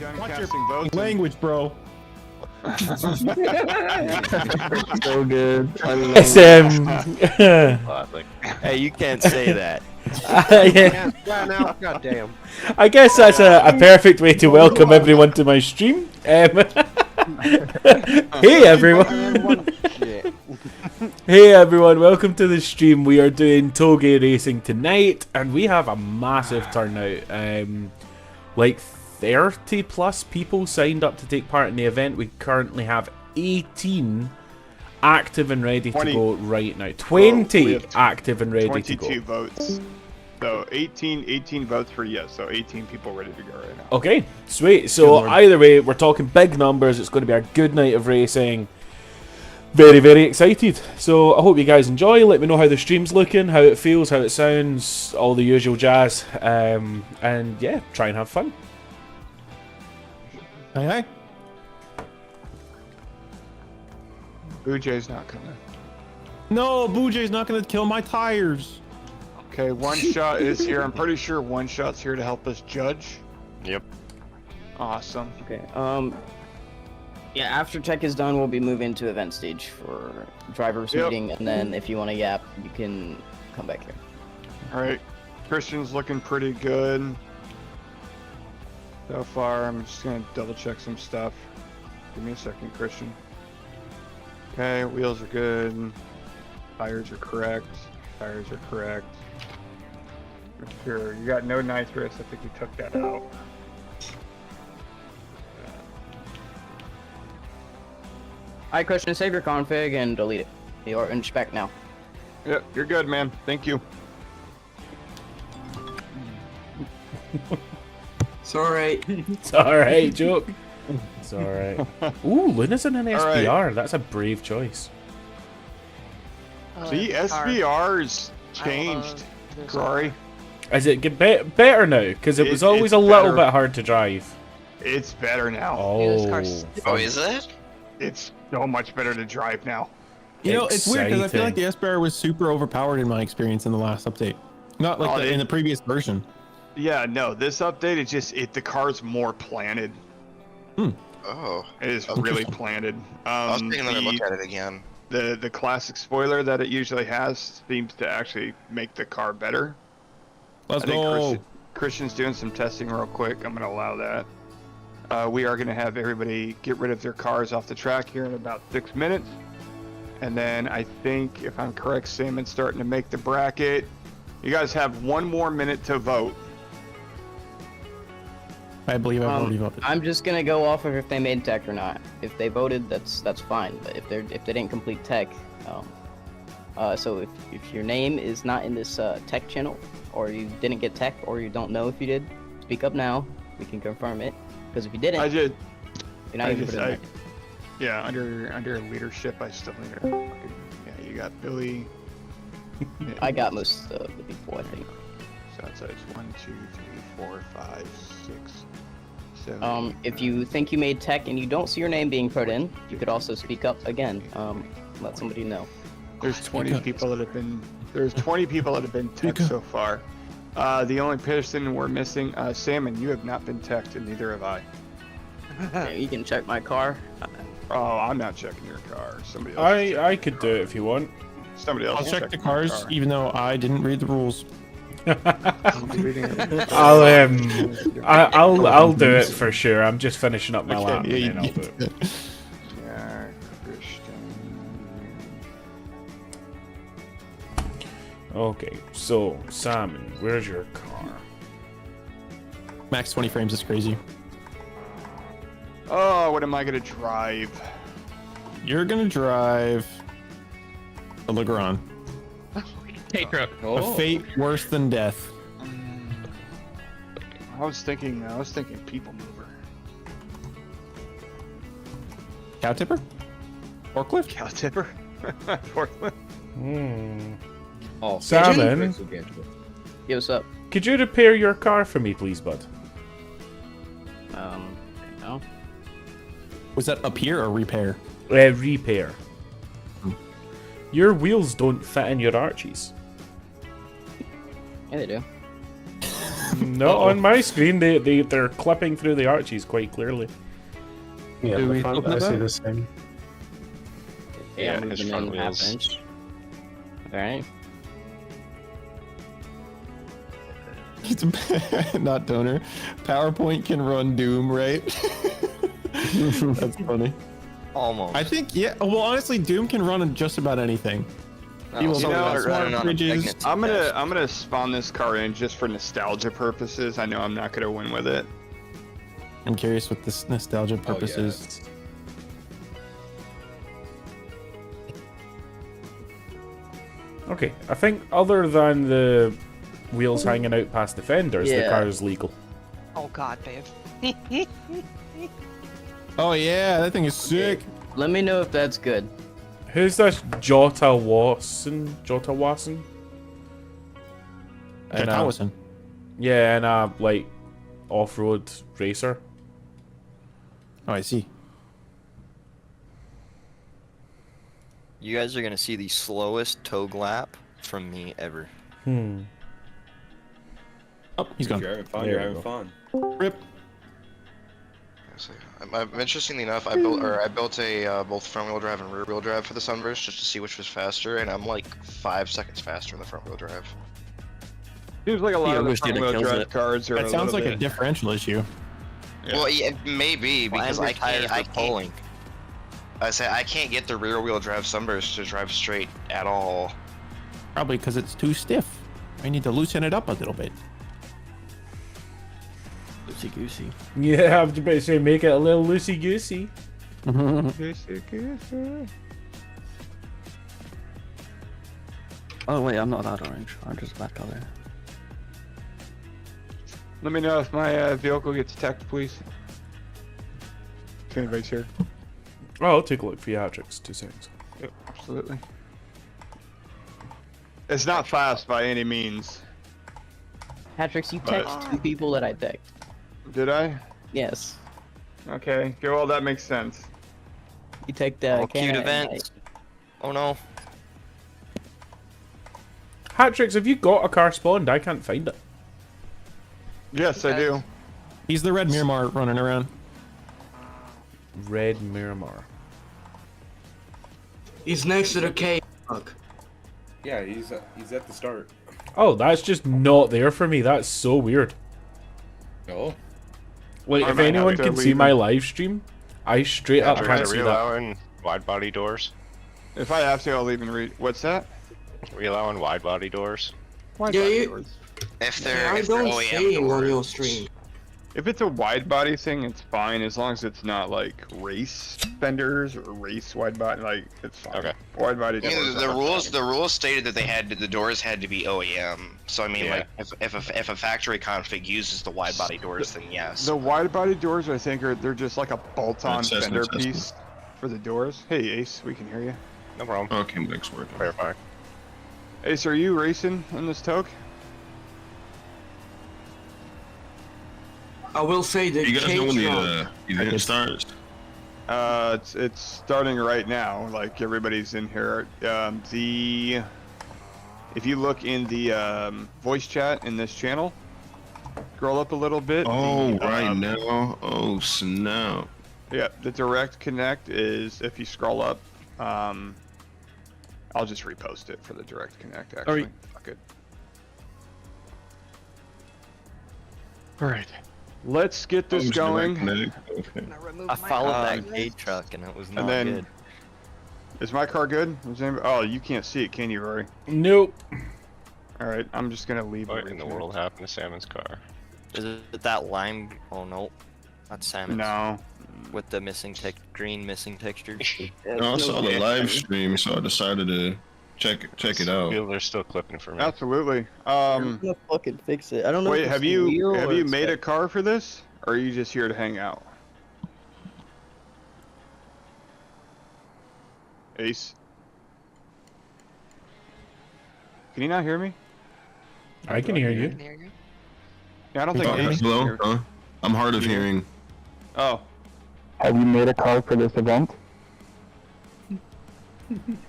done Watch casting your votes. language, bro. So good. Hey, you can't say that. Yeah, now, goddamn. I guess that's a perfect way to welcome everyone to my stream. Hey everyone. Hey everyone, welcome to the stream. We are doing Touge racing tonight, and we have a massive turnout. Like 30 plus people signed up to take part in the event. We currently have 18 active and ready to go right now. 20 active and ready to go. 22 votes. So 18 votes for yes. So 18 people ready to go right now. Okay, sweet. So either way, we're talking big numbers. It's going to be a good night of racing. Very, very excited. So I hope you guys enjoy. Let me know how the stream's looking, how it feels, how it sounds, all the usual jazz. And yeah, try and have fun. Hey. Boojay's not coming. No, Boojay's not going to kill my tires. Okay, One Shot is here. I'm pretty sure One Shot's here to help us judge. Yep. Awesome. Okay. Yeah. After tech is done, we'll be moving to event stage for drivers meeting, and then if you want to yap, you can come back here. All right. Christian's looking pretty good so far. I'm just gonna double check some stuff. Give me a second, Christian. Okay, wheels are good. Tires are correct. Tires are correct. Sure, you got no nitrous. I think we took that out. Alright, Christian, save your config and delete it. Or inspect now. Yep, you're good, man. Thank you. It's alright. It's alright, joke. It's alright. Ooh, Luna's in an SBR. Right. That's a brave choice. See, SBR's changed, McGrory. Is it get better now? Because it was always a little bit hard to drive. It's better now. Oh, is it? It's so much better to drive now. You know, it's weird because I feel like the SBR was super overpowered in my experience in the last update. Not like in the previous version. Yeah, no, this update is just the car's more planted. Oh, it is really planted. I'll take another look at it again. The classic spoiler that it usually has seems to actually make the car better. Let's go. Christian's doing some testing real quick. I'm going to allow that. We are going to have everybody get rid of their cars off the track here in about 6 minutes. And then I think, if I'm correct, Salmon's starting to make the bracket. You guys have 1 more minute to vote. I believe I've already voted. I'm just gonna go off of if they made tech or not. If they voted, that's fine. But if they didn't complete tech, so if your name is not in this tech channel, or you didn't get tech, or you don't know if you did, speak up now. We can confirm it. Because if you didn't, you're not even put in there. Yeah, under leadership, I still need to. Yeah, you got Billy. I got most of the people, I think. So it's 1, 2, 3, 4, 5, 6, 7. If you think you made tech and you don't see your name being put in, you could also speak up again. Let somebody know. There's 20 people that have been. There's 20 people that have been tech so far. The only person we're missing, Salmon, you have not been teched, and neither have I. Yeah, you can check my car. Oh, I'm not checking your car. Somebody else. I could do it if you want. Somebody else. I'll check the cars, even though I didn't read the rules. I'll do it for sure. I'm just finishing up my lap and then I'll do it. Yeah, Christian. Okay, so Simon, where's your car? Max 20 frames is crazy. Oh, what am I gonna drive? You're gonna drive a Legrand. A fate worse than death. I was thinking people mover. Cow tipper? Forklift? Cow tipper? Forklift? Oh, Salmon. Yo, what's up? Could you repair your car for me, please, bud? No. Was that up here or repair? Repair. Your wheels don't fit in your arches. Yeah, they do. No, on my screen they're clipping through the arches quite clearly. Yeah, Do the we front, open I see that? the same. Yeah, his moving front in wheels. half inch. Alright. It's not donor. PowerPoint can run Doom, right? That's funny. Almost. I think, yeah. Well, honestly, Doom can run on just about anything. He will so you know, run start smart running on a bridges. pregnancy I'm test. gonna spawn this car in just for nostalgia purposes. I know I'm not gonna win with it. I'm curious what this nostalgia purpose is. Okay, I think other than the wheels hanging out past the fenders, the Yeah. car is legal. Oh God, babe. Oh yeah, that thing is sick. Let me know if that's good. Who's this Jota Watson? Jota Watson? And, Towson. yeah, and like off-road racer. Oh, I see. You guys are gonna see the slowest Touge lap from me ever. Oh, he's gone. You're having fun. There You're we having go. fun. Rip. Interestingly enough, I built a both front wheel drive and rear wheel drive for the Sunburst just to see which was faster, and I'm like 5 seconds faster in the front wheel drive. Seems like a lot Yeah, of the wish front they'd wheel have killed drive it. cards are That sounds like a bit... differential issue. Yeah. Well, yeah, maybe because I can't. I say I can't get the rear wheel drive Sunburst to drive straight at all. Probably because it's too stiff. I need to loosen it up a little bit. Loosey goosey. Yeah, I was about to say make it a little loosey-goosey. Oh wait, I'm not that orange. Orange is that color. Let me know if my vehicle gets teched, please. If anybody's here. Oh, I'll take a look for theatrics. 2 seconds. Yep, absolutely. It's not fast by any means. Patrick, you But- text 2 people that I text. Did I? Yes. Okay. Okay, well, that makes sense. You text All cute Canada events. Oh no. Hatrix, have you got a car spawned? I can't find it. Yes, I do. He's the red Miramar running around. Red Miramar. He's next to the cave. Fuck. Yeah, he's at the start. Oh, that's just not there for me. That's so weird. Oh. Like, I if might have anyone to can see leave my him. live stream, I straight up can't see that. Allowing wide body doors. If I have to, I'll even read. What's that? We allowing wide body doors. Why Yeah, not you- yours? If Yeah, they're I if they're don't OEM say on your doors. stream. If it's a wide body thing, it's fine as long as it's not like race fenders or race wide body. Like it's fine. Okay. Wide body I mean, doors. the rules stated that the doors had to be OEM. So I mean, Yeah. like if a factory config uses the wide body doors, then yes. The wide body doors, I think, they're just like a bolt-on Cessna, fender Cessna. piece for the doors. Hey, Ace, we can hear you. No problem. Okay, Mike's working. Clarify. Ace, are you racing in this Touge? I will say the You guys know when cage the event starts? It's starting right now. Like everybody's in here. If you look in the voice chat in this channel, scroll up a little bit. Oh, the, right now. Oh, snap. Yeah, the direct connect is if you scroll up. I'll just repost it for the direct connect. Actually, fuck it. All right, let's get this going. Okay. I followed that gate truck and it was not And then, good. is my car good? Oh, you can't see it, can you, Rory? Nope. All right, I'm just gonna leave. What the in the reconnect. world happened to Salmon's car? Is it that lime? Oh no, that's salmon. No. With the green missing texture. No, I saw the live stream, so I decided to check it out. People are still clipping for me. Absolutely. I'm gonna fucking fix it. I don't know. Wait, if have it's the wheel you or it's made the- a car for this, or are you just here to hang out? Ace, can you not hear me? I can hear you. Yeah, I don't think Ace can Hello? hear. Huh? I'm hard of hearing. Oh, Have you made a car for this event?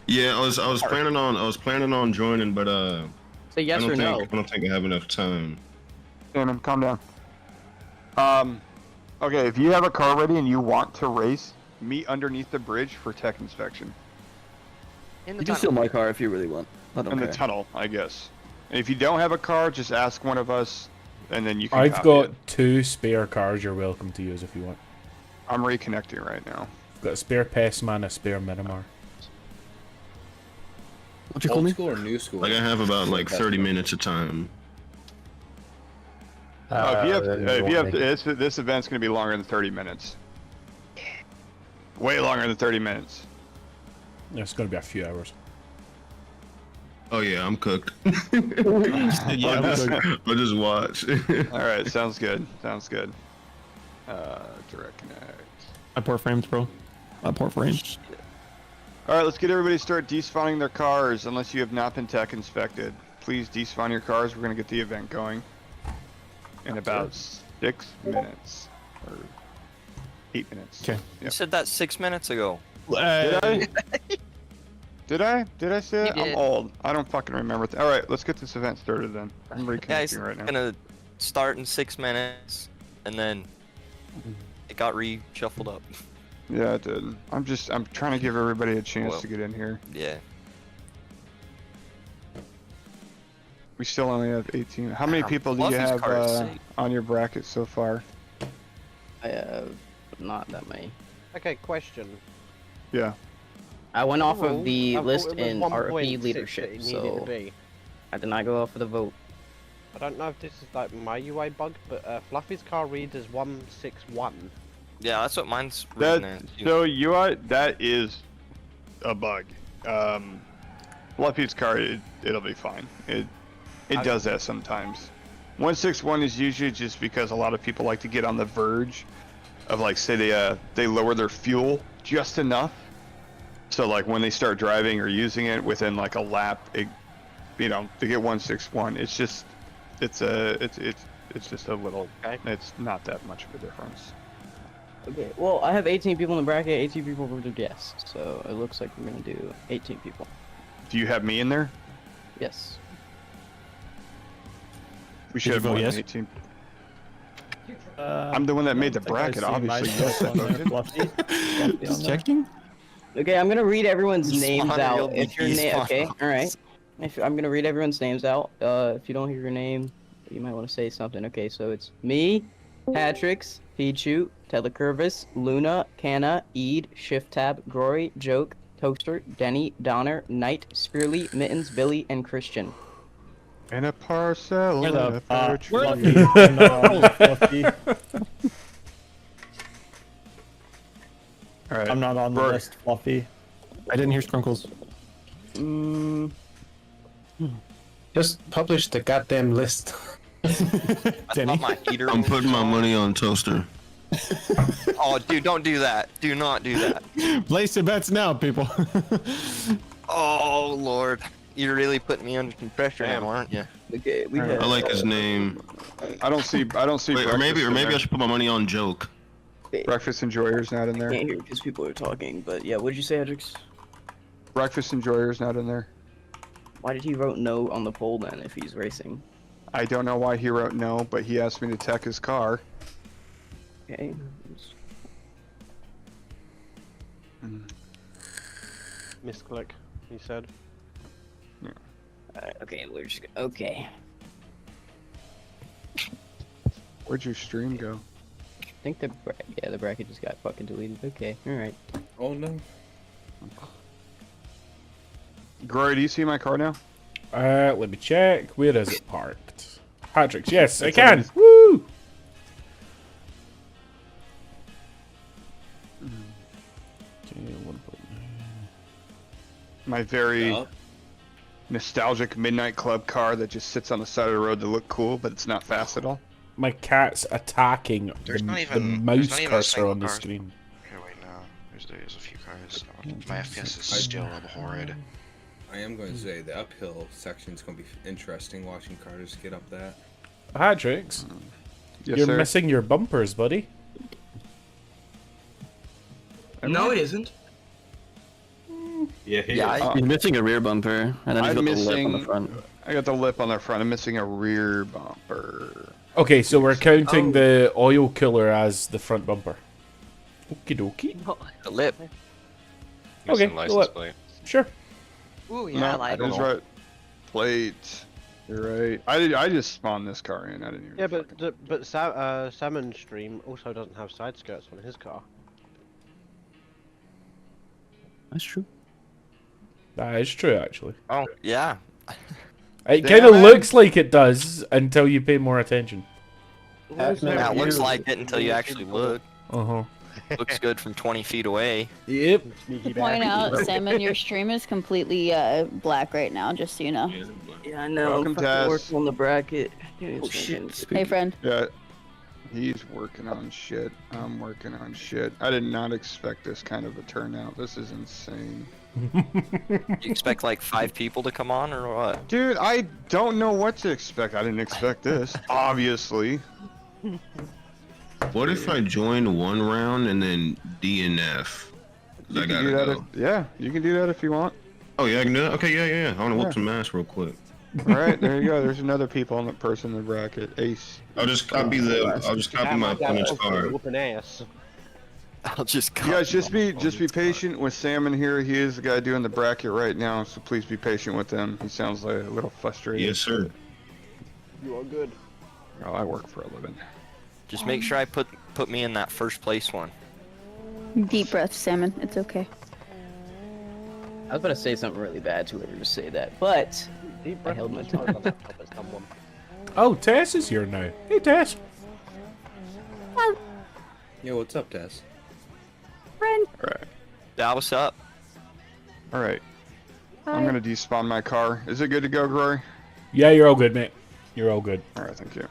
Yeah, I was planning on joining, but Say yes or no. I don't think I have enough time. Shannon, calm down. Okay, if you have a car ready and you want to race, meet underneath the bridge for tech inspection. You can steal my car if you really want. I don't In care. the tunnel, I guess. And if you don't have a car, just ask one of us, and then you can I've copy got it. 2 spare cars you're welcome to use if you want. I'm reconnecting right now. I've got a spare Pestman, a spare Minimar. What you call me? Old school or new school? Like I have about like 30 minutes of time. If you have this event's gonna be longer than 30 minutes. Way longer than 30 minutes. It's going to be a few hours. Oh yeah, I'm cooked. Yeah, I'll just watch. All right, sounds good. Sounds good. Direct connect. I pour frames, bro. I pour frames. All right, let's get everybody to start despawning their cars. Unless you have not been tech inspected, please despawn your cars. We're gonna get the event going in about 6 minutes or 8 minutes. Okay. You said that 6 minutes ago. Did I? Did I say it? You I'm did. old. I don't fucking remember. All right, let's get this event started then. I'm Yeah, it's reconnecting right now. gonna start in 6 minutes, and then it got reshuffled up. Yeah, it did. I'm trying to give everybody a chance Well. to get in here. Yeah. We still only have 18. How many people do you Fluffy's have car is sick. on your bracket so far? I have not that many. Okay, question. Yeah. I went off Overall, of the I thought list it was in 1.6 RP that leadership, it needed to so be. I did not go off of the vote. I don't know if this is like my UI bug, but Fluffy's car reads as 161. Yeah, that's what mine's That reading as. so UI that is a bug. Fluffy's car it'll be fine. It does that sometimes. 161 is usually just because a lot of people like to get on the verge of like say they lower their fuel just enough. So like when they start driving or using it within like a lap, they get 161. It's just it's just a little. It's not that much of a difference. Okay, well, I have 18 people in the bracket, 18 people voted yes, so it looks like we're gonna do 18 people. Do you have me in there? Yes. We should have vote more than yes? 18. I'm the one that made the bracket, obviously. Yes, I voted. Just checking. Okay, I'm gonna read everyone's names Despawn out. real If your despawn. name, okay, all right. I'm gonna read everyone's names out. If you don't hear your name, you might want to say something. Okay, so it's me, Patrix, Pichu, Telecurvis, Luna, Canna, Eid, ShiftTab, Grory, Joke, Toaster, Denny, Donner, Knight, Spearly, Mittens, Billy, and Christian. And a parcel Where the of our fuck? Where tree. Fluffy? All right. I'm not on the Rory. list, Fluffy. I didn't hear Skrunkles. Just publish the goddamn list. Denny. My heater I'm was putting my on. money on Toaster. Oh, dude, don't do that. Do not do that. Place your bets now, people. Oh, Lord. You're really putting me under some pressure now, aren't you? Okay, we I have. like his name. I don't see. Wait, or maybe breakfast in I there. should put my money on Joke. Breakfast Enjoyer's not in I there. can't hear because people are talking, but yeah, what did you say, Hendrix? Breakfast Enjoyer's not in there. Why did he vote no on the poll then if he's racing? I don't know why he wrote no, but he asked me to tech his car. Okay. Misclick, he said. Okay, we're just okay. Where'd your stream go? I think the bracket just got fucking deleted. Okay, all right. Oh no. Grory, do you see my car now? Let me check. Where is it parked? Patrick's. Yes, I It's can. on Woo! My very Yeah. nostalgic Midnight Club car that just sits on the side of the road to look cool, but it's not fast at all. My cat's attacking There's the, not the even- mouse there's not even a cursor single on the car. screen. Here, wait, no. There's a few cars. My FPS is still horrid. I am going to say the uphill section is going to be interesting watching cars get up that. Patrick's. Yes, You're sir. missing your bumpers, buddy. No, it isn't. Yeah, He's missing a rear bumper, and then he's I'm got the lip on the missing- front. I got the lip on the front. I'm missing a rear bumper. Okay, so we're counting the oil cooler as the front bumper. Okie dokie. The lip. Okay, Missing license plate. Sure. Ooh, yeah, No, I like he's right. Plate. You're right. I just spawned this car in. I didn't even. Yeah, but Salmon Stream also doesn't have side skirts on his car. That's true. That is true, actually. Oh, yeah. It kind of looks like it does until you pay more attention. Yeah, it looks like it until you actually look. Uh-huh. Looks good from 20 feet away. Yep. Point out, Salmon, your stream is completely black right now, just so you know. Yeah, I know. Welcome, I'm Taz. working on the bracket. Oh, shit. Hey, friend. Yeah. He's working on shit. I'm working on shit. I did not expect this kind of a turnout. This is insane. You expect like 5 people to come on or what? Dude, I don't know what to expect. I didn't expect this, obviously. What if I join one round and then DNF? You I can gotta do that go. yeah, you can do that if you want. Oh yeah, I can do that. Okay, yeah. I want to Yeah. whoop some ass real quick. All right, there you go. There's another people on the person in the bracket. Ace. I'll just copy my opponent's car. Whooping ass. I'll just You guys just be patient with Salmon here. He is the guy doing the bracket right now, so please be patient with him. He sounds like a little frustrated. Yes, sir. You are good. Oh, I work for a living. Just make sure I put me in that first place one. Deep breath, Salmon. It's okay. I was about to say something really bad to whoever just say that, but I held my tongue. Oh, Tess is here now. Hey, Tess. Yo, what's up, Tess? Friend. All right. Yeah, what's up? All right. I'm gonna despawn my car. Is it good to go, Glory? Yeah, you're all good, mate. You're all good. All right, thank you.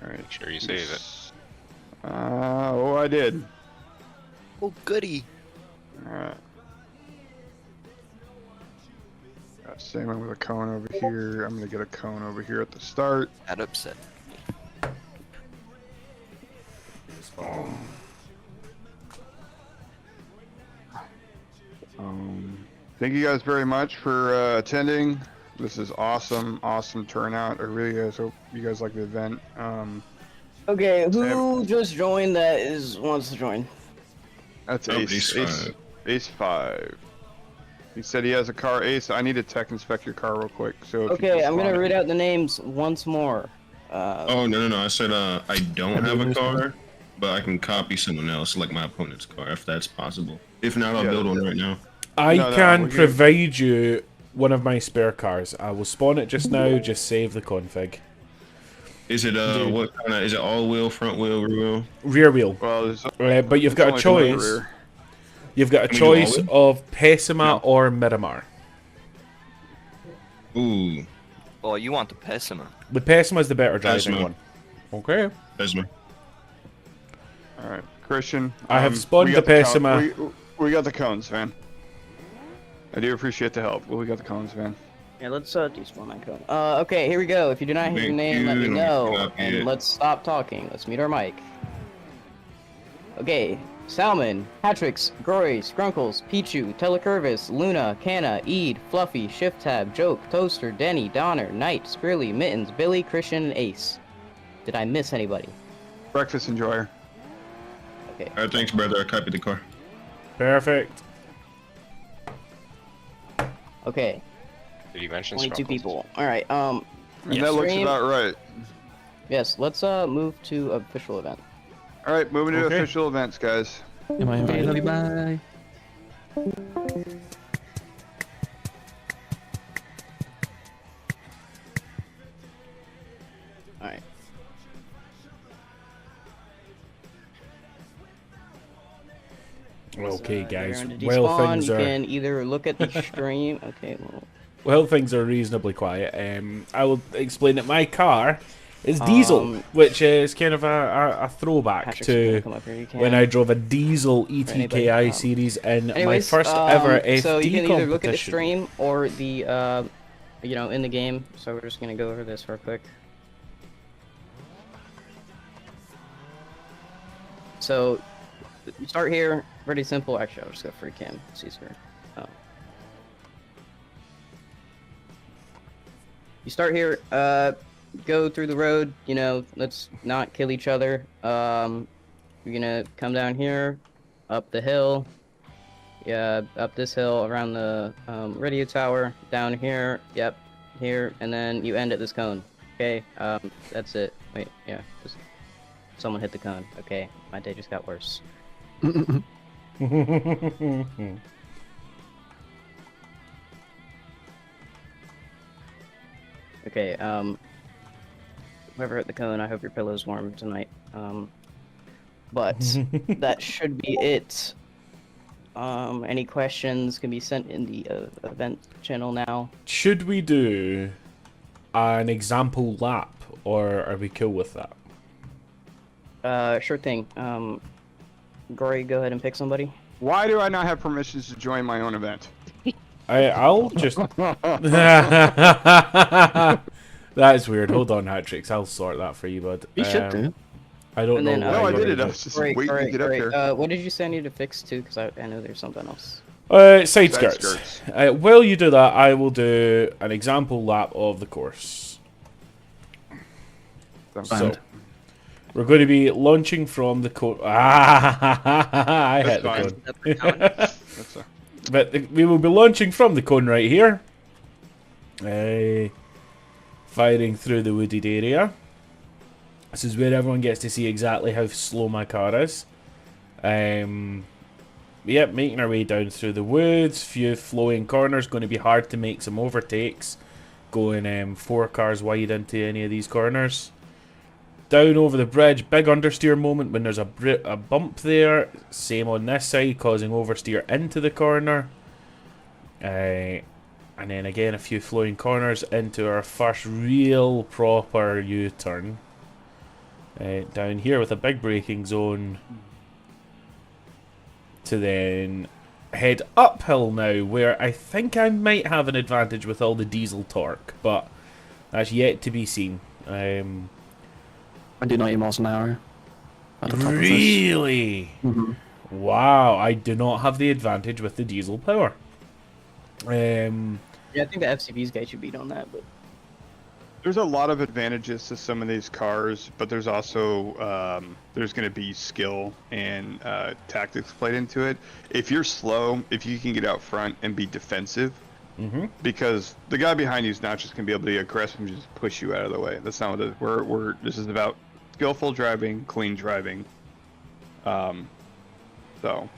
All right. Make sure you save it. Oh, I did. Oh, goody. All right. Got Salmon with a cone over here. I'm gonna get a cone over here at the start. That upset. Thank you guys very much for attending. This is awesome turnout. I really guys hope you guys like the event. Okay, who just joined that wants to join? That's Ace 5. He said he has a car. Ace, I need to tech inspect your car real quick. So Okay, I'm gonna read out the names once more. Oh no! I said I don't have a car, but I can copy someone else, like my opponent's car, if that's possible. If not, I'll build one right now. I can provide you one of my spare cars. I will spawn it just now. Just save the config. Is it what kind of? Is it all wheel, front wheel, rear wheel? Rear wheel. Well, but you've got a choice. You've got a choice of Pessima or Miramar. Ooh. Well, you want the Pessima. The Pessima is the better driving one. Okay. Pessima. All right, Christian. I have spawned the Pessima. We got the cones, man. I do appreciate the help. Well, we got the cones, man. Yeah, let's despawn my code. Okay, here we go. If you do not hear your name, let me know, and let's stop talking. Let's mute our mic. Okay, Salmon, Patrix, Grory, Skrunkles, Pichu, Telecurvis, Luna, Canna, Eid, Fluffy, ShiftTab, Joke, Toaster, Denny, Donner, Knight, Sprilly, Mittens, Billy, Christian, and Ace. Did I miss anybody? Breakfast enjoyer. Okay. Alright, thanks, brother. I copied the car. Perfect. Okay. Did you mention 22 Skrunkles? people. All right. And that looks about right. Yes. Let's move to official event. All right, moving to official events, guys. Am I invited? Bye. All right. Okay, guys. Well, things are. You can either look at the stream. Okay. Well, things are reasonably quiet. I will explain that my car is diesel, which is kind of a throwback to when I drove a diesel ETKI series in my first ever FD So you can either look at the competition. stream or the, in the game. So we're just gonna go over this real quick. So you start here, pretty simple. Actually, I'll just go free cam. It's easier. You start here. go through the road. You know, let's not kill each other. You're gonna come down here, up the hill. Yeah, up this hill around the radio tower. Down here. Yep, here, and then you end at this cone. Okay. That's it. Wait. Yeah. Just someone hit the cone. Okay. My day just got worse. Okay, whoever hit the cone, I hope your pillow's warm tonight. But that should be it. Any questions can be sent in the event channel now. Should we do an example lap, or are we cool with that? Sure thing. Gory, go ahead and pick somebody. Why do I not have permissions to join my own event? I'll just... That's weird. Hold on, Hatrix. I'll sort that for you, bud. You should do. I don't know. No, I did it. I was just waiting to get up here. What did you say I need to fix too? Because I know there's something else. Side skirts. While you do that, I will do an example lap of the course. So, we're going to be launching from the cone. I hit the cone. But we will be launching from the cone right here. Firing through the wooded area. This is where everyone gets to see exactly how slow my car is. Yep, making our way down through the woods. Few flowing corners. Going to be hard to make some overtakes. Going 4 cars wide into any of these corners. Down over the bridge. Big understeer moment when there's a bump there. Same on this side, causing oversteer into the corner. And then again, a few flowing corners into our first real proper U-turn. Down here with a big braking zone. To then head uphill now, where I think I might have an advantage with all the diesel torque, but that's yet to be seen. I do 90 miles an hour. Really? Wow, I do not have the advantage with the diesel power. Yeah, I think the FCB's guy should beat on that, but there's a lot of advantages to some of these cars, but there's also there's going to be skill and tactics played into it. If you're slow, if you can get out front and be defensive, because the guy behind you is not just going to be able to be aggressive and just push you out of the way. That's not what it is. This is about skillful driving, clean driving. So.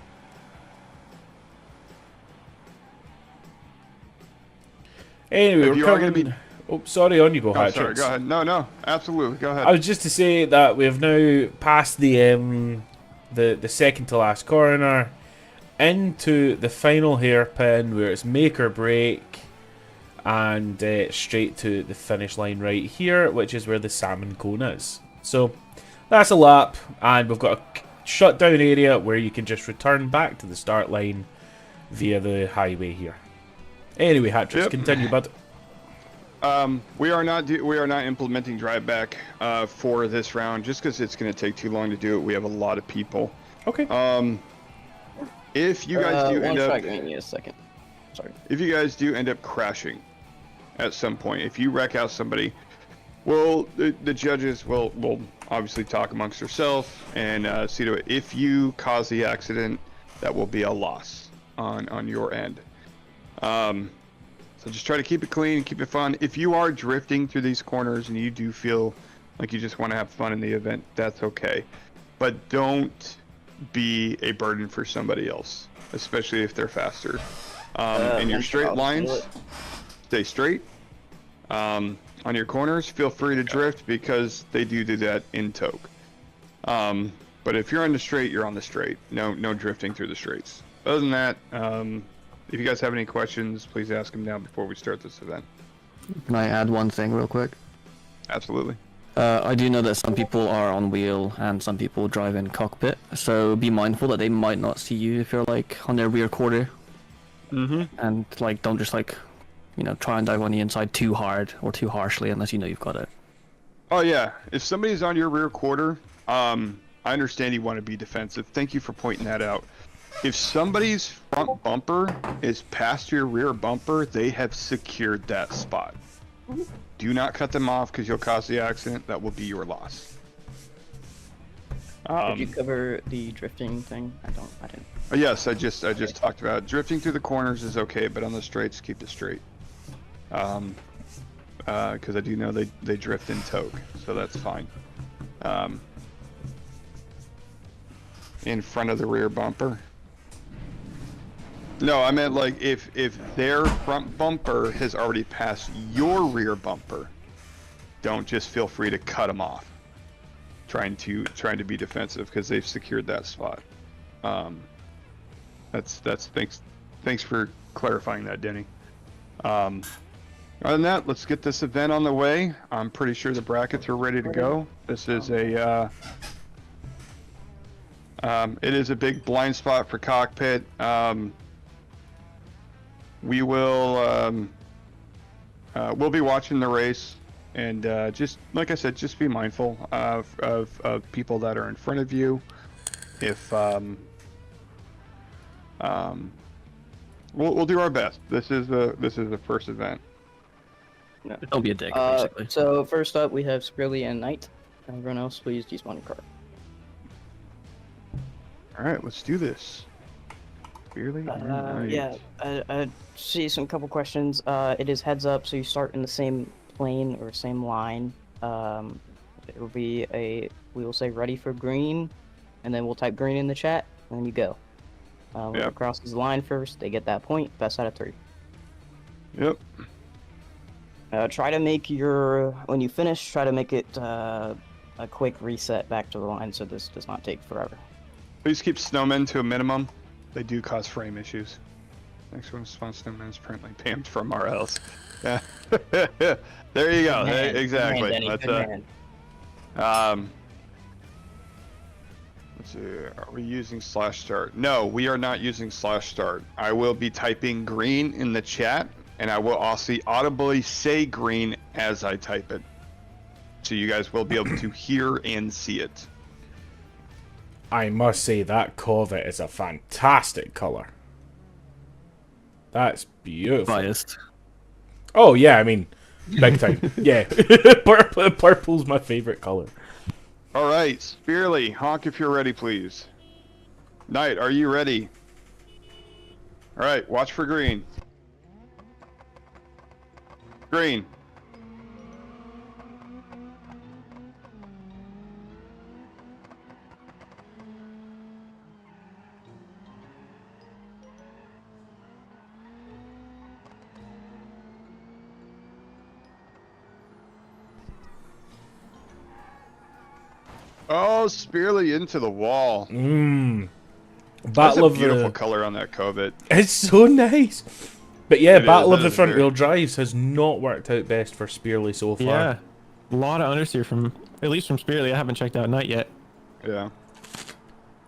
Anyway, we're coming... Oh, sorry, on you go, Hatrix. Sorry, go ahead. No, absolutely, go ahead. I was just to say that we have now passed the second to last corner into the final hairpin where it's make or break, and straight to the finish line right here, which is where the salmon cone is. So that's a lap, and we've got a shutdown area where you can just return back to the start line via the highway here. Anyway, Hatrix, continue, bud. We are not implementing drive back for this round just because it's going to take too long to do it. We have a lot of people. Okay. If you guys do end up, give me a second. Sorry. If you guys do end up crashing at some point, if you wreck out somebody, well, the judges will obviously talk amongst themselves and see to it. If you cause the accident, that will be a loss on your end. So just try to keep it clean, keep it fun. If you are drifting through these corners and you do feel like you just want to have fun in the event, that's okay. But don't be a burden for somebody else, especially if they're faster. In your straight lines, stay straight. On your corners, feel free to drift because they do that in Touge. But if you're on the straight, you're on the straight. No drifting through the straights. Other than that, if you guys have any questions, please ask them now before we start this event. Can I add one thing real quick? Absolutely. I do know that some people are on wheel and some people drive in cockpit, so be mindful that they might not see you if you're like on their rear quarter. And like don't just like, try and dive on the inside too hard or too harshly unless you know you've got it. Oh yeah, if somebody's on your rear quarter, I understand you want to be defensive. Thank you for pointing that out. If somebody's front bumper is past your rear bumper, they have secured that spot. Do not cut them off because you'll cause the accident. That will be your loss. Did you cover the drifting thing? I didn't. Yes, I just talked about it. Drifting through the corners is okay, but on the straights, keep it straight. Because I do know they drift in Touge, so that's fine. In front of the rear bumper. No, I meant like if their front bumper has already passed your rear bumper, don't just feel free to cut them off. Trying to be defensive because they've secured that spot. That's thanks for clarifying that, Denny. Other than that, let's get this event on the way. I'm pretty sure the brackets are ready to go. This is it is a big blind spot for cockpit. We will we'll be watching the race, and just like I said, just be mindful of people that are in front of you. If we'll do our best. This is the first event. No. Don't be a dick, basically. So first up, we have Skrilly and Knight. Everyone else, please despawn your car. All right, let's do this. Yeah, I see some couple questions. It is heads up, so you start in the same plane or same line. It will be we will say ready for green, and then we'll type green in the chat, and then you go. Whoever crosses the line first, they get that point. Best out of 3. Yep. Try to make when you finish, try to make it a quick reset back to the line, so this does not take forever. Please keep snowmen to a minimum. They do cause frame issues. Next one, spawn snowmen is apparently pammed from RLS. Yeah. There you go. Man, exactly. man, Denny, That's good man. Let's see. Are we using /start? No, we are not using /start. I will be typing green in the chat, and I will also audibly say green as I type it, so you guys will be able to hear and see it. I must say that Corvette is a fantastic color. That's beautiful. Biased. Oh yeah, I mean, big time. Yeah, purple's my favorite color. All right, Spearly, honk if you're ready, please. Knight, are you ready? All right, watch for green. Green. Oh, Spearly into the wall. Battle That's a of beautiful color on that Corvette. It's so nice. But yeah, Battle of the front very... wheel drives has not worked out best for Spearly so far. Yeah, a lot of understeer at least from Spearly. I haven't checked out Knight yet. Yeah.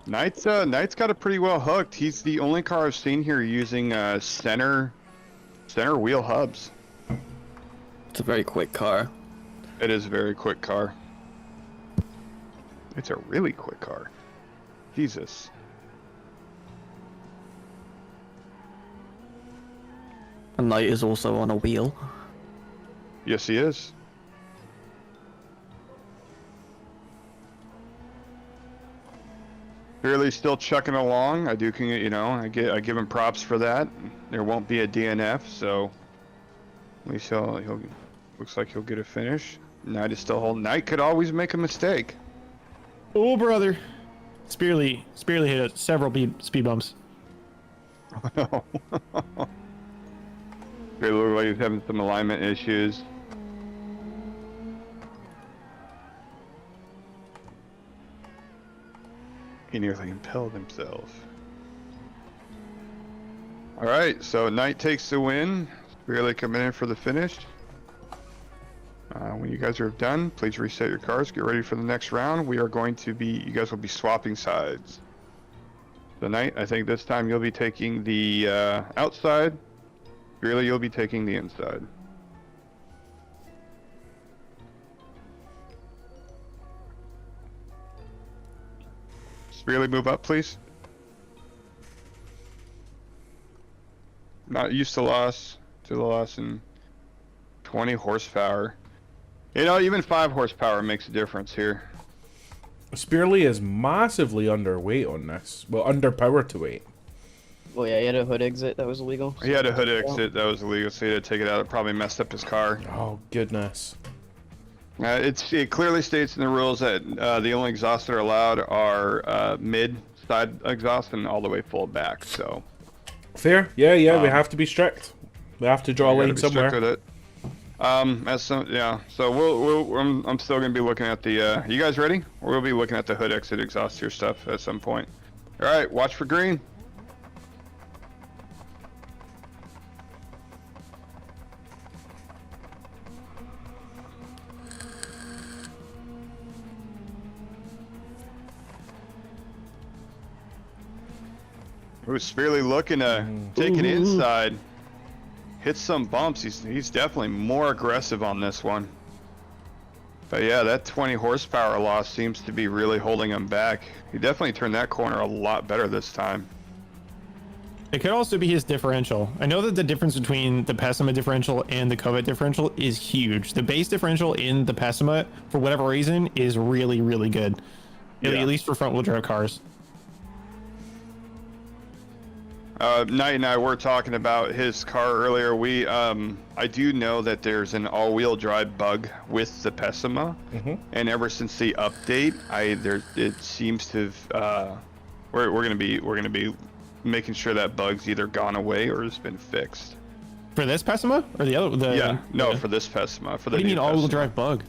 Knight's got it pretty well hooked. He's the only car I've seen here using center wheel hubs. It's a very quick car. It is a very quick car. It's a really quick car. Jesus. And Knight is also on a wheel. Yes, he is. Fairly still chucking along. I give him props for that. There won't be a DNF, so at least he'll looks like he'll get a finish. Knight is still holding. Knight could always make a mistake. Oh, brother. Spearly hit several speed bumps. Oh, no. It looked like he's having some alignment issues. He nearly impaled himself. Alright, so Knight takes the win. Spearly coming in for the finish. When you guys are done, please reset your cars. Get ready for the next round. You guys will be swapping sides. The Knight, I think this time you'll be taking the outside. Really, you'll be taking the inside. Really move up, please. Not used to the loss and 20 horsepower. You know, even 5 horsepower makes a difference here. Spearly is massively underweight on this. Well, underpowered to weight. Well, yeah, he had a hood exit that was illegal. He had a hood exit that was illegal, so he had to take it out. It probably messed up his car. Oh, goodness. It clearly states in the rules that the only exhausts that are allowed are mid side exhaust and all the way full back. So fair, yeah. We have to be strict. We have to draw a line somewhere. With it. So I'm still gonna be looking at the. You guys ready? We'll be looking at the hood exit exhaust here stuff at some point. All right, watch for green. Who's really looking to take it inside, hit some bumps. He's definitely more aggressive on this one. But yeah, that 20 horsepower loss seems to be really holding him back. He definitely turned that corner a lot better this time. It could also be his differential. I know that the difference between the Pessima differential and the Covet differential is huge. The base differential in the Pessima, for whatever reason, is really, really good. At least for front-wheel drive cars. Knight and I were talking about his car earlier. I do know that there's an all-wheel drive bug with the Pessima, and ever since the update, it seems to we're gonna be making sure that bug's either gone away or has been fixed. For this Pessima or the other? For this Pessima. For the what do you mean all-wheel drive bug?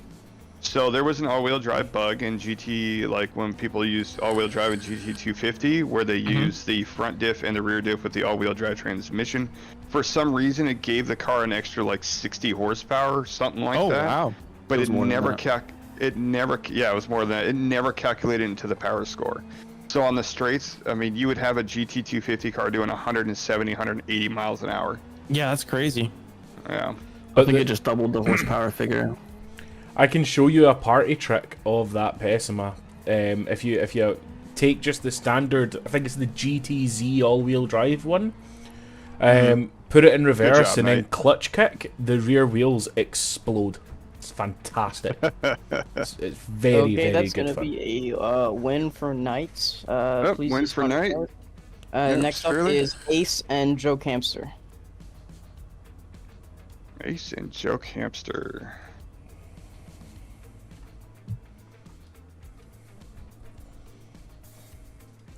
So there was an all-wheel drive bug in GT, like when people used all-wheel drive in GT 250, where they used the front diff and the rear diff with the all-wheel drive transmission. For some reason, it gave the car an extra like 60 horsepower, something like that. Oh wow! But it never it was more than that. It never calculated into the power score. So on the straights, I mean, you would have a GT 250 car doing 170, 180 miles an hour. Yeah, that's crazy. Yeah. I think it just doubled the horsepower figure. I can show you a party trick of that Pessima. If you take just the standard, I think it's the GTZ all-wheel drive one, put it in reverse and then clutch kick, the rear wheels explode. It's fantastic. It's very, very that's good gonna fun. be a win for Knights. Please win for Knight. Next up is Ace and Joke Hamster. Ace and Joke Hamster.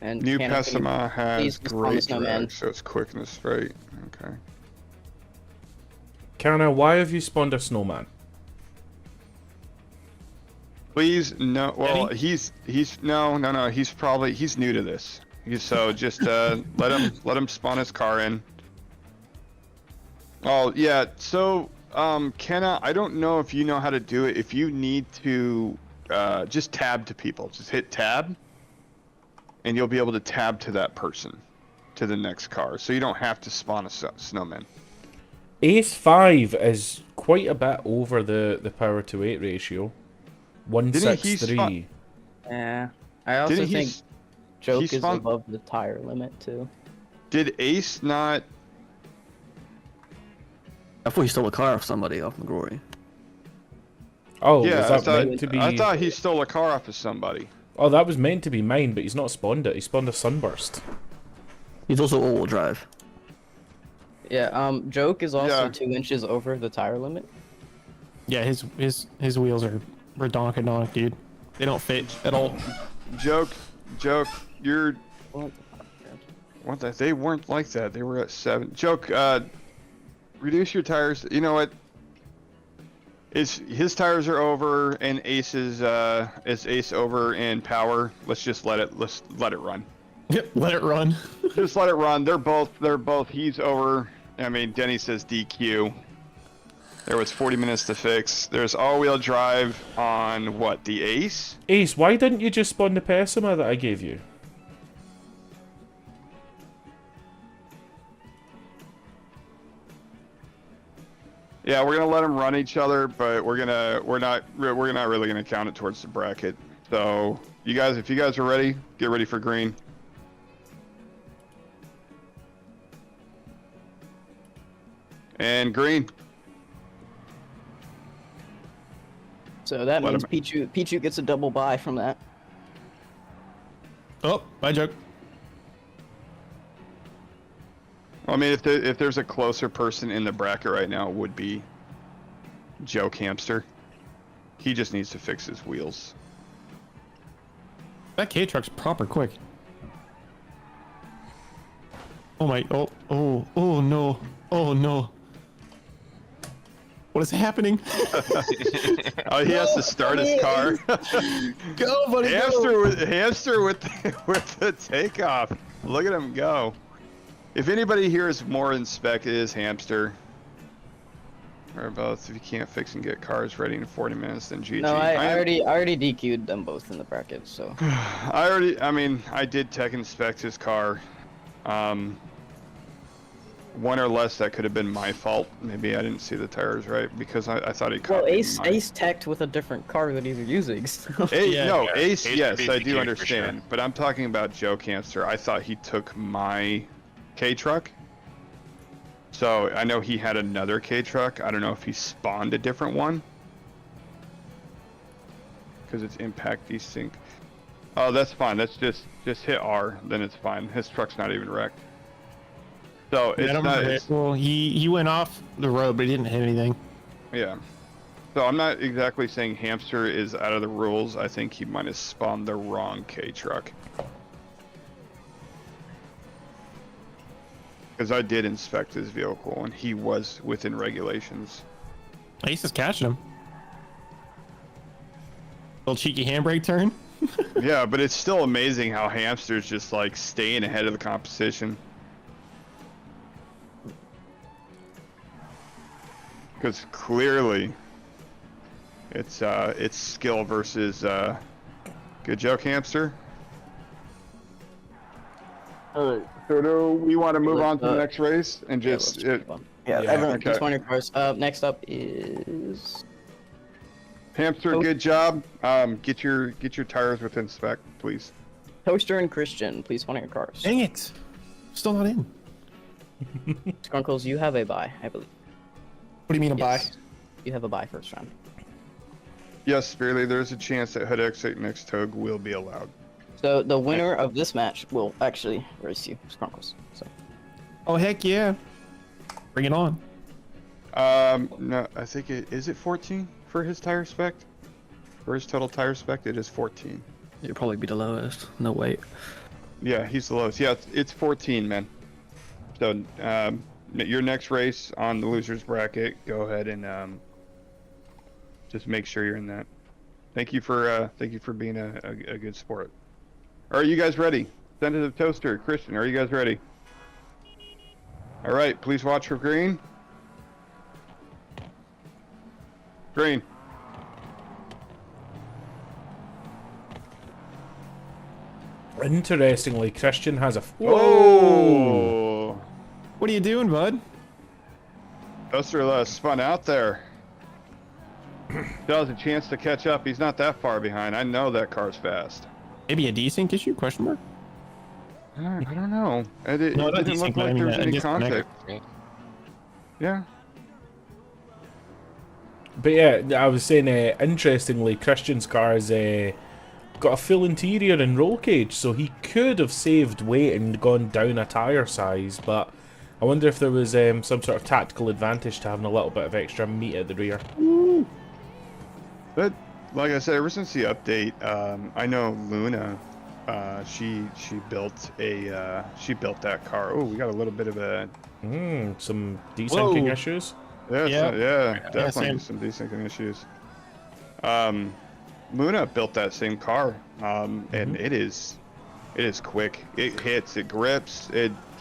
And New Pessima has great drag, so it's quick and straight. Okay. Kana, why have you spawned a snowman? Please no. Well, he's no. He's new to this. So just let him spawn his car in. Oh yeah. So Kenna, I don't know if you know how to do it. If you need to just tab to people, just hit tab. And you'll be able to tab to that person, to the next car, so you don't have to spawn a snowman. Ace 5 is quite a bit over the power to weight ratio. 163. Yeah, I also think Joke is above the tire limit too. Did Ace not? I thought he stole a car off somebody off McGrory. Oh, yeah, was that meant to be? I thought he stole a car off of somebody. Oh, that was meant to be mine, but he's not spawned it. He spawned a Sunburst. He's also all-wheel drive. Yeah, Joke is also 2 inches over the tire limit. Yeah, his wheels are redonk, dude. They don't fit at all. Joke, you're... What the? They weren't like that. They were at 7. Joke, reduce your tires. You know what? His tires are over and Ace's is Ace over in power. Let's let it run. Yep, let it run. Just let it run. They're both he's over. I mean, Denny says DQ. There was 40 minutes to fix. There's all-wheel drive on what, the Ace? Ace, why didn't you just spawn the Pessima that I gave you? Yeah, we're gonna let them run each other, but we're not really gonna count it towards the bracket. So you guys, if you guys are ready, get ready for green. And green. So that means Pichu gets a double buy from that. Oh, bye joke. I mean, if there's a closer person in the bracket right now, it would be Joke Hamster. He just needs to fix his wheels. That K truck's proper quick. Oh my! Oh no! Oh no! What is happening? Oh, he has to start his car. Go, buddy! Hamster with the takeoff. Look at him go. If anybody here is more inspect, it is Hamster. Or both. If you can't fix and get cars ready in 40 minutes, then GG. No, I already DQ'd them both in the bracket, so. I did tech inspect his car. One or less, that could have been my fault. Maybe I didn't see the tires right because I thought he copied Well, Ace teched with a different car that he's using. So. Ace, yes, I do for understand. sure. But I'm talking about Joke Hamster. I thought he took my K truck. So I know he had another K truck. I don't know if he spawned a different one. Because it's impact desync. Oh, that's fine. That's just hit R, then it's fine. His truck's not even wrecked. So it's not. Well, he went off the road, but he didn't hit anything. Yeah. So I'm not exactly saying Hamster is out of the rules. I think he might have spawned the wrong K truck. Because I did inspect his vehicle and he was within regulations. Ace is catching him. Little cheeky handbrake turn. Yeah, but it's still amazing how Hamster's just like staying ahead of the competition. Because clearly, it's skill versus good joke, Hamster. All right, so do we want to move on to the next race and just Everyone, just one of your cars. Next up is Hamster. Good job. Get your tires within spec, please. Toaster and Christian, please one of your cars. Dang it! Still not in. Skrunkles, you have a buy, I believe. What do you mean a buy? You have a buy first round. Yes, Spearly, there's a chance that Hood X8 next Touge will be allowed. So the winner of this match will actually race you, Skrunkles. So. Oh heck yeah! Bring it on. No, I think is it 14 for his tire spec? For his total tire spec, it is 14. You'll probably be the lowest. No wait. Yeah, he's the lowest. Yeah, it's 14, man. So, your next race on the losers bracket, go ahead and just make sure you're in that. Thank you for being a good sport. Are you guys ready? Send it to the toaster, Christian. Are you guys ready? All right, please watch for green. Green. Interestingly, Christian has a. Whoa! What are you doing, bud? Toaster spun out there. Still has a chance to catch up. He's not that far behind. I know that car's fast. Maybe a desync issue? Question mark. I don't know. It didn't look desync, like there was any disconnect. contact. Yeah. But yeah, I was saying, interestingly, Christian's car has got a full interior and roll cage, so he could have saved weight and gone down a tyre size, but I wonder if there was some sort of tactical advantage to having a little bit of extra meat at the rear. But like I said, ever since the update, I know Luna, she built that car. Oh, we got a little bit of a some desyncing issues. Yeah, definitely some desyncing issues. Luna built that same car, and it is quick. It hits, it grips,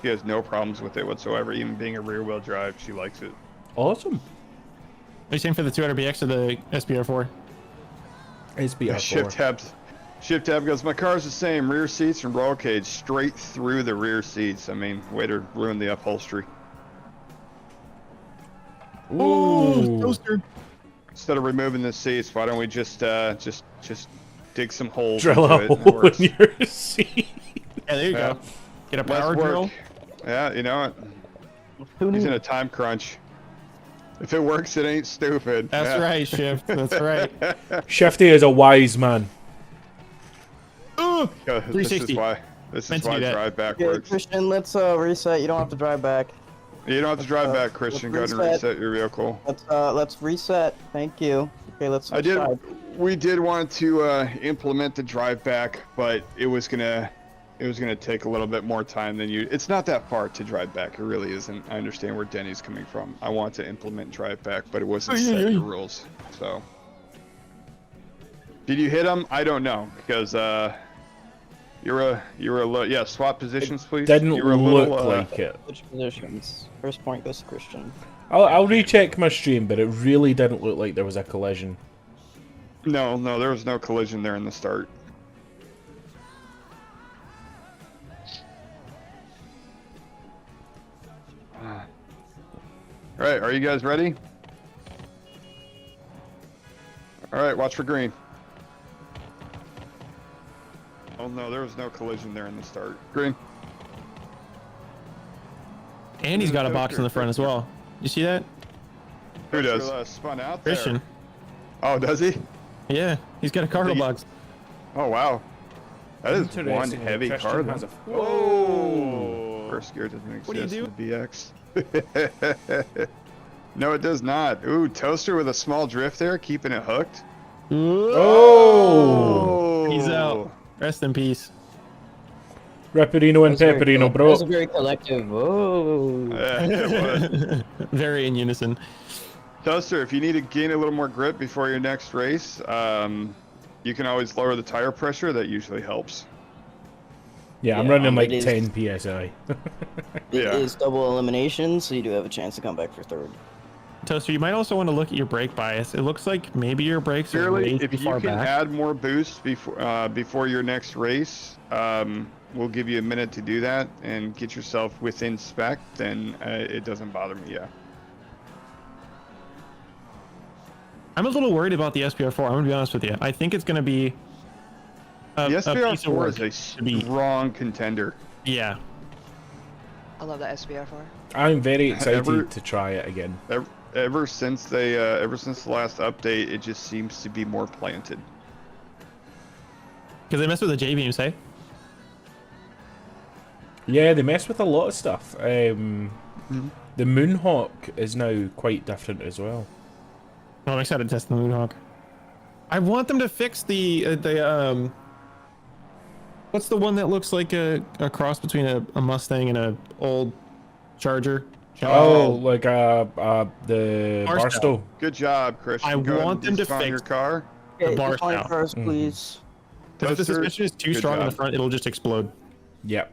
she has no problems with it whatsoever. Even being a rear wheel drive, she likes it. Awesome. Are you saying for the 200BX or the SBR4? SBR4. ShiftTab goes, my car's the same, rear seats and roll cage straight through the rear seats. I mean, way to ruin the upholstery. Ooh, toaster. Instead of removing the seats, why don't we just dig some holes? Drill a hole in your seat. Yeah, there you go. Get a power drill. Yeah, you know what? He's in a time crunch. If it works, it ain't stupid. That's right, Shift. That's right. Shifty is a wise man. Ooh, This 360. is why. This Meant is to why do that. drive back Okay, works. Christian, let's reset. You don't have to drive back. You don't have to drive back, Christian. Go ahead and reset your vehicle. Let's reset. Thank you. Okay, let's. I did. We did want to implement the drive back, but it was gonna take a little bit more time than you. It's not that far to drive back. It really isn't. I understand where Denny's coming from. I want to implement drive back, but it wasn't set in the rules. So, did you hit him? I don't know because you were a little, yeah. Swap positions, please. Didn't you were a look little, like it. Switch positions. First point goes to Christian. I'll recheck my stream, but it really didn't look like there was a collision. No, there was no collision there in the start. All right, are you guys ready? All right, watch for green. Oh no, there was no collision there in the start. Green. And he's got a box in the front as well. You see that? Who does? Spun out there. Christian. Oh, does he? Yeah, he's got a cargo box. Oh wow, that is one Interesting, heavy Christian car. has Then. a- Whoa! First gear doesn't exist. What do you in the BX. No, it does not. Ooh, Toaster with a small drift there, keeping it hooked. Oh! He's out. Rest in peace. Rapperino and Pepperino, bro. That was a very collective. Whoa. Yeah, it was. Very in unison. Toaster, if you need to gain a little more grip before your next race, you can always lower the tire pressure. That usually helps. Yeah, I'm running like it is- 10 psi. It is double elimination, so you do have a chance to come back for third. Toaster, you might also want to look at your brake bias. It looks like maybe your brakes are way If too you far can back. add more boost before your next race, we'll give you a minute to do that and get yourself within spec. Then it doesn't bother me. Yeah. I'm a little worried about the SPR4. I'm gonna be honest with you. I think it's gonna be The a piece of SPR4 work is a to be. strong contender. Yeah. I love the SBR4. I'm very excited to try it again. Ever since the last update, it just seems to be more planted. Because they mess with the J-beams, hey? Yeah, they mess with a lot of stuff. The Moonhawk is now quite different as well. Oh, I'm excited to test the Moonhawk. I want them to fix the what's the one that looks like a cross between a Mustang and a old Charger? Oh, like the Barstow. Good job, Christian. I Go ahead want and them to despawn fix your car. the bar style. First, please. If the suspension is too Good strong in the job. front, it'll just explode. Yep.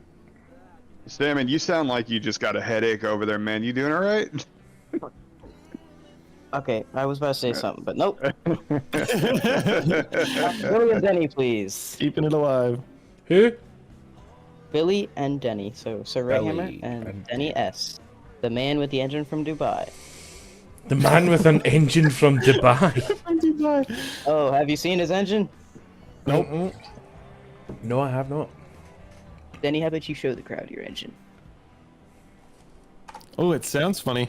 Salmon, you sound like you just got a headache over there, man. You doing all right? Okay, I was about to say something, but nope. Billy and Denny, please. Keeping it alive. Who? Billy and Denny. So Sir Rayhammer Billy and Denny S. The man with the engine from Dubai. The man with an engine from Dubai. Oh, have you seen his engine? Nope. No, I have not. Denny, how about you show the crowd your engine? Oh, it sounds funny.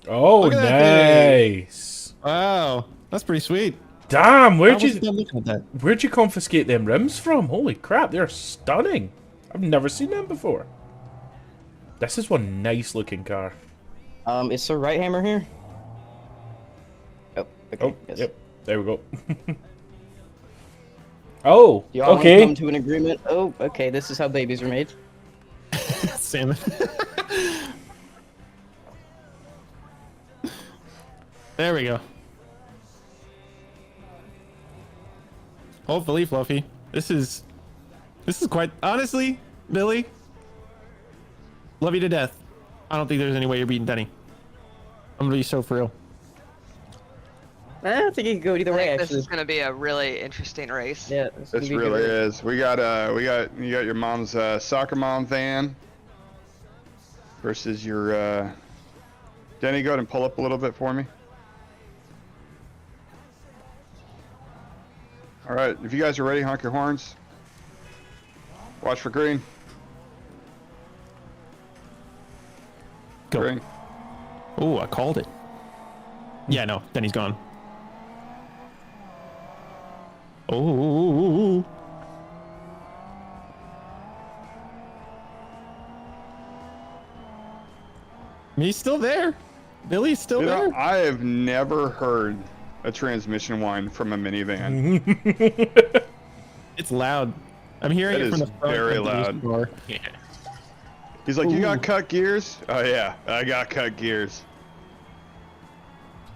Oh, Look at that thing. nice. Wow, that's pretty sweet. Damn, I where'd wasn't done looking at that. you confiscate them rims from? Holy crap, they're stunning. I've never seen them before. This is one nice looking car. Is Sir Righthammer here? Oh, okay. Oh, yes. yep. There we go. Oh, Do y'all want to okay. come to an agreement? Oh, okay. This is how babies are made. Salmon. There we go. Hopefully, Fluffy. This is quite honestly, Billy. Love you to death. I don't think there's any way you're beating Denny. I'm gonna be so for real. I think it could go either way. This Actually, is going to be a really interesting race. yeah. This really is. You got your mom's soccer mom van versus your Denny. Go ahead and pull up a little bit for me. All right, if you guys are ready, honk your horns. Watch for green. Go. Green. Oh, I called it. Yeah, no, Denny's gone. Oh. He's still there. Billy's still You know, there. I have never heard a transmission whine from a minivan. It's loud. I'm hearing It it from is the front very of the loud. car. Yeah. He's like, you Ooh. got cut gears? Oh yeah, I got cut gears.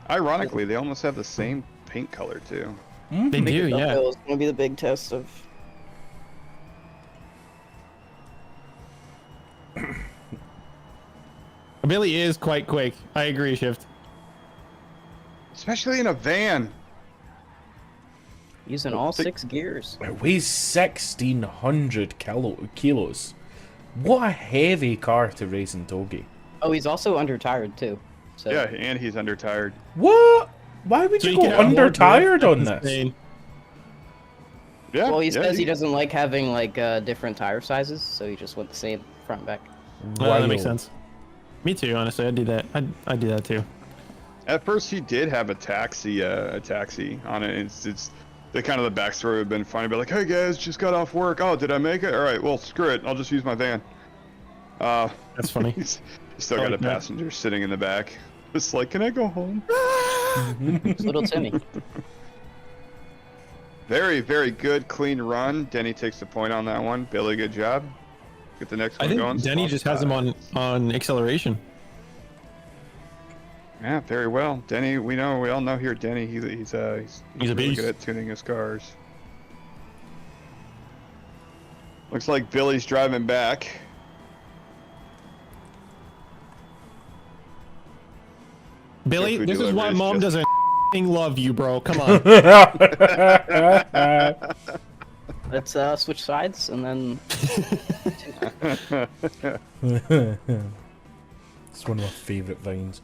Ironically, they almost have the same paint color too. They do, yeah. It's gonna be the big test of. Billy is quite quick. I agree, Shift. Especially in a van. Using all 6 gears. It weighs 1,600 kilos. What a heavy car to race in Touge. Oh, he's also undertired too. So. Yeah, and he's undertired. What? Why would So you you go can have more undertired drift, on that's this? insane. Yeah. Well, he yeah, says he doesn't like having like different tire sizes, so he just went the same front and back. Oh, that makes sense. Me too, honestly. I'd do that. I'd do that too. At first, he did have a taxi on it. It's the kind of the backstory would have been funny, but like, hey guys, just got off work. Oh, did I make it? All right, well, screw it. I'll just use my van. That's funny. He's still got a passenger sitting in the back. Just like, can I go home? It's little Timmy. Very, very good, clean run. Denny takes the point on that one. Billy, good job. Get the next I one think going. Denny just has him on acceleration. Yeah, very well. Denny, we all know here, Denny, he's a really beast. good at tuning his cars. Looks like Billy's driving back. Billy, Food this is why delivery is mom just- doesn't love you, bro. Come on. Let's switch sides and then. It's one of my favorite vines.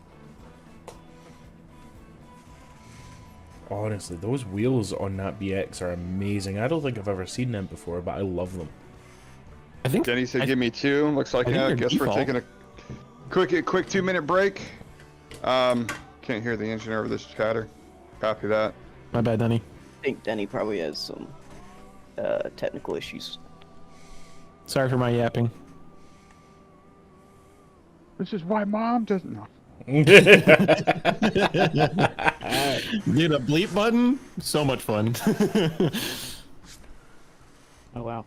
Honestly, those wheels on that BX are amazing. I don't think I've ever seen them before, but I love them. I think Denny said, "Give me 2." Looks like I think I they're guess we're default. taking a quick 2-minute break. Can't hear the engine over this chatter. Copy that. My bad, Denny. I think Denny probably has some technical issues. Sorry for my yapping. This is why mom doesn't know. Dude, a bleep button? So much fun. Oh wow.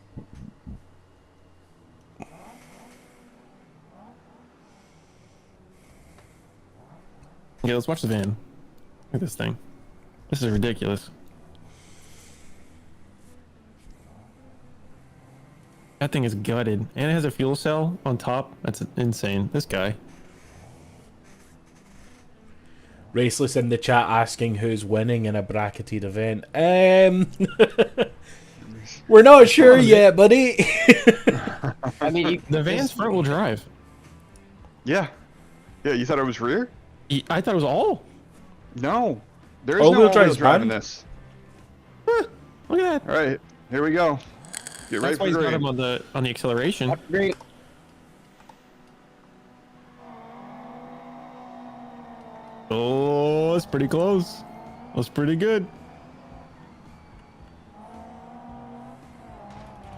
Yeah, let's watch the van. Look at this thing. This is ridiculous. That thing is gutted. And it has a fuel cell on top. That's insane. This guy. Raceless in the chat asking who's winning in a bracketed event. We're not sure yet, buddy. I mean, the van's front wheel drive. Yeah. Yeah, you thought it was rear? I thought it was all. No. There's All-wheel no all-wheel drive's drive in banned? this. Look at that. All right, here we go. Get ready That's why for he's got green. him on the acceleration. Great. Oh, that's pretty close. That's pretty good.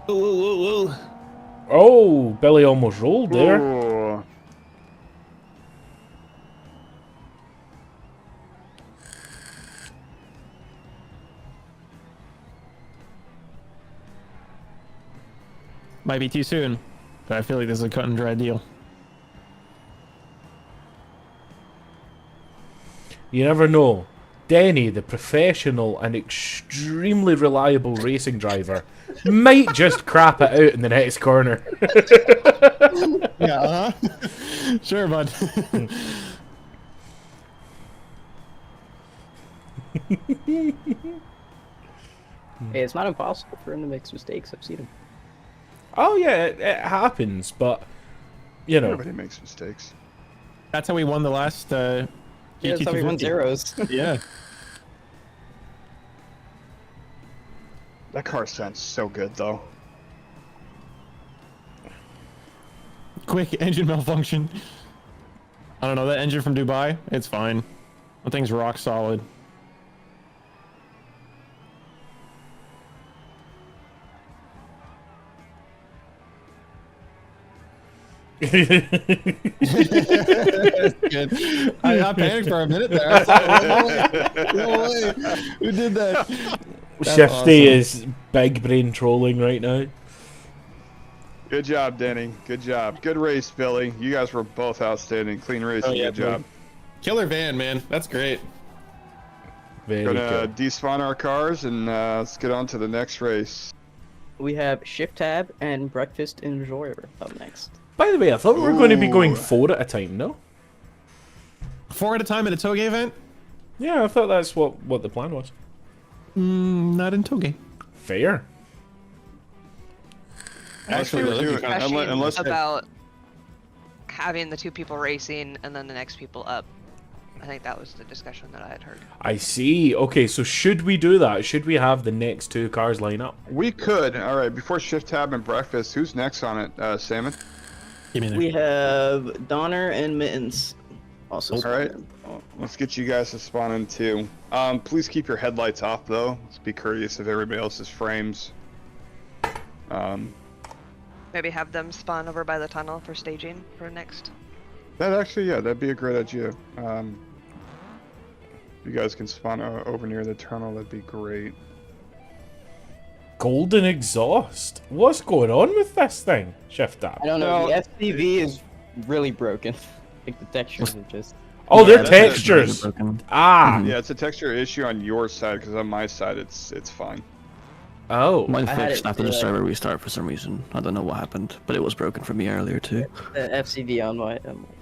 Whoa. Oh, Billy almost rolled there. Ooh. Might be too soon, but I feel like this is a cut and dry deal. You never know. Denny, the professional and extremely reliable racing driver, might just crap it out in the next corner. Yeah, sure, bud. Hey, it's not impossible for him to make mistakes. I've seen him. Oh yeah, it happens, but you know. Everybody makes mistakes. That's how we won the last Yeah, that's how we won zeros. Yeah. That car sounds so good, though. Quick engine malfunction. I don't know, that engine from Dubai, it's fine. That thing's rock solid. Good. I panicked for a minute there. I thought, no way. Who did that? That's Shifty awesome. is big brain trolling right now. Good job, Denny. Good job. Good race, Billy. You guys were both outstanding. Clean race. Oh, yeah, good job. Killer van, man. That's great. Very Gonna good. despawn our cars and let's get on to the next race. We have ShiftTab and Breakfast Enjoyer up next. By the way, I thought we were going to be going 4 at a time, no? 4 at a time at a Touge event? Yeah, I thought that's what the plan was. Not in Touge. Fair. Actually, we're doing unless about having the 2 people racing and then the next people up. I think that was the discussion that I had heard. I see. Okay, so should we do that? Should we have the next 2 cars line up? we could. All right, before ShiftTab and Breakfast, who's next on it? Salmon. We have Donner and Mittens. Also. All right. Let's get you guys to spawn in too. Please keep your headlights off though. Let's be courteous of everybody else's frames. Maybe have them spawn over by the tunnel for staging for next. That actually, yeah, that'd be a great idea. You guys can spawn over near the tunnel. That'd be great. Golden exhaust. What's going on with this thing? ShiftTab. I don't know. The FCV is really broken. I think the textures are just. Oh, they're that's textures. Ah. Yeah, it's a texture issue on your side because on my side it's fine. Oh. Mine I had fixed it after the too. server restart for some reason. I don't know what happened, but it was broken for me earlier too. The FCV on my.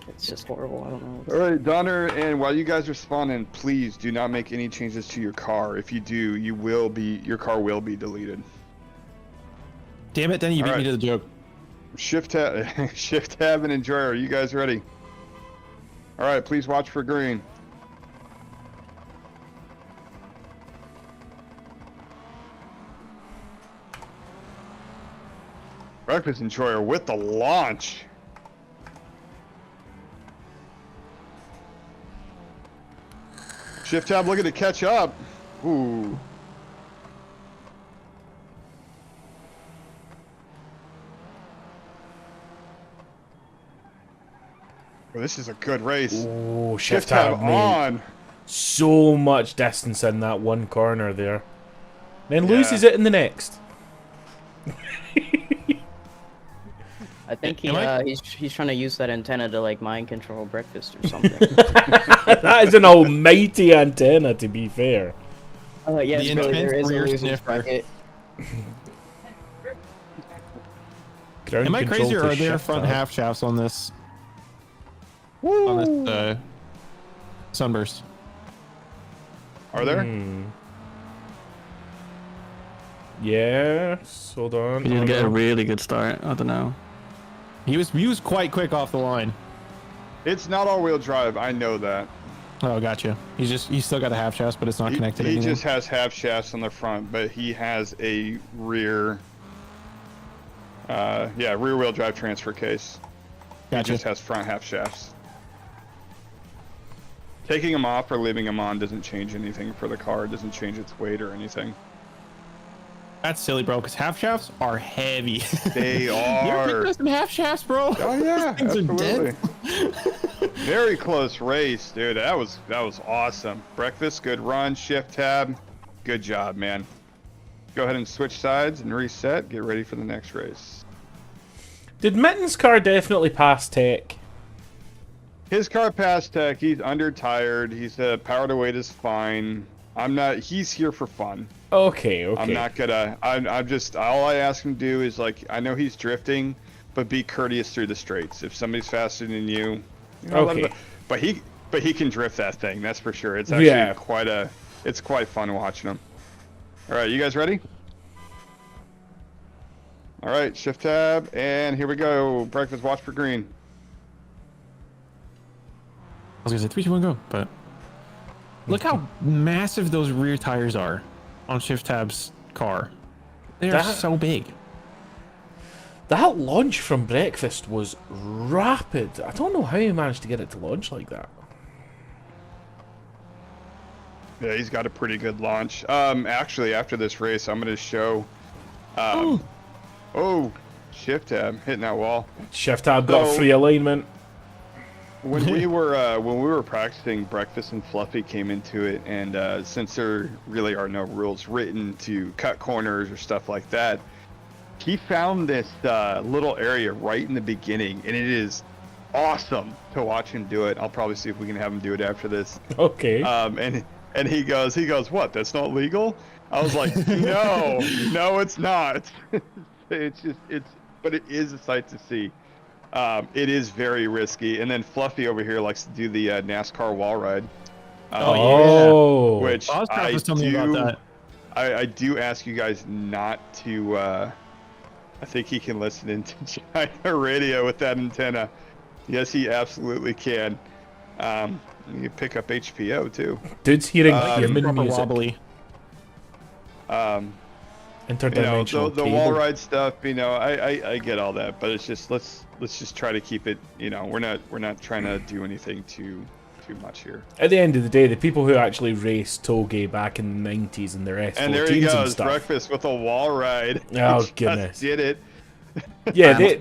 It's just horrible. I don't know. All right, Donner, and while you guys are spawning, please do not make any changes to your car. If you do, your car will be deleted. Damn it, Denny, you beat me to the joke. ShiftTab and Enjoyer, are you guys ready? All right, please watch for green. Breakfast Enjoyer with the launch. ShiftTab looking to catch up. Ooh. Oh, this is a good race. Oh, ShiftTab on. So much distance in that one corner there. Then loses it in the next. I think he's trying to use that antenna to like mind control Breakfast or something. That is an almighty antenna, to be fair. Yes, The Billy, there intense is a rear loser's sniffer. bracket. Am I crazy or are there shift front tab. half shafts on this? On this Sunburst. Are there? Yes. Hold on. He did get a really good start. I don't know. He was quite quick off the line. It's not all-wheel drive. I know that. Oh, gotcha. He's still got a half shaft, but it's not connected. He anything. just has half shafts on the front, but he has a rear. Rear-wheel drive transfer case. Gotcha. He just has front half shafts. Taking them off or leaving them on doesn't change anything for the car. It doesn't change its weight or anything. That's silly, bro, because half shafts are heavy. They You ever are. picked up some half shafts, bro? Oh yeah, Things are absolutely. dead. Very close race, dude. That was awesome. Breakfast, good run. ShiftTab, good job, man. Go ahead and switch sides and reset. Get ready for the next race. Did Mitten's car definitely pass tech? His car passed tech. He's under tired. He's power to weight is fine. I'm not. He's here for fun. Okay. I'm not gonna. I'm just. All I ask him to do is like. I know he's drifting, but be courteous through the straights. If somebody's faster than you, Okay. But he can drift that thing. That's for sure. It's actually It's quite fun watching him. All right, you guys ready? All right, ShiftTab, and here we go. Breakfast, watch for green. I was gonna say 3, 2, 1, go, but look how massive those rear tires are on ShiftTab's car. They are so big. That launch from breakfast was rapid. I don't know how he managed to get it to launch like that. Yeah, he's got a pretty good launch. Actually, after this race, I'm going to show... oh, ShiftTab hitting that wall. ShiftTab got free alignment. When we were practicing, Breakfast and Fluffy came into it, and since there really are no rules written to cut corners or stuff like that, he found this little area right in the beginning, and it is awesome to watch him do it. I'll probably see if we can have him do it after this. Okay. And he goes, what? That's not legal? I was like, no, it's not. But it is a sight to see. It is very risky. And then Fluffy over here likes to do the NASCAR wall ride. Yeah. Which I do ask you guys not to. I think he can listen into China radio with that antenna. Yes, he absolutely can. You can pick up HPO too. Dude's hearing human music. Wobbly. Interdimensional the wall ride stuff. I get all that, but it's just let's just try to keep it. We're not trying to do anything too much here. At the end of the day, the people who actually raced Touge back in the 90s and their S14s and there he goes, stuff. Breakfast with a wall ride. Oh He goodness! just did it. Yeah, they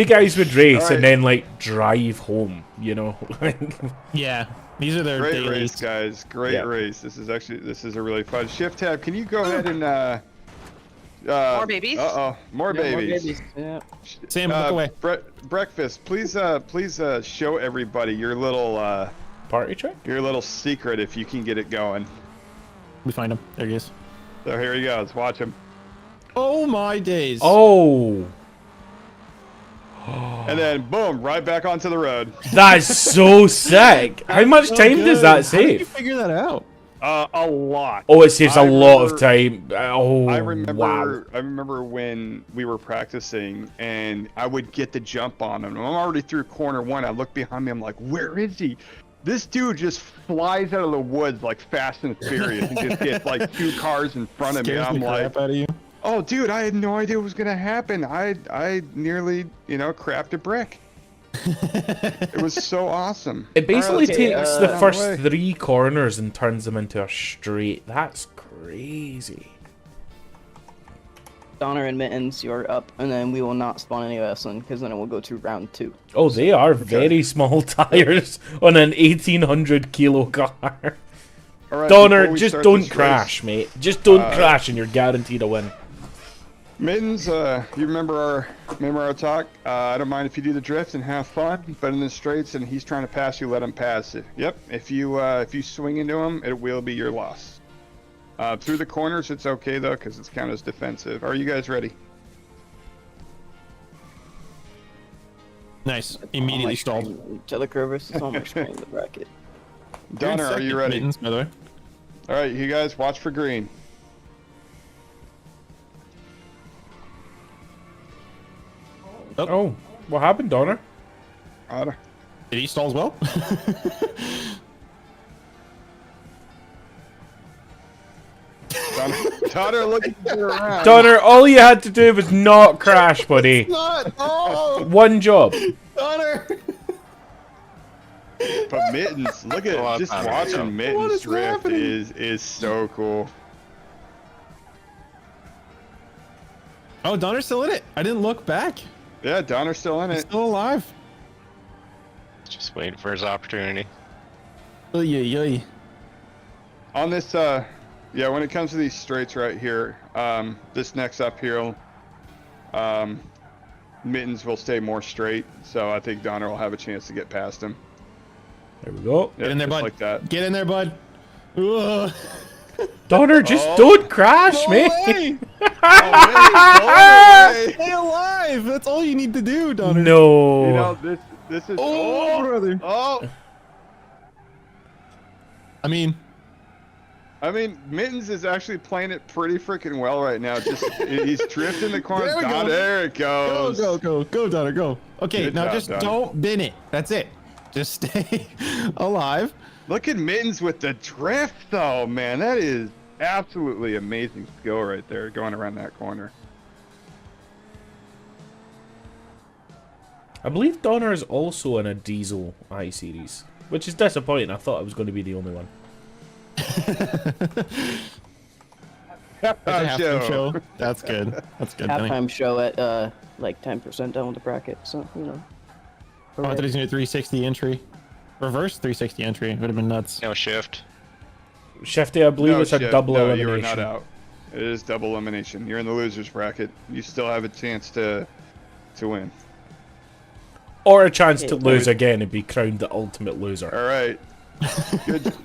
guys would race and then like drive home. Yeah, these are their great dailies. race, guys. Great race. This is a really fun ShiftTab. Can you go ahead and more babies? More babies. Yeah. Sam, look away. Breakfast, please show everybody your little party trick. Your little secret, if you can get it going. We find him. There he is. So here he goes. Watch him. Oh my days. Oh. And then boom, right back onto the road. That's so sick. How much time does that save? How did you figure that out? A lot. Oh, it saves a lot of time. Oh, I remember. wow. I remember when we were practicing, and I would get the jump on him. I'm already through corner one. I look behind me. I'm like, where is he? This dude just flies out of the woods like Fast and Furious and just gets like 2 cars in front of me. Scares I'm the like, crap out of you. oh, dude, I had no idea what was gonna happen. I nearly, crapped a brick. It was so awesome. It basically takes the down first the way. 3 corners and turns them into a straight. That's crazy. Donner and Mittens, you're up, and then we will not spawn any Wrestling because then it will go to round 2. Oh, they are very small tires on an 1800 kilo car. All right, Donner, before we just start don't this crash, race, mate. Just don't crash, and you're guaranteed a win. Mittens, you remember our talk? I don't mind if you do the drift and have fun, but in the straights and he's trying to pass you, let him pass it. Yep. If you swing into him, it will be your loss. Through the corners, it's okay though, because it's counted as defensive. Are you guys ready? Nice. Immediately stalled. Telekurvis is on my screen, the bracket. Donner, are you ready? Mittens, by the way. All right, you guys, watch for green. Oh, what happened, Donner? Did he stall as well? Donner, look around. Donner, all you had to do was not crash, buddy. One job. Donner. But Mittens, look at just watching Mittens drift is so cool. Oh, Donner's still in it. I didn't look back. Yeah, Donner's still in it. Still alive. Just waiting for his opportunity. Oy. On this, yeah, when it comes to these straights right here, this next uphill, Mittens will stay more straight, so I think Donner will have a chance to get past him. There we go. Yeah, Get in there, just bud. like that. Get in there, bud. Ugh. Donner, just don't crash, mate. Stay alive. That's all you need to do, Donner. No. You know, this is. Oh, brother. Oh. I mean, Mittens is actually playing it pretty freaking well right now. Just he's drifting the corner. There we go. There it goes. Go, Donner, go. Okay, Good now job, just Donner. don't bin it. That's it. Just stay alive. Look at Mittens with the drift, though, man. That is absolutely amazing skill right there, going around that corner. I believe Donner is also in a Diesel I-Series, which is disappointing. I thought I was going to be the only one. Halftime show. That's good. That's good. Danny. Halftime show at like 10% down with the bracket, so you know. Oh, I thought he was gonna do 360 entry. Reverse 360 entry. It would have been nuts. No shift. Shifty, I believe it's a double elimination. You are not out. It is double elimination. You're in the losers bracket. You still have a chance to win. Or a chance to lose again and be crowned the ultimate loser. All right.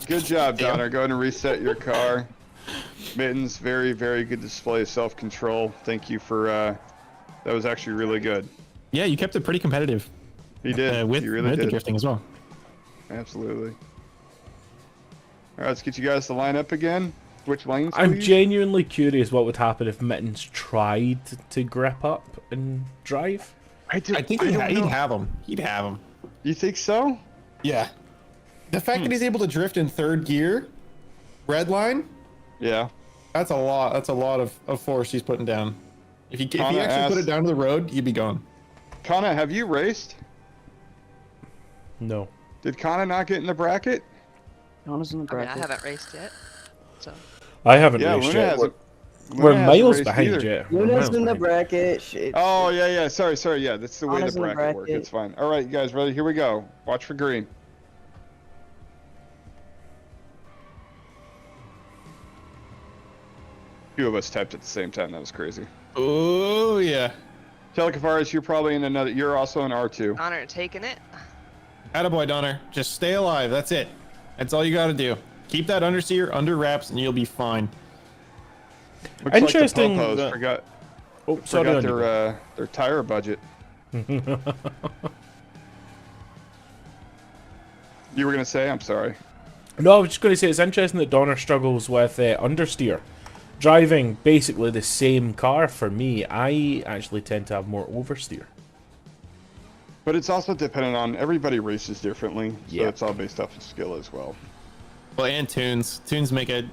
Good job, Donner. Go ahead and reset your car. Mittens, very, very good display of self-control. Thank you for that was actually really good. Yeah, you kept it pretty competitive. He did. With you really the did. drifting as well. Absolutely. All right, let's get you guys to line up again. Which lanes? I'm please? genuinely curious what would happen if Mittens tried to grip up and drive. I think he'd have him. He'd have him. You think so? Yeah. The fact that he's able to drift in third gear, red line. Yeah. That's a lot. That's a lot of force he's putting down. If he actually asked, put it down to the road, he'd be gone. Kana, have you raced? No. Did Kana not get in the bracket? Kana's in the bracket. I mean, I haven't raced yet, so. I haven't Yeah, raced Luna yet. hasn't. We're Luna hasn't miles raced behind either. yet. Luna's in the bracket. Shit. Oh, yeah. Sorry. Yeah, that's the way Kana's the in the bracket works. bracket. It's fine. All right, you guys ready? Here we go. Watch for green. Two of us typed at the same time. That was crazy. Oh, yeah. Telecavaris, you're probably in another. You're also in R2. Honor taking it. Attaboy, Donner. Just stay alive. That's it. That's all you got to do. Keep that understeer under wraps, and you'll be fine. Looks Interesting. Like the Popos forgot. Oh, sorry. Forgot their tire budget. You were gonna say? I'm sorry. No, I was just going to say it's interesting that Donner struggles with understeer. Driving basically the same car for me, I actually tend to have more oversteer. But it's also dependent on everybody races differently, so Yeah. it's all based off of skill as well. Well, and tunes make a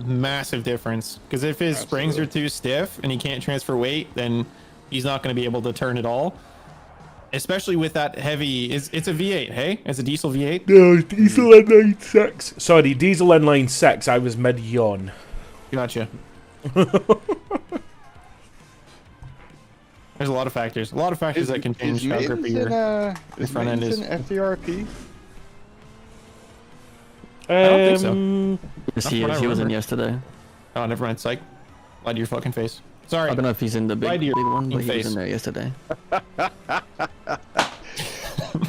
massive difference, because if his springs are too stiff and he can't transfer weight, then he's not going to be able to turn at all. Especially with that heavy, it's a V8, hey? It's a diesel V8. No, diesel inline 6. Sorry, diesel inline 6. I was mid yawn. Gotcha. There's a lot of factors. A lot of factors that can change how grippy your front end is. FDRP? I don't think so. Yes, he is. He was in yesterday. Oh, never mind. Psych. Lie to your fucking face. Sorry. I don't know if he's in the big one, but he was in there yesterday.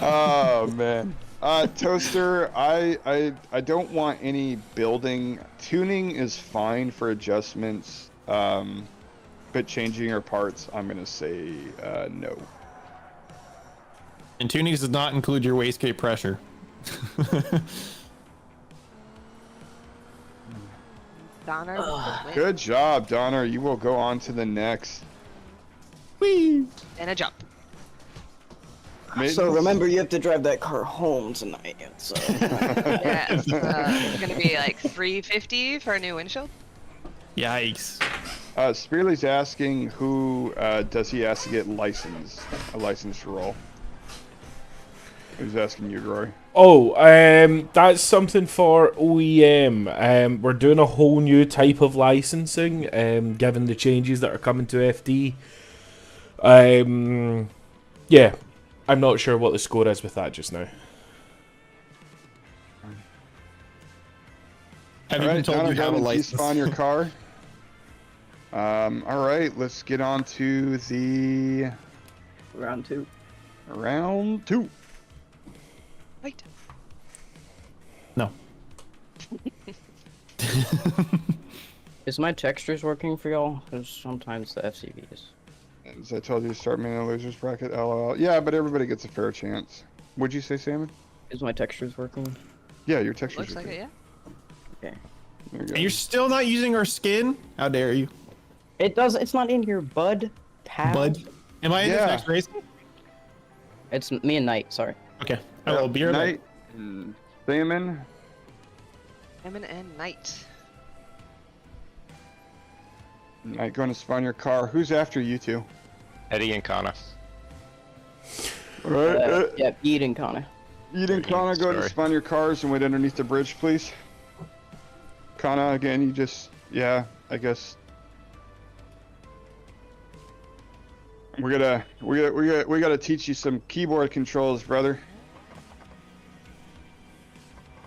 Oh man. Toaster, I don't want any building. Tuning is fine for adjustments, but changing your parts, I'm gonna say no. And tuning does not include your wastegate pressure. Donner. with the win. Good job, Donner. You will go on to the next. Whee! And a jump. So remember, you have to drive that car home tonight. So. Yeah, it's gonna be like $350 for a new windshield. Yikes. Spearley's asking who does he ask to get licensed, a license to roll. Who's asking you, Rory? Oh, that's something for OEM. We're doing a whole new type of licensing, given the changes that are coming to FD. Yeah, I'm not sure what the score is with that just now. Have you been told you have a license? Despawn your car. All right, let's get on to the Round two. Round two. Wait. No. Is my textures working for y'all? Because sometimes the FCV is. As I told you, start me in a losers bracket. LOL. Yeah, but everybody gets a fair chance. Would you say, Salmon? Is my textures working? Yeah, your textures. Looks like it, yeah. Okay. There you go. And you're still not using our skin? How dare you? It does. It's not in here, bud. Tab. Bud? Am I in this next race? It's me and Knight. Sorry. Okay. Oh, beer. Knight, Salmon. Salmon and Knight. Knight going to spawn your car. Who's after you two? Eddie and Kana. Alright, Yeah, Eid and Connor. Eid and Kana, go ahead and spawn your cars and wait underneath the bridge, please. Kana, again, you just, yeah, I guess. We gotta teach you some keyboard controls, brother.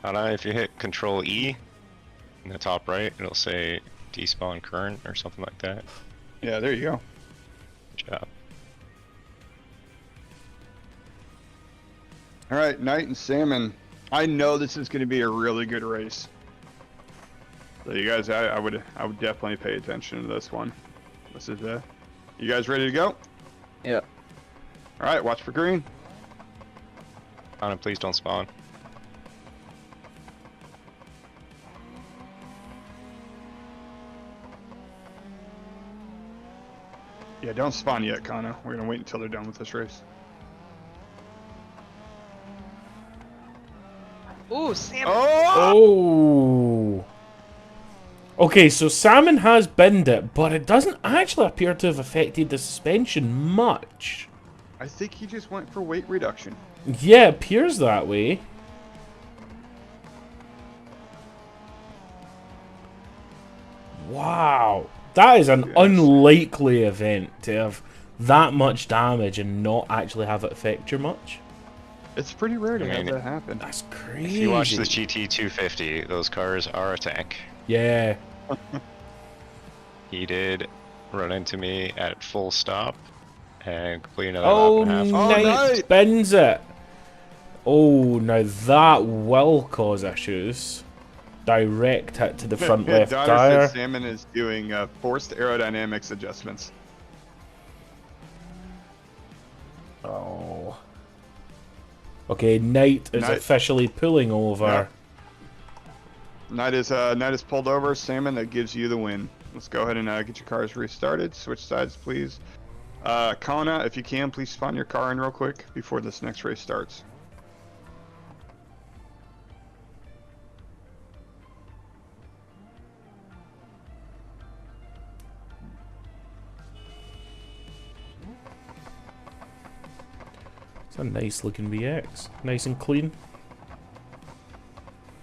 Kana, if you hit Control E in the top right, it'll say despawn current or something like that. Yeah, there you go. Good job. All right, Knight and Salmon. I know this is going to be a really good race. So you guys, I would definitely pay attention to this one. This is you guys ready to go? Yeah. All right, watch for green. Kana, please don't spawn. Yeah, don't spawn yet, Kana. We're gonna wait until they're done with this race. Ooh, salmon. Oh! Okay, so Salmon has binned it, but it doesn't actually appear to have affected the suspension much. I think he just went for weight reduction. Yeah, it appears that way. Wow. That is an unlikely event to have that much damage and not actually have it affect you much. It's pretty rare to have that happen. That's crazy. If you watch the GT 250, those cars are a tank. Yeah. He did run into me at full stop and complete another Oh, lap and a half. nice. Bends it. Oh, now that will cause issues. Direct hit to the front left Daughter tire. says Salmon is doing forced aerodynamics adjustments. Oh. Okay, Knight is Knight. officially pulling over. Knight is pulled over. Salmon, that gives you the win. Let's go ahead and get your cars restarted. Switch sides, please. Kana, if you can, please spawn your car in real quick before this next race starts. It's a nice looking VX. Nice and clean.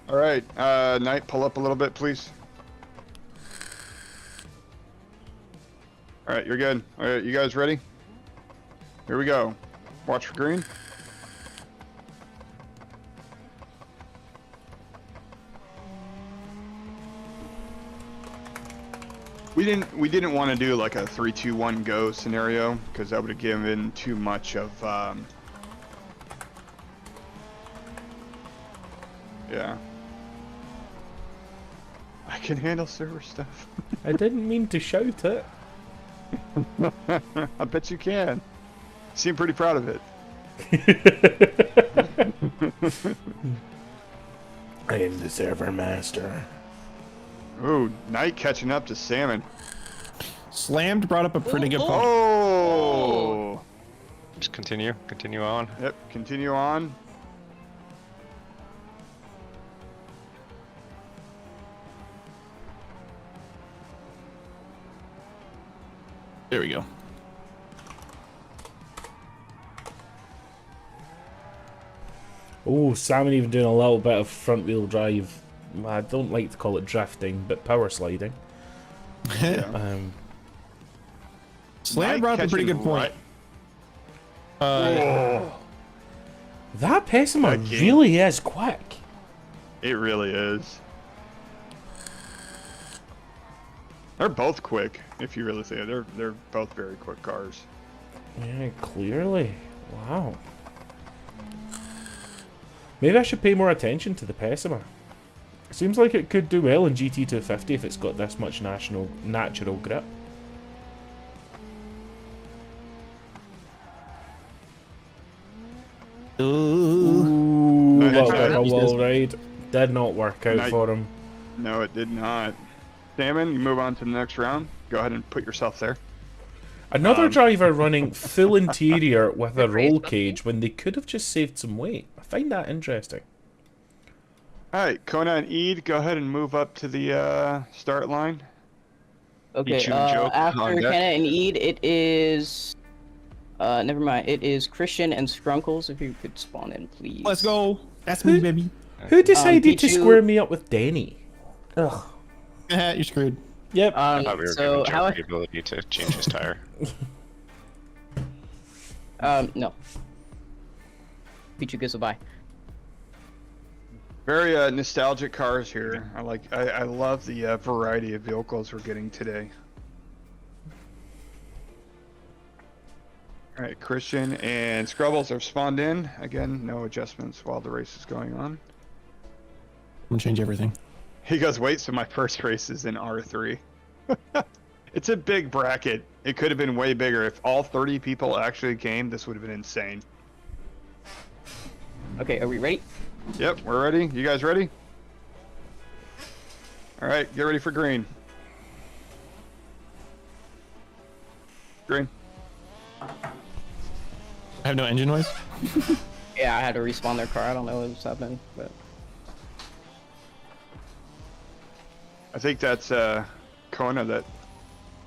All right, Knight, pull up a little bit, please. All right, you're good. All right, you guys ready? Here we go. Watch for green. We didn't want to do like a 3, 2, 1 go scenario because that would have given too much of yeah. I can handle server stuff. I didn't mean to shout it. I bet you can. You seem pretty proud of it. I am the server master. Ooh, Knight catching up to Salmon. Slammed brought up a pretty good point. Oh! Just continue on. Yep, continue on. There we go. Oh, Salmon even doing a little bit of front wheel drive. I don't like to call it drifting, but power sliding. Slam brought up a pretty good point. Whoa. That Pessima really is quick. It really is. They're both quick, if you really say it. They're both very quick cars. Yeah, clearly. Wow. Maybe I should pay more attention to the Pessima. Seems like it could do well in GT250 if it's got this much natural grip. Ooh, Nice. little bit of a wall ride. Did not work out for him. No, it did not. Salmon, you move on to the next round. Go ahead and put yourself there. Another driver running full interior with a roll cage when they could have just saved some weight. I find that interesting. Alright, Kona and Eid, go ahead and move up to the start line. Okay, after Kenna and Eid, it is Never mind. It is Christian and Skrunkles. If you could spawn in, please. Let's go. That's me, baby. Who decided to Pichu- square me up with Denny? Ugh. You're screwed. Yep. I thought we were so giving how? Joe the ability to change his tire. No. Pichu gets a bye. Very nostalgic cars here. I love the variety of vehicles we're getting today. All right, Christian and Scrubbles are spawned in. Again, no adjustments while the race is going on. I'm gonna change everything. He goes, wait, so my first race is in R3. It's a big bracket. It could have been way bigger. If all 30 people actually came, this would have been insane. Okay, are we ready? Yep, we're ready. You guys ready? All right, get ready for green. Green. I have no engine noise. Yeah, I had to respawn their car. I don't know what's happening, but I think that's Kona that.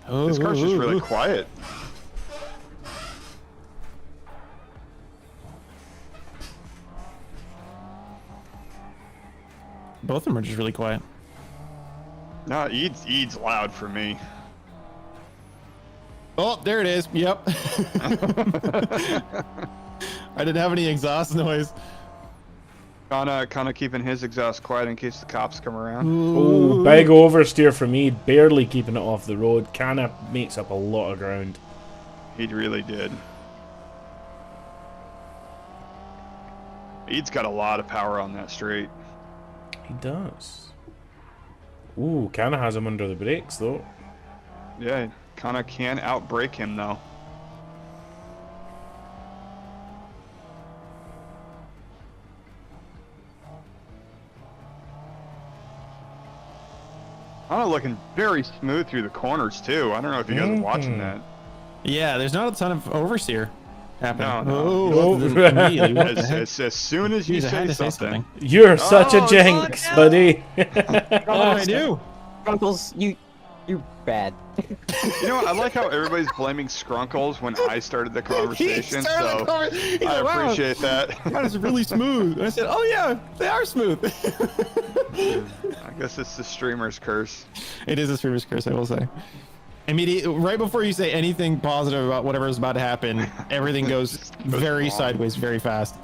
This car's just really quiet. Both of them are just really quiet. No, Eid's loud for me. Oh, there it is. Yep. I didn't have any exhaust noise. Kana keeping his exhaust quiet in case the cops come around. Oh, big oversteer from Eid, barely keeping it off the road. Kana makes up a lot of ground. He really did. Eid's got a lot of power on that straight. He does. Ooh, Kana has him under the brakes though. Yeah, Kana can outbrake him though. Kana looking very smooth through the corners too. I don't know if you guys are watching that. Yeah, there's not a ton of oversteer happening. No. Oh, immediately. What the heck? As soon as you Jeez, I had say to something. You're such a jinx, buddy. What did I do? Skrunkles, you're bad. You know what? I like how everybody's blaming Skrunkles when I started the conversation, so I appreciate that. That is really smooth. And I said, oh yeah, they are smooth. I guess it's the streamer's curse. It is a streamer's curse, I will say. Immediately, right before you say anything positive about whatever is about to happen, everything goes very sideways very fast.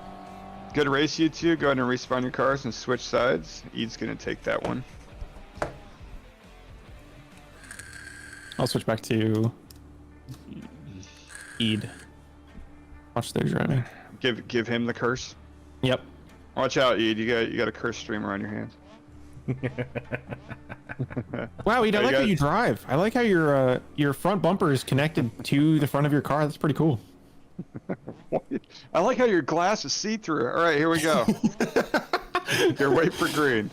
Good race, you two. Go ahead and respawn your cars and switch sides. Eid's gonna take that one. I'll switch back to Eid. Watch their driving. Give him the curse. Yep. Watch out, Eid. You got a curse streamer on your hands. Wow, Eid, I like how you drive. I like how your front bumper is connected to the front of your car. That's pretty cool. I like how your glass is see-through. All right, here we go. You're wait for green.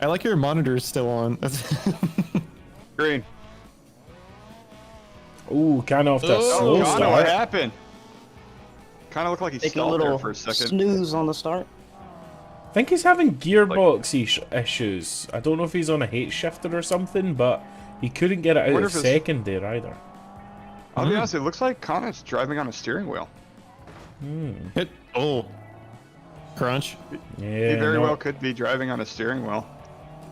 I like your monitor is still on. Green. Ooh, kind of off that slow Kana, start. what happened? Kind of looked like he Taking a stalled there little for a second. snooze on the start. I think he's having gearbox issues. I don't know if he's on a hate shifter or something, but he couldn't get it out of second there either. I'll be honest, it looks like Kana's driving on a steering wheel. Crunch. Yeah, He very well could be driving on a steering wheel.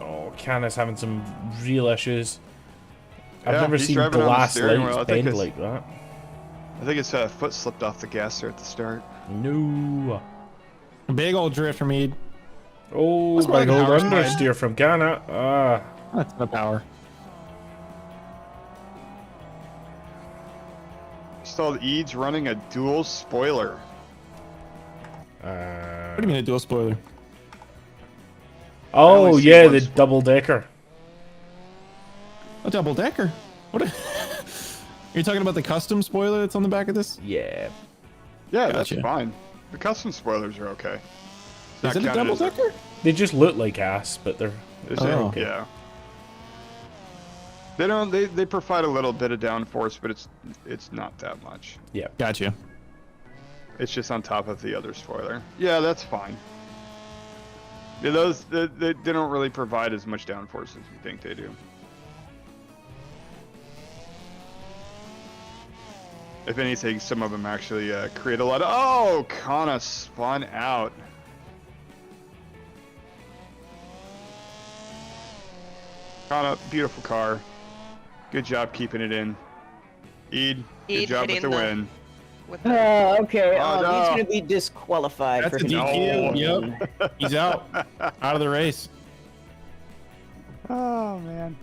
Oh, Kana's having some real issues. I've Yeah, never he's seen driving on the glass steering lights wheel. I think bend it's- like that. I think his foot slipped off the gas there at the start. No. Big old drift from Eid. Oh, That's big my old power slide. understeer from Kana. Ah. That's the power. Still, Eid's running a dual spoiler. What do you mean a dual spoiler? Oh, only see yeah, one the double decker. A double decker? What? Are you talking about the custom spoiler that's on the back of this? Yeah. Yeah, Gotcha. that's fine. The custom spoilers are okay. It's Is not it a counted double as decker? They just look like ass, but they're Is Oh, it? okay. Yeah. They don't. They provide a little bit of downforce, but it's not that much. yeah. Gotcha. It's just on top of the other spoiler. Yeah, that's fine. Yeah, those they don't really provide as much downforce as you think they do. If anything, some of them actually create a lot of... Oh, Kana spun out. Kana, beautiful car. Good job keeping it in. Good job with the win. Okay, Oh, no. he's gonna be disqualified That's for a DQ. hitting Yep. He's out. Out of the race. Oh, man.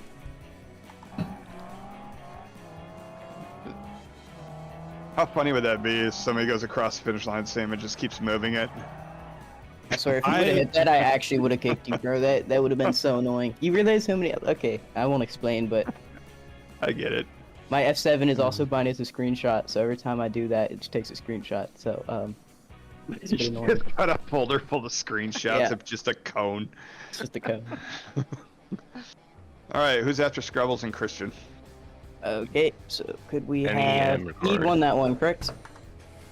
How funny would that be if somebody goes across the finish line, Sam, and just keeps moving it? I swear, if you would have hit that, I actually would have kicked you, bro. That would have been so annoying. You realize how many... Okay, I won't explain, but... I get it. My F7 is also binding to screenshot, so every time I do that, it just takes a screenshot, so, it's a bit annoying. It's got a folder full of screenshots Yeah. of just a cone. It's just a cone. Alright, who's after Scrubbles and Christian? Okay, so could we Any, have... McGrory. Ede won that one, correct?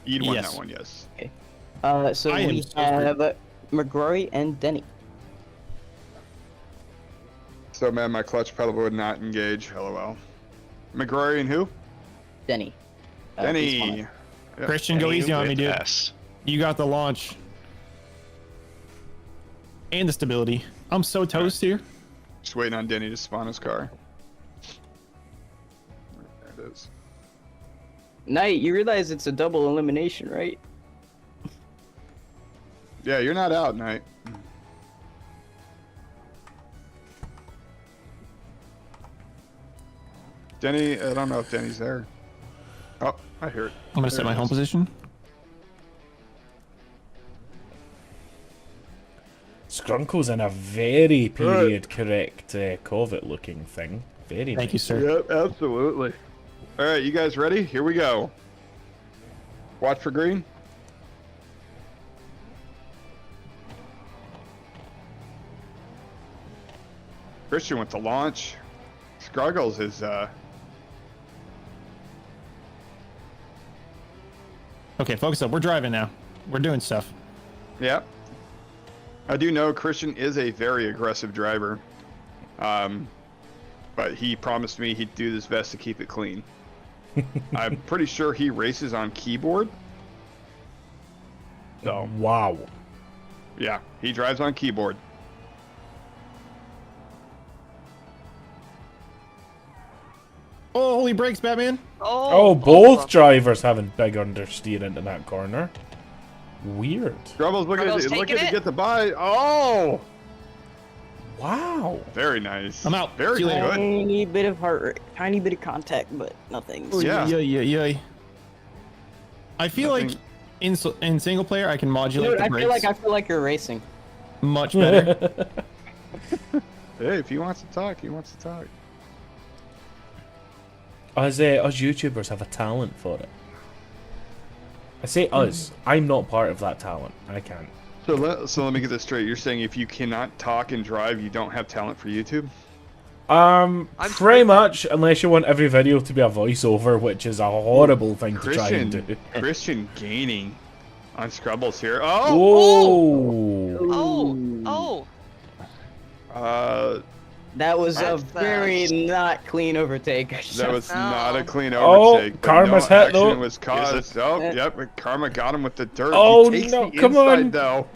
Ede won Yes. that one, yes. Okay. So I am we so have McGrory and Denny. So, man, my clutch probably would not engage. LOL. McGrory and who? Denny. Denny. Yeah. Christian, go easy on me, dude. S. You got the launch. And the stability. I'm so toast here. Just waiting on Denny to spawn his car. There it is. Knight, you realize it's a double elimination, right? Yeah, you're not out, Knight. Denny, I don't know if Denny's there. Oh, I hear it. I'm gonna There set my it home is. position. Skrunkles in a very period correct covet looking thing. Very Thank nice. you, sir. Yep, absolutely. All right, you guys ready? Here we go. Watch for green. Christian with the launch. Skrunkles is Okay, focus up. We're driving now. We're doing stuff. yeah. I do know Christian is a very aggressive driver. But he promised me he'd do his best to keep it clean. I'm pretty sure he races on keyboard. So, wow. Yeah, he drives on keyboard. Oh, holy brakes, Batman. Oh, both drivers having big understeer into that corner. Weird. Scrubbles looking Scrubbles to taking it? get the buy. Oh! Wow. Very nice. I'm out. Very See you later. good. Tiny bit of heart rate, tiny bit of contact, but nothing. Yeah. I feel like in single player I can modulate Dude, the brakes I feel like you're racing. much better. Hey, if he wants to talk, he wants to talk. Us YouTubers have a talent for it. I say us. I'm not part of that talent. I can't. So let me get this straight. You're saying if you cannot talk and drive, you don't have talent for YouTube? Pretty much, unless you want every video to be a voiceover, which is a horrible thing to try and do. Christian gaining on Scrubbles here. Oh! Whoa! That was a very not clean overtake. That was not a clean Oh, overtake. but Karma's no hit, though. action was caused. Oh, yep, but Karma got him with the dirt. Oh, He takes no, the come inside, on. though.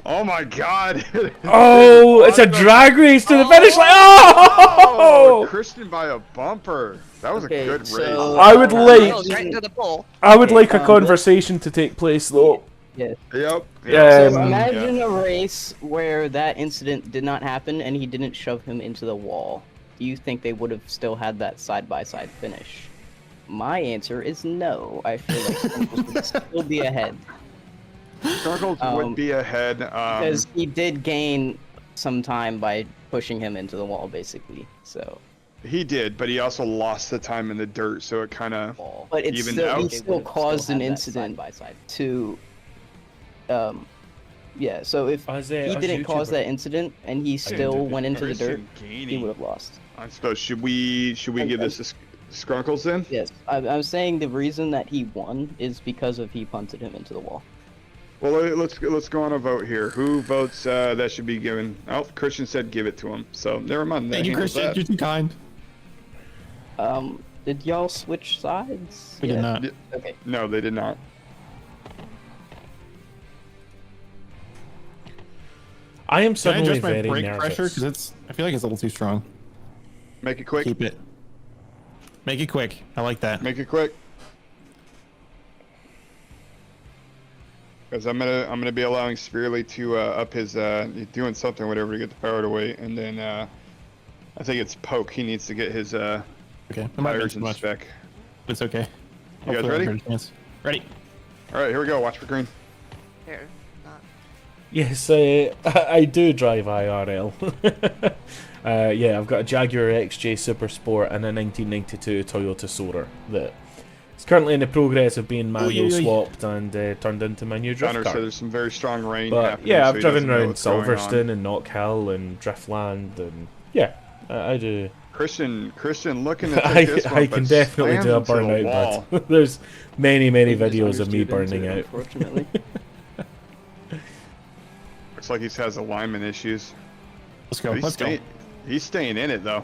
Oh my God! Oh, it's a drag race to the finish line. Oh! Christian by a bumper. That was Okay, a good race. so- I would like. Right into the pole. I would Okay, like a conversation to take place, though. Yeah. Yep. Yeah. So imagine a race where that incident did not happen and he didn't shove him into the wall. Do you think they would have still had that side-by-side finish? My answer is no. I feel like Skrunkles would still be ahead. Skrunkles would be ahead. Because he did gain some time by pushing him into the wall, basically. So. He did, but he also lost the time in the dirt, so it kind of But it's evened still, out. he still caused an incident to, yeah. So if he didn't cause that incident and he still went into the dirt, he would have lost. I suppose should we give this to Skrunkles then? Yes, I'm saying the reason that he won is because of he punted him into the wall. Well, let's go on a vote here. Who votes that should be given? Oh, Christian said give it to him. So never mind. Thank you, Christian. You're too kind. Did y'all switch sides? We did not. Okay. No, they did not. I am Can I suddenly adjust my very brake nervous. pressure? Because I feel like it's a little too strong. Make it quick. Keep it. Make it quick. I like that. Make it quick. Because I'm gonna be allowing Spearly to up his he's doing something whatever to get the power to wait, and then I think it's Poke. He needs to get his okay. It might be tires too and much. spec. It's okay. You guys Hopefully I'll ready? get a chance. Ready. All right, here we go. Watch for green. Here, not. Yes, I do drive IRL. Yeah, I've got a Jaguar XJ Super Sport and a 1992 Toyota Soarer that is currently in the progress of being manual swapped and turned into my new drift Connor car. said there's some very strong rain But happening. yeah, so I've he driven doesn't know around what's going on. Silverstone and Knockhill and Driftland and yeah, I do. Christian looking to take this one, I but can definitely slams do a into the burnout, wall. but there's many videos of me burning out. Unfortunately. Looks like he has alignment issues. Let's go. But Let's go. He's staying in it though.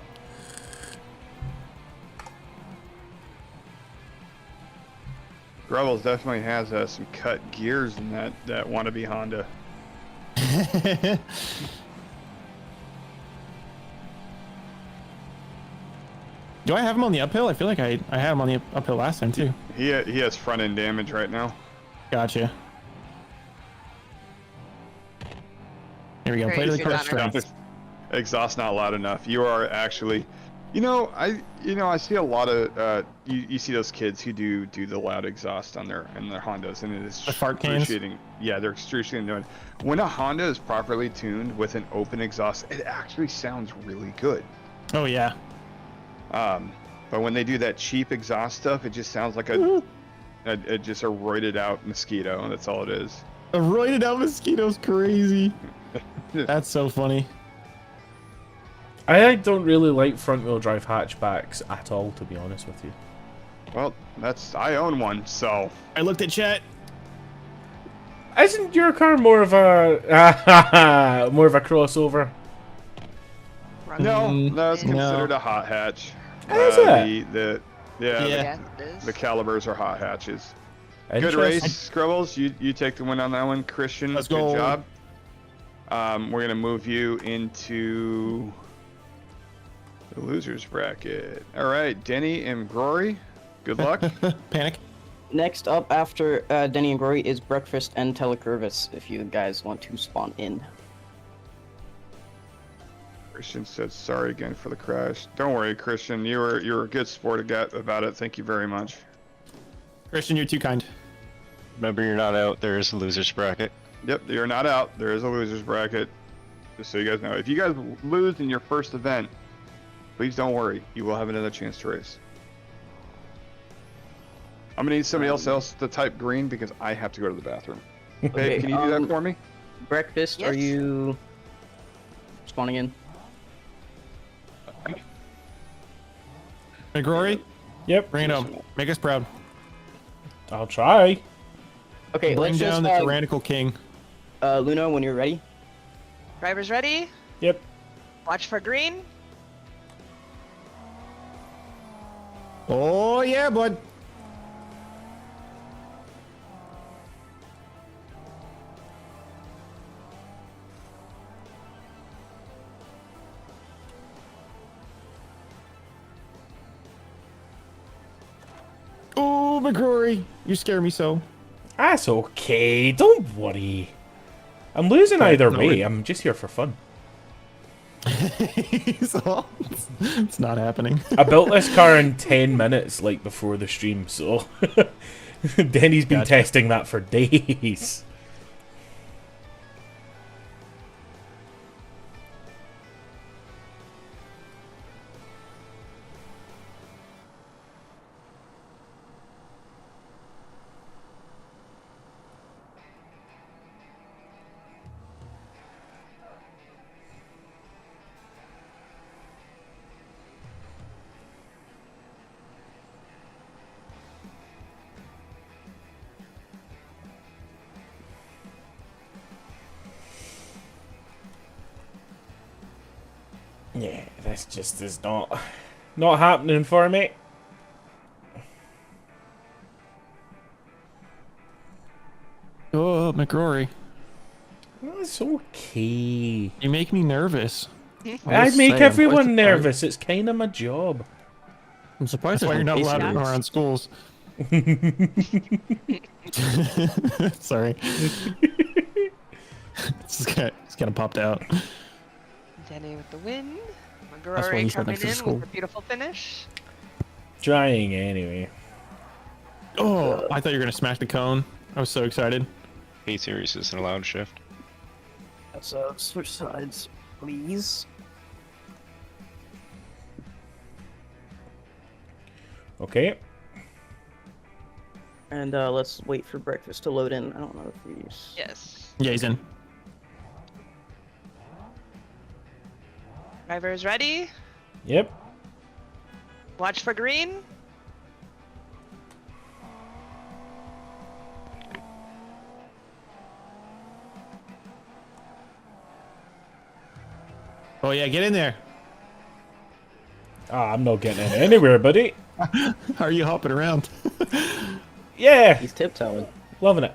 Grubbles definitely has some cut gears in that wannabe Honda. Do I have him on the uphill? I feel like I had him on the uphill last time too. He has front end damage right now. Gotcha. Here we go. Great, Play to the good correct honor. strength. Exhaust not loud enough. You are actually, I see a lot of you see those kids who do the loud exhaust on their Hondas, and it is The fart cans? excruciating. Yeah, they're excruciating doing. When a Honda is properly tuned with an open exhaust, it actually sounds really good. Oh yeah. But when they do that cheap exhaust stuff, it just sounds like a roided out mosquito, and that's all it is. A roided out mosquito's crazy. That's so funny. I don't really like front wheel drive hatchbacks at all, to be honest with you. Well, I own one, so I looked at chat. Isn't your car more of a crossover? No, that's considered a hot hatch. Is it? The calibers are hot hatches. Good race, Scrubbles. You take the win on that one, Christian. Let's Good go. job. We're gonna move you into the losers bracket. All right, Denny and McGrory. Good luck. Panic. Next up after Denny and Grory is Breakfast and Telecurvis, if you guys want to spawn in. Christian said sorry again for the crash. Don't worry, Christian. You were a good sport about it. Thank you very much. Christian, you're too kind. Remember, you're not out. There is a losers bracket. Yep, you're not out. There is a losers bracket. Just so you guys know. If you guys lose in your first event, please don't worry. You will have another chance to race. I'm gonna need somebody else to type green because I have to go to the bathroom. Okay, Babe, can you do that for me? Breakfast, Yes. are you spawning in? McGrory, Yep. bring it home. Make us proud. I'll try. Okay, Bring let's down just the tyrannical king. Luna, when you're ready. Drivers ready? Yep. Watch for green. Oh yeah, bud. Oh, McGrory, you scare me so. That's okay. Don't worry. I'm losing Okay, either no way. worries. I'm just here for fun. It's not happening. I built this car in 10 minutes, like before the stream, so Denny's been testing that for days. Yeah, this just is not happening for me. Oh, McGrory. It's okay. You make me nervous. I make everyone nervous. It's kind of my job. I'm surprised That's why you're not allowed around schools. Sorry. It's kind of popped out. Denny with the win. That's why McGrory he's not coming next to in school. with a beautiful finish. Trying anyway. Oh, I thought you were gonna smash the cone. I was so excited. P-series is an allowed shift. Let's switch sides, please. Okay. And let's wait for breakfast to load in. I don't know if he's... Yes. Yeah, he's in. Drivers ready? Yep. Watch for green. Oh yeah, get in there. Ah, I'm not getting in anywhere, buddy. How are you hopping around? Yeah. He's tiptoeing. Loving it.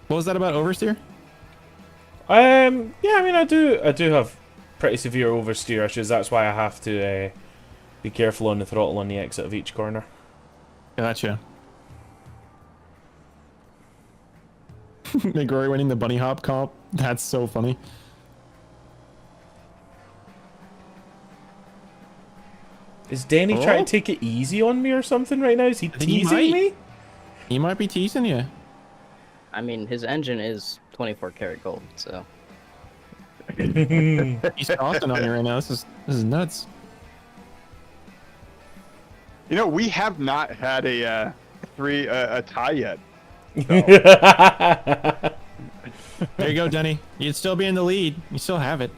What was that about oversteer? Yeah, I mean, I do have pretty severe oversteer issues. That's why I have to be careful on the throttle on the exit of each corner. Gotcha. McGrory winning the bunny hop comp. That's so funny. Is Denny trying to take it easy on me or something right now? Is he teasing me? He might be teasing you. I mean, his engine is 24 karat gold, so... He's tossing on you right now. This is nuts. You know, we have not had a tie yet. There you go, Denny. You'd still be in the lead. You still have it.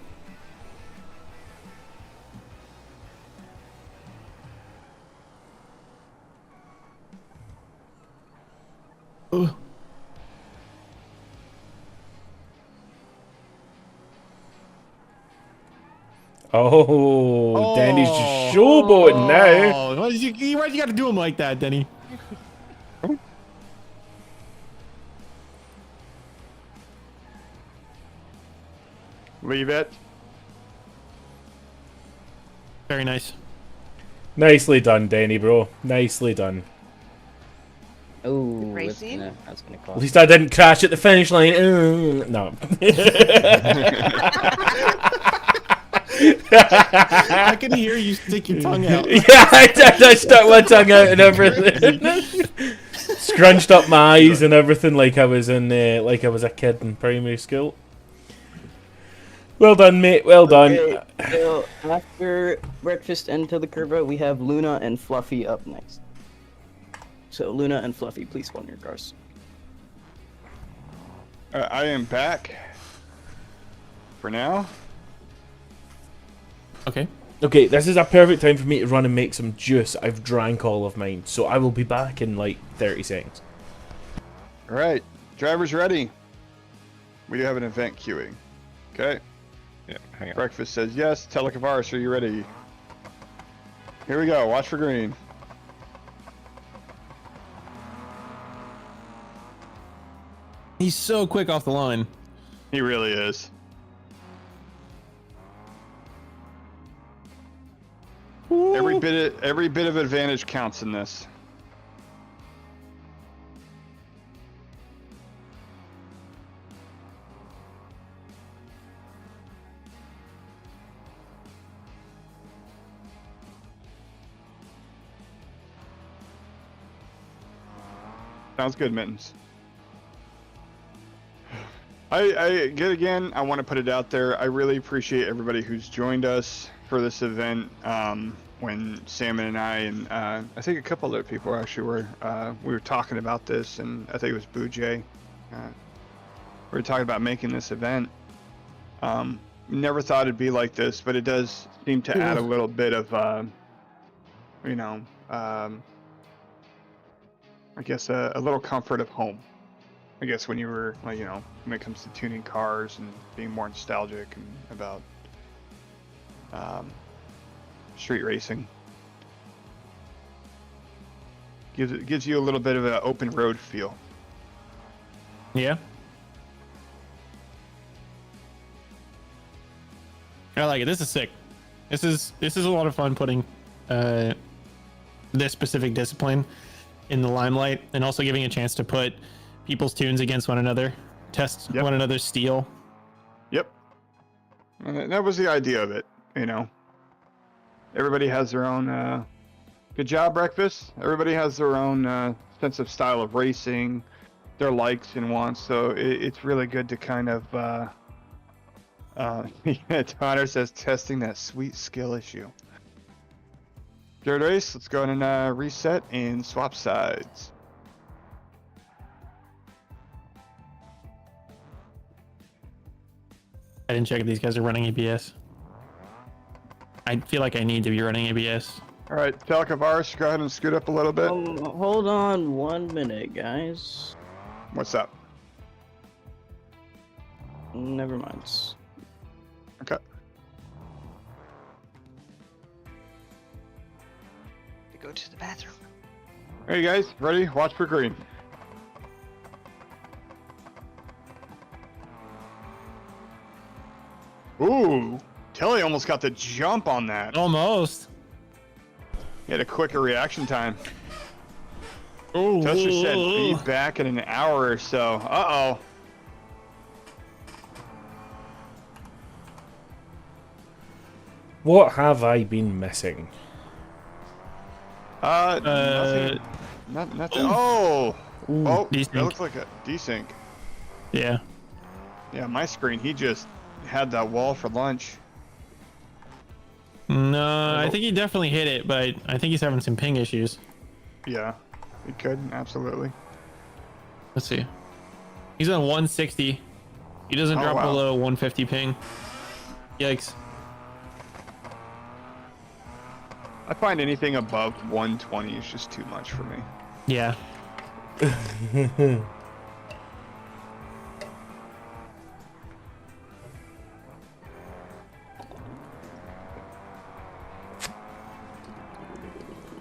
Ooh. Oh, Denny's just showboating now. Why'd you got to do him like that, Denny? Leave it. Very nice. Nicely done, Denny, bro. Nicely done. Oh, Racing? that's gonna At cost. least I didn't crash at the finish line. No. I can hear you stick your tongue out. Yeah, I stuck my tongue out and everything. Scrunched up my eyes and everything like I was in like I was a kid in primary school. Well done, mate. Well done. Okay, so after breakfast into the curva, we have Luna and Fluffy up next. So Luna and Fluffy, please spawn your cars. I am back. For now. Okay. Okay, this is a perfect time for me to run and make some juice. I've drank all of mine, so I will be back in like 30 seconds. All right, drivers ready. We do have an event queuing. Okay. Yeah, hang on. Breakfast says yes. Telecavaris, are you ready? Here we go. Watch for green. He's so quick off the line. He really is. Every bit of advantage counts in this. Sounds good, Mittens. I want to put it out there. I really appreciate everybody who's joined us for this event. When Salmon and I think a couple other people actually we were talking about this, and I think it was Boojay. We were talking about making this event. Never thought it'd be like this, but it does seem to add a little bit of, I guess a little comfort of home. I guess when you were, when it comes to tuning cars and being more nostalgic and about street racing. Gives you a little bit of an open road feel. Yeah. I like it. This is sick. This is a lot of fun putting this specific discipline in the limelight, and also giving a chance to put people's tunes against one another, test one another's steel. Yep. And that was the idea of it, you know. Everybody has their own good job, Breakfast. Everybody has their own sense of style of racing, their likes and wants, so it's really good to kind of Connor says testing that sweet skill issue. Third race, let's go ahead and reset and swap sides. I didn't check if these guys are running ABS. I feel like I need to be running ABS. All right, Telkavars, go ahead and scoot up a little bit. Hold on 1 minute, guys. What's up? Never mind. Okay. Go to the bathroom. Hey guys, ready? Watch for green. Ooh, Telly almost got the jump on that. Almost. He had a quicker reaction time. Oh, Tester said be back in an hour or so. Uh-oh. What have I been missing? Nothing. Nothing. Oh! Oh, desync. that looks like a desync. Yeah. Yeah, my screen, he just had that wall for lunch. No, I think he definitely hit it, but I think he's having some ping issues. Yeah, he could, absolutely. Let's see. He's on 160. He doesn't Oh, drop wow. below 150 ping. Yikes. I find anything above 120 is just too much for me. Yeah.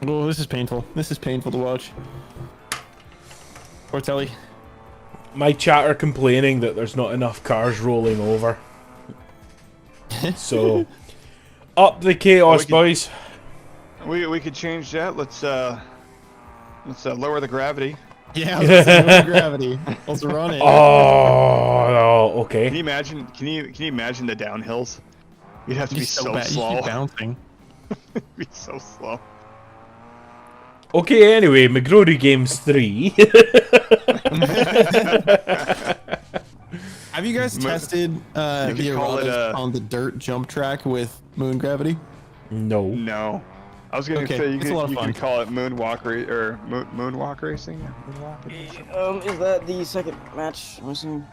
Oh, this is painful. This is painful to watch. Poor Telly. My chat are complaining that there's not enough cars rolling over. So, up the chaos, boys. We could change that. Let's lower the gravity. Yeah, let's lower the gravity. Let's run it. Oh, okay. Can you imagine? Can you imagine the downhills? You'd have to be so bad. slow. You keep bouncing. It'd be so slow. Okay, anyway, McGrory Games 3. Have you guys tested the call it erratas on the dirt jump track with moon gravity? No. No. I was gonna Okay, say you it's a lot of can fun. call it moonwalk moonwalk racing. Yeah, moonwalk. Is that the second match? I'm assuming.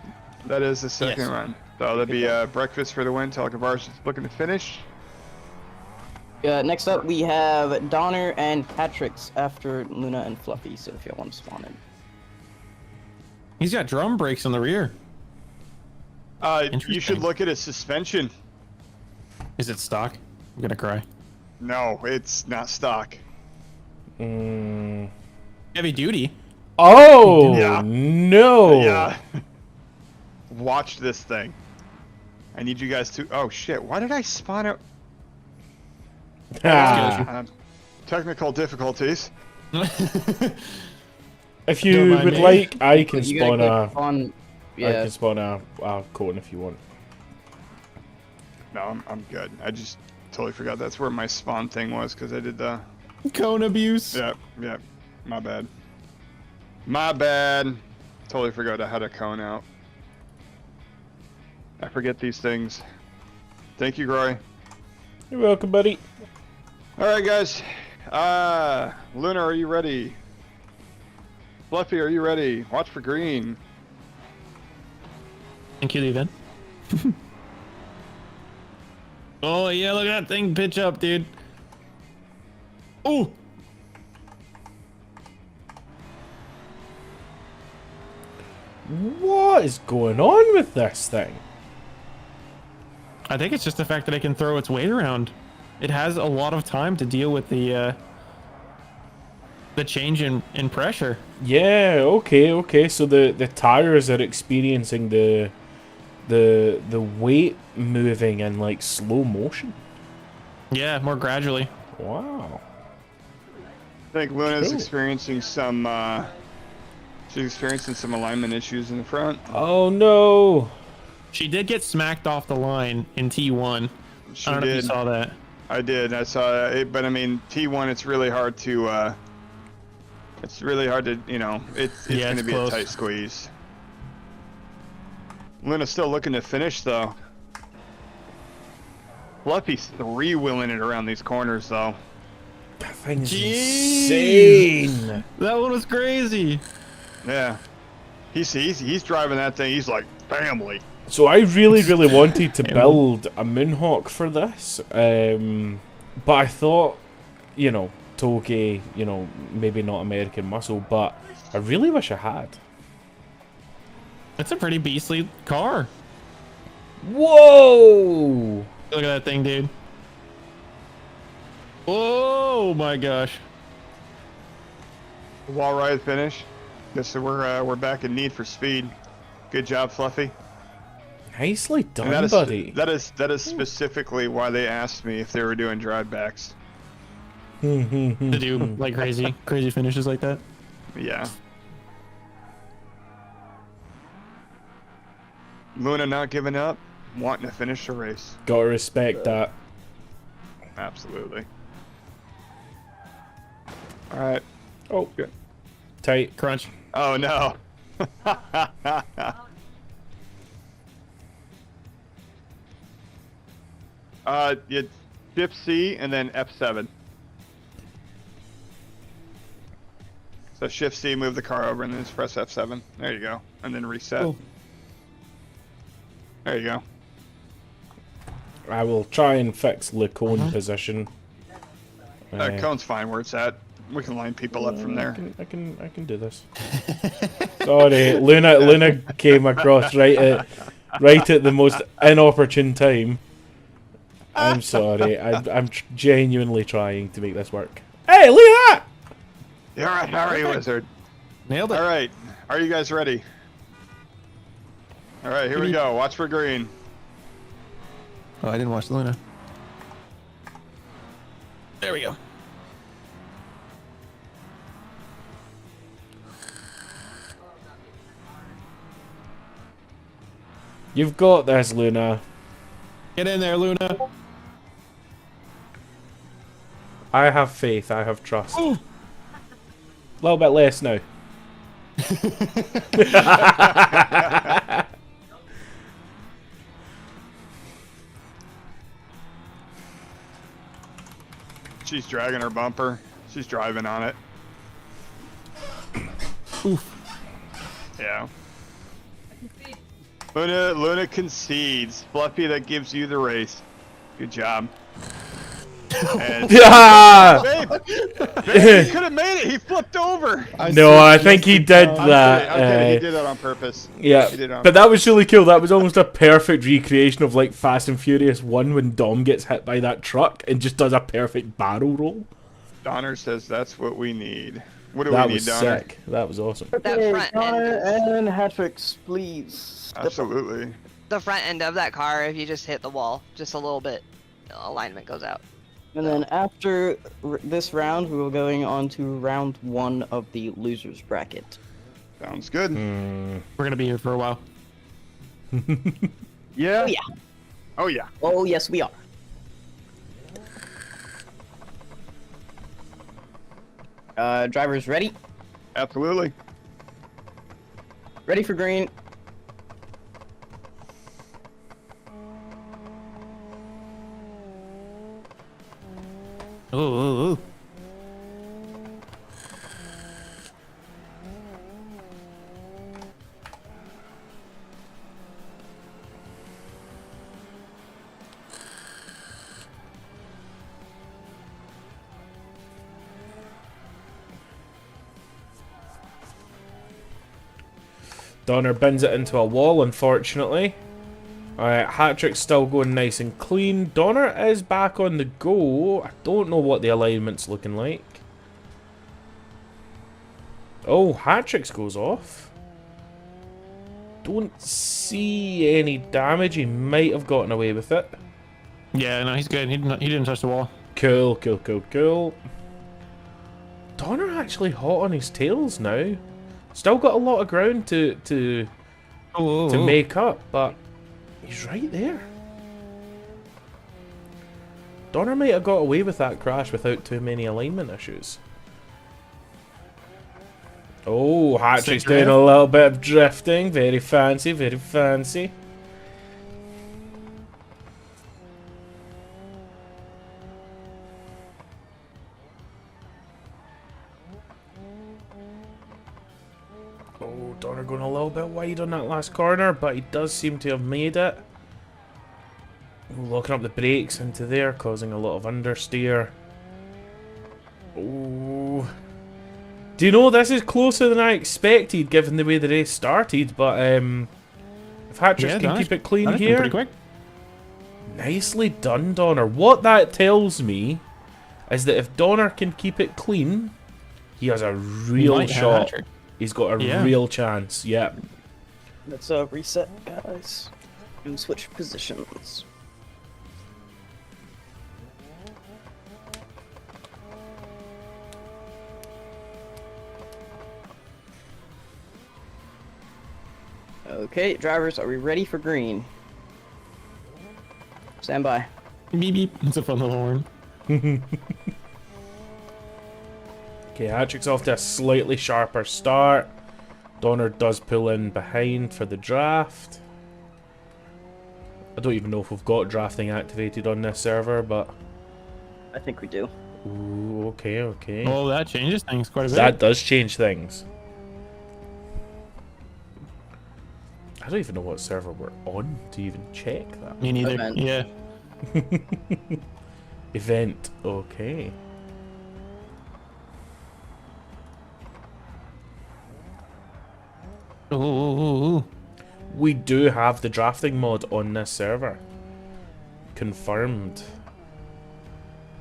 That is the second run. So that'll be breakfast for the win. Telkavars is looking to finish. Next up, we have Donner and Patrick's after Luna and Fluffy. So if y'all want to spawn in. He's got drum brakes on the rear. You should look at his suspension. Is it stock? I'm gonna cry. No, it's not stock. Heavy duty. Oh, Yeah. no. Yeah. Watch this thing. I need you guys to. Oh shit! Why did I spawn out? Technical difficulties. If you would like, I can You spawn gotta a. click I can spawn a cone if you want. No, I'm good. I just totally forgot that's where my spawn thing was because I did the cone abuse. Yep. My bad. My bad. Totally forgot how to cone out. I forget these things. Thank you, Groy. You're welcome, buddy. All right, guys. Luna, are you ready? Fluffy, are you ready? Watch for green. Thank you, Levan. Oh yeah, look at that thing pitch up, dude. Oh. What is going on with this thing? I think it's just the fact that it can throw its weight around. It has a lot of time to deal with the the change in pressure. Yeah, okay. So the tires are experiencing the weight moving in like slow motion. Yeah, more gradually. Wow. I think Luna's Cool. experiencing some she's experiencing some alignment issues in the front. Oh no. She did get smacked off the line in T1. She I don't know if you did. saw that. I did. I saw it, but I mean T1. It's really hard to. It's really hard to. You know, it's Yeah, going to it's be close. a tight squeeze. Luna's still looking to finish though. Fluffy's three-wheeling it around these corners though. That thing's Jeez. insane. That one was crazy. Yeah, he's driving that thing. He's like family. So I really wanted to build a Moonhawk for this, but I thought, you know, Touge, you know, maybe not American Muscle, but I really wish I had. It's a pretty beastly car. Whoa! Look at that thing, dude. Oh my gosh. Wall ride finish. Guess we're back in Need for Speed. Good job, Fluffy. Nicely done, And buddy. that is specifically why they asked me if they were doing drive backs. To do like crazy finishes like that. Yeah. Luna not giving up, wanting to finish the race. Gotta respect that. Absolutely. All right. Oh, good. Tight. Crunch. Oh no. You Shift C and then F7. So Shift C, move the car over, and then just press F7. There you go, and then reset. Cool. There you go. I will try and fix the cone position. Cone's fine where it's at. We can line people up from there. I can do this. Sorry, Luna came across right at the most inopportune time. I'm sorry. I'm genuinely trying to make this work. Hey, look at that! You're right, Harry Wizard. Nailed it. All right, are you guys ready? All right, here we go. Watch for green. Oh, I didn't watch Luna. There we go. You've got this, Luna. Get in there, Luna. I have faith. I have trust. A little bit less now. She's dragging her bumper. She's driving on it. Oof. Yeah. Luna concedes. Fluffy, that gives you the race. Good job. And Yeah! Babe, he could have made it. He flipped over. No, I think he did that. Okay, he did that on purpose. Yeah, He did it on but that was really cool. That was almost a perfect recreation of like Fast and Furious 1 when Dom gets hit by that truck and just does a perfect barrel roll. Donner says that's what we need. What do That we was need, Donner? sick. That was awesome. That front end. And hat tricks, please. Absolutely. The front end of that car, if you just hit the wall just a little bit, alignment goes out. And then after this round, we will going on to round 1 of the losers bracket. Sounds good. We're gonna be here for a while. Yeah? Oh yeah. Oh yeah. Oh yes, we are. Drivers ready? Absolutely. Ready for green. Ooh. Donner bins it into a wall, unfortunately. Alright, hat-trick's still going nice and clean. Donner is back on the go. I don't know what the alignment's looking like. Oh, Hatrix goes off. Don't see any damage. He might have gotten away with it. Yeah, no, he's good. He didn't touch the wall. Cool, cool, cool, cool. Donner actually hot on his tails now. Still got a lot of ground to make up, but he's right there. Donner might have got away with that crash without too many alignment issues. Oh, Hatrik's doing a little bit of drifting. Very fancy, very fancy. Oh, Donner going a little bit wide on that last corner, but he does seem to have made it. Locking up the brakes into there, causing a lot of understeer. Oh. Do you know, this is closer than I expected, given the way the race started, but if Hatrix can keep it clean here... Pretty quick. Nicely done, Donner. What that tells me is that if Donner can keep it clean, he has a real shot. He's got a real chance, yep. Let's reset, guys, and switch positions. Okay, drivers, are we ready for green? Stand by. Beep beep. It's a fun little horn. Okay, Hatrik's off to a slightly sharper start. Donner does pull in behind for the draft. I don't even know if we've got drafting activated on this server, but... I think we do. Ooh, okay, okay. Oh, that changes things quite a bit. That does change things. I don't even know what server we're on to even check that. Me neither. Event. Yeah. Event, okay. Ooh. We do have the drafting mod on this server. Confirmed.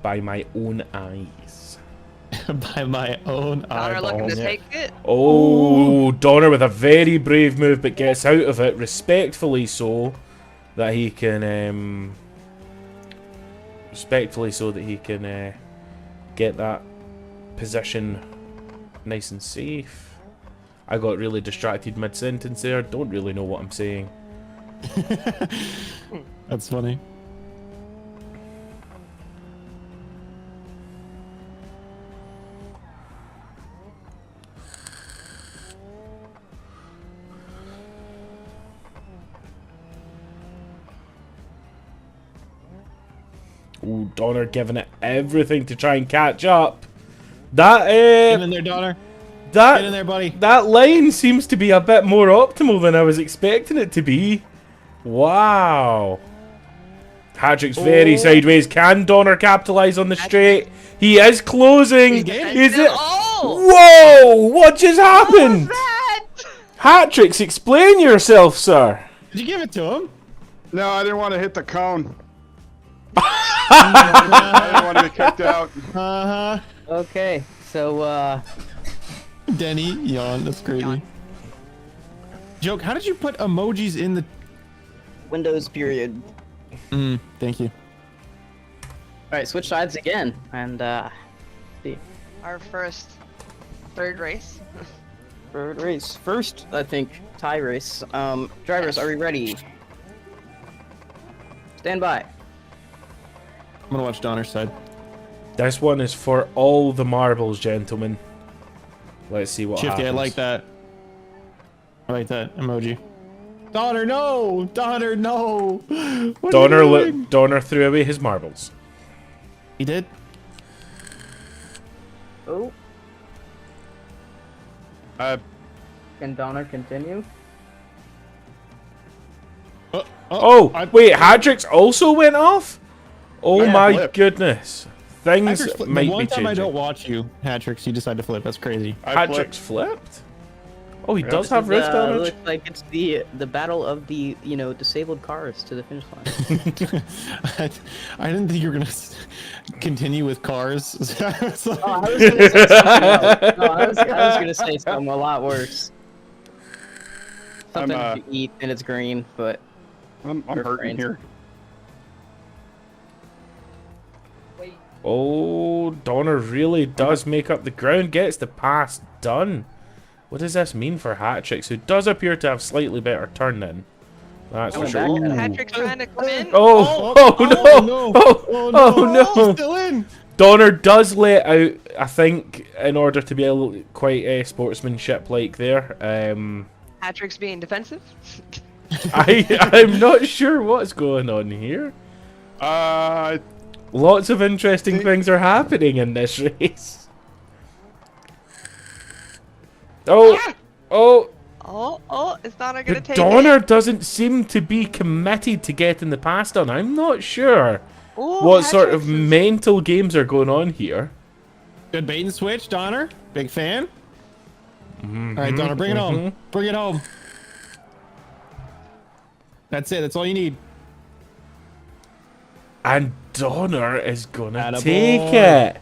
By my own eyes. By my own Donner eyeballs. looking to take it. Oh, Donner with a very brave move, but gets out of it respectfully, so that he can get that position nice and safe. I got really distracted mid-sentence there. Don't really know what I'm saying. That's funny. Ooh, Donner giving it everything to try and catch up. That Get in there, Donner. Get in there, buddy. That line seems to be a bit more optimal than I was expecting it to be. Wow. Hatrik's very sideways. Can Donner capitalize on the straight? He is closing. Is it? Whoa! What just happened? Hatrix, explain yourself, sir. Did you give it to him? No, I didn't want to hit the cone. I didn't want to be kicked out. Okay, so Denny, yawn. That's crazy. Joke, how did you put emojis in the Windows period? Thank you. Alright, switch sides again, and see. Our third race. Third race. First, I think, tie race. Drivers, are we ready? Stand by. I'm gonna watch Donner's side. This one is for all the marbles, gentlemen. Let's see what Shifty, happens. I like that. I like that emoji. Donner, no! Donner, no! What are you doing? Donner threw away his marbles. He did? Oh. Can Donner continue? Wait, Hatrix also went off? Oh my flip. goodness. Things The might one be time I changing. don't watch you, Hatrix, you decide to flip. That's crazy. Hatrix flipped? Oh, he does have wrist damage? Looks like it's the battle of the, disabled cars to the finish line. I didn't think you were gonna continue with cars. I was gonna say something else. No, I was gonna say something a lot worse. Something to eat and it's green, but I'm hurting here. Oh, Donner really does make up the ground, gets the pass done. What does this mean for Hatrix, who does appear to have slightly better turn in? That's for sure. Patrick's trying to come in. Oh no! He's still in. Donner does lay it out, I think, in order to be quite sportsmanship-like there. Patrick's being defensive. I'm not sure what's going on here. Lots of interesting things are happening in this race. Oh, it's not gonna take Donner it. doesn't seem to be committed to getting the pass done. I'm not sure Ooh, what sort of mental games are going on here. Good bait and switch, Donner. Big fan. All right, Donner, bring it home. Bring it home. That's it. That's all you need. And Donner is gonna take it.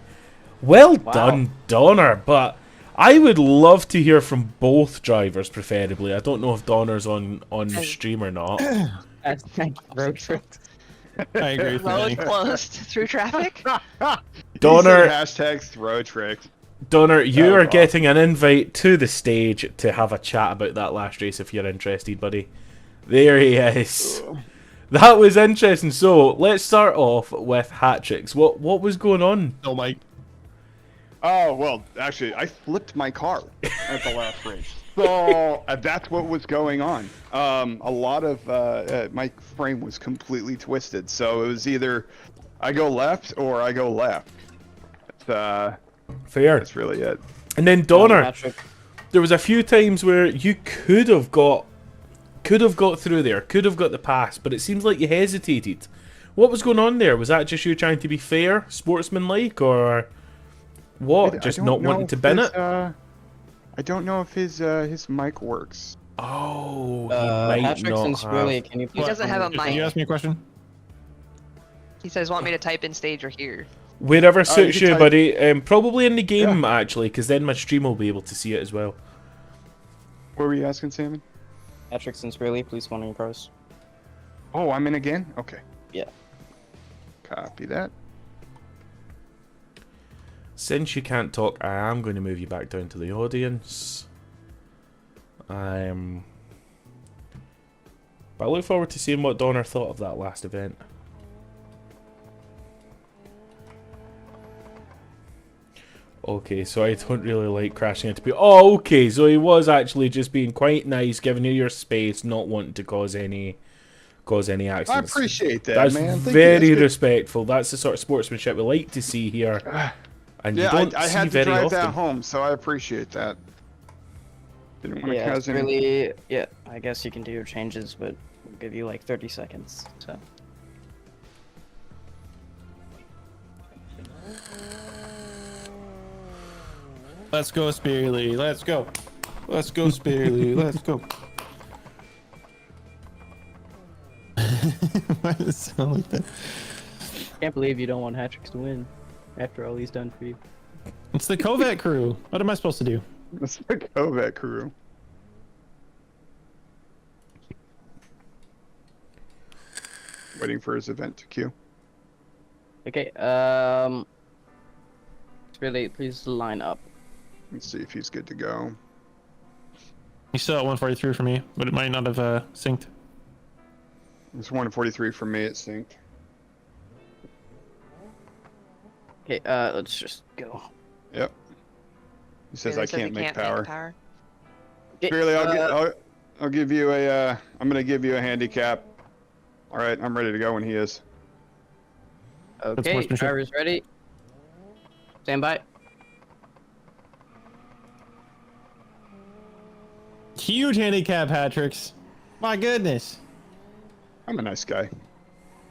Well done, Donner, but I would love to hear from both drivers, preferably. I don't know if Donner's on stream or not. Road trip. I agree with Road you. closed through traffic. Donner, hashtags road tricks. Donner, you are getting an invite to the stage to have a chat about that last race if you're interested, buddy. There he is. That was interesting. So let's start off with Hatrix. What was going on? Oh, Mike. Oh, well, actually, I flipped my car at the last race. So that's what was going on. A lot of my frame was completely twisted. So it was either I go left or I go left. Fair. That's really it. And then Donner, there was a few times where you could have got through there, could have got the pass, but it seems like you hesitated. What was going on there? Was that just you trying to be fair, sportsmanlike, or what? Just not wanting to bin it? I don't know if his mic works. Oh, he might not have. He doesn't have a mic. Can you ask me a question? He says, "Want me to type in stage or here?" Wherever suits you, buddy. Probably in the game, actually, because then my stream will be able to see it as well. What were you asking, Salmon? Hatrix and Swirly, please spawn in your cars. Oh, I'm in again? Okay. Yeah. Copy that. Since you can't talk, I am going to move you back down to the audience. But I look forward to seeing what Donner thought of that last event. Okay, so I don't really like crashing into people. Oh, okay, so he was actually just being quite nice, giving you your space, not wanting to cause any accidents. I appreciate that, That's man. very respectful. That's the sort of sportsmanship we like to see here. And you don't I see had to very drive often. that home, so I appreciate that. Didn't want to Yeah, cause any... really. Yeah, I guess you can do your changes, but we'll give you like 30 seconds. So. Let's go, Spearly. Let's go. Let's go, Spearly. Let's go. Why does it sound like that? Can't believe you don't want Hatrix to win after all he's done for you. It's the Kovet crew. What am I supposed to do? It's the Kovet crew. Waiting for his event to queue. Okay, Really, please line up. Let's see if he's good to go. He's still at 143 for me, but it might not have synced. It's 143 for me, it's synced. Okay, let's just go. Yep. He says I can't make power. Okay, Really, I'll give you a I'm gonna give you a handicap. All right, I'm ready to go when he is. Okay, driver's ready. Stand by. Huge handicap, Hatrix. My goodness. I'm a nice guy.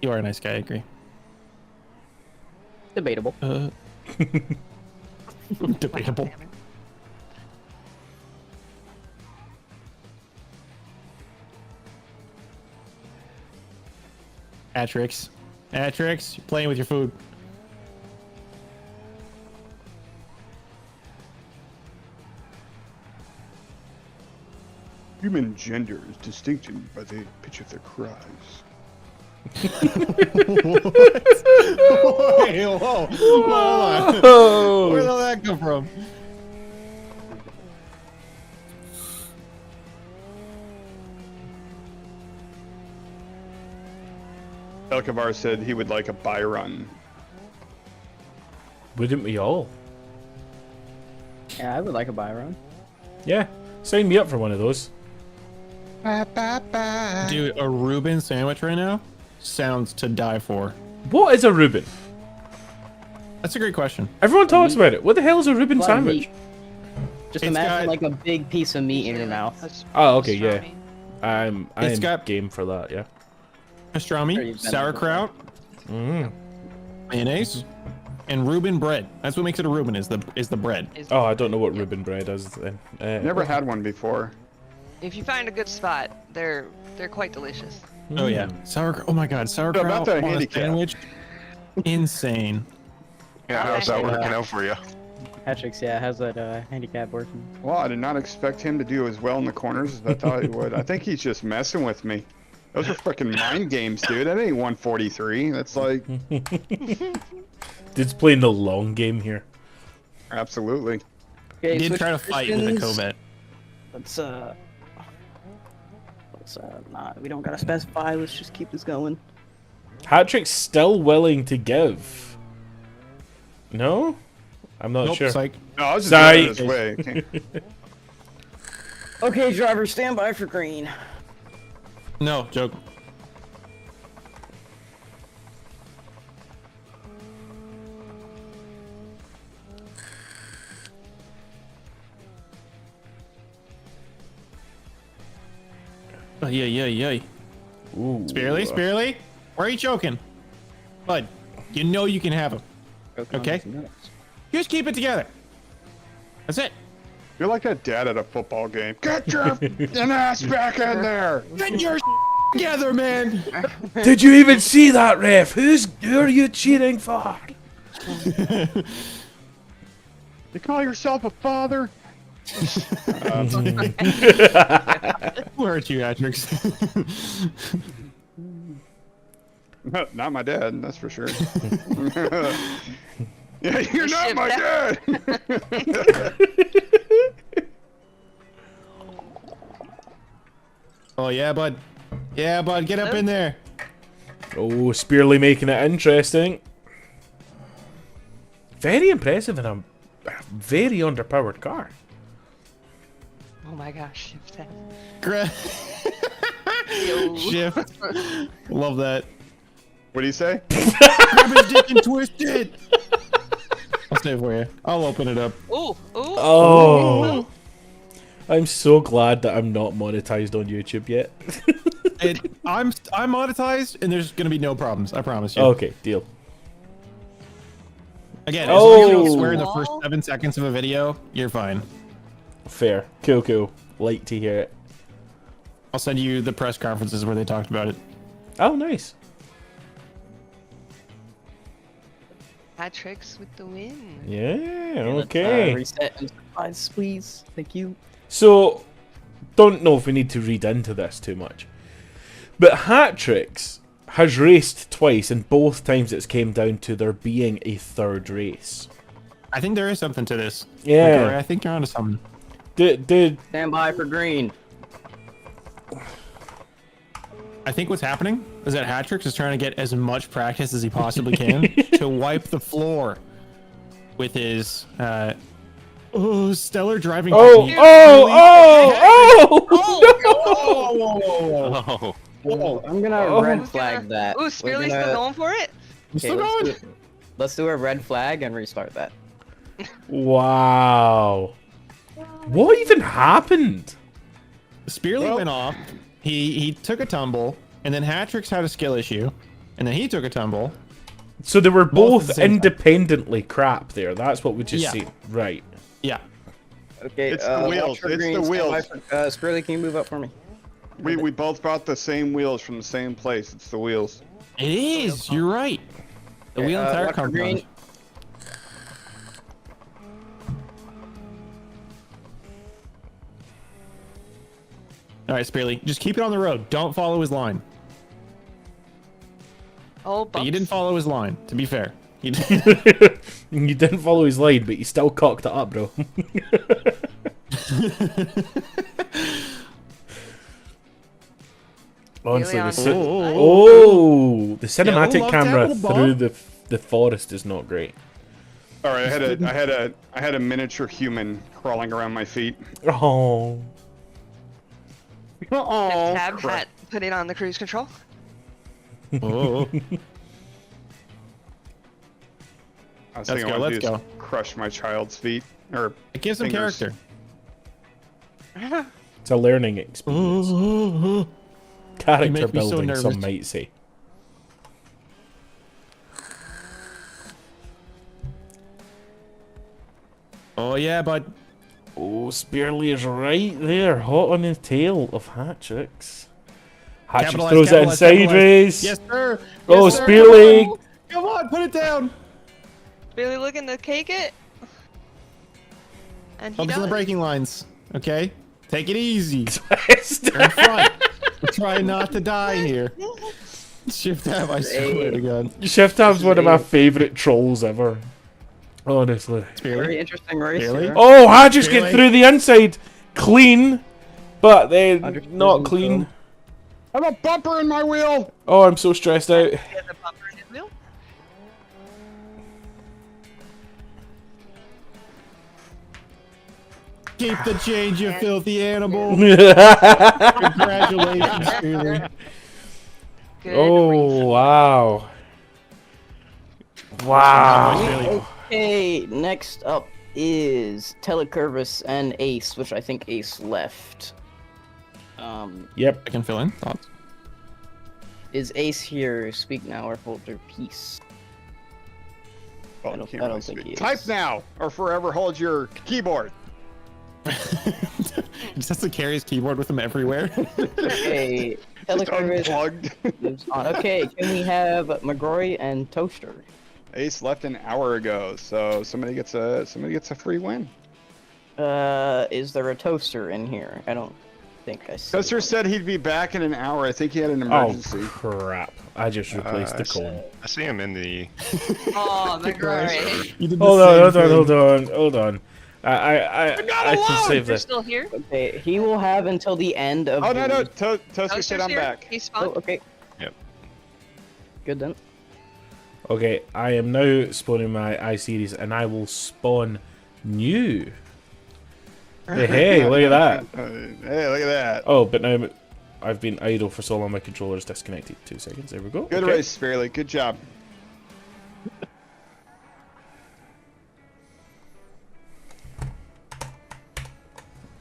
You are a nice guy, I agree. Debatable. Debatable. Atrix. Atrix, you're playing with your food. Human gender is distincted by the pitch of their cries. Wait, whoa. Hold on. Where did that come from? Elkavar said he would like a Byron. Wouldn't we all? Yeah, I would like a Byron. Yeah, sign me up for one of those. Dude, a Reuben sandwich right now sounds to die for. What is a Reuben? That's a great question. Everyone talks about it. What the hell is a Reuben sandwich? Just It's imagine got- like a big piece of meat in your mouth. Oh, okay, yeah. I'm It's got- game for that, yeah. Pastrami, sauerkraut, mayonnaise, and Reuben bread. That's what makes it a Reuben is the bread. Oh, I don't know what Reuben bread is then. Never had one before. If you find a good spot, they're quite delicious. Oh yeah, sauerkraut. Oh my god, sauerkraut about the on a handicap. sandwich. Insane. Yeah, how's that working out for you? Patrick's, yeah, how's that handicap working? Well, I did not expect him to do as well in the corners as I thought he would. I think he's just messing with me. Those are freaking mind games, dude. That ain't 143. That's like... Dude's playing the long game here. Absolutely. Okay, He did switch try to fight with a positions. Covet. Let's nah, we don't gotta specify. Let's just keep this going. Hatrick's still willing to give. No? I'm not Nope, sure. psych. No, I was just Sorry. doing it this way. Okay. Okay, driver, stand by for green. No, joke. Oh, yeah. Ooh. Spearly, where are you choking? Bud, you know you can have him. Okay? Just keep it together. That's it. You're like that dad at a football game. Get your ass back in there. Get your together, man. Did you even see that, ref? Who are you cheating for? You call yourself a father? Where are you, Atrix? Not my dad, that's for sure. Yeah, you're not my dad. Oh yeah, bud. Yeah, bud, get up in there. Oh, Spearly making it interesting. Very impressive in a very underpowered car. Oh my gosh, shift Shift. Love that. What do you say? Grab his dick and twist it. I'll stay for you. I'll open it up. Ooh, ooh. Oh. I'm so glad that I'm not monetized on YouTube yet. I'm monetized, and there's gonna be no problems. I promise you. Okay, deal. Again, as long as you don't swear in the first 7 seconds of a video, you're fine. Fair. Cool. Like to hear it. I'll send you the press conferences where they talked about it. Oh, nice. Hat-tricks with the win. Yeah, okay. Reset and supplies, please. Thank you. So, don't know if we need to read into this too much. But Hatrix has raced twice, and both times it's came down to there being a third race. I think there is something to this. Yeah. McGrory, I think you're onto something. Did Stand by for green. I think what's happening is that Hatrix is trying to get as much practice as he possibly can to wipe the floor with his stellar driving. Oh, technique. Oh! I'm gonna red flag that. Ooh, Spearly's still going for it? Okay, let's do a red flag and restart that. Wow. What even happened? Spearly went off. He took a tumble, and then Hatrix had a skill issue, and then he took a tumble. So they were Both at the both same time. independently crap there. That's what we just Yeah. see. Right. Yeah. Okay, It's the wheels. watch for It's green, the stand by wheels. for- Spearly, can you move up for me? We both bought the same wheels from the same place. It's the wheels. It is. You're right. The wheel and tire watch for compound. green. All right, Spearly, just keep it on the road. Don't follow his line. Oh, But you didn't follow his line, to be fair. You You didn't follow his line, but you still cocked it up, bro. Honestly, Really the cinematic love camera tapping the ball. through the forest is not great. All right, I had a miniature human crawling around my feet. Oh. Oh. Tab hat putting on the cruise control. Oh. I was Let's thinking go, I let's would do is go. crush my child's feet or It gives him fingers. character. It's a learning experience. Character make me so building, some nervous. might say. Oh yeah, bud. Oh, Spearly is right there, hot on the tail of Hatchix. Hatchix Capitalize, throws it in capitalize, capitalize. sideways. Yes, sir. Oh, Yes, sir. Spearly. Come on, put it down. Really looking to cake it. And he Focus on the does. braking lines. Okay, take it easy. You're in front. Try not to die here. ShiftTab, I swear to God. ShiftTab's one of my favourite trolls ever. Honestly. Very interesting race. here. Oh, Hatchix Spearly. get through the inside. Clean. But then not clean. I have a bumper in my wheel. Oh, I'm so stressed out. He has a bumper in his wheel. Keep the change, you filthy animal. Congratulations, Spearly. Good Oh, wow. Wow. Okay, next up is Telecurvis and Ace, which I think Ace left. Yep. I can fill in thoughts. Is Ace here? Speak now or hold your peace. Oh, I don't can't really think speak. he is. Type now or forever hold your keyboard. He just has to carry his keyboard with him everywhere. Okay, Just Telecurvis unplugged. moves on. Okay, can we have McGrory and Toaster? Ace left an hour ago, so somebody gets a free win. Is there a Toaster in here? I don't think I see. Toaster said he'd be back in an hour. I think he had an emergency. Oh, crap. I just replaced the cone. I see him in the. Oh, McGrory. You did the Hold on, same hold on, thing. hold on, hold on. I can save You're this. still here? Okay, he will have until the end of. Oh no no, the- Toaster Toaster's said I'm here? back. He's Oh, spawned. okay. Yep. Good then. Okay, I am now spawning my iSeries and I will spawn new. Hey, look at that. Hey, look at that. Oh, but now I've been idle for so long my controller is disconnected. 2 seconds, there we go. Good Okay. race, Fairly. Good job.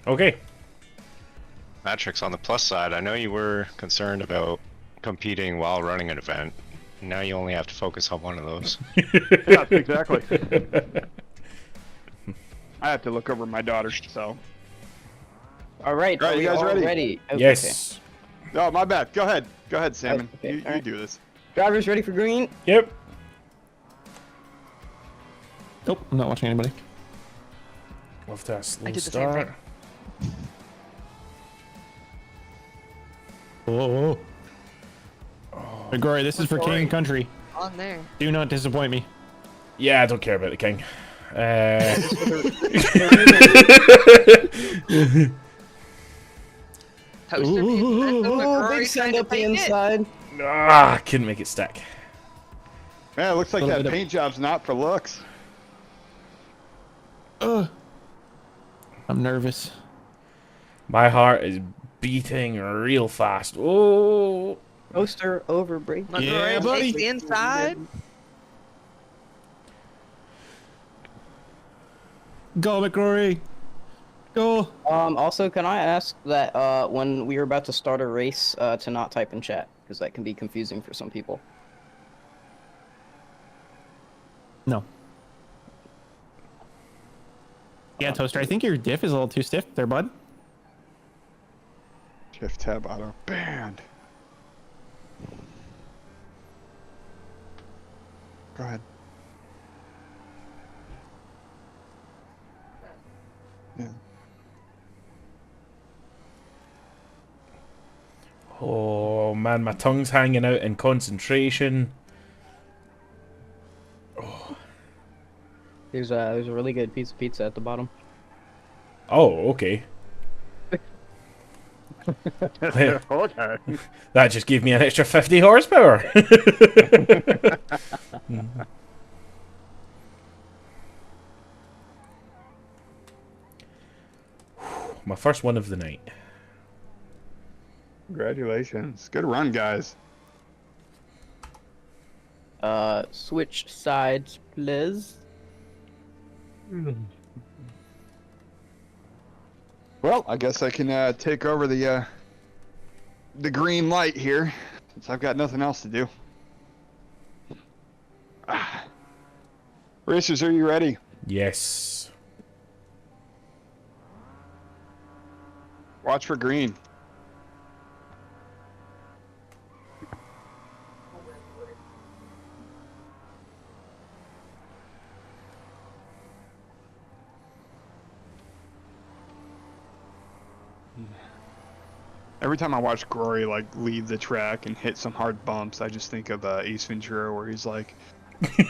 Okay. Matrix, on the plus side, I know you were concerned about competing while running an event. Now you only have to focus on one of those. Yeah, exactly. I have to look over my daughter, so. All right, All right, are we you guys all ready? Okay. Yes. Oh, my bad. Go ahead. Go ahead, Salmon. Okay, You alright. do this. Drivers ready for green? Yep. Nope, I'm not watching anybody. Off to a slow I did the same start. thing. Oh. McGrory, this is for King and Country. On there. Do not disappoint me. Yeah, I don't care about the king. Toaster being sent to Oh, McGrory big send trying to up the take it. inside. Ah, couldn't make it stack. Man, it looks like Little that bit of- paint job's not for looks. I'm nervous. My heart is beating real fast. Oh. Toaster over break. McGrory Yeah, buddy. takes the inside. Go, McGrory. Go. Also, can I ask that when we are about to start a race, to not type in chat, because that can be confusing for some people. No. Yeah, Toaster, I think your diff is a little too stiff there, bud. ShiftTab auto banned. Go ahead. Yeah. Oh man, my tongue's hanging out in concentration. There's a really good piece of pizza at the bottom. Oh, okay. Okay. That just gave me an extra 50 horsepower. My first one of the night. Congratulations. Good run, guys. Switch sides, please. Well, I guess I can take over the green light here, since I've got nothing else to do. Racers, are you ready? Yes. Watch for green. Every time I watch McGrory like leave the track and hit some hard bumps, I just think of Ace Ventura, where he's like,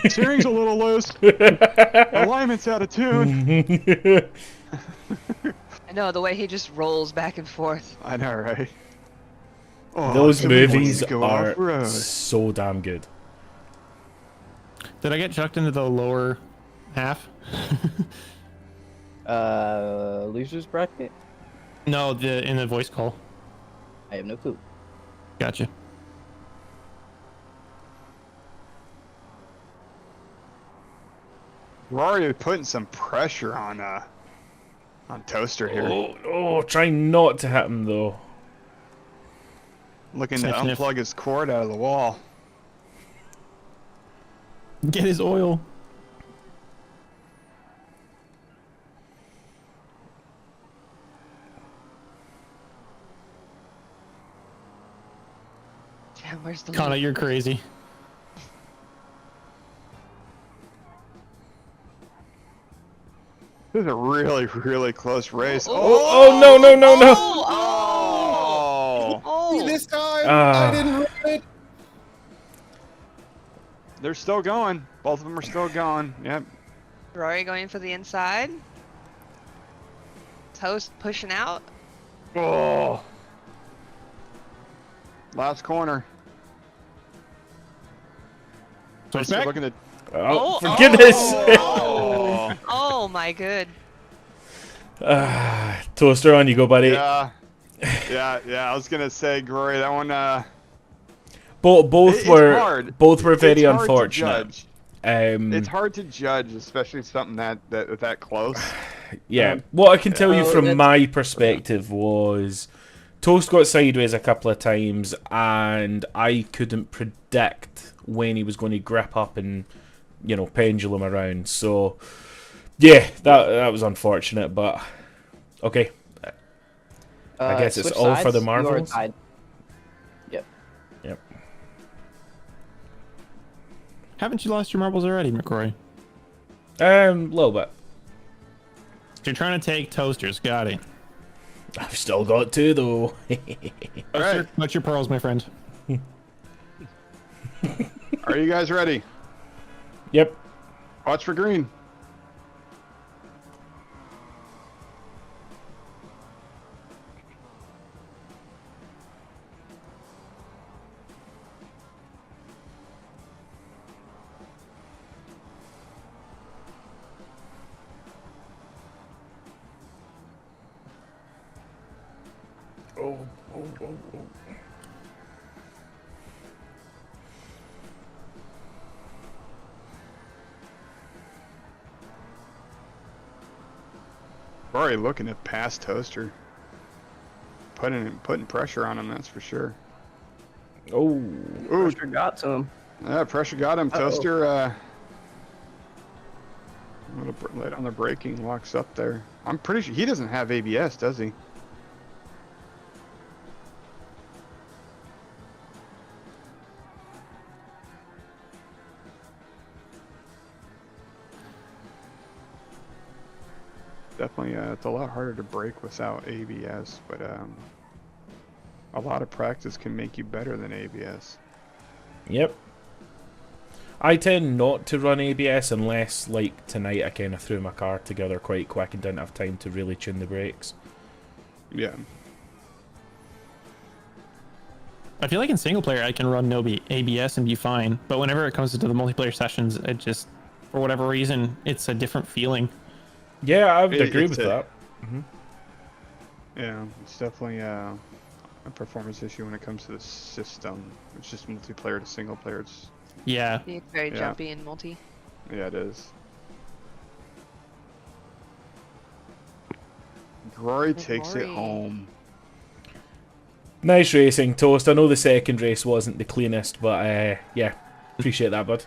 "Steering's a little loose, alignment's out of tune." I know, the way he just rolls back and forth. I know, right? Oh, Those somebody wants movies to go are off-road. so damn good. Did I get chucked into the lower half? Losers bracket? No, in the voice call. I have no clue. Gotcha. We're already putting some pressure on Toaster here. Oh, try not to hit him though. Looking Sniff, to sniff. unplug his cord out of the wall. Get his oil. Yeah, where's the Connor, lead? you're crazy. This is a really, really close race. Oh, no. Oh! This time, Ah. I didn't run it. They're still going. Both of them are still going. Yep. Rory going for the inside. Toast pushing out. Oh! Last corner. Switch Toaster back. looking to... Oh, for goodness sake. Oh! Oh my good. Toaster, on you go, buddy. Yeah. I was gonna say, Glory, that one. Both It's were hard. very It's hard to unfortunate. judge. Um, It's hard to judge, especially something that close. Yeah, what I can tell you from that's- my perspective was Toast got sideways a couple of times, and I couldn't predict when he was going to grip up and, pendulum around. So, yeah, that was unfortunate, but okay. I guess it's Switch all for sides, the you are marbles. tied. Yep. Yep. Haven't you lost your marbles already, McGrory? A little bit. You're trying to take Toasters. Got it. I've still got two though. Toaster, what's your pearls, my friend? Are you guys ready? Yep. Watch for green. Oh. Already looking to pass Toaster. Putting pressure on him, that's for sure. Oh. Ooh, Pressure got to him. yeah, pressure got him. Uh-oh. Toaster, I'm gonna lay on the braking, locks up there. I'm pretty sure he doesn't have ABS, does he? Yeah, it's a lot harder to break without ABS, but a lot of practice can make you better than ABS. Yep. I tend not to run ABS unless, like tonight, I kind of threw my car together quite quick and didn't have time to really tune the brakes. Yeah. I feel like in single player I can run no ABS and be fine, but whenever it comes into the multiplayer sessions, it just, for whatever reason, it's a different feeling. Yeah, I would agree with that. Yeah, it's definitely a performance issue when it comes to the system. It's just multiplayer to single player. It's very jumpy and multi. Yeah, it is. McGrory takes it home. Nice racing, Toast. I know the second race wasn't the cleanest, but yeah, appreciate that, bud.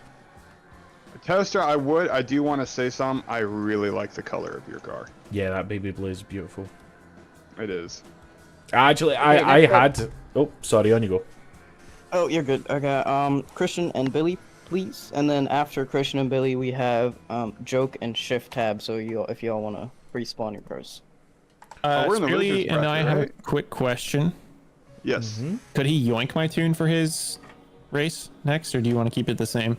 Toaster, I do want to say something. I really like the color of your car. Yeah, that baby blue is beautiful. It is. Actually, I had... Oh, sorry, on you go. Oh, you're good. Okay, Christian and Billy, please. And then after Christian and Billy, we have Joke and ShiftTab, so if y'all want to respawn your cars. We're in the Billy losers and bracket, I have a right? quick question. Yes. Could he yoink my tune for his race next, or do you want to keep it the same?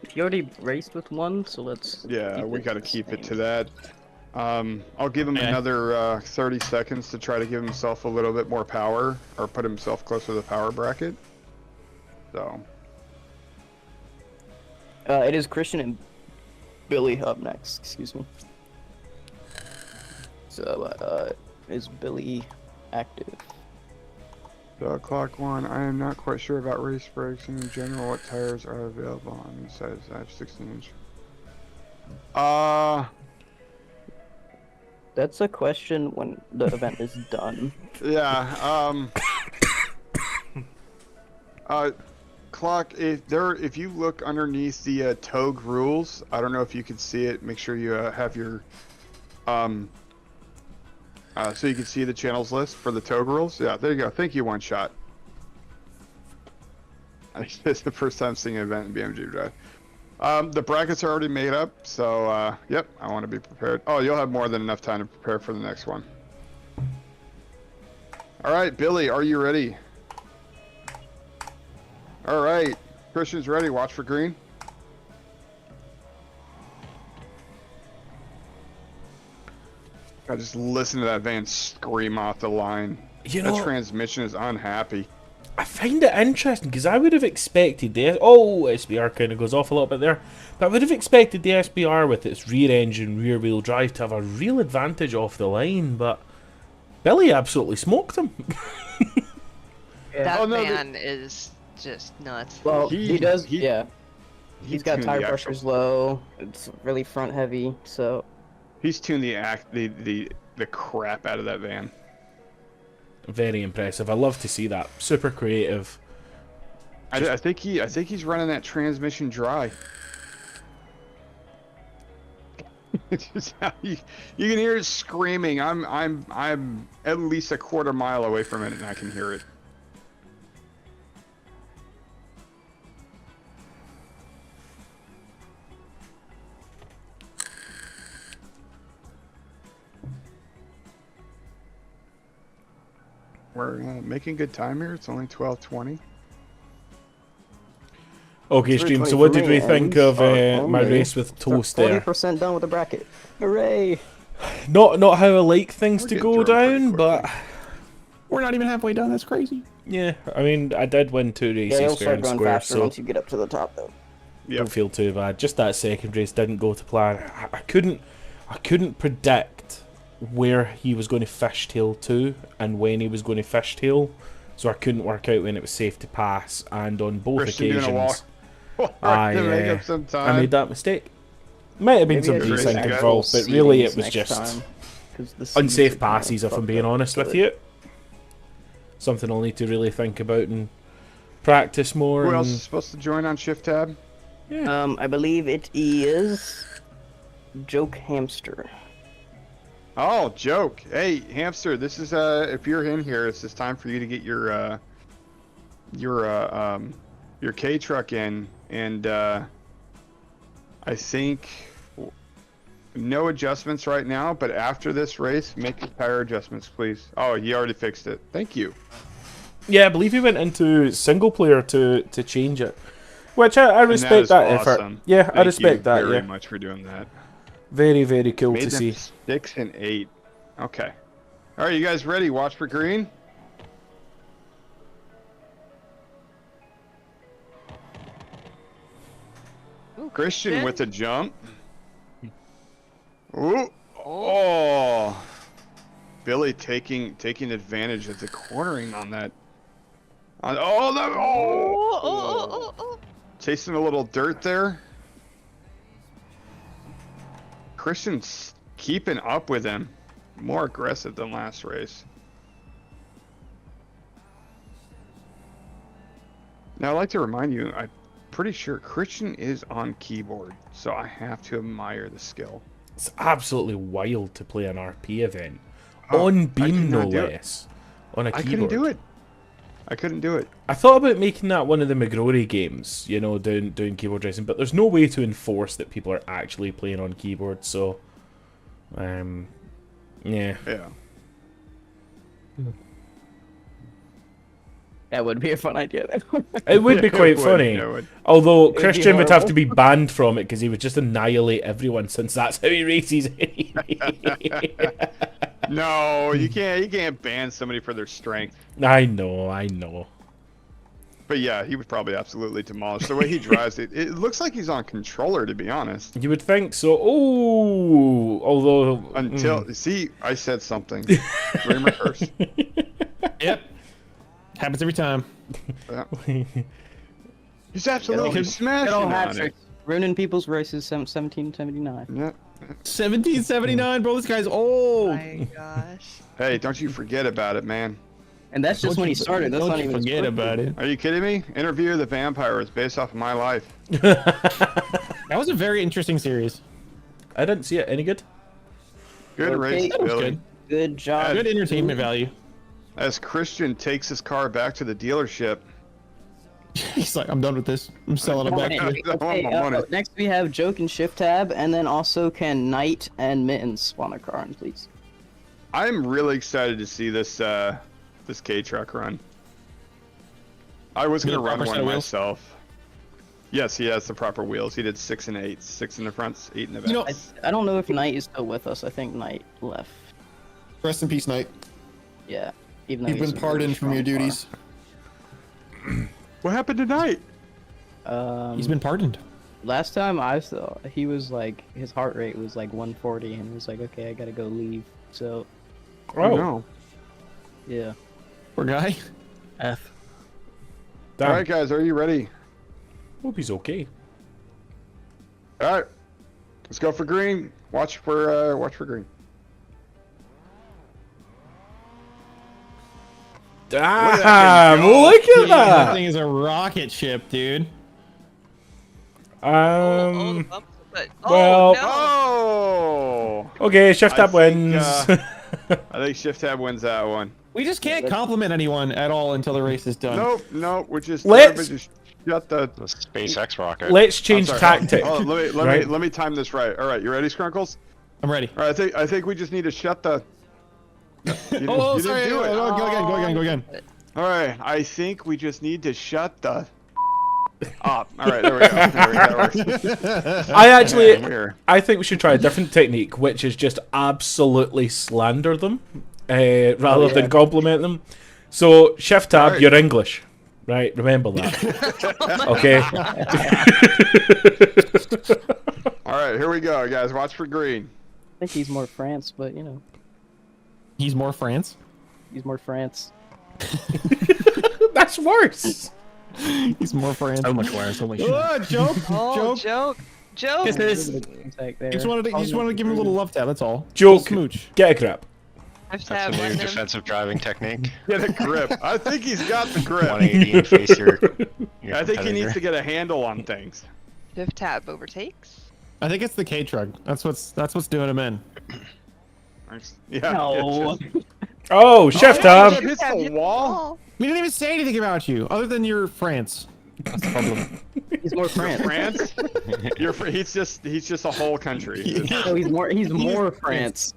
He already raced with one, so let's... Yeah, we got to keep it to that. I'll give him another 30 seconds to try to give himself a little bit more power, or put himself closer to the power bracket. So. It is Christian and Billy up next, excuse me. So, is Billy active? Clock one. I am not quite sure about race brakes and in general. What tires are available on these size 16-inch? That's a question when the event is done. Yeah. Clock. If you look underneath the Touge rules, I don't know if you can see it. Make sure you have your so you can see the channels list for the Touge rules. Yeah, there you go. Thank you, One Shot. It's the first time seeing an event in Beamng.drive. The brackets are already made up, so yep, I want to be prepared. Oh, you'll have more than enough time to prepare for the next one. All right, Billy, are you ready? All right, Christian's ready. Watch for green. I just listen to that van scream off the line. You know, the transmission is unhappy. I find it interesting because I would have expected the SBR kind of goes off a little bit there, but I would have expected the SBR with its rear engine, rear wheel drive to have a real advantage off the line, but Billy absolutely smoked him. That van is just nuts. Well, he does. He's got tire pressures low. It's really front heavy, so. He's tuned the crap out of that van. Very impressive. I love to see that. Super creative. I think he's running that transmission dry. Just how you can hear it screaming. I'm at least a quarter mile away from it, and I can hear it. We're making good time here. It's only 12:20. Okay, stream. So what did we think of my race with Toast there? 40% done with the bracket. Hooray! Not how I like things to go down, but we're not even halfway done. That's crazy. Yeah, I mean, I did win 2 races you'll fair start and going square, faster so once you get up to the top, though. don't feel too bad. Just that second race didn't go to plan. I couldn't predict where he was going to fishtail to and when he was going to fishtail, so I couldn't work out when it was safe to pass. And on both occasions, I made that mistake. Might have been some desync involved, but really it was just unsafe passes, if I'm being honest with you. Something I'll need to really think about and practice more. Who else is supposed to join on ShiftTab? I believe it is Joke Hamster. Oh, Joke. Hey, Hamster, this is if you're in here, it's just time for you to get your K truck in, and I think no adjustments right now, but after this race, make your tire adjustments, please. Oh, he already fixed it. Thank you. Yeah, I believe he went into single player to change it, which I respect that effort. Awesome. Yeah, I Thank respect you that. very Yeah, much for doing that. very very cool Made to them see. 6 and 8. Okay. All right, you guys ready? Watch for green. Ooh, Christian with a jump. Ooh. Oh. Billy taking advantage of the cornering on that. Oh, no. Oh. Chasing a little dirt there. Christian's keeping up with him. More aggressive than last race. Now, I'd like to remind you, I'm pretty sure Christian is on keyboard, so I have to admire the skill. It's absolutely wild to play an RP event on Beam, no less, on a keyboard. I couldn't do it. I thought about making that one of the McGrory games, you know, doing keyboard racing, but there's no way to enforce that people are actually playing on keyboard. So, yeah. That would be a fun idea. It would be quite funny. Although Christian would have horrible. to be banned from it because he would just annihilate everyone, since that's how he races anyway. No, you can't ban somebody for their strength. I know. But yeah, he would probably absolutely demolish the way he drives it. It looks like he's on controller, to be honest. You would think so. Oh, although until see, I said something. Dreamer curse. Yep. Happens every time. Yeah. He's absolutely smashing Good old hat on it. tricks. Ruining people's races 1779. Yeah. 1779, bro. This guy's old. Oh my gosh. Hey, don't you forget about it, man. And that's just when he started. That's not even forget about it. Are you kidding me? Interview of the Vampire is based off of my life. That was a very interesting series. I didn't see it. Any good? Good race, That was Billy. good. Good job. Good entertainment value. As Christian takes his car back to the dealership. He's like, I'm done with this. I'm selling it back. Next we have Joke and ShiftTab, and then also can Knight and Mittens spawn a car in, please. I'm really excited to see this this K truck run. I was gonna run one myself. Yes, he has the proper wheels. He did 6 and 8, 6 in the front, 8 in the back. You know, I don't know if Knight is still with us. I think Knight left. Rest in peace, Knight. Yeah. Even though You've he's been a really pardoned from your strong car. duties. What happened tonight? He's been pardoned. Last time I saw, he was like, his heart rate was like 140, and he was like, okay, I gotta go leave. So, Oh no. yeah. Poor guy. F. Damn. All right, guys, are you ready? Hope he's okay. All right, let's go for green. Watch for green. Damn! Look at That that. thing is a rocket ship, dude. Well, Oh! okay, ShiftTab wins. I think ShiftTab wins that one. We just can't compliment anyone at all until the race is done. Nope, we're just Let's- just shut the SpaceX rocket. Let's change I'm sorry. tactic. Hold on, let me time this right. All right, you ready, Skrunkles? I'm ready. All right, I think we just need to shut the. You didn't sorry. do it. Go again. All right, I think we just need to shut the up. All right, there we go. That works. I think we should try a different technique, which is just absolutely slander them, rather than compliment them. So, ShiftTab, Right. you're English, right? Remember that. Okay. All right, here we go, guys. Watch for green. I think he's more France, but you know, He's more France. he's more France. That's worse. He's more France. So much worse. Holy shit. Oh, joke. Oh, joke. You just wanted to give him a little love tap. That's all. Joke. Smooch. Get a grip. That's a new defensive driving technique. Get a grip. I think he's got the grip. 180 and face your I think he needs competitor. to get a handle on things. Shift tab overtakes. I think it's the K truck. That's what's doing him in. Yeah. No. Oh, ShiftTab. Hits the wall. We didn't even say anything about you, other than you're France. That's the problem. He's more France. France? He's just a whole country. No, he's more France.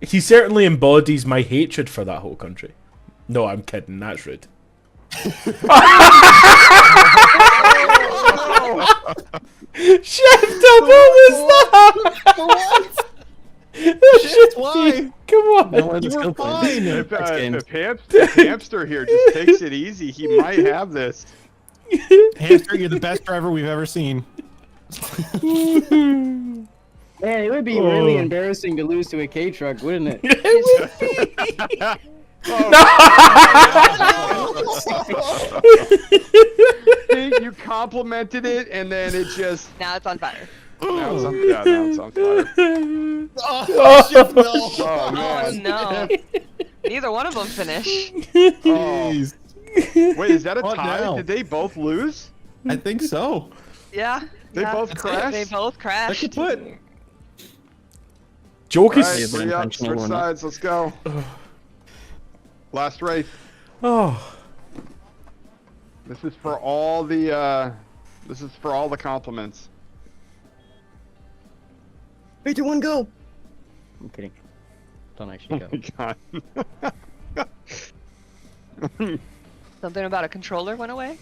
He certainly embodies my hatred for that whole country. No, I'm kidding. That's rude. ShiftTab, what was that? What? Shit, why? Come on. No, you were fine. If Hamster here just takes it easy, he might have this. Hamster, you're the best driver we've ever seen. Man, it would be really embarrassing to lose to a K truck, wouldn't it? You complimented it, and then it just. Now it's on fire. Now it's on, yeah, now it's on fire. Oh man. no. Neither one of them finish. Oh. Wait, is that a What tie? now? Did they both lose? I think so. Yeah. They both crashed? They both crashed. Joke Right, is. three up, switch sides, let's go. Last race. Oh. This is for all the compliments. 3, 2, 1, go! I'm kidding. Don't actually go. Oh my god. Something about a controller went away.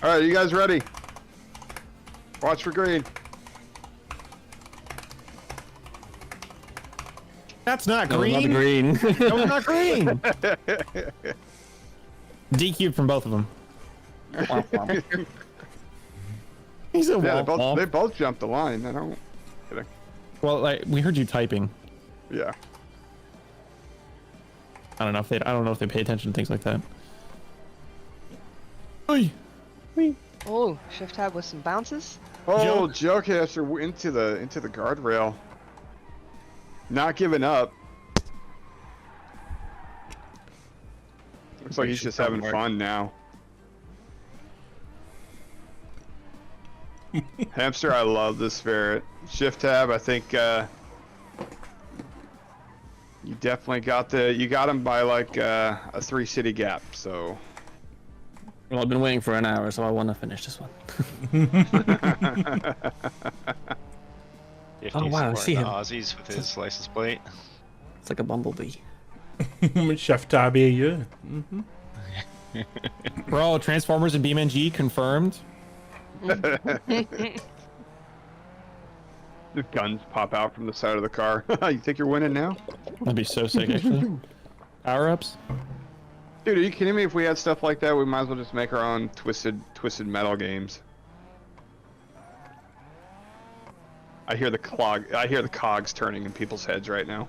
Alright, you guys ready? Watch for green. That's not No, green. not green. That was not green. DQ'd from both of them. He's a Yeah, womp they womp. both jumped the line. I don't. Kidding. Well, like, we heard you typing. Yeah. I don't know if they pay attention to things like that. Oy. Oh, ShiftTab with some bounces. Oh, Jokecaster into the guardrail. Not giving up. Looks like he's just having fun now. Hamster, I love this ferret. ShiftTab, I think you definitely got him by like a 3-city gap. So. Well, I've been waiting for an hour, so I want to finish this one. Oh wow, I see him. Aussies with his license plate. It's like a bumblebee. ShiftTab, yeah. Bro, Transformers and BeamNG confirmed. The guns pop out from the side of the car. You think you're winning now? That'd be so sick, actually. Power-ups? Dude, are you kidding me? If we had stuff like that, we might as well just make our own twisted metal games. I hear the cogs turning in people's heads right now.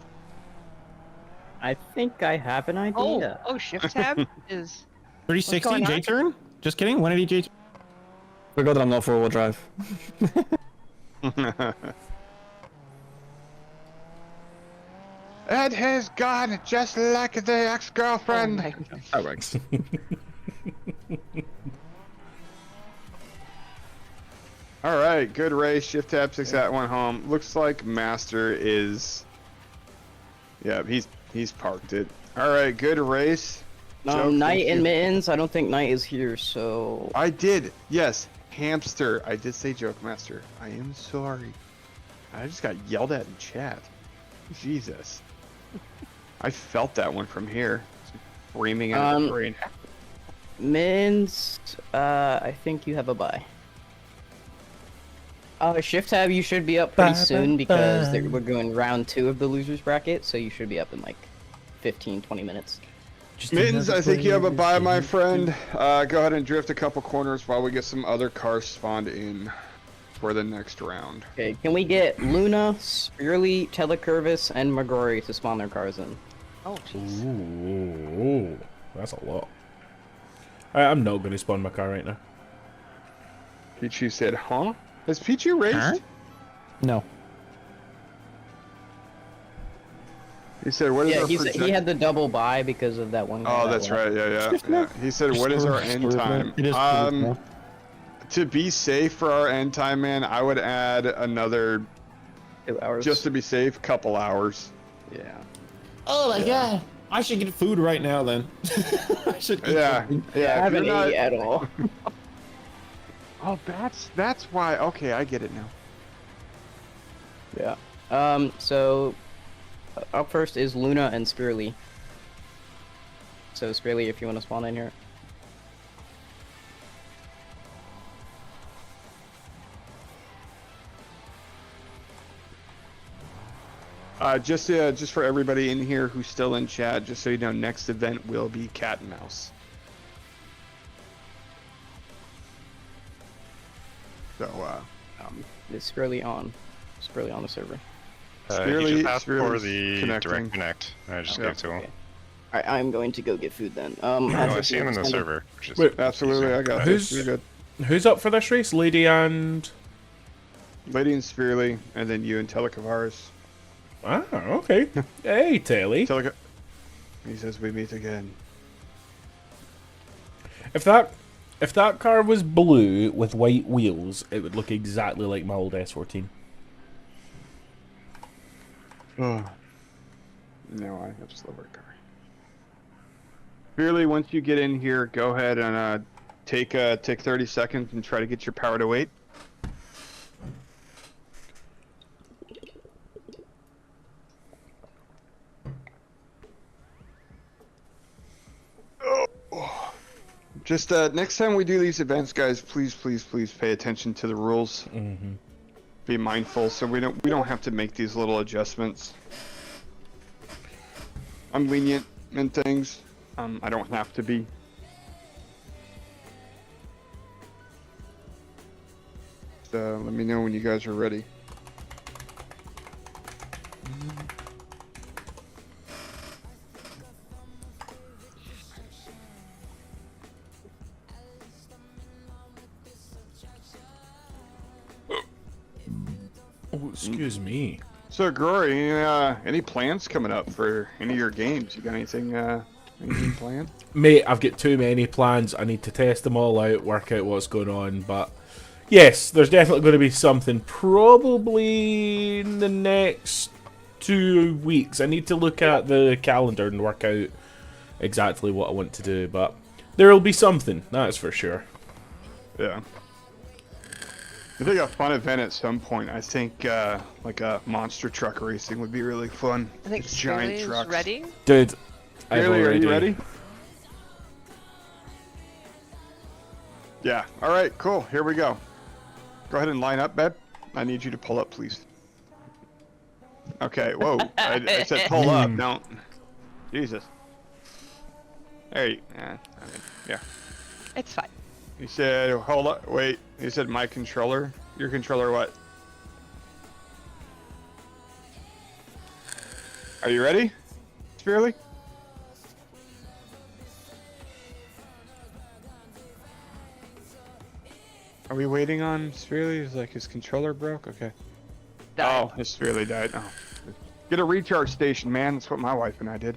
I think I have an idea. Oh, ShiftTab is. 360 J turn? Just kidding. 180 J. Forgot that I'm not 4-wheel drive. It has gone just like the ex-girlfriend. That works. All right, good race. ShiftTab 6 that one home. Looks like Master is. Yeah, he's parked it. All right, good race. Knight and Mittens. I don't think Knight is here, so. I did. Yes, Hamster. I did say Joke Master. I am sorry. I just got yelled at in chat. Jesus. I felt that one from here. Screaming at the brain. Mittens, I think you have a bye. ShiftTab, you should be up pretty soon because we're going round 2 of the losers bracket, so you should be up in like 15-20 minutes. Mittens, I think you have a bye, my friend. Go ahead and drift a couple corners while we get some other cars spawned in for the next round. Okay, can we get Luna, Spearly, Telecurvis, and McGrory to spawn their cars in? Oh, jeez. Ooh, that's a lot. Alright, I'm not going to spawn my car right now. Pichu said, huh? Has Pichu raced? Huh? No. He said, what is our he had the double buy because of that one guy. Oh, that's right. Yeah. He said, what is our end time? To be safe for our end time, man, I would add another 2 hours. Just to be safe, couple hours. Yeah. Oh my god. I should get food right now then. I should eat Yeah. something. Yeah. I haven't ate at all. Oh, that's why. Okay, I get it now. Yeah. So up first is Luna and Spirly. So Spirly, if you want to spawn in here. Just for everybody in here who's still in chat, just so you know, next event will be Cat and Mouse. So, is Spirly on? Spirly on the server. He just asked for Spirly's the connecting. direct connect. I just gave to him. Okay. Alright, I'm going to go get food then. I see him in the server. Which is Wait, absolutely, I got this. You're good. Who's up for this race? Lady and Spirly, and then you and Telecavaris. Ah, okay. Hey, Telly. He says we meet again. If that car was blue with white wheels, it would look exactly like my old S14. Oh. No, I have slower car. Spirly, once you get in here, go ahead and take 30 seconds and try to get your power to weight. Just next time we do these events, guys, please pay attention to the rules. Mm-hmm. Be mindful, so we don't have to make these little adjustments. I'm lenient in things. I don't have to be. So let me know when you guys are ready. Oh, excuse me. So, McGrory, any plans coming up for any of your games? You got anything planned? Mate, I've got too many plans. I need to test them all out, work out what's going on. But yes, there's definitely going to be something probably in the next 2 weeks. I need to look at the calendar and work out exactly what I want to do. But there'll be something, that's for sure. Yeah. I think a fun event at some point. I think like a monster truck racing would be really fun. I think Just giant Spirly is trucks. ready. Dude, Spirly, are you ready? Yeah. All right. Cool. Here we go. Go ahead and line up, babe. I need you to pull up, please. Okay. Whoa. I said pull up. Don't. Jesus. There you. Yeah. It's fine. He said, hold up, wait. He said, my controller. Your controller what? Are you ready? Spirly? Are we waiting on Spirly? Is like his controller broke? Okay. Died. Oh, his Spirly died. Oh. Get a recharge station, man. That's what my wife and I did.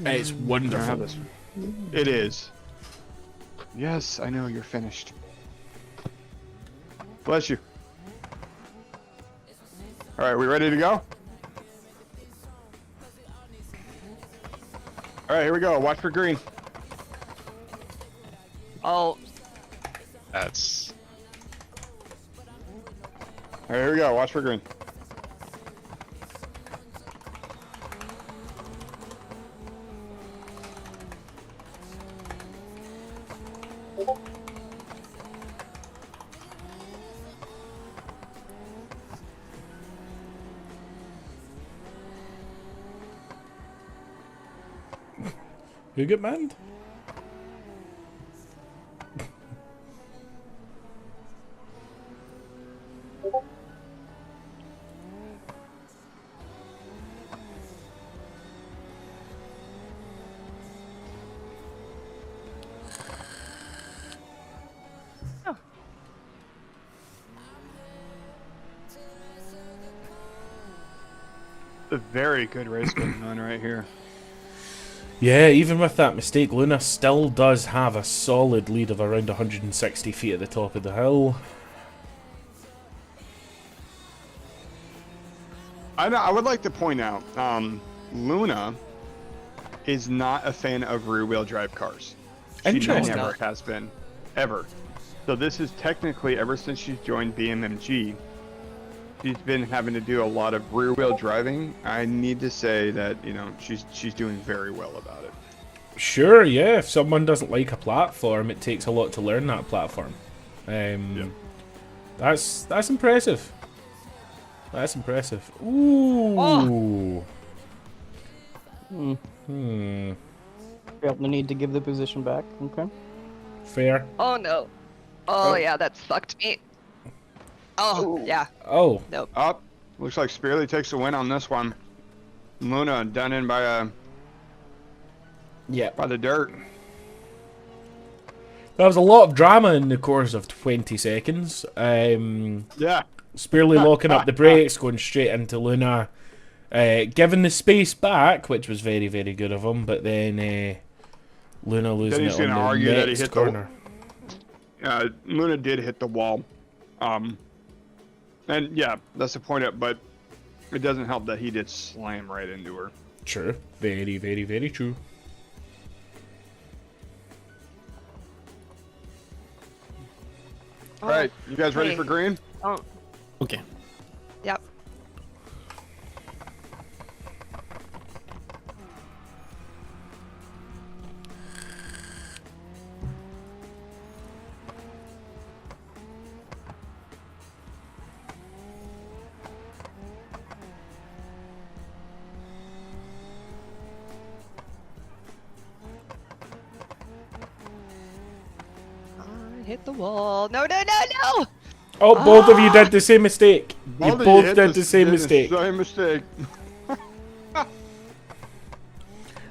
It's wonderful. This. It is. Yes, I know you're finished. Bless you. All right, we ready to go? All right, here we go. Watch for green. Oh. That's. All right, here we go. Watch for green. Who get manned? A very good race going on right here. Yeah, even with that mistake, Luna still does have a solid lead of around 160 feet at the top of the hill. I would like to point out, Luna is not a fan of rear-wheel drive cars. She Interesting. never has been, ever. So this is technically, ever since she's joined BMMG, she's been having to do a lot of rear-wheel driving. I need to say that, you know, she's doing very well about it. Sure, yeah. If someone doesn't like a platform, it takes a lot to learn that platform. That's impressive. That's impressive. Ooh. Oh. Felt the need to give the position back. Okay. Fair. Oh no. Oh yeah, that sucked me. Oh yeah. Oh. Nope. Up. Looks like Spearly takes the win on this one. Luna done in by by the dirt. There was a lot of drama in the course of 20 seconds. Yeah. Spearly locking up the brakes, going straight into Luna, giving the space back, which was very, very good of him. But then Luna losing it on the next corner. Luna did hit the wall, and yeah, that's the point. But it doesn't help that he did slam right into her. True. Very, very, very true. All right, you guys ready for green? Oh. Okay. Yep. Hit the wall. No, no, no, no! Oh, both of you did the same mistake. You both did the same mistake. Same mistake.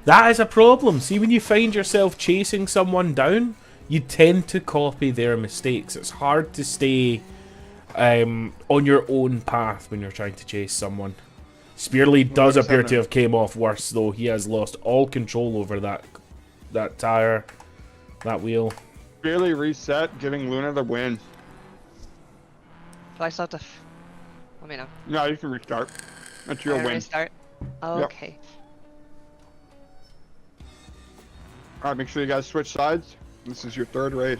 That is a problem. See, when you find yourself chasing someone down, you tend to copy their mistakes. It's hard to stay on your own path when you're trying to chase someone. Spearly does appear to have came off worse, though. He has lost all control over that tire, that wheel. Spearly reset, giving Luna the win. Do I still have to? Let me know. No, you can restart. That's your win. Restart. Okay. All right, make sure you guys switch sides. This is your third race.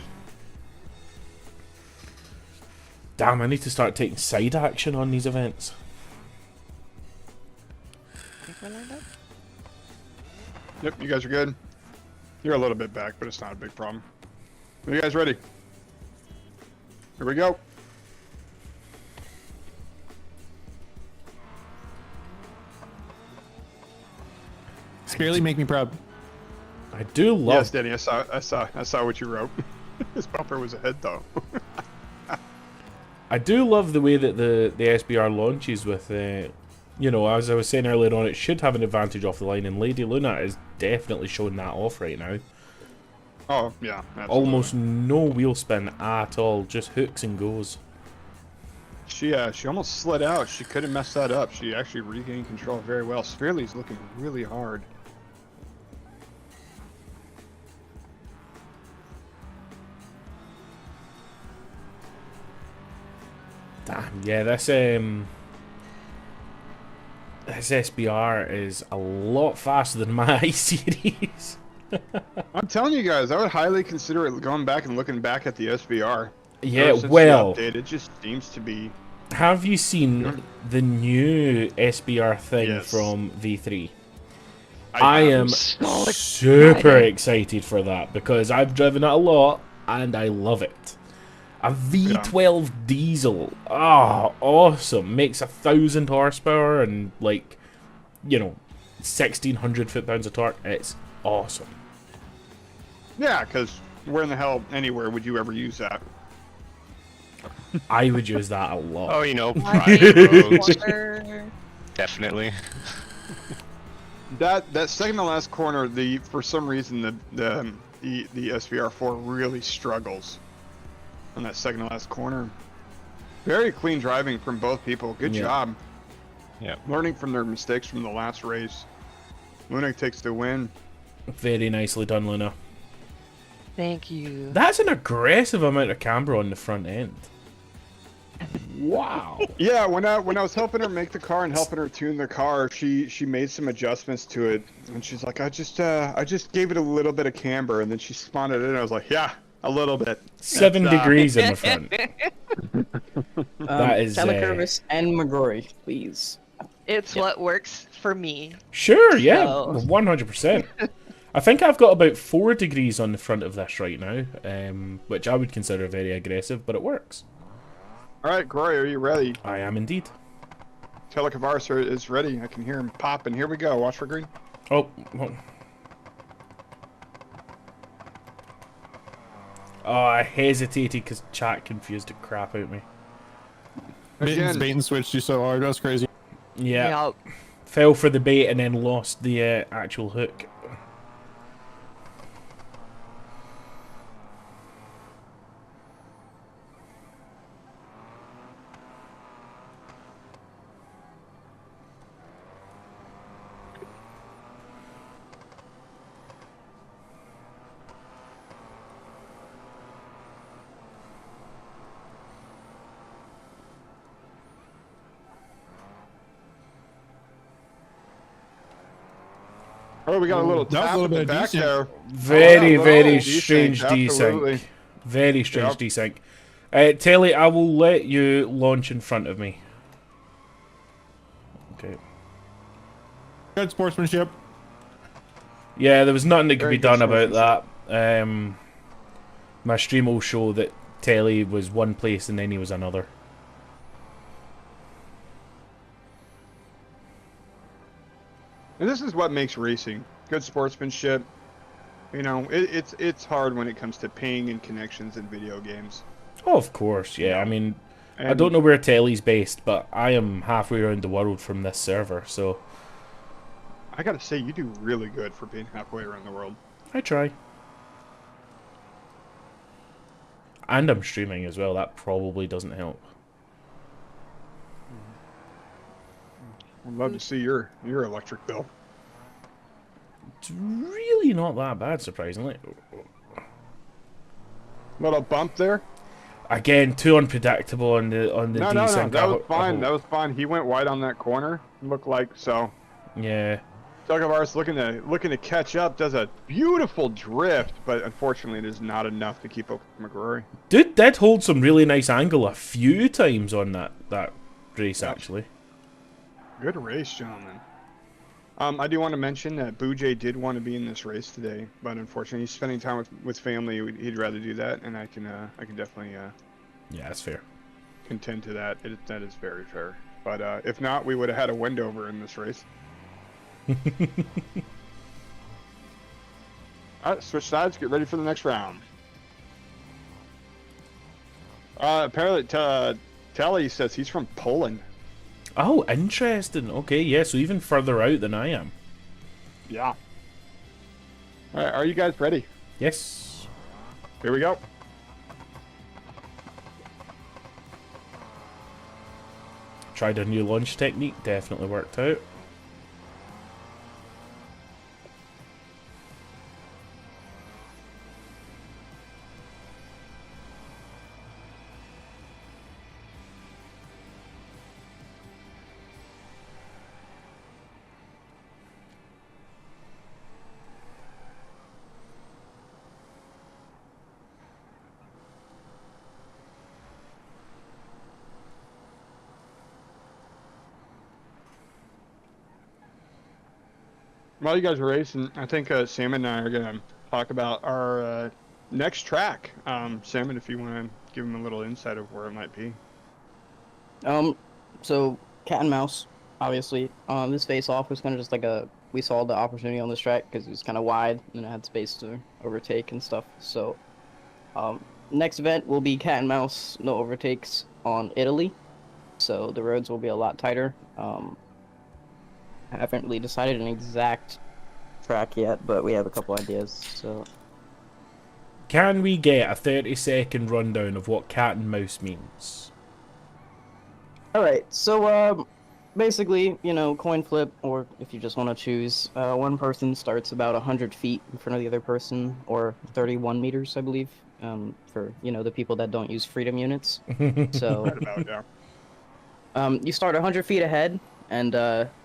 Damn, I need to start taking side action on these events. Think we're lined up? Yep, you guys are good. You're a little bit back, but it's not a big problem. Are you guys ready? Here we go. Spearly, make me proud. I do love. Yes, Denny, I saw what you wrote. This bumper was ahead though. I do love the way that the SBR launches with, you know, as I was saying earlier on, it should have an advantage off the line, and Lady Luna is definitely showing that off right now. Oh yeah, absolutely. Almost no wheel spin at all, just hooks and goes. She almost slid out. She could have messed that up. She actually regained control very well. Spearly's looking really hard. Damn, yeah, this SBR is a lot faster than my I-Series. I'm telling you guys, I would highly consider it going back and looking back at the SBR. Yeah, well, it just seems to be. Have you seen the new SBR thing from V3? I am super excited for that because I've driven it a lot and I love it. A V12 diesel, awesome! Makes 1,000 horsepower and like, you know, 1,600 foot-pounds of torque. It's awesome. Yeah, because where in the hell anywhere would you ever use that? I would use that a lot. Oh, you know, private roads. Definitely. That second to last corner, for some reason the SVR4 really struggles on that second to last corner. Very clean driving from both people. Good job. Yeah. Learning from their mistakes from the last race. Luna takes the win. Very nicely done, Luna. Thank you. That's an aggressive amount of camber on the front end. Wow. Yeah, when I was helping her make the car and helping her tune the car, she made some adjustments to it, and she's like, I just gave it a little bit of camber, and then she spun it in. And I was like, yeah, A little bit. 7 degrees in the front. That is. Telecurvis and McGrory, please. It's what works for me. Sure, yeah, So- 100%. I think I've got about 4 degrees on the front of this right now, which I would consider very aggressive, but it works. All right, Grory, are you ready? I am indeed. Telecurvis is ready. I can hear him popping. Here we go. Watch for green. Oh. Oh, I hesitated because chat confused the crap out of me. Bait and switched you so hard. That's crazy. Yeah. Fell for the bait and then lost the actual hook. Oh, we got a little That was tap a little at the bit of back desync. there. Very, Oh, very desync, strange absolutely. desync. Very strange Yep. desync. Telly, I will let you launch in front of me. Okay. Good sportsmanship. Yeah, there was nothing that could Very be good done about that. My stream will show that Telly was one place and then he was another. And this is what makes racing good sportsmanship. You know, it's hard when it comes to ping and connections in video games. Oh, of course, yeah. I mean, I And- don't know where Telly's based, but I am halfway around the world from this server, so I gotta say, you do really good for being halfway around the world. I try. And I'm streaming as well. That probably doesn't help. I'd love to see your electric bill. It's really not that bad, surprisingly. Little bump there. Again, too unpredictable on the No, desync. that was fine. That was fine. He went wide on that corner. Looked like so. Yeah. Tugavars looking to catch up. Does a beautiful drift, but unfortunately, it is not enough to keep up with McGrory. Dude did hold some really nice angle a few times on that race, actually. Good race, gentlemen. I do want to mention that Boojay did want to be in this race today, but unfortunately, he's spending time with family. He'd rather do that, and I can definitely yeah, that's fair. contend to that. That is very fair. But if not, we would have had a Wendover in this race. Alright, switch sides, get ready for the next round. Apparently, Telly says he's from Poland. Oh, interesting. Okay, yeah, so even further out than I am. Yeah. Alright, are you guys ready? Yes. Here we go. Tried a new launch technique, definitely worked out. While you guys are racing, I think Sam and I are going to talk about our next track. Sam, if you want to give him a little insight of where it might be. So cat and mouse, obviously. This face-off was kind of just like we saw the opportunity on this track because it was kind of wide and it had space to overtake and stuff. So, next event will be cat and mouse, no overtakes on Italy. So the roads will be a lot tighter. I haven't really decided an exact track yet, but we have a couple ideas. So, Can we get a 30-second rundown of what cat and mouse means? all right. So, basically, coin flip, or if you just want to choose, one person starts about 100 feet in front of the other person, or 31 meters, I believe, for the people that don't use freedom units. So, Right about, yeah. You start 100 feet ahead, and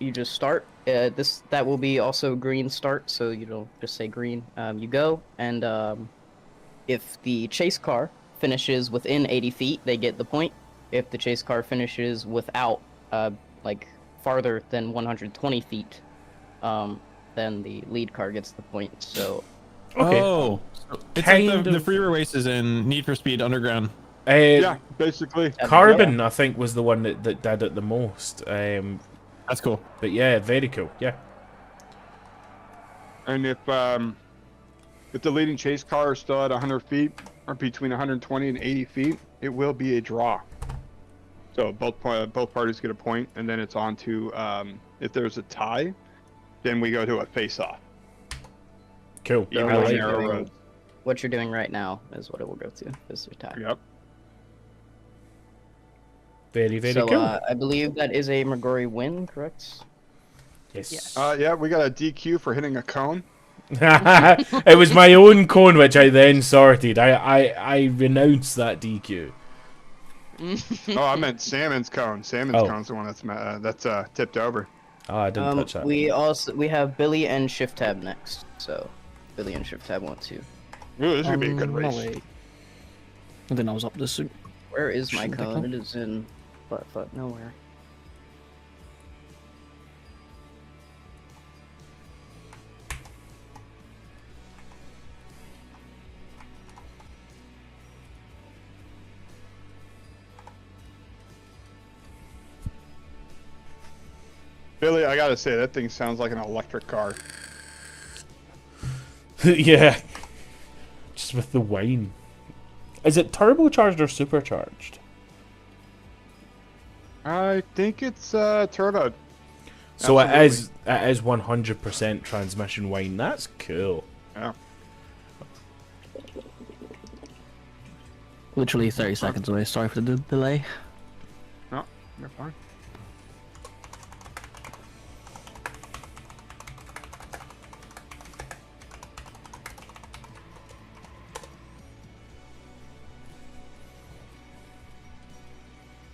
you just start. That will be also green start, so you don't just say green. You go, and If the chase car finishes within 80 feet, they get the point. If the chase car finishes without, like, farther than 120 feet, then the lead car gets the point. So. Okay. Oh, it's like the freeway races in Need for Speed Underground. Yeah, basically. Carbon, I think, was the one that did it the most. That's cool. But yeah, very cool. Yeah. And if the leading chase car is still at 100 feet, or between 120 and 80 feet, it will be a draw. So both parties get a point, and then it's on to, if there's a tie, then we go to a face-off. Cool. Even on narrow roads. What you're doing right now is what it will go to. Is your tie. Yep. Very, very So, cool. I believe that is a McGrory win, correct? Yes. Yeah, we got a DQ for hitting a cone. It was my own cone, which I then sorted. I renounced that DQ. Oh, I meant Salmon's cone. Salmon's cone's the one that's tipped over. Oh, I didn't touch that. We have Billy and ShiftTab next. So, Billy and ShiftTab want to. Ooh, this would be a good race. I think I was up this soon. Where is my Shouldn't take cone? long. It is in butt nowhere. Billy, I gotta say, that thing sounds like an electric car. Yeah. Just with the whine. Is it turbocharged or supercharged? I think it's turboed. So Absolutely. it is 100% transmission whine. That's cool. Yeah. Literally 30 seconds away. Sorry for the delay. No, you're fine.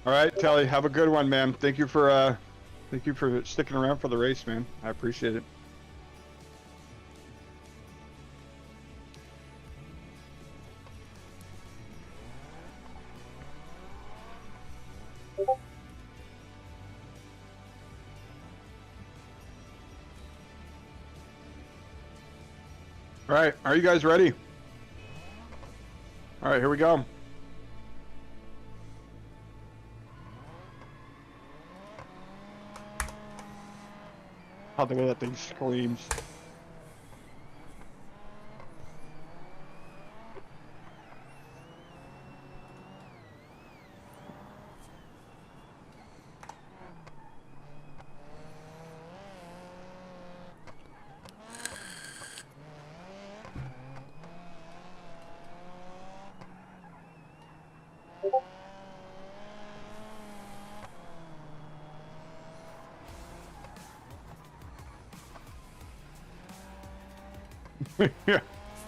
All right, Telly, have a good one, man. Thank you for sticking around for the race, man. I appreciate it. All right, are you guys ready? All right, here we go. Oh, the way that thing screams.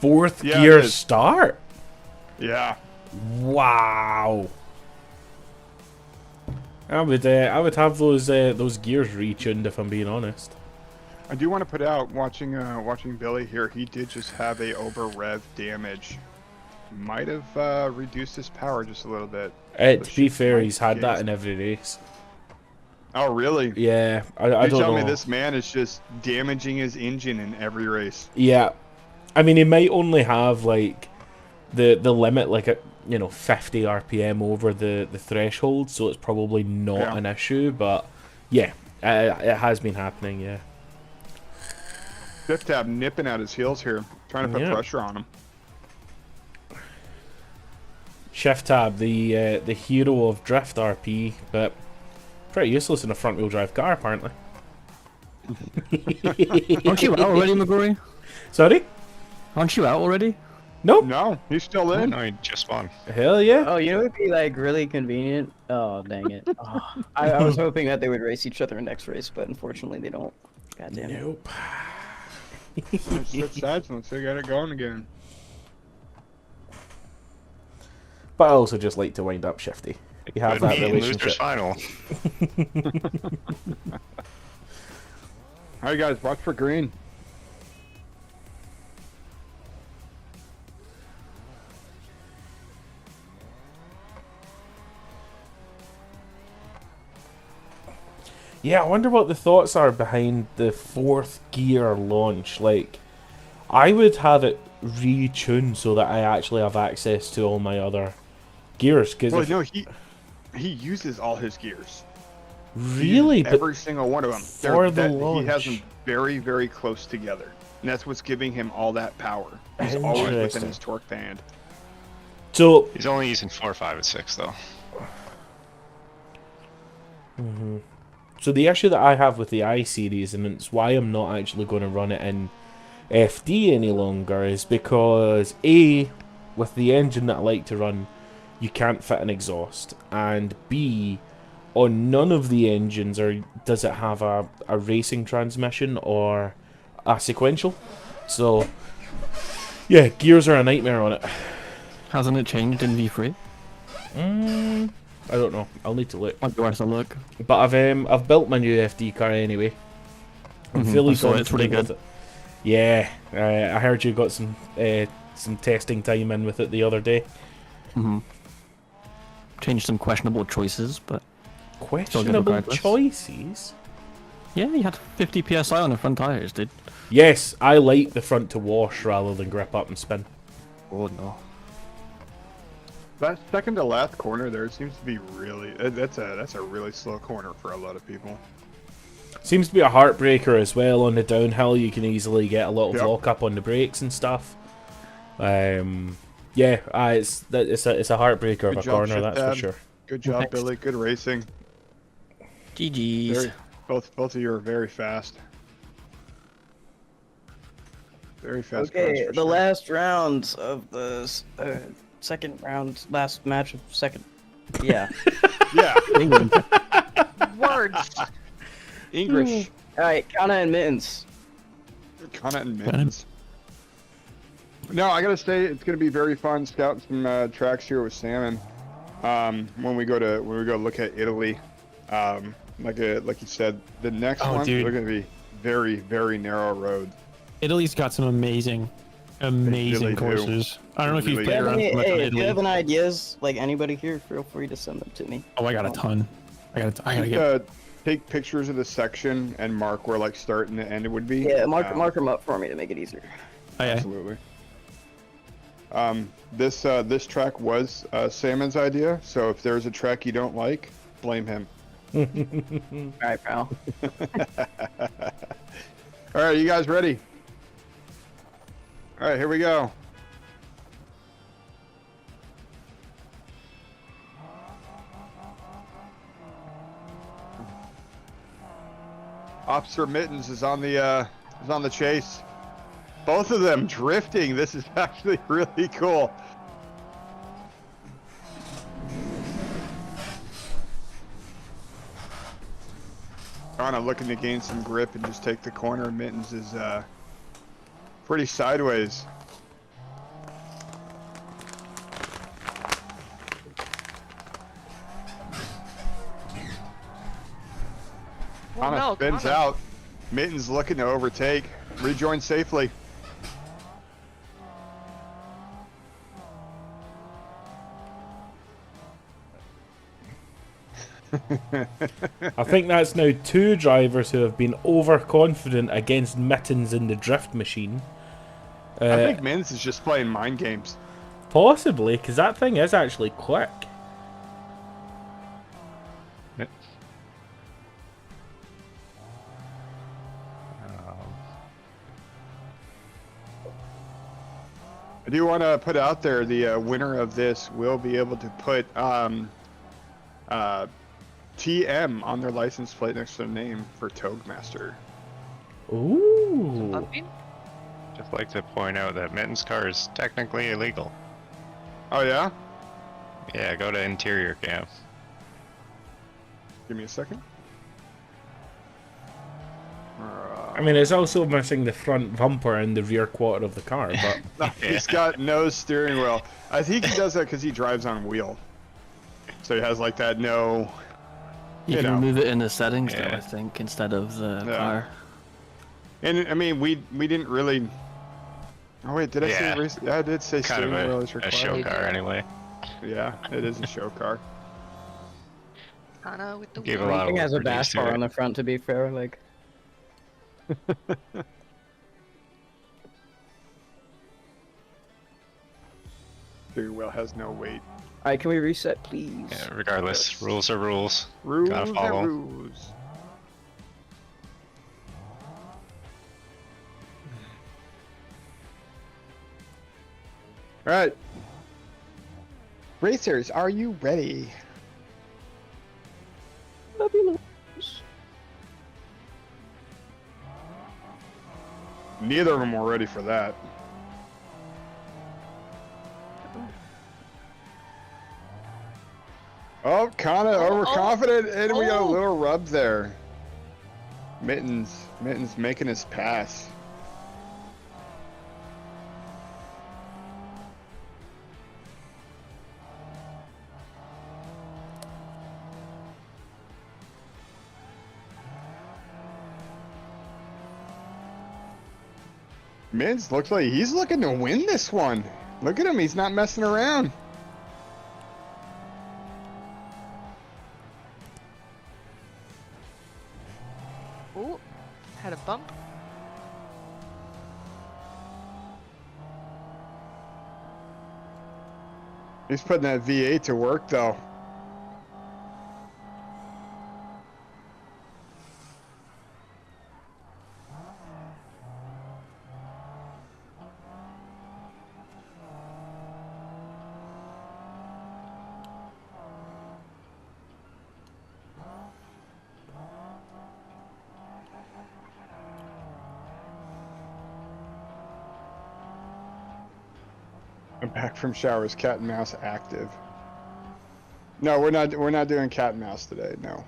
Fourth Yeah, gear it is. start? Yeah. Wow. I would have those gears retuned if I'm being honest. I do want to put out, watching Billy here, he did just have a over rev damage. Might have reduced his power just a little bit. To be fair, he's had that in every race. Oh, really? Yeah, I You don't tell know. me this man is just damaging his engine in every race. Yeah, I mean, he might only have like the limit, like 50 RPM over the threshold, so it's probably not an issue. But yeah, it has been happening. Yeah. ShiftTab nipping at his heels here, trying to put pressure on him. ShiftTab, the hero of drift RP, but pretty useless in a front wheel drive car apparently. Aren't you out already, McGrory? Sorry? Aren't you out already? Nope. No, he's still in. No, he just won. Hell yeah. Oh, you know, it'd be like really convenient. Oh, dang it. Oh, I was hoping that they would race each other in next race, but unfortunately they don't. God damn it. Nope. Switch sides once they got it going again. But I also just like to wind up Shifty. You have Could that be relationship. losers final. Alright guys, watch for green. Yeah, I wonder what the thoughts are behind the 4th gear launch. Like, I would have it retuned so that I actually have access to all my other gears. Cause well, no, he uses all his gears. Really? But every single one of them. for the He launch. has them very, very close together. And that's what's giving him all that power. He's always within Interesting. his torque band. So He's only using 4, 5, and 6 though. So the issue that I have with the I series, and it's why I'm not actually going to run it in FD any longer, is because A, with the engine that I like to run, you can't fit an exhaust, and B, on none of the engines does it have a racing transmission or a sequential. So yeah, gears are a nightmare on it. Hasn't it changed in V3? I don't know. I'll need to look. Might be worth a look. But I've built my new FD car anyway. I'm fully So it's pretty confident with it. Yeah, I heard you got some testing time in with it the other day. Changed some questionable choices, but Questionable choices? Yeah, you had 50 psi on the front tires, dude. Yes, I like the front to wash rather than grip up and spin. Oh no. That second to last corner there seems to be really that's a really slow corner for a lot of people. Seems to be a heartbreaker as well on the downhill. You can easily get a lot of lock up on the brakes and stuff. Yeah, it's a heartbreaker of a corner, that's for sure. Good job, Billy. Good racing. GG's. Both of you are very fast. Very fast. Okay, cars for the sure. last round of the second round, last match of second. Yeah. Yeah. England. Words. English. All right, Kana and Mittens. Kana and Mittens. No, I gotta say it's gonna be very fun scouting some tracks here with Salmon. When we go look at Italy, like you said, the next ones are gonna be very, very narrow roads. Italy's got some amazing really do. courses. I don't know if you've Really played do. around too much on Hey, if you Italy. have any ideas, like anybody here, feel free to send them to me. Oh, I got a ton. I gotta get. Take pictures of the section and mark where like start and the end it would be. Yeah, mark them up for me to make it easier. Absolutely. This track was Salmon's idea, so if there's a track you don't like, blame him. All right, pal. All right, you guys ready? All right, here we go. Officer Mittens is on the chase. Both of them drifting. This is actually really cool. Kind of looking to gain some grip and just take the corner. Mittens is pretty sideways. Kana spins out. Mittens looking to overtake. Rejoin safely. I think that's now 2 drivers who have been overconfident against Mittens in the drift machine. I think Mittens is just playing mind games. Possibly, because that thing is actually quick. I do want to put out there the winner of this will be able to put TM on their license plate next to their name for Touge Master. Ooh. Just like to point out that Mitten's car is technically illegal. Oh yeah? Yeah, go to interior cam. Give me a second. I mean, it's also missing the front bumper and the rear quarter of the car, but... He's got no steering wheel. I think he does that because he drives on wheel. So he has like that no... You can know. remove it in the settings, though, I think, instead of the car. And I mean, we didn't really... Oh wait, did I say race? Yeah, I did say Kind steering of wheel is a required. show car anyway. Yeah, it is a show car. Kana with the Gave a wheel. lot of Everything has a work bass to bar it. on the front, to be fair. Like, Steering wheel has no weight. alright, can we reset, please? Yeah, regardless, rules are rules. Rules Gotta are follow. rules. All right. Racers, are you ready? Neither of them were ready for that. Oh, kinda overconfident, and we got a little rub there. Mittens making his pass. Mittens looks like he's looking to win this one. Look at him, he's not messing around. Ooh, had a bump. He's putting that V8 to work though. I'm back from showers, cat and mouse active. No, we're not doing cat and mouse today, no.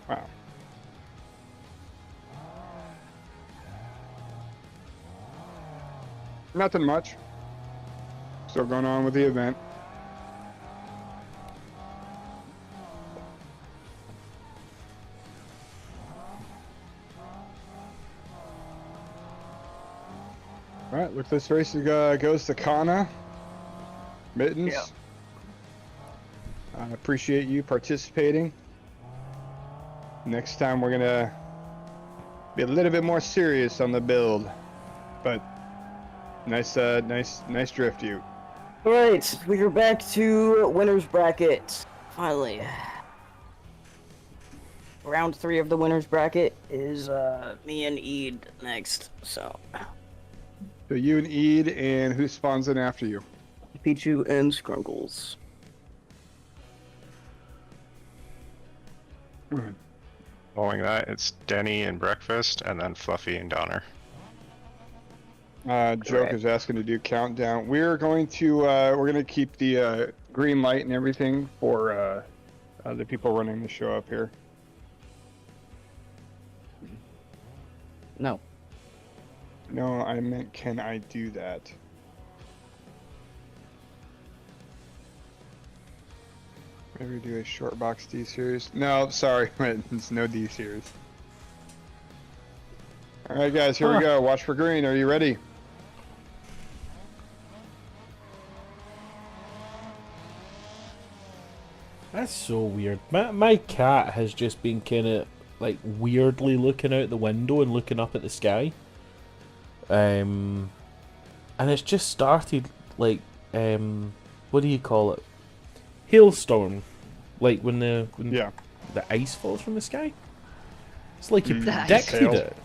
Wow. Nothing much. Still going on with the event. All right, look, this race goes to Kana. Mittens. Yeah. I appreciate you participating. Next time we're gonna be a little bit more serious on the build, but nice drift you. Alright, we are back to winner's bracket. Finally. Round 3 of the winner's bracket is me and Eid next, so. So you and Eid, and who spawns in after you? Pichu and Skrunkles. Following that, it's Denny and Breakfast, and then Fluffy and Donner. Joke is asking to do countdown. We're going to keep the green light and everything for the people running the show up here. No. No, I meant, can I do that? Maybe do a short box D series. No, sorry, it's no D series. All right, guys, here we go. Watch for green. Are you ready? That's so weird. My cat has just been kind of like weirdly looking out the window and looking up at the sky. And it's just started like what do you call it? Hailstorm, like when the ice falls from the sky. It's like you predicted it.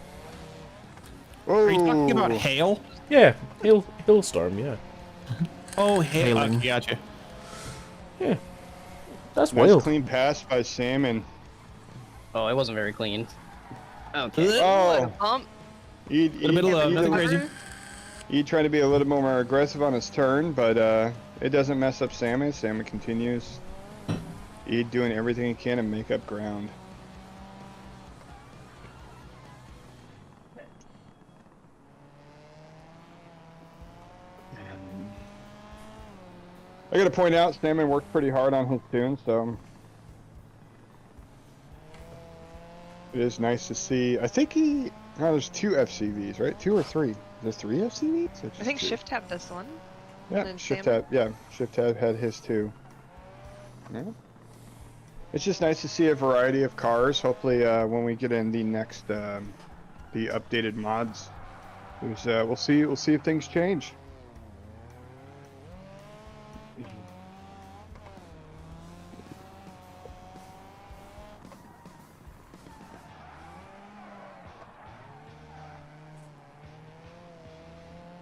Oh. Are you talking about hail? Yeah, hailstorm. Yeah. Oh, hail. Hailing. Gotcha. Yeah. That's nice wild. clean pass by Salmon. Oh, it wasn't very clean. Okay. Oh. Bump. Eid nothing crazy. Eid trying to be a little more aggressive on his turn, but it doesn't mess up Salmon. Salmon continues. Eid doing everything he can to make up ground. I gotta point out, Salmon worked pretty hard on his tune, so it is nice to see. I think there's 2 FCVs, right? 2 or 3? There's 3 FCVs? I think ShiftTab does one. Yeah, then ShiftTab. Yeah, ShiftTab had his too. Yeah. It's just nice to see a variety of cars. Hopefully, when we get in the next, the updated mods, we'll see if things change.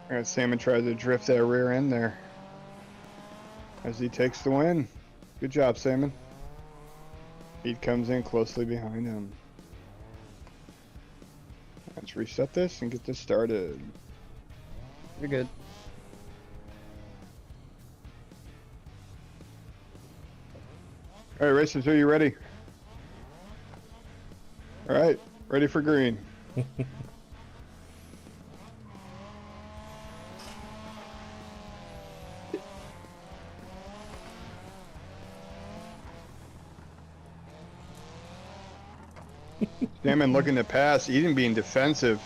Alright, Salmon tries to drift that rear end there as he takes the win. Good job, Salmon. Heat comes in closely behind him. Let's reset this and get this started. You're good. Alright, racers, are you ready? Alright, ready for green. Salmon looking to pass, Eden being defensive.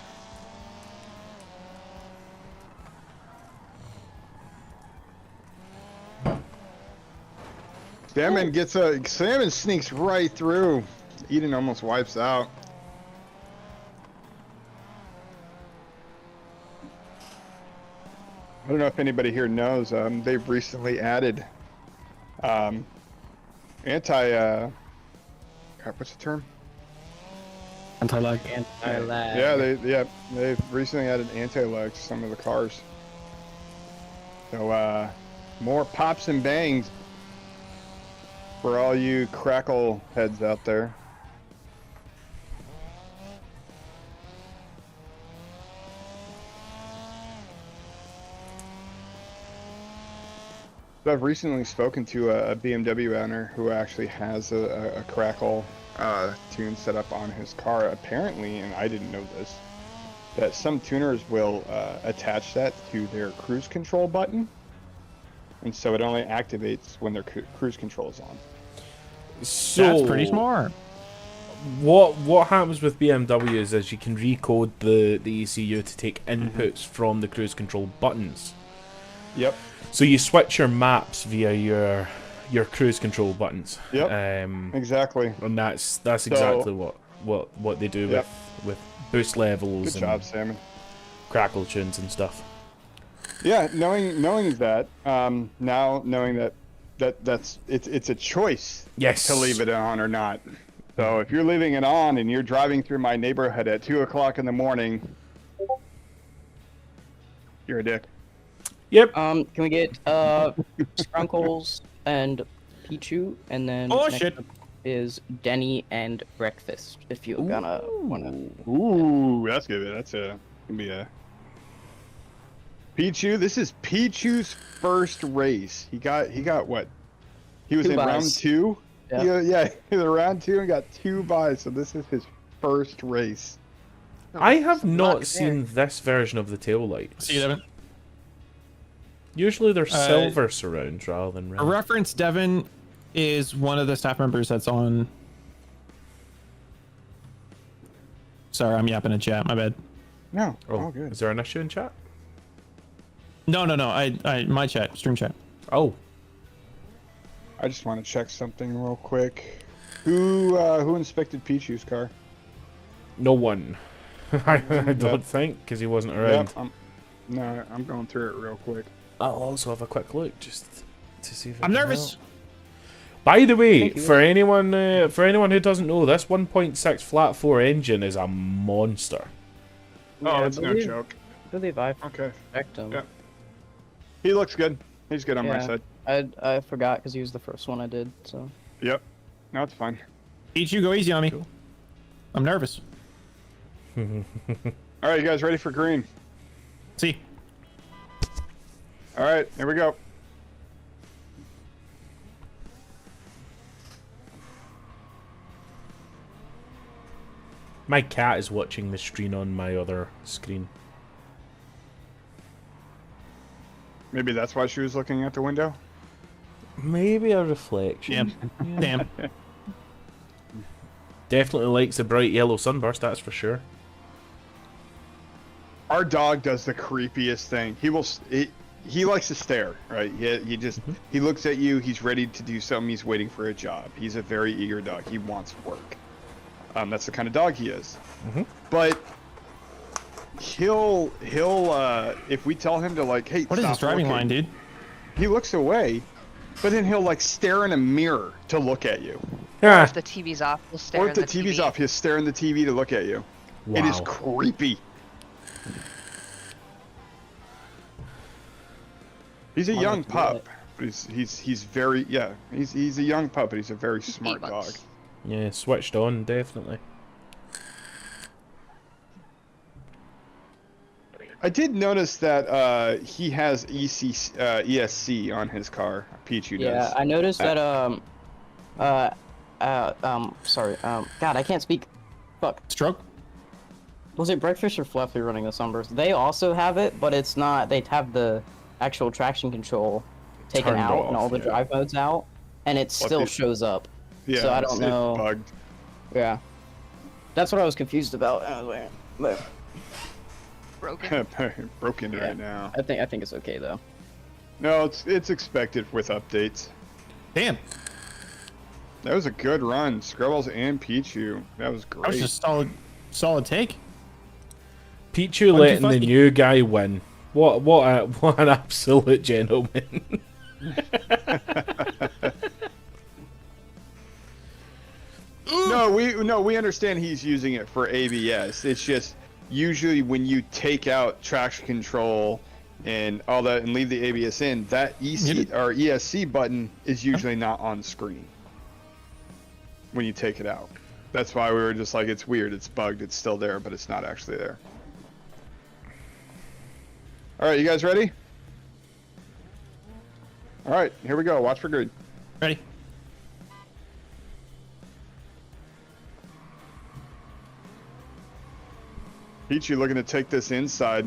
Salmon sneaks right through. Eden almost wipes out. I don't know if anybody here knows, they've recently added what's the term? Anti-lag. Anti-lag. Yeah, they've recently added anti-lag to some of the cars. So more pops and bangs for all you crackle heads out there. So I've recently spoken to a BMW owner who actually has a crackle tune set up on his car. Apparently, and I didn't know this, that some tuners will attach that to their cruise control button, and so it only activates when their cruise control is on. So that's pretty smart. What happens with BMWs is you can recode the ECU to take inputs from the cruise control buttons. Yep. So you switch your maps via your cruise control buttons. Yep. Exactly. And that's exactly what they do with boost levels. Good job, and Salmon. Crackle tunes and stuff. Yeah, knowing that, now knowing that's it's a choice. Yes. To leave it on or not. So if you're leaving it on and you're driving through my neighborhood at 2 o'clock in the morning, you're a dick. Yep. Can we get Skrunkles and Pichu, and then next up is Denny and Breakfast. If you're gonna wanna. Ooh, that's good. That's gonna be a Pichu. This is Pichu's first race. He got what? He was in round 2. Yeah, he was in round 2 and got 2 buys. So this is his first race. I have not seen this version of the tail lights. See you, Devin. Usually they're silver surrounds rather than red. A reference, Devin is one of the staff members that's on. Sorry, I'm yapping in chat. My bad. No. Oh, good. Is there an issue in chat? No. I my chat, stream chat. Oh. I just want to check something real quick. Who inspected Pichu's car? No one. I don't think, because he wasn't around. Yep, I'm going through it real quick. I'll also have a quick look just to see if I'm nervous. By the way, for anyone who doesn't know, this 1.6 flat 4 engine is a monster. Oh, that's no joke. I believe I Okay. checked him. Yeah. He looks good. He's good on my side. I forgot because he was the first one I did. So. Yep. No, it's fine. Ichu, go easy on me. Cool. I'm nervous. All right, you guys ready for green? See. All right, here we go. My cat is watching the stream on my other screen. Maybe that's why she was looking out the window? Maybe a reflection. Damn. Definitely likes the bright yellow sunburst, that's for sure. Our dog does the creepiest thing. he likes to stare, right? He just he looks at you. He's ready to do something. He's waiting for a job. He's a very eager dog. He wants work. That's the kind of dog he is. But he'll if we tell him to like, hey, What is this driving line, dude? He looks away, but then he'll like stare in a mirror to look at you. Or if the TV's off, he'll stare Or in if the the TV's TV. off, he'll stare in the TV to look at you. It is Wow. creepy. He's a young pup. But he's very he's a young pup, but he's a very smart dog. Yeah, switched on, definitely. I did notice that he has ESC on his car. Pichu does. Yeah, I noticed that sorry, God, I can't speak. Fuck. Stroke? Was it Breakfast or Fluffy running the Sunburst? They also have it, but it's not. They have the actual traction control taken Turned out and off, all the yeah. drive modes out, and it still Fluffy- shows up. Yeah, so I it's don't know. bugged. Yeah, that's what I was confused about. I was like, but Broken. Broken right now. I think it's okay though. No, it's expected with updates. Damn. That was a good run, Scrubbles and Pichu. That was great. That was just solid take. Pichu Why'd you letting the fucking- new guy win. What an absolute gentleman. No, we understand he's using it for ABS. It's just usually when you take out traction control and all that and leave the ABS in, that EC or ESC button is usually not on screen when you take it out. That's why we were just like, it's weird, it's bugged, it's still there, but it's not actually there. All right, you guys ready? All right, here we go. Watch for grid. Ready? Pichu looking to take this inside.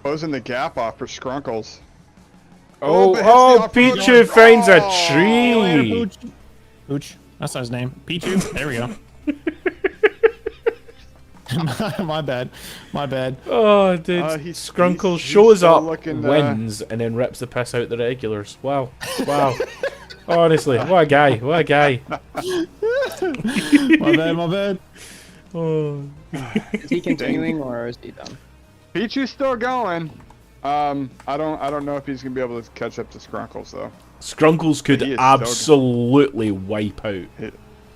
Closing the gap off for Skrunkles. Oh, but hits the off-road Pichu line. finds a Oh, tree. Pooch. That's not his name. Pichu. There we go. My bad. Oh, dude. Skrunkles shows still up, looking, wins, and then rips the piss out the regulars. Wow. Wow. Honestly, what a guy. What a guy. My bad. Oh. Is he continuing or is he done? Pichu's still going. I don't know if he's gonna be able to catch up to Skrunkles though. Skrunkles could He is absolutely wipe out.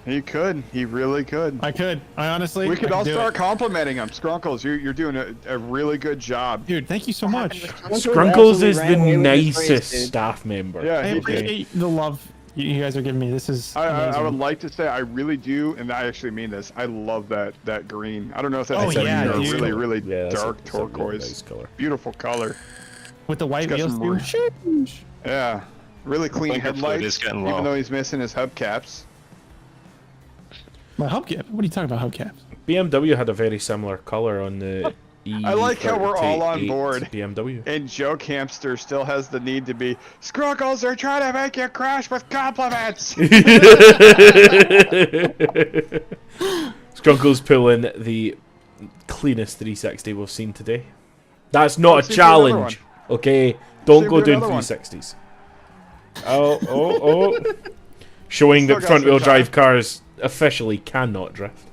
He could. He really could. I honestly. We could I all do start it. complimenting him. Skrunkles, you're doing a really good job. Dude, thank you so much. Skrunkles is the ran away with his nicest race, dude. staff member. Yeah, I he did. appreciate the love you guys are giving me. This is I amazing. would like to say I really do, and I actually mean this. I love that green. I don't know if that's Oh, yeah, a dude. really Yeah, that's dark it's a really turquoise. nice color. Beautiful color. With the white It's got wheels some too. Sheesh. Yeah, really clean Blinker fluid headlights. is getting Even low. though he's missing his hubcaps. My hubcap. What are you talking about, hubcaps? BMW had a very similar color on the I like how we're all on E38 board. BMW. And Joke Hamster still has the need to be Skrunkles. They're trying to make you crash with compliments. Skrunkles pulling the cleanest 360 we've seen today. That's not Let's a see if we do another challenge, okay? Don't See if go we do doing another one. 360s. Oh. Showing Still that got front wheel some drive time. cars officially cannot drift.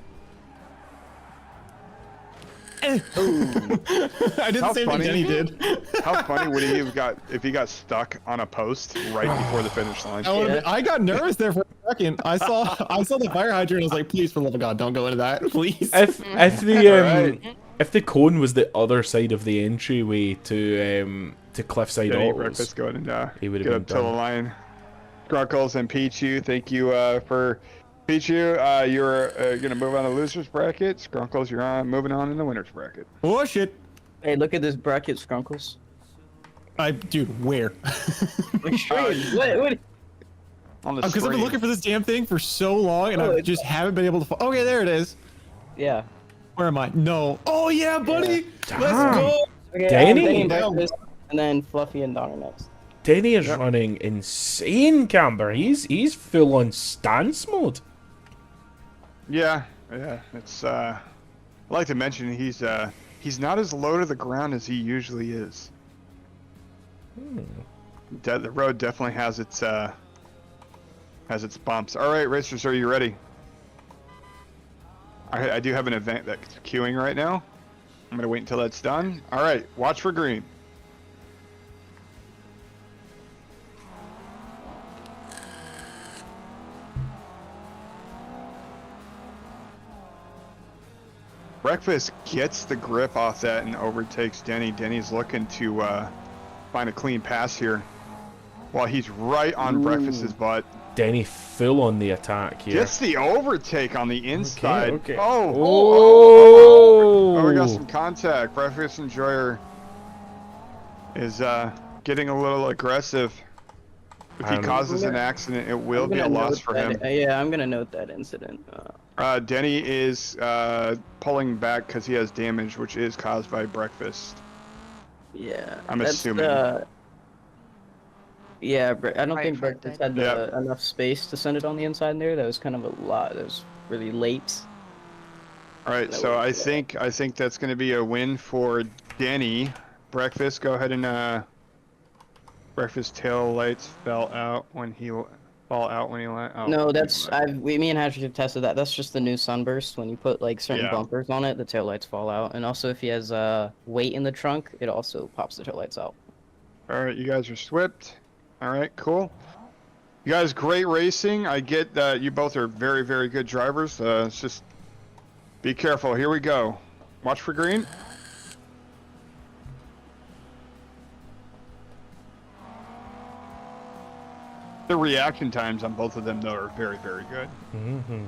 I did How the same thing funny. Denny did. How funny would he have got if he got stuck on a post right before the finish line? I got nervous there for a second. I saw the fire hydrant. I was like, please, for the love of God, don't go into that, please. If the cone was the other side of the entryway to Cliffside Denny Autos, Breakfast going and he would get have up been to the done. line. Skrunkles and Pichu, thank you for Pichu. You're gonna move on to losers bracket. Skrunkles, you're moving on in the winners bracket. Oh shit! Hey, look at this bracket, Skrunkles. Dude, where? What? On the Because I've been looking for this damn thing for so long, and I just haven't been able to. Okay, there it is. Yeah. Where am I? No. Oh yeah, buddy. Damn. Let's go. Okay, Denny? Denny Breakfast, and then Fluffy and Donner next. Denny is running insane, Camber. He's full on stance mode. Yeah, it's I'd like to mention he's not as low to the ground as he usually is. The road definitely has its bumps. All right, racers, are you ready? I do have an event that's queuing right now. I'm gonna wait until that's done. All right, watch for green. Breakfast gets the grip off that and overtakes Denny. Denny's looking to find a clean pass here while he's right on Breakfast's butt. Denny full on the attack here. Gets the overtake on the inside. Okay. Oh, we got some contact. Breakfast Enjoyer is getting a little aggressive. If he causes an accident, it will be a loss for him. Yeah, I'm gonna note that incident. Denny is pulling back because he has damage, which is caused by Breakfast. Yeah, I'm assuming. Yeah, I don't think front Breakfast had enough space to send it on the inside there. That was kind of a lot. That was really late. All right, so I think that's going to be a win for Denny. Breakfast, go ahead and Breakfast tail lights fell out when he landed. Oh, No, that's me and Hatcher have tested that. That's just the new sunburst. When you put like certain bumpers on it, the tail lights fall out. And also, if he has weight in the trunk, it also pops the tail lights out. All right, you guys are swipped. All right, cool. You guys, great racing. I get that you both are very, very good drivers. It's just be careful. Here we go. Watch for green. The reaction times on both of them, though, are very, very good. Mm-hmm.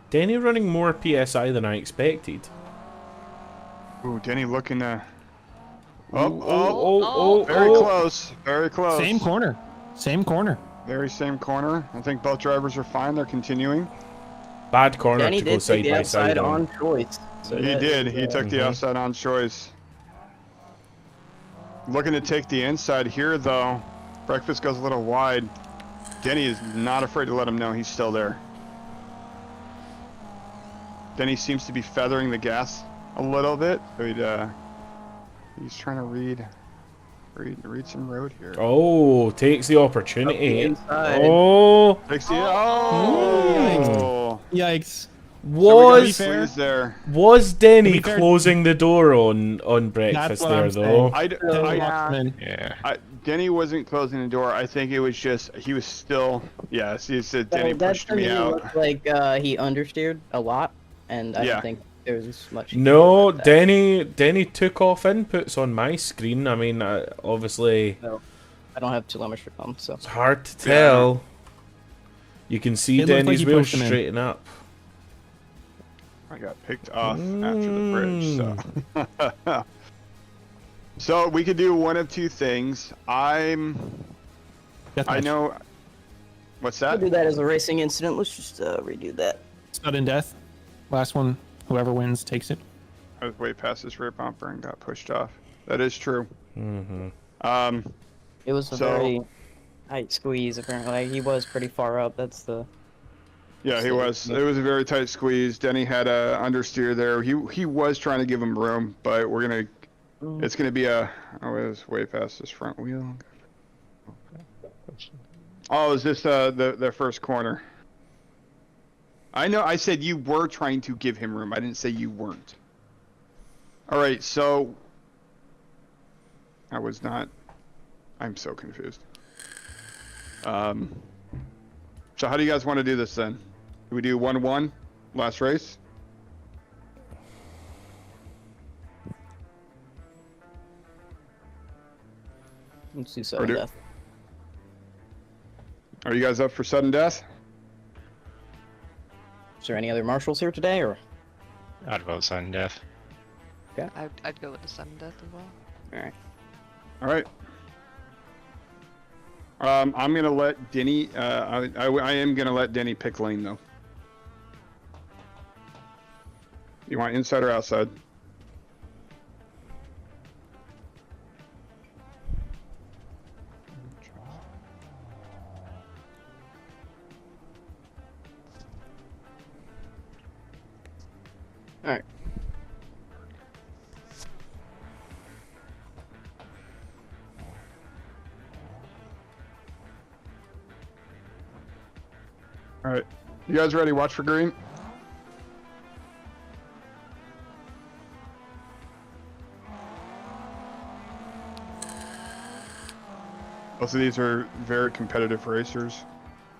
Denny running more PSI than I expected. Ooh, Denny looking Very close. Very close. Same corner. Same corner. Very same corner. I think both drivers are fine. They're continuing. Bad corner Denny to go did side take the by side outside on choice. So He did. is, He took the outside on choice. Looking to take the inside here, though. Breakfast goes a little wide. Denny is not afraid to let him know he's still there. Denny seems to be feathering the gas a little bit. So he's trying to read some road here. Oh, takes the opportunity. Takes the Yikes. Was Denny closing the door on Breakfast there though? Denny wasn't closing the door. I think it was just he was still. Yes, he said Denny pushed me out. Looked like he understeered a lot, and I don't think there was much. No, Denny took off inputs on my screen. I mean, obviously. No, I don't have telemetry on, so it's hard to tell. You can see Denny's wheels straighten up. I got picked off after the bridge, so. So we could do one of two things. I know. What's that? We'll do that as a racing incident. Let's just redo that. Sudden death. Last one. Whoever wins takes it. I was way past this rear bumper and got pushed off. That is true. Mm-hmm. It was a very tight squeeze. Apparently, like, he was pretty far up. That's the. Yeah, he was. It was a very tight squeeze. Denny had a understeer there. He was trying to give him room, but we're gonna. It's gonna be a. Oh, it was way past this front wheel. Oh, is this the first corner? I know. I said you were trying to give him room. I didn't say you weren't. All right, so. I was not. I'm so confused. So how do you guys want to do this then? Do we do 1-1 last race? Let's do sudden death. Are you guys up for sudden death? Is there any other marshals here today, or? I'd vote sudden death. Okay. I'd go with the sudden death as well. All right. All right. I'm gonna let Denny. I am gonna let Denny pick lane though. You want inside or outside? All right. All right. You guys ready? Watch for green. Both of these are very competitive racers.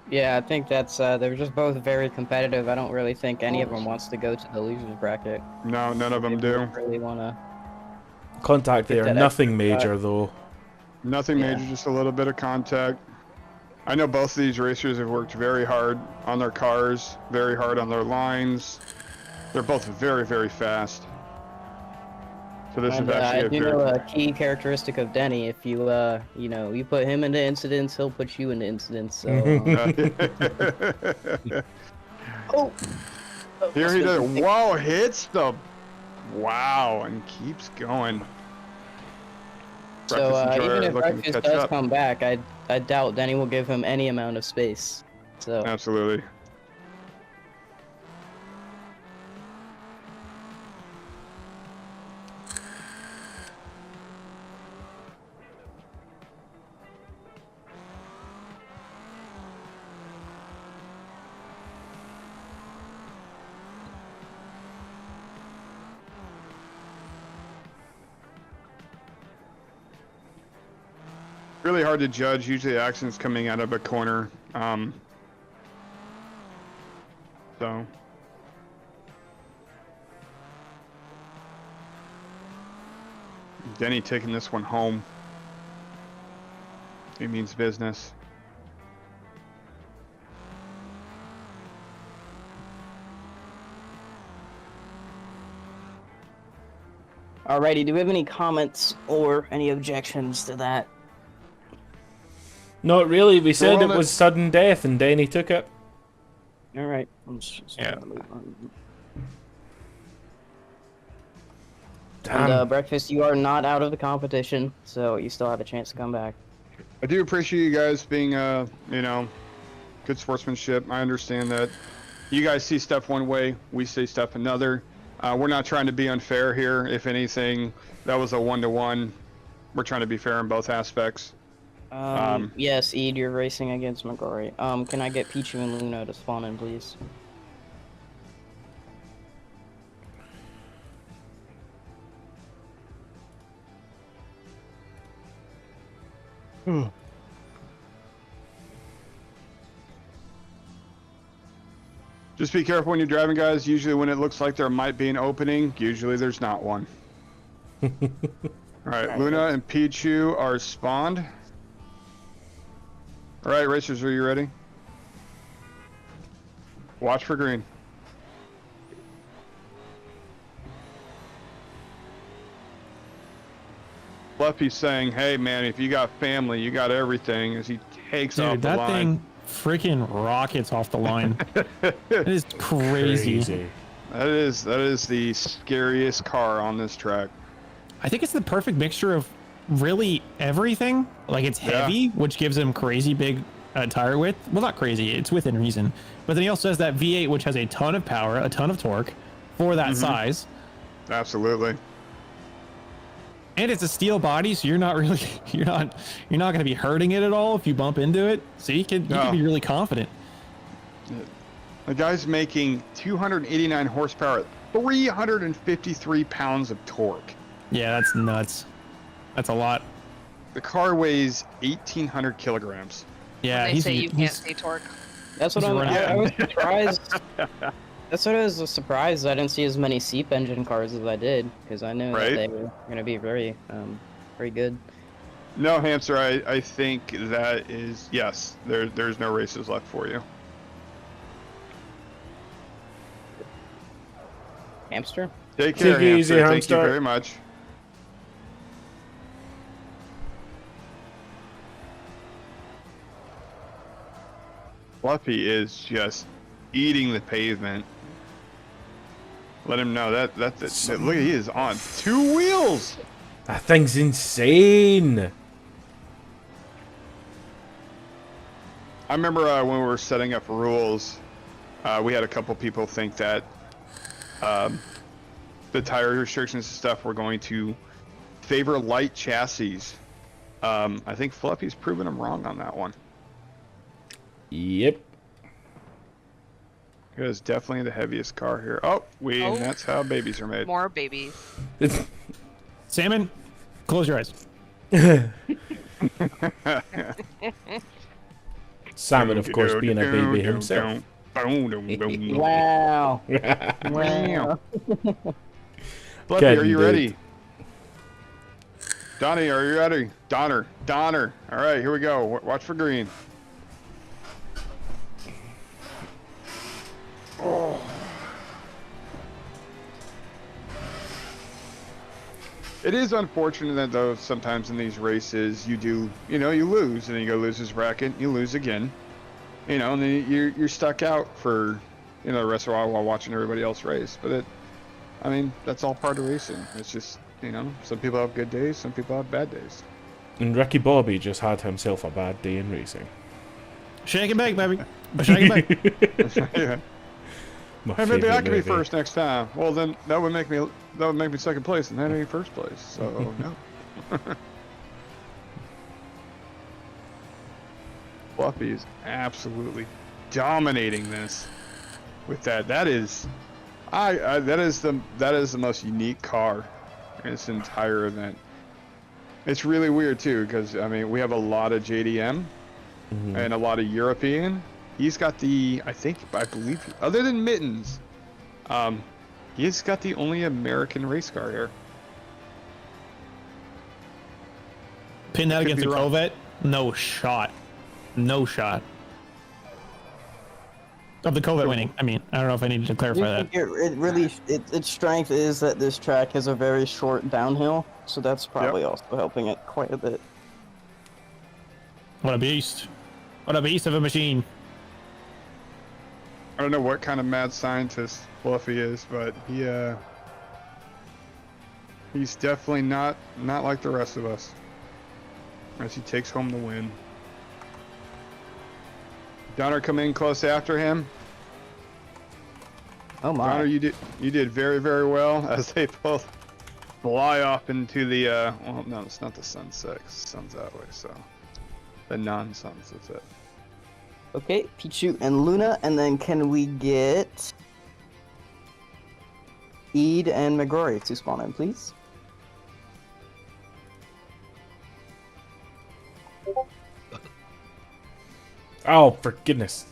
Yeah, I think that's they're just both very competitive. I don't really think any of them wants to go to the losers bracket. No, none of them They do. really wanna Contact get there, that nothing extra major shot. though. Nothing Yeah. major, just a little bit of contact. I know both of these racers have worked very hard on their cars, very hard on their lines. They're both very, very fast. So this And is actually I a do very... know a key characteristic of Denny. If you you know, you put him into incidents, he'll put you into incidents. So. Oh. Here he does. Whoa, hits the... Wow, and keeps going. So Breakfast even Enjoyer if looking to Breakfast catch does up. come back, I doubt Denny will give him any amount of space. So. Absolutely. Really hard to judge. Usually accidents coming out of a corner. So Denny taking this one home. He means business. Alrighty, do we have any comments or any objections to that? Not really, we said it Well, was sudden death and Denny took it. Alright. Yeah. Damn. And Breakfast, you are not out of the competition, so you still have a chance to come back. I do appreciate you guys being, you know, good sportsmanship. I understand that you guys see stuff one way, we see stuff another. We're not trying to be unfair here. If anything, that was a 1-to-1. We're trying to be fair in both aspects. Yes, Ed, you're racing against McGrory. Can I get Pichu and Luna to spawn in, please? Just be careful when you're driving, guys. Usually when it looks like there might be an opening, usually there's not one. Alright, Luna and Pichu are spawned. Alright, racers, are you ready? Watch for green. Fluffy's saying, hey man, if you got family, you got everything, as he takes off Dude, the that line. thing freaking rockets off the line. It is crazy. That is the scariest car on this track. I think it's the perfect mixture of really everything. Like it's heavy, which gives him crazy big tire width. Well, not crazy, it's within reason. But then he also has that V8, which has a ton of power, a ton of torque for that size. Absolutely. And it's a steel body, so you're not really you're not going to be hurting it at all if you bump into it. So you can be really confident. The guy's making 289 horsepower, 353 pounds of torque. Yeah, that's nuts. That's a lot. The car weighs 1,800 kilograms. Yeah, They say you can't see torque. That's what I was surprised. That's what I was surprised. I didn't see as many SEEP engine cars as I did, because I knew that they were going to be very, very good. No, Hamster, I think that is, yes, there's no races left for you. Hamster? Take care, Take it easy, Hamster. Thank you Hamster. very much. Fluffy is just eating the pavement. Let him know that's it. Look, he is on 2 wheels. That thing's insane. I remember when we were setting up rules, we had a couple people think that the tire restrictions and stuff, we're going to favor light chassis. I think Fluffy's proven him wrong on that one. Yep. It is definitely the heaviest car here. Oh, and that's how babies are made. More babies. Salmon, close your eyes. Salmon, of course, being a baby himself. Wow. Wow. Fluffy, are you ready? Donnie, are you ready? Donner. All right, here we go. Watch for green. Oh. It is unfortunate that though sometimes in these races you lose, and then you go lose this bracket, you lose again, and then you're stuck out for the rest of the while watching everybody else race. But that's all part of racing. It's just some people have good days, some people have bad days. And Ricky Bobby just had himself a bad day in racing. Shake it back, baby. Shake it back. Yeah. Hey, maybe I can be first next time. Well, then that would make me second place, and that ain't first place. So no. Fluffy is absolutely dominating this with that. That is the most unique car in this entire event. It's really weird too, because we have a lot of JDM and a lot of European. He's got I believe, other than Mittens, he's got the only American race car here. Pin that against a Corvette? No shot. No shot. Of the Corvette winning. I don't know if I needed to clarify that. Its strength is that this track has a very short downhill, so that's probably also helping it quite a bit. What a beast. What a beast of a machine. I don't know what kind of mad scientist Fluffy is, but he's definitely not like the rest of us. As he takes home the win. Donner come in close after him. Oh my! Donner, you did very, very well as they both fly off into the. Well, no, it's not the sunset. The sun's that way, so the non-sunset. Okay, Pichu and Luna, and then can we get Eid and McGrory to spawn in, please? Oh, for goodness.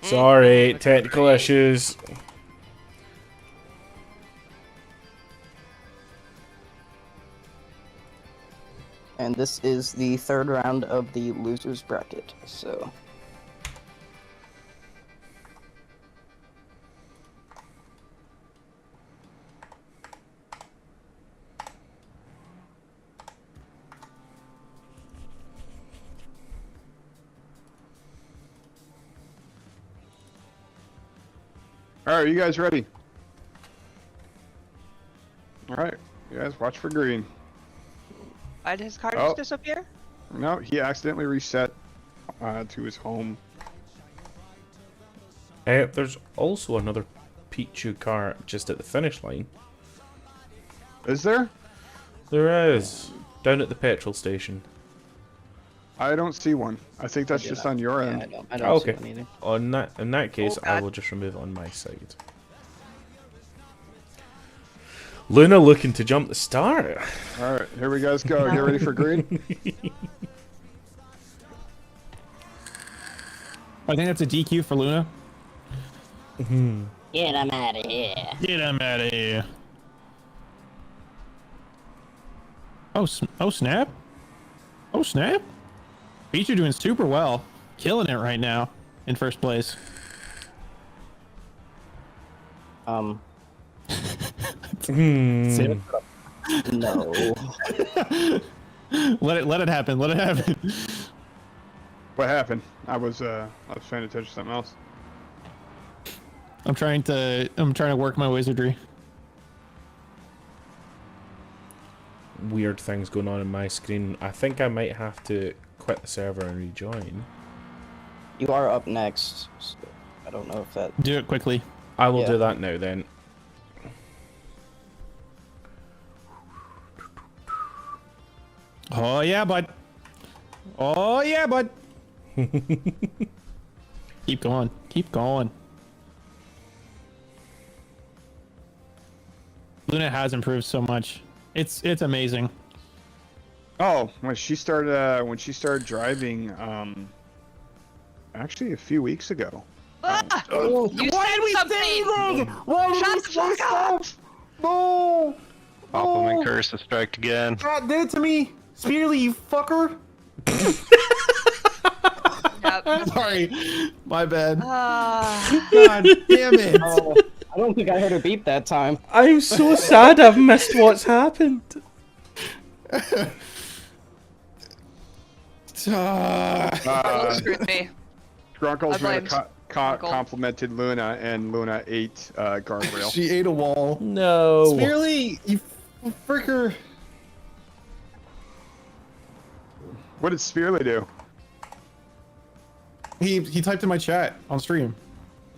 Sorry, technical issues. And this is the third round of the losers bracket, so. All right, you guys ready? All right, you guys watch for green. Why did his car just disappear? No, he accidentally reset to his home. There's also another Pichu car just at the finish line. Is there? There is. Down at the petrol station. I don't see one. I think that's just on your end. I don't see one either. In that case, I will just remove it on my side. Luna looking to jump the start. All right, here we guys go. Get ready for green. I think that's a DQ for Luna. Get him out of here. Get him out of here. Oh snap. Oh snap. Pichu doing super well. Killing it right now in first place. No. Let it happen. Let it happen. What happened? I was paying attention to something else. I'm trying to work my wizardry. Weird things going on in my screen. I think I might have to quit the server and rejoin. You are up next. So I don't know if that. Do it quickly. I will do that now then. Oh yeah, bud. Oh yeah, bud. Keep going. Keep going. Luna has improved so much. It's amazing. Oh, when she started driving, actually a few weeks ago. You said something! Shut the fuck up! No! Compliment curse to strike again. God, did it to me! Spearly, you fucker! Sorry, my bad. God damn it! Oh, I don't think I heard a beep that time. I'm so sad I've missed what's happened. Screwed me. Skrunkles complimented Luna, and Luna ate guardrail. She ate a wall. No. Spearly, you fricker. What did Spearly do? He typed in my chat on stream. And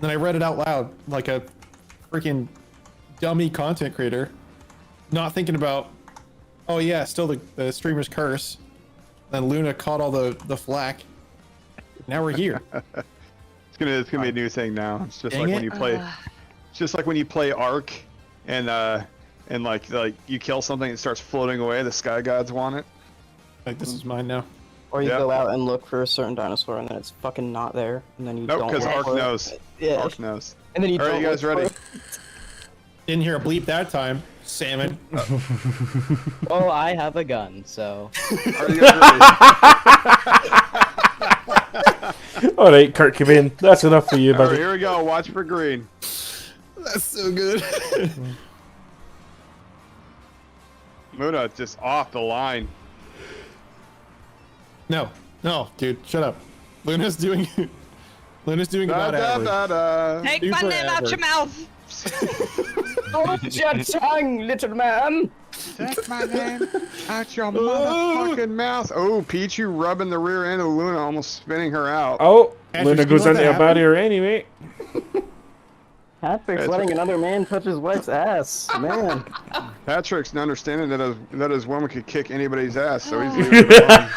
then I read it out loud like a freaking dummy content creator. Not thinking about, oh yeah, still the streamer's curse. Then Luna caught all the flack. Now we're here. It's gonna be a new thing now. It's just Dang like it. when you play, it's just like when you play Ark, and like you kill something, it starts floating away. The sky gods want it. Like this is mine now. Or you go out and look for a certain dinosaur, and then it's fucking not there, and then you Nope, don't. because look Ark for it. knows. Yeah. Ark knows. And then you All right, don't you guys look ready? for it. Didn't hear a bleep that time. Salmon. Oh, I have a gun, so. Are you guys ready? All right, Kurt Cobain, that's enough for you, All right, buddy. here we go. Watch for green. That's so good. Luna just off the line. No, dude, shut up. Luna's doing about average. Take my Super name out your average. mouth! Hold your tongue, little man! Take my name out your motherfucking mouth. Oh, Pichu rubbing the rear end of Luna, almost spinning her out. Oh, Patrick, Luna you goes know into what a barrier anyway. Patrick's letting another man touch his wife's ass, man. Patrick's not understanding that his woman could kick anybody's ass, so he's leaving it alone.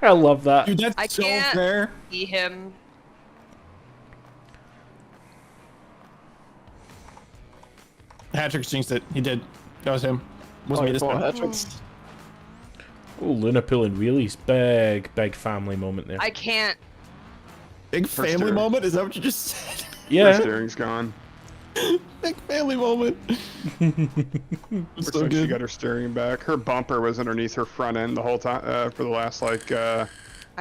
I love that. Dude, that's I so can't fair. see him. Patrick jinxed it. He did. That was him. Wasn't me this time. Patrick's. Oh, Luna pulling wheelies. Big family moment there. I can't. Big family steering. moment? Is that what you just said? Her Yeah. steering's gone. Big family moment. Looks So like she good. got her steering back. Her bumper was underneath her front end the whole time for the last like. I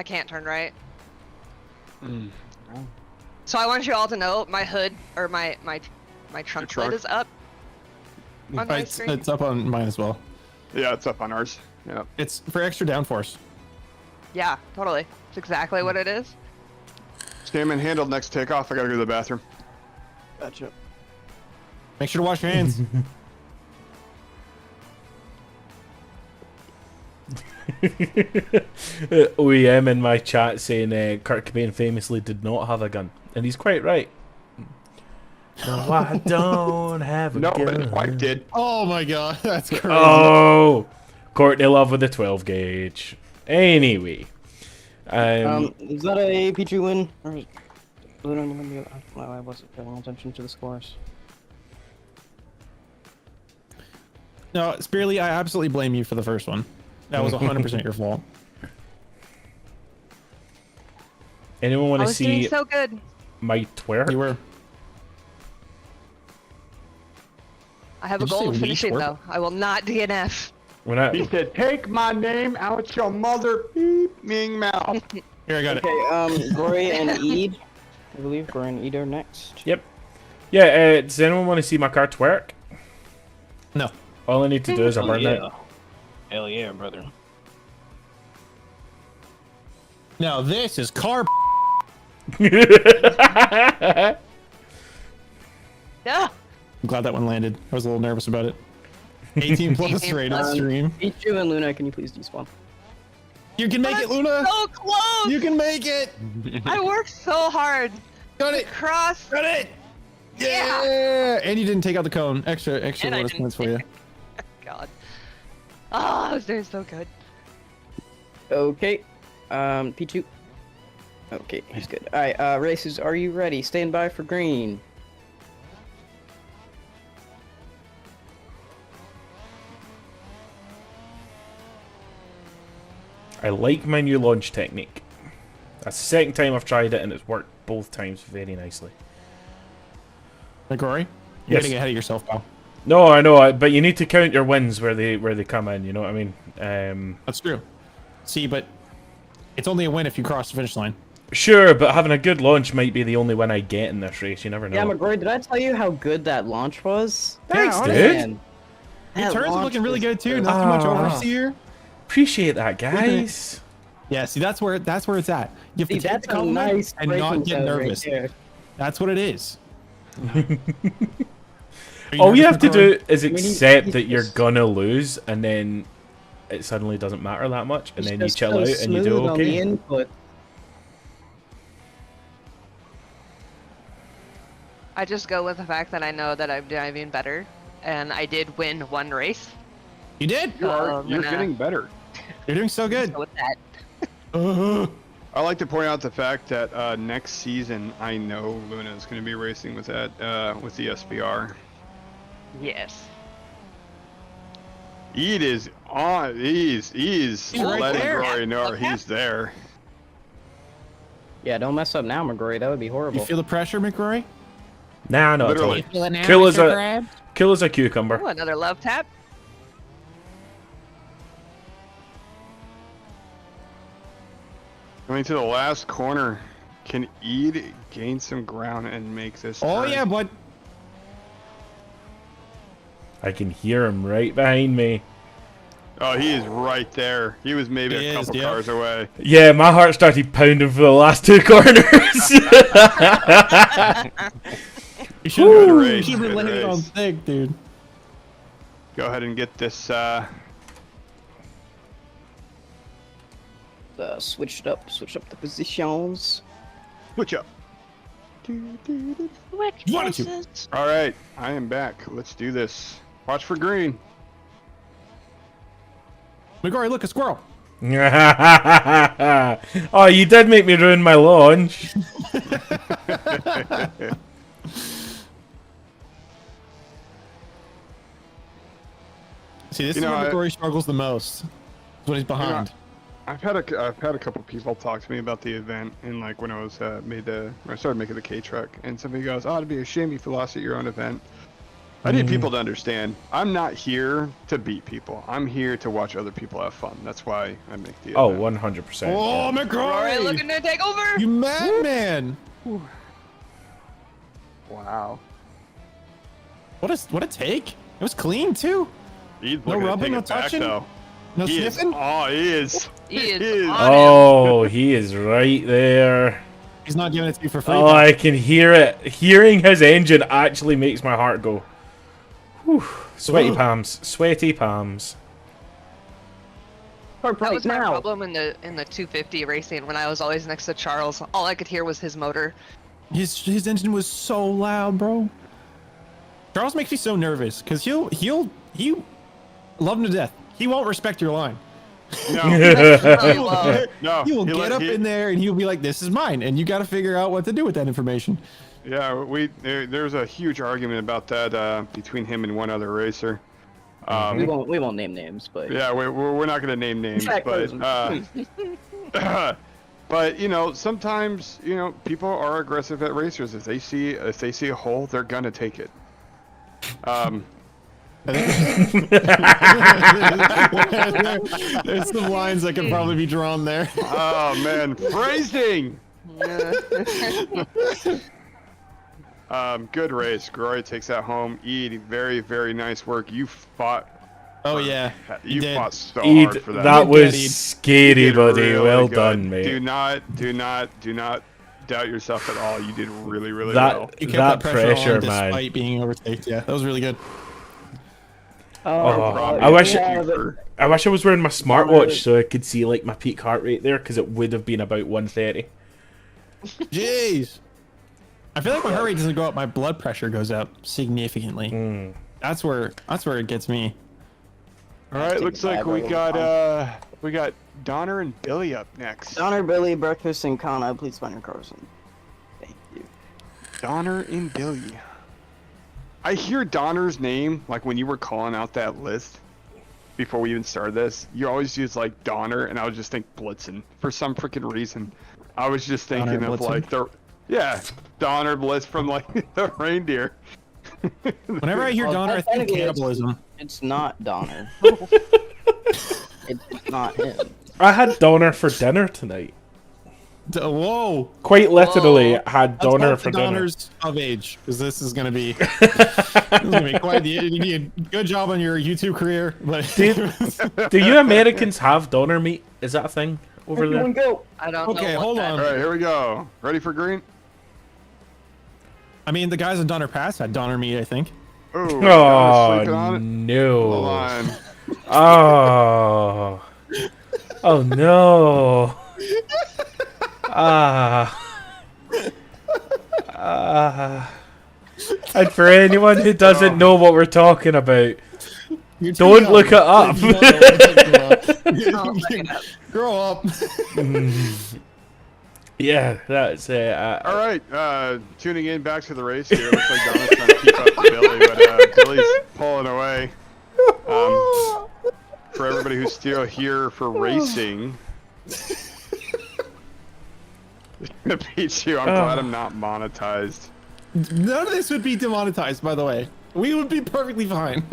can't turn right. So I want you all to know my hood or my trunk trunk? lid is up on my It's, screen. it's up on mine as well. Yeah, it's up on ours. Yeah. It's for extra downforce. Yeah, totally. It's exactly what it is. Scamming handled next takeoff. I gotta go to the bathroom. Gotcha. Make sure to wash your hands. OEM in my chat saying Kurt Cobain famously did not have a gun, and he's quite right. No, I don't have a No, gun. but his wife did. Oh my god, that's crazy. Oh, Courtney Love with the 12 gauge. Anyway, Is that a Pichu win? Or is Luna gonna be? No, I wasn't paying attention to the scores. No, Spearly, I absolutely blame you for the first one. That was 100% your fault. anyone I want to was doing see so good. my twerk? You were. I have a Did you say goal of we finishing twerk? though. I will not DNF. When I, He said, "Take my name out your mother beaming mouth." Here, I got it. Okay, Gory and Eid. I believe Gory and Eid are next. Yep. Yeah. Does anyone want to see my car twerk? No. All I need to do is a burnout. Hell yeah, brother. Now this is car. Yeah. I'm glad that one landed. I was a little nervous about it. 18 plus 18 rated plus. stream. Pichu and Luna, can you please despawn? You can make it, Luna. So close. You can make it. I worked so hard. Got it. Cross. Got it. Yeah! And you didn't take out the cone. Extra And I bonus didn't points for you. God. Oh, I was doing so good. Okay. Pichu. Okay, he's good. Alright, races, are you ready? Stand by for green. I like my new launch technique. That's the second time I've tried it, and it's worked both times very nicely. McGrory, you're Yes. getting ahead of yourself, pal. No, I know, but you need to count your wins where they come in. You know what I mean? That's true. See, but it's only a win if you cross the finish line. Sure, but having a good launch might be the only win I get in this race. You never know. Yeah, McGrory, did I tell you how good that launch was? Thanks, Yeah, dude. Man, Your that turns are launch looking really was good too. good. Not too much overseer. Appreciate that, guys. Yeah, see, that's where it's at. You have to See, take that's the a compliment nice and not breaking get zone right nervous. there. That's what it is. All you have to do is mean, accept he's that you're just- gonna lose, and then it suddenly doesn't matter that much, and He's then you just chill so out and you do smooth on the okay. input. I just go with the fact that I know that I'm driving better, and I did win one race. You did. You're I'm gonna getting better. You're doing so good. go with that. I like to point out the fact that next season I know Luna is going to be racing with that with the SBR. Yes. Eid is on. He's right letting there. Rory know he's there. Yeah, don't mess up now, McGrory. That would be horrible. You feel the pressure, McGrory? Nah, no, Literally. totally. Kill as a cucumber. Oh, another love tap. Going to the last corner. Can Eid gain some ground and make this? Oh turn? yeah, bud. I can hear him right behind me. Oh, he is right there. He was maybe He a is, couple yep. cars away. Yeah, my heart started pounding for the last two corners. You should have Good race, been good landing on race. thick, dude. Go ahead and get this. Switch up the positions. Switch up. Wanted to. All right, I am back. Let's do this. Watch for green. McGrory, look, a squirrel. Oh, you did make me ruin my launch. See, this You is know, where I- McGrory struggles the most. Is when he's behind. I've had a couple people talk to me about the event, and like when I was when I started making the K truck, and somebody goes, "Oh, it'd be a shame if you lost at your own event." I need people to understand. I'm not here to beat people. I'm here to watch other people have fun. That's why I make the Oh, event. 100%. Oh, yeah. McGrory! Looking to take over. You madman! Wow. What a take! It was clean too. He's No looking to rubbing, take no it back, touching? though. No He is. sniffing. Oh, he is. He is on Oh, he is right there. He's not giving it to you for free. Oh, I can hear it. Hearing his engine actually makes my heart go. Whew. Sweaty palms. Sweaty palms. Hard That plate was my now. problem in the 250 racing when I was always next to Charles. All I could hear was his motor. His engine was so loud, bro. Charles makes me so nervous because he'll love him to death. He won't respect your line. No. No. He will he get let- up he- in there and he'll be like, "This is mine," and you got to figure out what to do with that information. Yeah, there's a huge argument about that between him and one other racer. We won't name names, but Yeah, we're not gonna name names, but but you know, sometimes you know people are aggressive at racers. If they see a hole, they're gonna take it. There's some lines that could probably be drawn there. Oh man, phrasing. Good race. Glory takes that home. Eid, very, very nice work. You fought. Oh yeah, You did. fought so Eid, hard for that. that You was did, Eid. scary, You did buddy. really Well good. done, mate. Do not doubt yourself at all. You did really, really That- well. You kept That that pressure, on man. despite being overtaken. Yeah, that was really good. Oh, I wish I wish I was wearing my smartwatch so I could see like my peak heart rate there, because it would have been about 130. Jeez. I feel like when heart rate doesn't go up, my blood pressure goes up significantly. That's where it gets me. All right, looks like we got Donner and Billy up next. Donner, Billy, Breakfast, and Kana, please find your Carson. Thank you. Donner and Billy. I hear Donner's name like when you were calling out that list before we even started this. You always use like Donner, and I would just think Blitzen for some freaking reason. I was just thinking of like Donner Blitz from like the reindeer. Whenever I hear Donner, I think cannibalism. It's not Donner. It's not him. I had Donner for dinner tonight. Whoa! Quite literally, had Donner for dinner. Donner's of age, because this is gonna be quite the good job on your YouTube career. But do you Americans have Donner meat? Is that a thing over there? Go. I don't know. Okay, hold on. All right, here we go. Ready for green? I mean, the guys in Donner Pass had Donner meat, I think. Ooh, Oh no! Hold on. Oh no! And for anyone who doesn't know what we're talking about, don't look it up. Grow up. Yeah, that's it. All right, tuning in back to the race here. Looks like Donna's trying to keep up with Billy, but Billy's pulling away. For everybody who's still here for racing, Pichu, I'm glad I'm not monetized. None of this would be demonetized, by the way. We would be perfectly fine.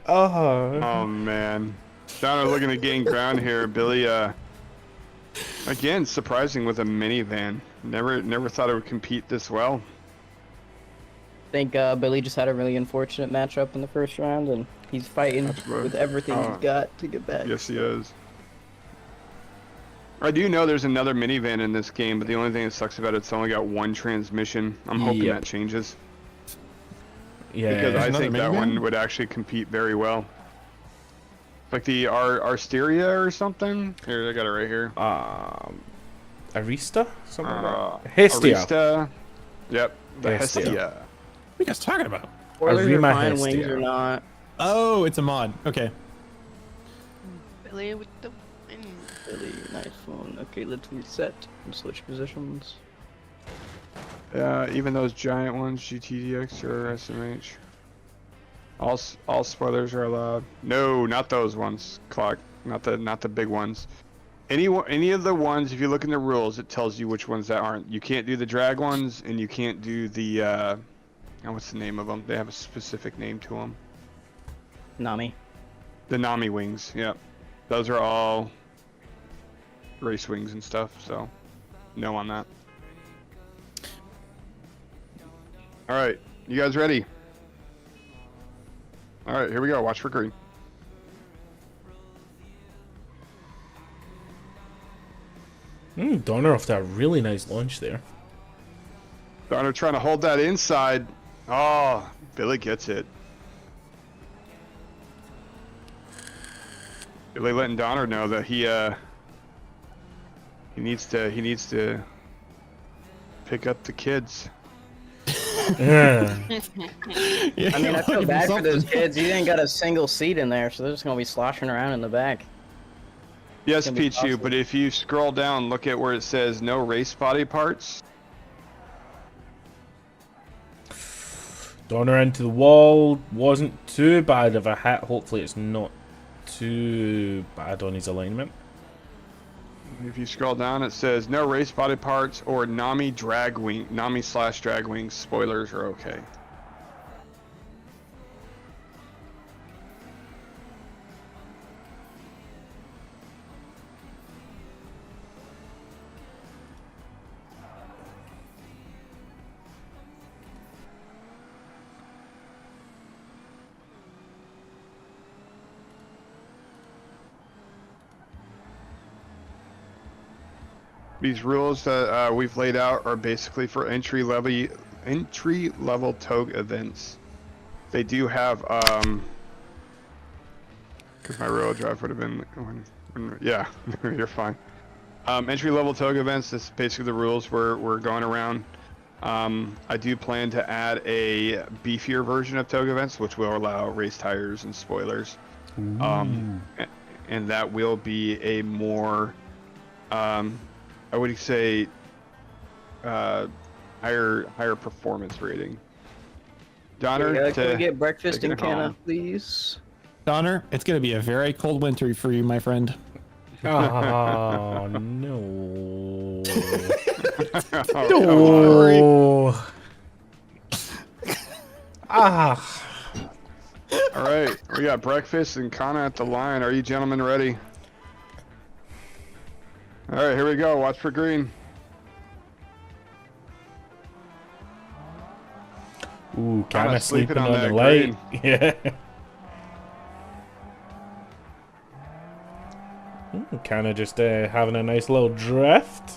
Oh man, Donna looking to gain ground here. Billy, again, surprising with a minivan. Never thought it would compete this well. I think Billy just had a really unfortunate matchup in the first round, and he's fighting with everything he's got to get back. Yes, he is. I do know there's another minivan in this game, but the only thing that sucks about it's only got one transmission. I'm hoping that changes. Yeah, because I think that one would actually compete very well. Like the Arsteria or something. Here, I got it right here. Arista? Something like that. Hestia. Arista. Yep. The Hestia. What are you guys talking about? Whether you're flying wings or not. Oh, it's a mod. Okay. Billy with the win. Billy, nice one. Okay, let's reset and switch positions. Even those giant ones, GTDX or SMH. All spoilers are allowed. No, not those ones, Clock. Not the big ones. Any of the ones, if you look in the rules, it tells you which ones that aren't. You can't do the drag ones, and you can't do the what's the name of them? They have a specific name to them. Nami. The Nami wings. Yep. Those are all race wings and stuff. So, no on that. All right, you guys ready? All right, here we go. Watch for green. Donner off to a really nice launch there. Donner trying to hold that inside. Oh, Billy gets it. Billy letting Donner know that he needs to pick up the kids. I mean, I feel bad for those kids. You didn't got a single seat in there, so they're just gonna be sloshing around in the back. Yes, Pichu, but if you scroll down, look at where it says no race body parts. Donner into the wall. Wasn't too bad of a hit. Hopefully it's not too bad on his alignment. If you scroll down, it says no race body parts or Nami drag wing, Nami/drag wings. Spoilers are okay. These rules that we've laid out are basically for entry level Touge events. They do have because my rear-wheel drive would have been. Yeah, you're fine. Entry-level Touge events. This is basically the rules we're going around. I do plan to add a beefier version of Touge events, which will allow race tires and spoilers. And that will be a more, I would say, higher performance rating. Donner, can we get breakfast in Canada, please? Donner, it's gonna be a very cold winter for you, my friend. Oh no. Oh, Ah. all right, we got breakfast and Kana at the line. Are you gentlemen ready? All right, here we go. Watch for green. Ooh, kind of sleeping on that the light. green. Yeah. Kind of just having a nice little drift.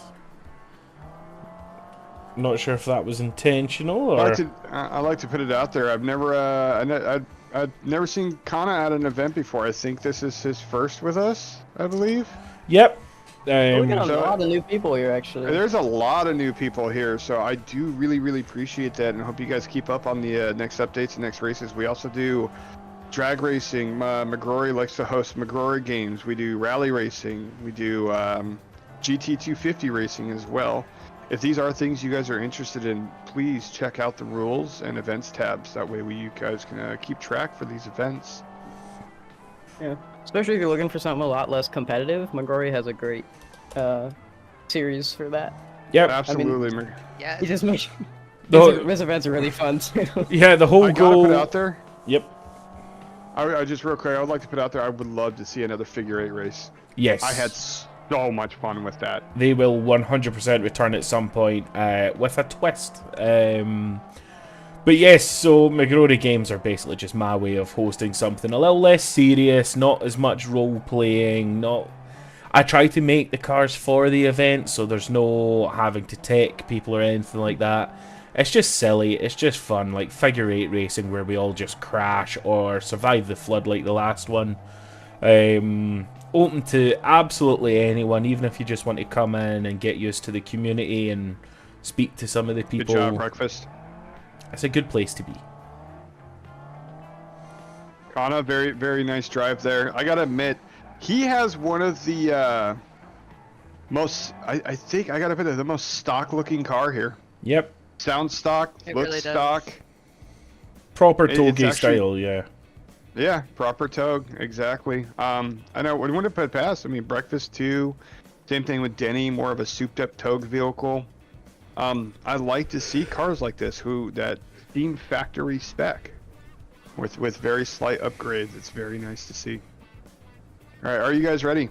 Not sure if that was intentional or. I like to put it out there. I've never I've never seen Kana at an event before. I think this is his first with us, I believe. Yep. We got a lot of new people here, actually. There's a lot of new people here, so I do really appreciate that, and hope you guys keep up on the next updates and next races. We also do drag racing. McGrory likes to host McGrory games. We do rally racing. We do GT250 racing as well. If these are things you guys are interested in, please check out the rules and events tabs. That way you guys can keep track for these events. Yeah, especially if you're looking for something a lot less competitive. McGrory has a great series for that. Yep, absolutely. Yeah, he just makes his events are really fun too. Yeah, the whole goal. Put out there. Yep. I just real quick, I would like to put out there. I would love to see another figure 8 race. Yes. I had so much fun with that. They will 100% return at some point with a twist. But yes, so McGrory games are basically just my way of hosting something a little less serious, not as much role playing. I try to make the cars for the event, so there's no having to tech people or anything like that. It's just silly, it's just fun, like figure 8 racing where we all just crash or survive the flood like the last one. Open to absolutely anyone, even if you just want to come in and get used to the community and speak to some of the people. Good job, breakfast. It's a good place to be. Kana, very nice drive there. I gotta admit, he has one of the most, I think I gotta put it, the most stock looking car here. Yep. Sound stock, looks stock. Proper Touge style, yeah. Yeah, proper Touge, exactly. I know, we wouldn't put it past. I mean, breakfast too. Same thing with Denny, more of a souped up Touge vehicle. I like to see cars like this that seem factory spec with very slight upgrades. It's very nice to see. All right, are you guys ready?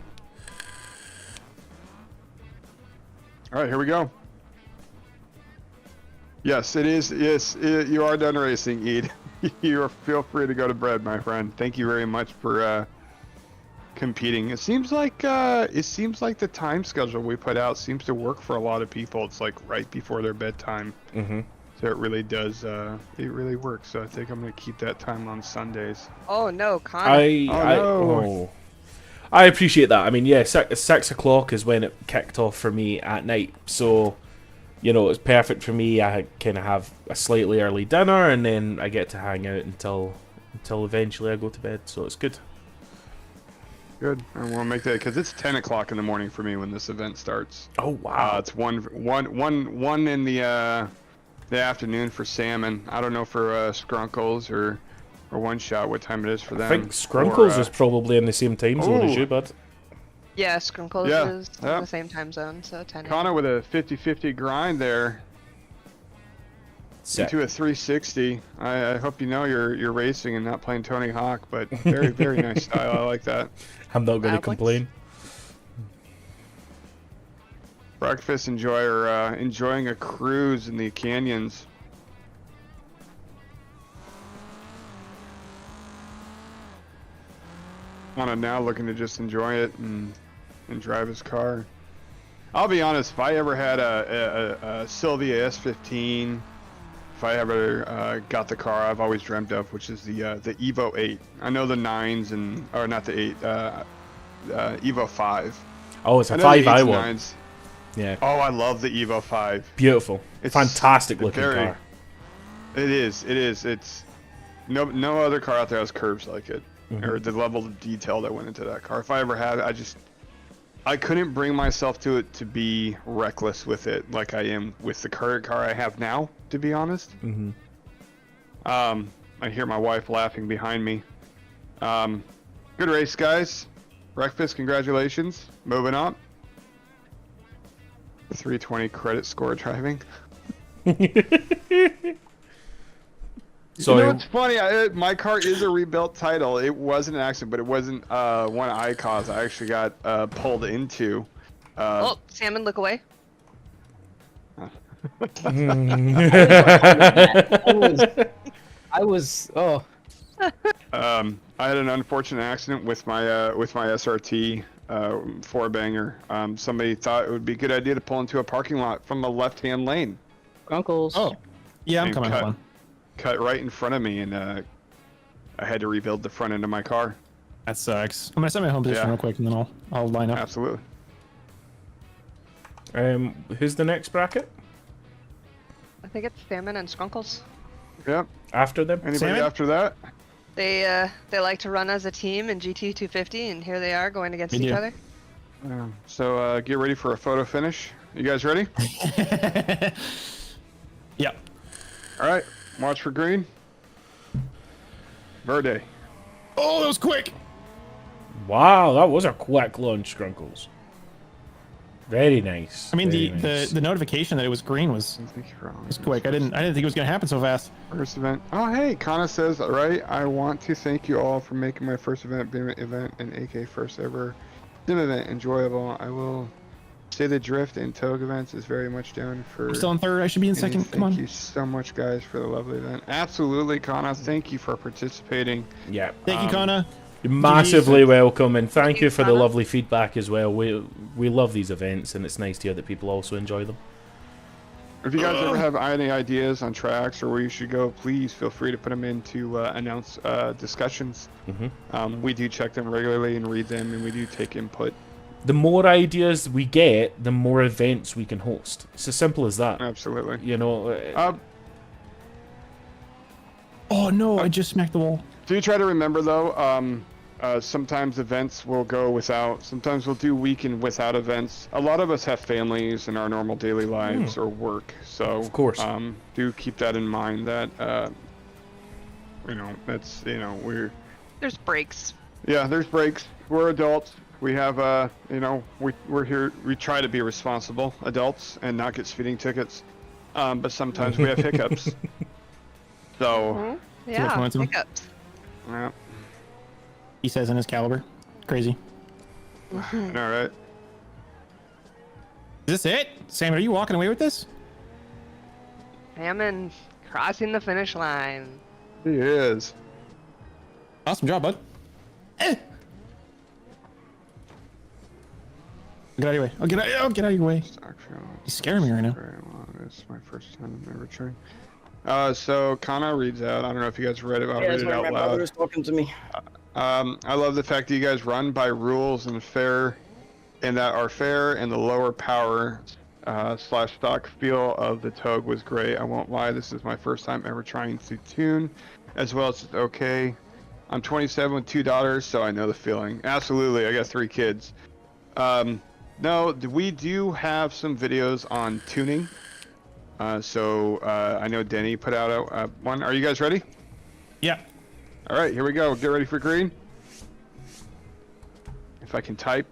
All right, here we go. Yes, it is. Yes, you are done racing, Ed. Feel free to go to bed, my friend. Thank you very much for competing. It seems like the time schedule we put out seems to work for a lot of people. It's like right before their bedtime. Mm-hmm. So it really does. It really works. So I think I'm gonna keep that time on Sundays. Oh no, Connor. I appreciate that. I mean, yeah, 6 o'clock is when it kicked off for me at night. So, you know, it's perfect for me. I kind of have a slightly early dinner, and then I get to hang out until eventually I go to bed. So it's good. Good. I want to make that because it's 10 o'clock in the morning for me when this event starts. Oh wow! It's one in the afternoon for Salmon. I don't know for Skrunkles or One Shot what time it is for them. I think Skrunkles is probably in the same time zone as you, bud. Yeah, Skrunkles is in the same time zone, so 10. Connor with a 50-50 grind there. Into a 360. I hope you know you're racing and not playing Tony Hawk, but very nice style. I like that. I'm not going to complain. Breakfast enjoyer enjoying a cruise in the canyons. Connor now looking to just enjoy it and drive his car. I'll be honest, if I ever had a Sylvia S15 if I ever got the car I've always dreamt of, which is the Evo 8. I know the 9s or not the 8, Evo 5. Oh, it's a 5 I want. 9s. Yeah. Oh, I love the Evo 5. Beautiful. It's fantastic looking car. It is. It's no other car out there has curves like it, or the level of detail that went into that car. If I ever had, I couldn't bring myself to be reckless with it like I am with the current car I have now, to be honest. I hear my wife laughing behind me. Good race, guys. Breakfast, congratulations. Moving on. 320 credit score driving. So you know what's funny? My car is a rebuilt title. It was an accident, but it wasn't one I caused. I actually got pulled into. Oh, Salmon, look away. I was. Oh. I had an unfortunate accident with my SRT 4-banger. Somebody thought it would be a good idea to pull into a parking lot from the left-hand lane. Skrunkles. Oh, yeah, I'm And coming. cut right in front of me, and I had to rebuild the front end of my car. That sucks. I'm gonna set my home position real quick, and then I'll line up. Absolutely. Who's the next bracket? I think it's Salmon and Skrunkles. Yep. After them? Anybody Salmon? after that? They like to run as a team in GT 250, and here they are going against each other. So get ready for a photo finish. You guys ready? Yep. All right. Watch for green. Verde. Oh, that was quick. Wow, that was a quick launch, Skrunkles. Very nice. I mean, very nice. the notification that it was green was quick. I didn't think it was gonna happen so fast. First event. Oh, hey, Kana says, all right, I want to thank you all for making my first event and AK first ever sim event enjoyable. I will say the drift and Touge events is very much down for. I'm still in third. I should be in second. Come on. Thank you so much, guys, for the lovely event. Absolutely, Kana. Thank you for participating. Yeah. Thank you, Kana. You're massively welcome, and thank you for the Kana. lovely feedback as well. We love these events, and it's nice to hear that people also enjoy them. If you guys ever have any ideas on tracks or where you should go, please feel free to put them into announce discussions. We do check them regularly and read them, and we do take input. The more ideas we get, the more events we can host. It's as simple as that. Absolutely. You know. Oh no! I just smacked the wall. Do try to remember though. Sometimes events will go without. Sometimes we'll do weekend without events. A lot of us have families in our normal daily lives or work, so of course, do keep that in mind. That that's There's breaks. Yeah, there's breaks. We're adults. We have we're here. We try to be responsible adults and not get speeding tickets. But sometimes we have hiccups. So yeah, hiccups. Yeah. He says in his caliber. Crazy. All right. Is this it? Sam, are you walking away with this? Salmon crossing the finish line. He is. Awesome job, bud. Get out of your way. Oh, get out of your way. He's scaring me right now. This is my first time ever trying. So Kana reads out. I don't know if you guys read it. I'll read it out my loud. brother was talking to me. I love the fact that you guys run by rules and that are fair, and the lower power / stock feel of the Touge was great. I won't lie, this is my first time ever trying to tune, as well as it's okay. I'm 27 with 2 daughters, so I know the feeling. Absolutely, I got 3 kids. No, we do have some videos on tuning. So I know Denny put out one. Are you guys ready? Yeah. All right, here we go. Get ready for green. If I can type.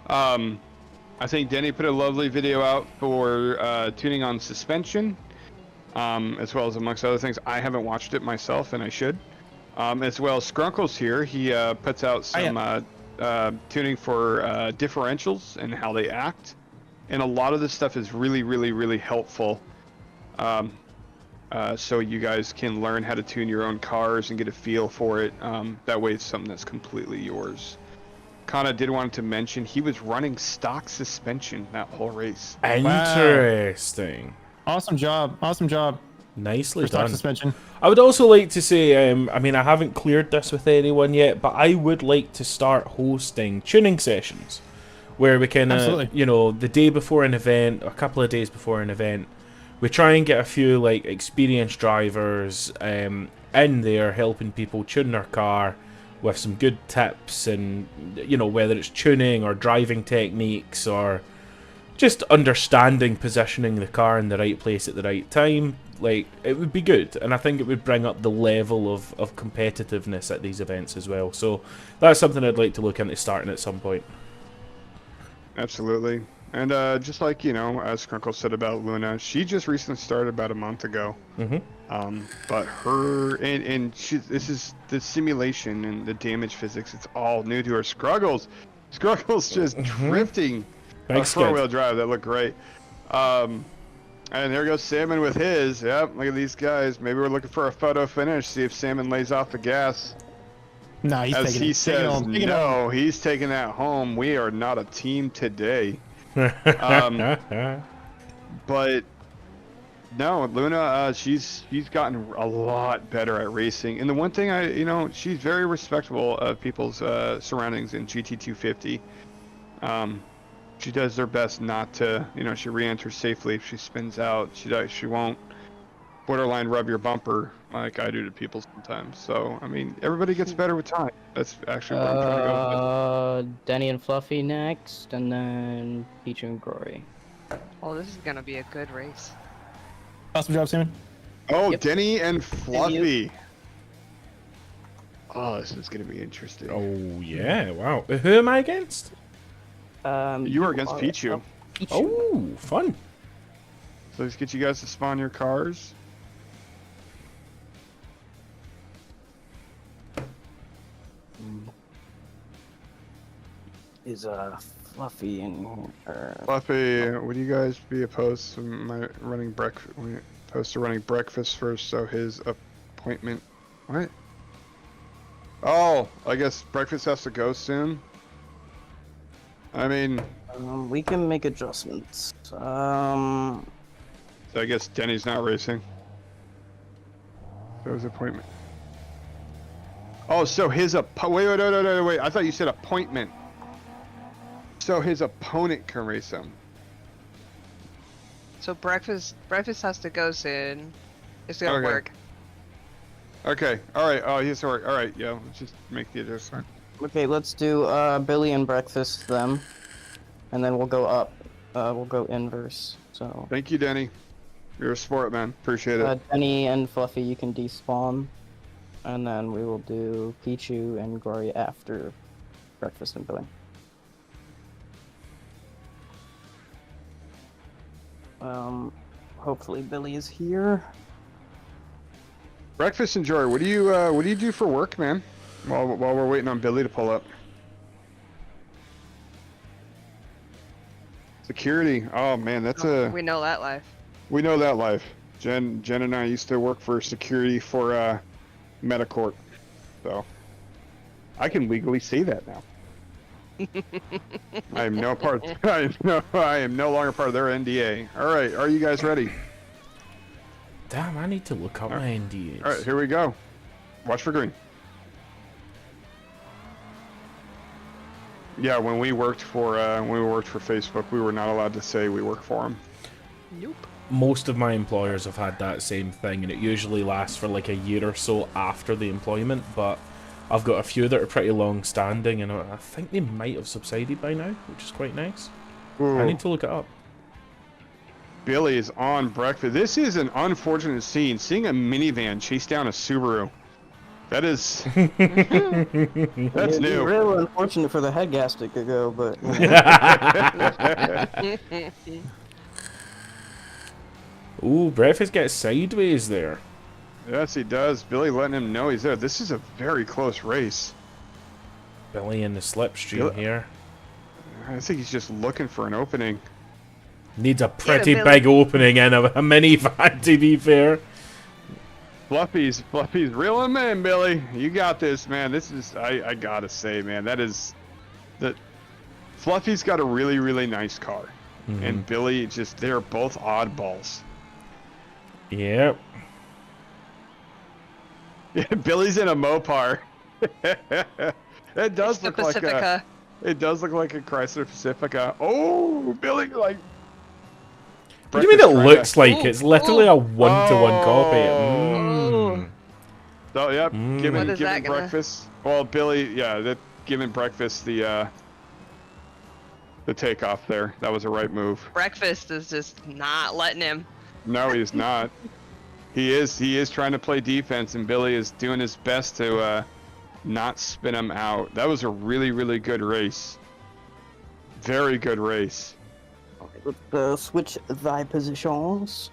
I think Denny put a lovely video out for tuning on suspension, as well as amongst other things. I haven't watched it myself, and I should. As well as Skrunkles here, he puts out some tuning for differentials and how they act. And a lot of this stuff is really, really, really helpful. So you guys can learn how to tune your own cars and get a feel for it. That way it's something that's completely yours. Kana did want to mention he was running stock suspension that whole race. Interesting. Awesome job. Awesome job. Nicely for stock done. suspension. I would also like to say, I mean, I haven't cleared this with anyone yet, but I would like to start hosting tuning sessions where we can, you know, the day before an event, a couple of days before an event, we try and get a few like experienced drivers in there helping people tune their car with some good tips, and you know, whether it's tuning or driving techniques or just understanding positioning the car in the right place at the right time. Like, it would be good, and I think it would bring up the level of competitiveness at these events as well. So that's something I'd like to look into starting at some point. Absolutely. And just like, you know, as Skrunkles said about Luna, she just recently started about a month ago. But her, and she, this is the simulation and the damage physics, it's all new to her. Skrunkles just drifting a four-wheel drive. That looked great. And there goes Salmon with his. Yep, look at these guys. Maybe we're looking for a photo finish. See if Salmon lays off the gas. No, he's As taking he it. says, Take it home. Take it no, home. he's taking that home. We are not a team today. But no, Luna, she's gotten a lot better at racing. And the one thing you know, she's very respectful of people's surroundings in GT250. She does their best not to, you know, she re-enters safely if she spins out. She won't borderline rub your bumper like I do to people sometimes. So, I mean, everybody gets better with time. That's actually what I'm trying to go with. Denny and Fluffy next, and then Peach and McGrory. Oh, this is gonna be a good race. Awesome job, Simon. Oh, yep. Denny and Fluffy. Oh, this is gonna be interesting. Oh yeah, wow. Who am I against? You are against Pichu. Oh, fun. So let's get you guys to spawn your cars. Is Fluffy in here? Fluffy, would you guys be opposed to my running breakfast? Opposed to running breakfast first, so his appointment. What? Oh, I guess breakfast has to go soon. I mean, we can make adjustments. So I guess Denny's not racing. So his appointment. Oh, so his wait! I thought you said appointment. So his opponent can race him. So breakfast has to go soon. It's gonna work. Okay. All right. Oh, he has to work. All right. Yeah. Let's just make the adjustment. Okay, let's do Billy and breakfast them, and then we'll go up. We'll go inverse. So. Thank you, Denny. You're a sport, man. Appreciate it. Denny and Fluffy, you can despawn, and then we will do Pichu and Glory after breakfast and Billy. Hopefully Billy is here. Breakfast and Jory, what do you do for work, man? While we're waiting on Billy to pull up. Security. Oh man, that's we know that life. We know that life. Jen and I used to work for security for Metacorp, so I can legally say that now. I am no part. I am no longer part of their NDA. All right, are you guys ready? Damn, I need to look up my NDAs. All right, here we go. Watch for green. Yeah, when we worked for Facebook, we were not allowed to say we work for them. Nope. Most of my employers have had that same thing, and it usually lasts for like a year or so after the employment, but I've got a few that are pretty long-standing, and I think they might have subsided by now, which is quite nice. Ooh. I need to look it up. Billy is on breakfast. This is an unfortunate scene. Seeing a minivan chase down a Subaru. That is... That's new. It's really unfortunate for the head gasket to go, but... Ooh, Breakfast gets sideways there. Yes, he does. Billy letting him know he's there. This is a very close race. Billy in the slipstream here. I think he's just looking for an opening. Needs a pretty big opening in a minivan, to be fair. Fluffy's reeling him in, Billy. You got this, man. This is, I gotta say, man, that is... Fluffy's got a really, really nice car. And Billy, they're both oddballs. Yep. Yeah, Billy's in a Mopar. It does look like a. It does look like a Chrysler Pacifica. Oh, Billy, like. What do you mean it looks like? It's literally a one-to-one copy. Mm. So yep, giving that gonna- breakfast. Well, Billy, yeah, giving breakfast the takeoff there. That was a right move. Breakfast is just not letting him. No, he's not. He is trying to play defense, and Billy is doing his best to not spin him out. That was a really, really good race. Very good race. Let's switch thy positions.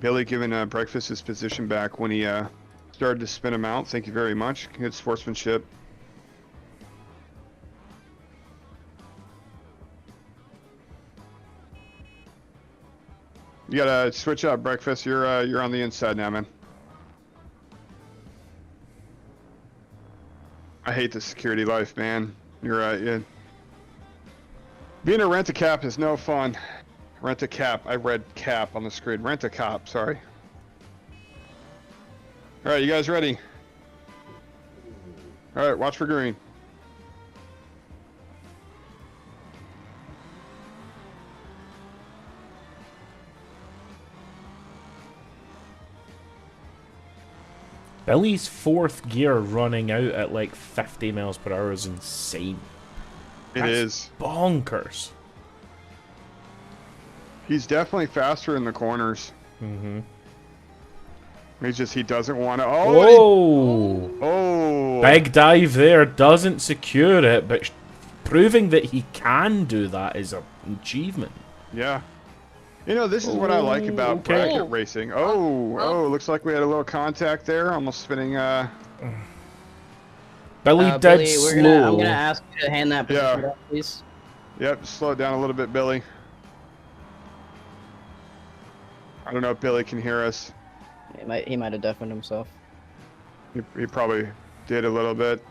Billy giving breakfast his position back when he started to spin him out. Thank you very much. Good sportsmanship. You gotta switch up, breakfast. You're on the inside now, man. I hate the security life, man. You're yeah. Being a rent-a-cap is no fun. Rent-a-cap. I read cap on the screen. Rent-a-cop. Sorry. All right, you guys ready? All right, watch for green. Billy's fourth gear running out at like 50 miles per hour is insane. It is bonkers. He's definitely faster in the corners. Mm-hmm. He doesn't want to. Oh, big dive there, doesn't secure it, but proving that he can do that is an achievement. Yeah. You know, this is what I like about bracket racing. Looks like we had a little contact there, almost spinning. Billy dead Billy, slow. I'm gonna ask you to hand that position back, please. Yep, slow it down a little bit, Billy. I don't know if Billy can hear us. He might have deafened himself. He probably did a little bit.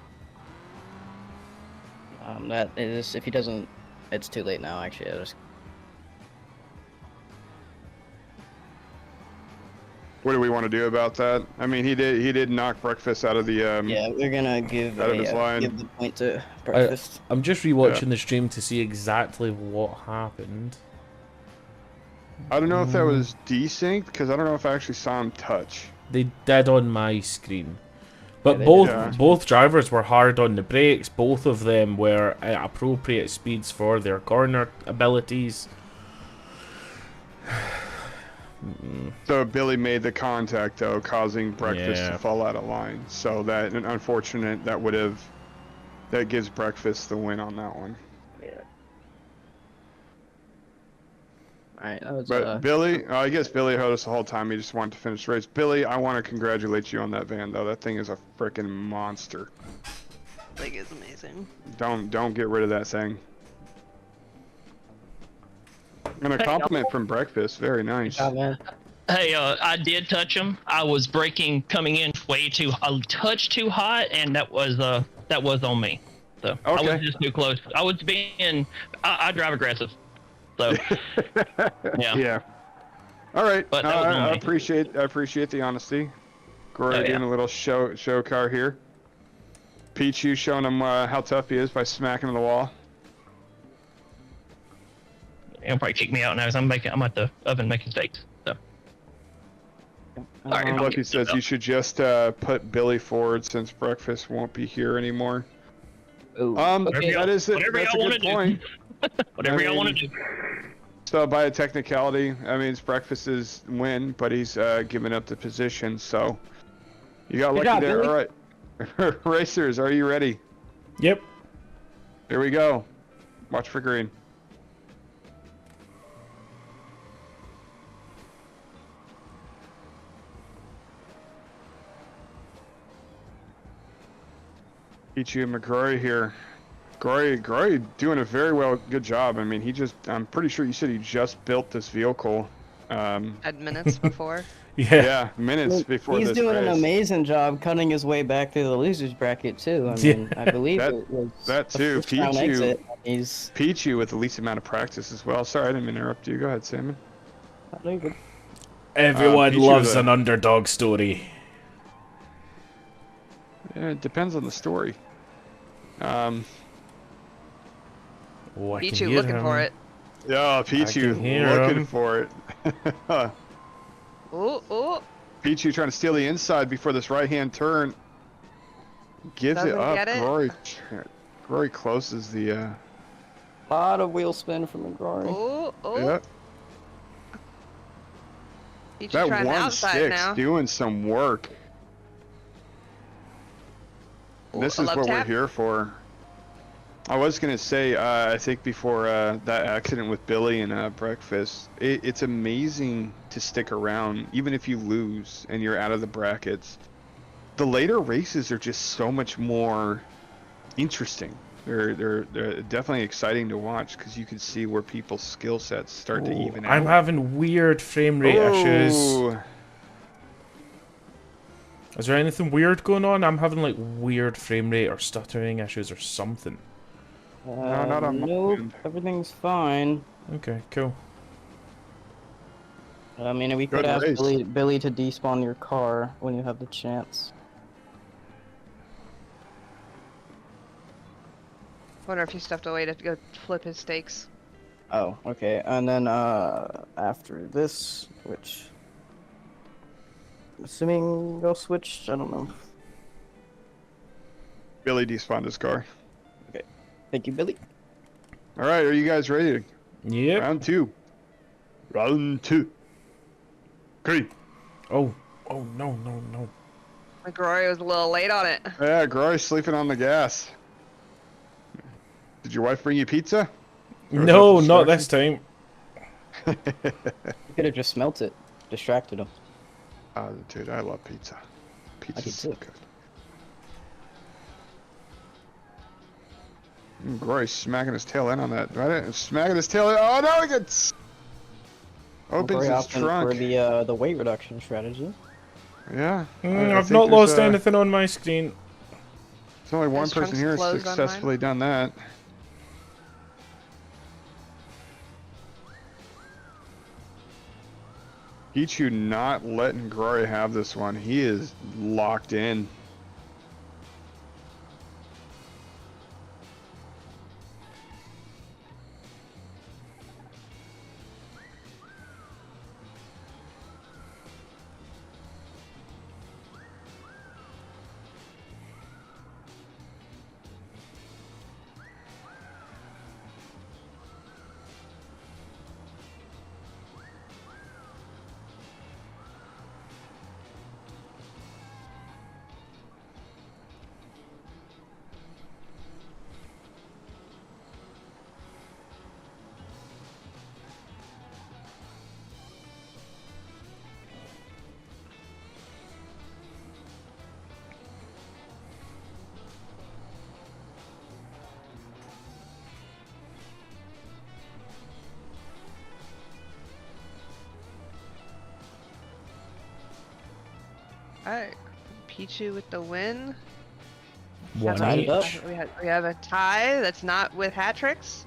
That is, if he doesn't, it's too late now. Actually, What do we want to do about that? I mean, he did knock breakfast out of the yeah, we're gonna give give the point to breakfast. I'm just rewatching the stream to see exactly what happened. I don't know if that was desynced because I don't know if I actually saw him touch. They did on my screen, but Yeah, both drivers were hard on the brakes. Both of them were at appropriate speeds for their corner abilities. So Billy made the contact though, causing breakfast to fall out of line. So that unfortunate that gives breakfast the win on that one. Yeah. Alright, that was But Billy, I guess Billy heard us the whole time. He just wanted to finish the race. Billy, I want to congratulate you on that van though. That thing is a freaking monster. Thing is amazing. Don't get rid of that thing. And a compliment from breakfast. Very nice. Hey, I did touch him. I was braking coming in a touch too hot, and that was on me. So I was just too close. I was I drive aggressive. So yeah. Yeah. All right. But that was on I me. appreciate the honesty. Glory doing a little show car here. Pichu showing him how tough he is by smacking the wall. He'll probably kick me out now because I'm at the oven making steaks. So. Alright, Look, he says you should just put Billy forward since breakfast won't be here anymore. That's a good point. Whatever y'all want to do. So by a technicality, I mean it's breakfast's win, but he's giving up the position. So you got lucky there. All right, racers, are you ready? Yep. Here we go. Watch for green. Pichu McGrory here. McGrory doing a very good job. I mean, I'm pretty sure you said he just built this vehicle. Had minutes before. Yeah, minutes before He's this doing an race. amazing job cutting his way back through the losers bracket too. I mean, I believe it was that the too. first round exit. He's Pichu with the least amount of practice as well. Sorry, I didn't interrupt you. Go ahead, Salmon. Everyone Pichu loves the- an underdog story. Yeah, it depends on the story. Oh, I can Pichu hear looking him. for it. Yeah, can Pichu hear looking him. for it. Ooh, ooh. Pichu trying to steal the inside before this right-hand turn. Gives it Doesn't up. get it. Glory closes the. Lot of wheel spin from McGrory. Ooh, ooh. Yeah. Pichu's That trying the one outside stick's now. doing some work. Ooh, This a is love what tap. we're here for. I was gonna say, I think before that accident with Billy and breakfast, it's amazing to stick around, even if you lose and you're out of the brackets. The later races are just so much more interesting. They're definitely exciting to watch because you can see where people's skill sets start to even out. I'm having weird frame rate issues. Ooh. Is there anything weird going on? I'm having like weird frame rate or stuttering issues or something. No, not on my Nope, end. everything's fine. Okay, cool. I mean, we Good could ask race. Billy to despawn your car when you have the chance. Wonder if he stepped away to go flip his stakes. Oh, okay. And then after this, which assuming go switch, I don't know. Billy despawned his car. Okay. Thank you, Billy. All right, are you guys ready? Yep. Round two. Round two. Okay. Oh no. McGrory was a little late on it. Yeah, Groy's sleeping on the gas. Did your wife bring you pizza? No, not this time. You could have just smelt it, distracted him. Dude, I love pizza. Pizza's so too. good. Groy's smacking his tail in on that, right? Smacking his tail in. Oh no, he gets opens Very his often trunk. for the weight reduction strategy. Yeah. I've not lost anything on my screen. There's only one His person trunk's here who's closed on successfully done that. Pichu not letting Grory have this one. He is locked in. Alright, Pichu with the win. One That's each. a- we have a tie that's not with hat tricks.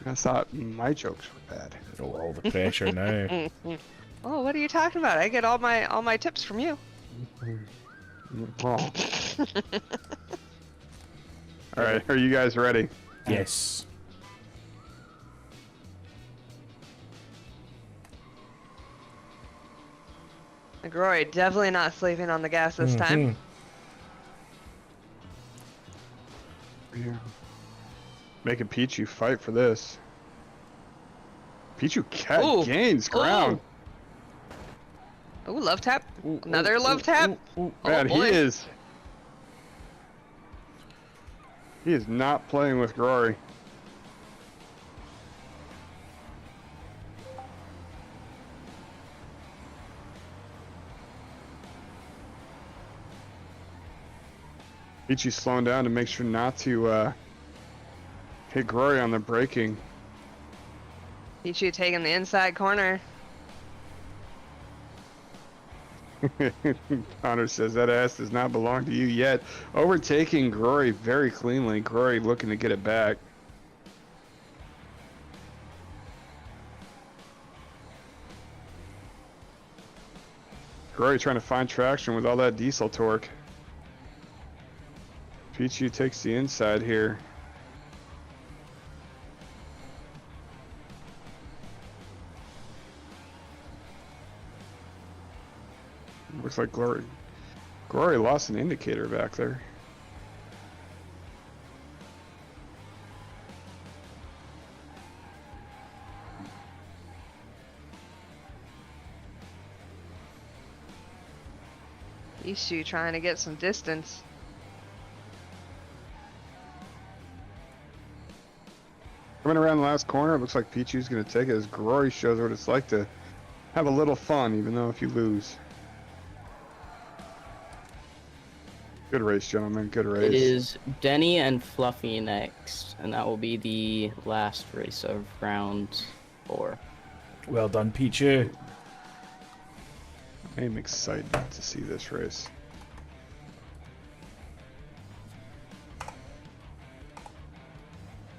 I thought my jokes were bad. Oh, all the pressure now. Oh, what are you talking about? I get all my tips from you. All right, are you guys ready? Yes. McGrory definitely not sleeping on the gas this time. Yeah. Making Pichu fight for this. Pichu gains ground. Ooh, love tap. Another love tap. Oh, Man, boy. he is not playing with Grory. Pichu's slowing down to make sure not to hit Grory on the braking. Pichu taking the inside corner. Connor says that ass does not belong to you yet. Overtaking McGrory very cleanly. McGrory looking to get it back. McGrory trying to find traction with all that diesel torque. Pichu takes the inside here. Looks like Glory lost an indicator back there. Ishu trying to get some distance. Coming around the last corner, it looks like Pichu's going to take it as Glory shows what it's like to have a little fun, even though if you lose. Good race, gentlemen. Good race. It is Denny and Fluffy next, and that will be the last race of round 4. Well done, Pichu. I am excited to see this race.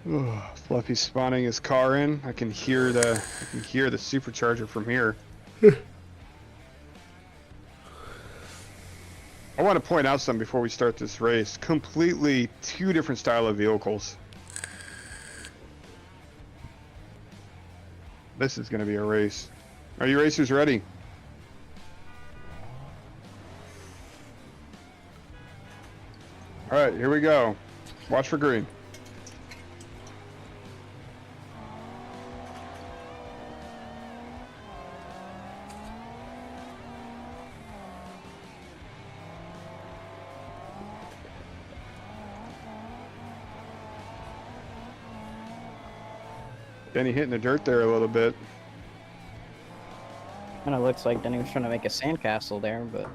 Oh, Fluffy's spawning his car in. I can hear the supercharger from here. I want to point out something before we start this race. Completely two different style of vehicles. This is going to be a race. Are you racers ready? All right, here we go. Watch for green. Denny hitting the dirt there a little bit. Kind of looks like Denny was trying to make a sandcastle there, but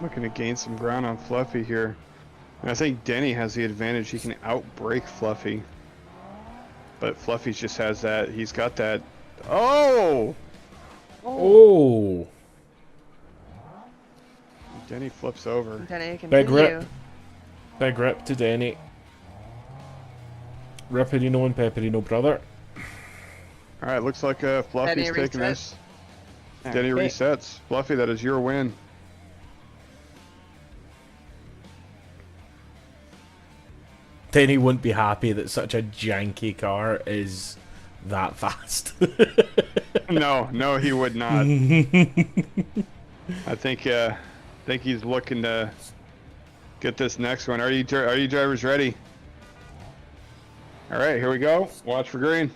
Looking to gain some ground on Fluffy here. And I think Denny has the advantage. He can outbrake Fluffy. But Fluffy just has that. He's got that. Oh! Oh! Denny flips over. Denny can Big do rip. you. Big rip to Denny. Ripperino and Pepperino, brother. Alright, looks like Fluffy's Denny taking resets. this. Denny Okay. resets. Fluffy, that is your win. Denny wouldn't be happy that such a janky car is that fast. No, he would not. I think he's looking to get this next one. Are you drivers ready? All right, here we go. Watch for green.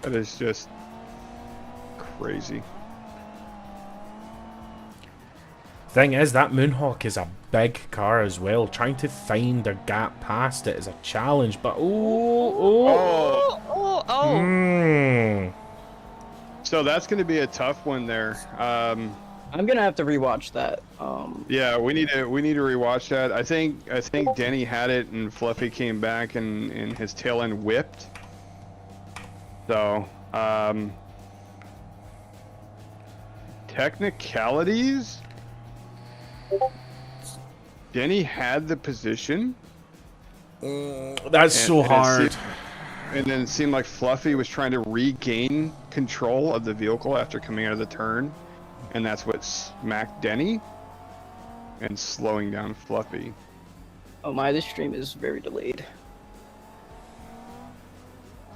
That is just crazy. Thing is, that Moonhawk is a big car as well. Trying to find a gap past it is a challenge, but So that's going to be a tough one there. I'm gonna have to rewatch that. Yeah, we need to rewatch that. I think Denny had it and Fluffy came back and his tail end whipped. So, technicalities. Denny had the position. That's so hard. And then it seemed like Fluffy was trying to regain control of the vehicle after coming out of the turn. And that's what smacked Denny and slowing down Fluffy. Oh my, this stream is very delayed.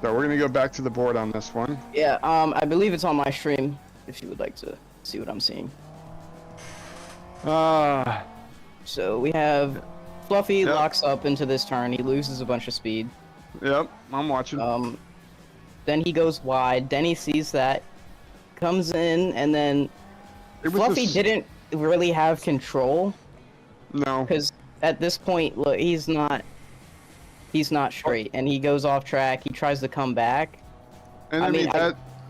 So we're going to go back to the board on this one. Yeah, I believe it's on my stream, if you would like to see what I'm seeing. So we have Fluffy locks up into this turn. He loses a bunch of speed. Yep, I'm watching. Then he goes wide. Denny sees that, comes in, and then Fluffy didn't really have control. No. Because at this point, look, he's not straight, and he goes off track. He tries to come back. And I mean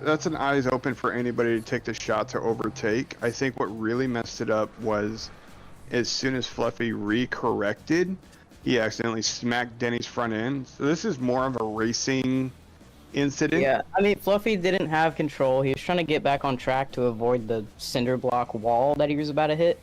that's an eyes open for anybody to take the shot to overtake. I think what really messed it up was as soon as Fluffy re-corrected, he accidentally smacked Denny's front end. So this is more of a racing incident. Yeah, I mean, Fluffy didn't have control. He was trying to get back on track to avoid the cinder block wall that he was about to hit.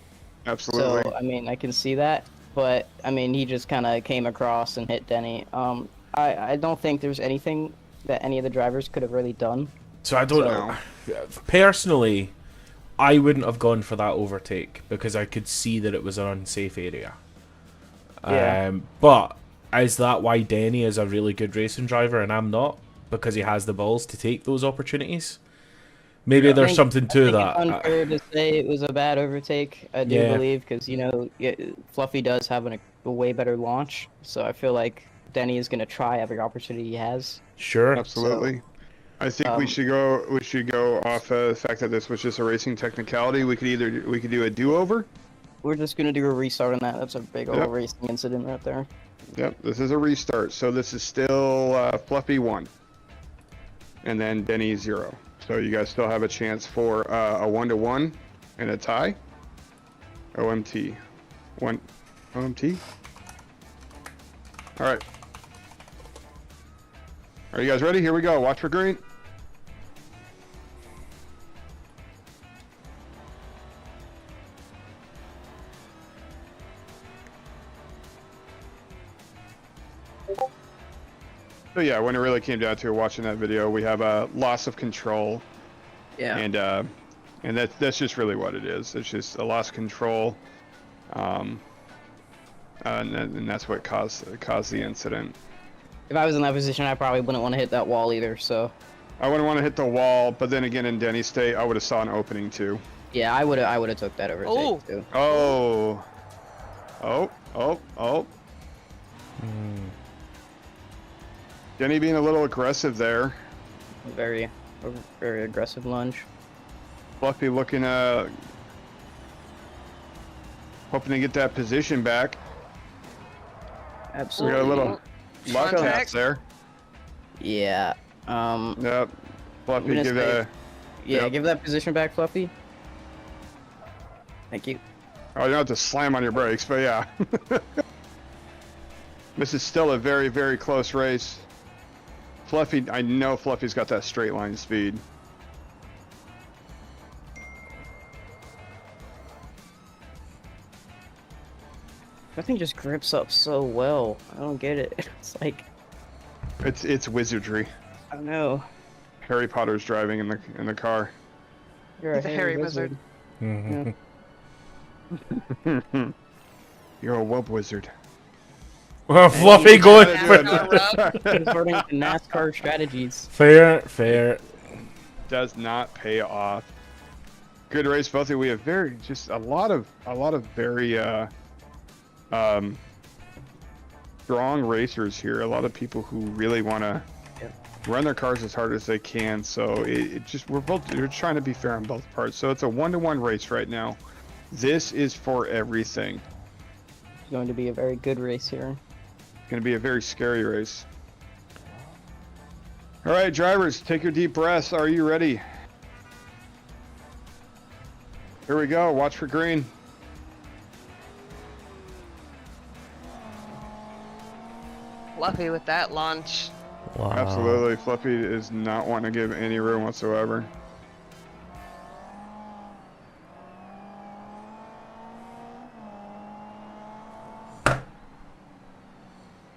Absolutely. So, I mean, I can see that. But, I mean, he just kind of came across and hit Denny. I don't think there's anything that any of the drivers could have really done. So I don't know. Personally, I wouldn't have gone for that overtake because I could see that it was an unsafe area. Yeah. But is that why Denny is a really good racing driver and I'm not? Because he has the balls to take those opportunities? Maybe there's something to that. It's unfair to say it was a bad overtake, I do believe, because, you know, Fluffy does have a way better launch. So I feel like Denny is going to try every opportunity he has. Sure. Absolutely. I think we should go off the fact that this was just a racing technicality. We could do a do-over. We're just gonna do a restart on that. That's a big old racing incident right there. Yep, this is a restart. So this is still Fluffy 1. And then Denny 0. So you guys still have a chance for a 1-1 and a tie. OMT. OMT? Alright. Are you guys ready? Here we go. Watch for green. So yeah, when it really came down to it, watching that video, we have a loss of control. Yeah. And that's just really what it is. It's just a loss of control. And that's what caused the incident. If I was in that position, I probably wouldn't want to hit that wall either, so. I wouldn't want to hit the wall, but then again, in Denny's state, I would have saw an opening too. Yeah, I would have took that overtake too. Oh. Denny being a little aggressive there. Very aggressive lunge. Fluffy looking hoping to get that position back. Absolutely. We got a little luck taps there. Yeah. Yep. Fluffy, give that. Yeah, give that position back, Fluffy. Thank you. Oh, you don't have to slam on your brakes, but yeah. This is still a very, very close race. Fluffy, I know Fluffy's got that straight line speed. That thing just grips up so well. I don't get it. It's like it's wizardry. I know. Harry Potter's driving in the car. You're a Harry wizard. Mm-hmm. Yeah. You're a wub wizard. Well, Fluffy going for converting to NASCAR strategies. Fair. Does not pay off. Good race, both of you. We have just a lot of very strong racers here. A lot of people who really want to run their cars as hard as they can. So we're trying to be fair on both parts. So it's a 1-1 race right now. This is for everything. It's going to be a very good race here. Going to be a very scary race. All right, drivers, take your deep breaths. Are you ready? Here we go. Watch for green. Fluffy with that launch. Wow. Absolutely. Fluffy is not wanting to give any room whatsoever.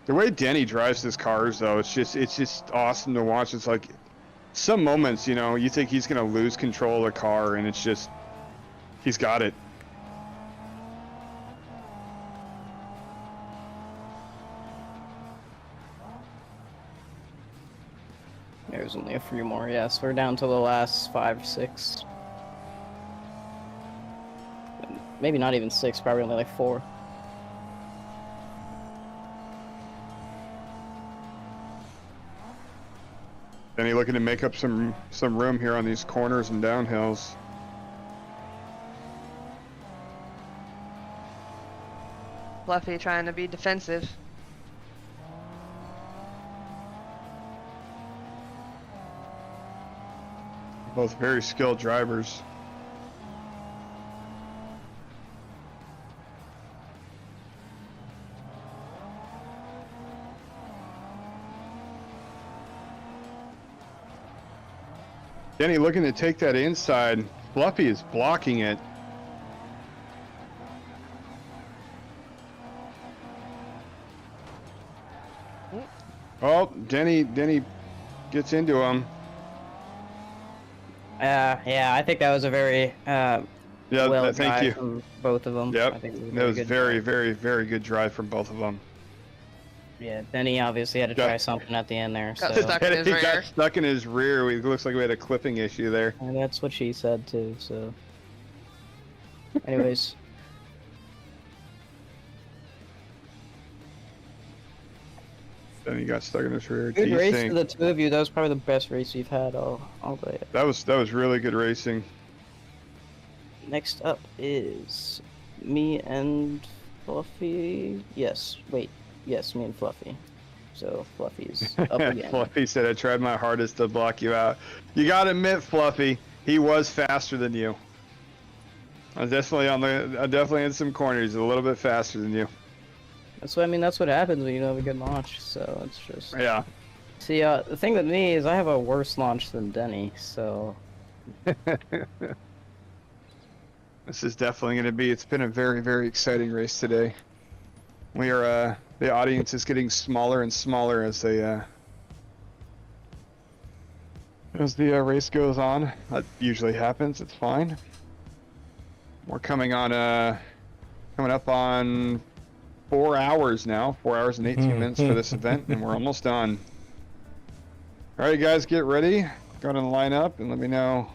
The way Denny drives his cars, though, it's just awesome to watch. It's like some moments, you know, you think he's gonna lose control of the car, and it's just he's got it. There's only a few more. Yes, we're down to the last 5, 6. Maybe not even 6. Probably only like 4. Denny looking to make up some room here on these corners and downhills. Fluffy trying to be defensive. Both very skilled drivers. Denny looking to take that inside. Fluffy is blocking it. Oh, Denny gets into him. Yeah, I think that was a very well thank drive you. from both of them. Yep, I think that was good very, drive. very, very good drive from both of them. Yeah, Denny obviously had to try something at the end there. Got so. stuck in his He rear. got stuck in his rear. It looks like we had a clipping issue there. And that's what she said too. So, anyways. Then he got stuck in his rear. Good race Desync. to the two of you. That was probably the best race we've had all day. That was really good racing. Next up is me and Fluffy. Yes, wait. Yes, me and Fluffy. So Fluffy's up again. Fluffy said, "I tried my hardest to block you out." You gotta admit, Fluffy, he was faster than you. I was definitely in some corners, a little bit faster than you. That's what I mean. That's what happens when you don't have a good launch. So it's just. Yeah. See, the thing with me is I have a worse launch than Denny. So. This is definitely going to be. It's been a very, very exciting race today. We are. The audience is getting smaller and smaller as the race goes on. That usually happens. It's fine. We're coming up on 4 hours now. 4 hours and 18 minutes for this event, and we're almost done. All right, guys, get ready. Go to the line up and let me know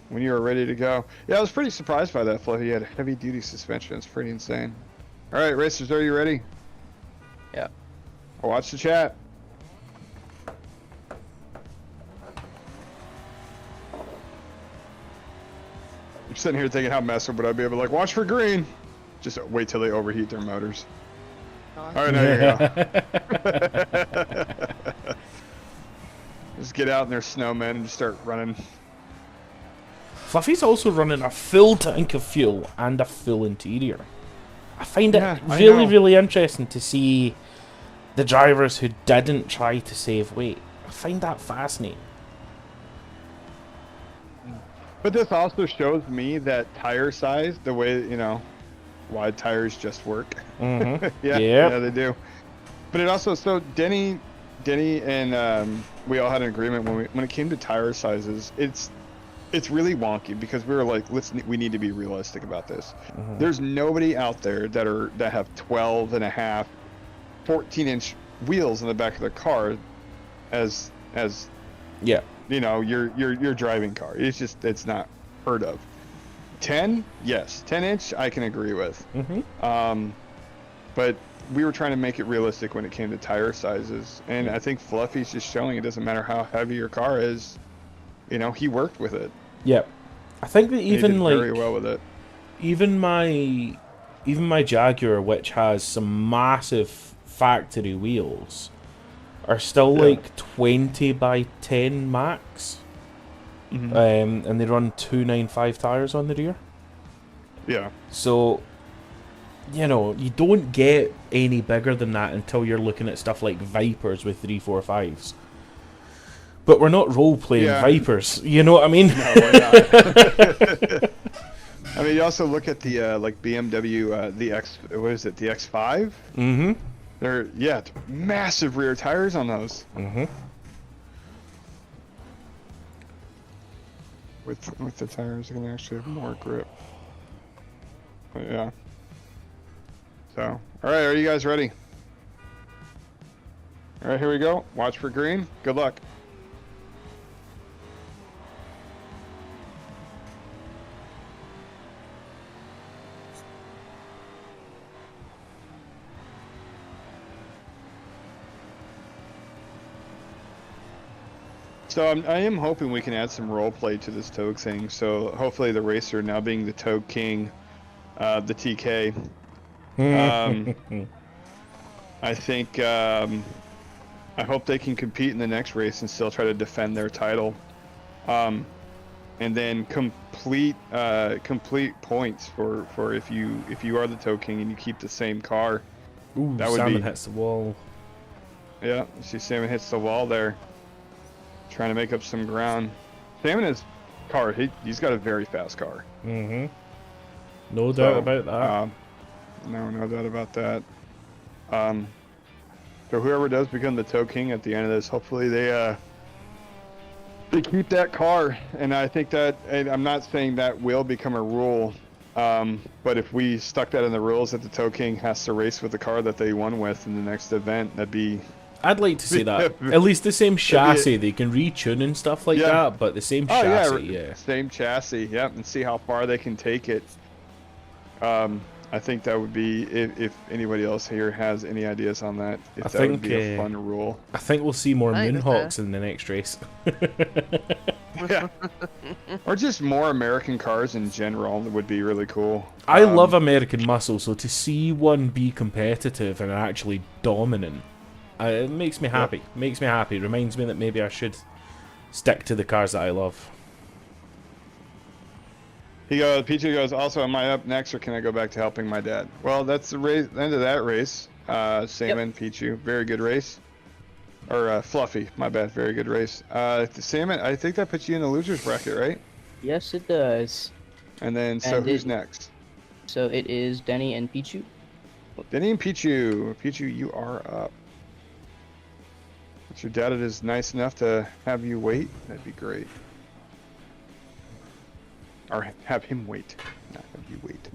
when you are ready to go. Yeah, I was pretty surprised by that, Fluffy. He had heavy-duty suspension. It's pretty insane. All right, racers, are you ready? Yeah. Watch the chat. I'm sitting here thinking, how messed up would I be able to, like, watch for green? Just wait till they overheat their motors. All right, there you go. Just get out in their snowmen and just start running. Fluffy's also running a full tank of fuel and a full interior. I find it really interesting to see the drivers who didn't try to save weight. I find that fascinating. But this also shows me that tire size, the way, wide tires just work. Mm-hmm. yeah, they do. But it also, so Denny and we all had an agreement when it came to tire sizes. It's really wonky because we were like, we need to be realistic about this. Mm-hmm. There's nobody out there that have 12 and a half, 14-inch wheels in the back of their car as your driving car. It's not heard of. 10, yes, 10-inch I can agree with. Mm-hmm. But we were trying to make it realistic when it came to tire sizes, and I think Fluffy's just showing it doesn't matter how heavy your car is. He worked with it. Yep. I think that even he did very well with it. Even my Jaguar, which has some massive factory wheels, are still like 20 by 10 max. Mm-hmm. And they run 295 tires on the rear. Yeah. So, you don't get any bigger than that until you're looking at stuff like Vipers with 345s. But we're not role-playing Vipers, you know what I mean? No, we're not. I mean, you also look at the BMW, the X5? Mm-hmm. They're, massive rear tires on those. Mm-hmm. With the tires, they're gonna actually have more grip. But yeah. So, all right, are you guys ready? All right, here we go. Watch for green. Good luck. So I am hoping we can add some role play to this Touge thing. So hopefully the racer now being the Touge King, the TK. I think I hope they can compete in the next race and still try to defend their title, and then complete points for if you are the Touge King and you keep the same car. Ooh, that would Salmon be, hits the wall. Yeah, you see Salmon hits the wall there, trying to make up some ground. Salmon is car. He's got a very fast car. No doubt about that. No doubt about that. So whoever does become the Touge King at the end of this, hopefully they keep that car. And I think that, and I'm not saying that will become a rule, but if we stuck that in the rules that the Touge King has to race with the car that they won with in the next event, that'd be... I'd like to see that. At least the same chassis. They can retune and stuff like that, but the same chassis, Same chassis, yep, and see how far they can take it. I think that would be, if anybody else here has any ideas on that, that would be a fun rule. I think we'll see more Moonhawks in the next race. Yeah. Or just more American cars in general would be really cool. I love American muscle, so to see one be competitive and actually dominant, it makes me happy. Makes me happy. Reminds me that maybe I should stick to the cars that I love. He goes, Pichu goes, also, am I up next or can I go back to helping my dad? Well, that's the race, end of that race. Salmon, Pichu, very good race. Or Fluffy, my bad, very good race. Salmon, I think that puts you in the loser's bracket, right? Yes, it does. And then, so who's next? So it is Denny and Pichu. Denny and Pichu. Pichu, you are up. If your dad is nice enough to have you wait, that'd be great. Or have him wait, not have you wait.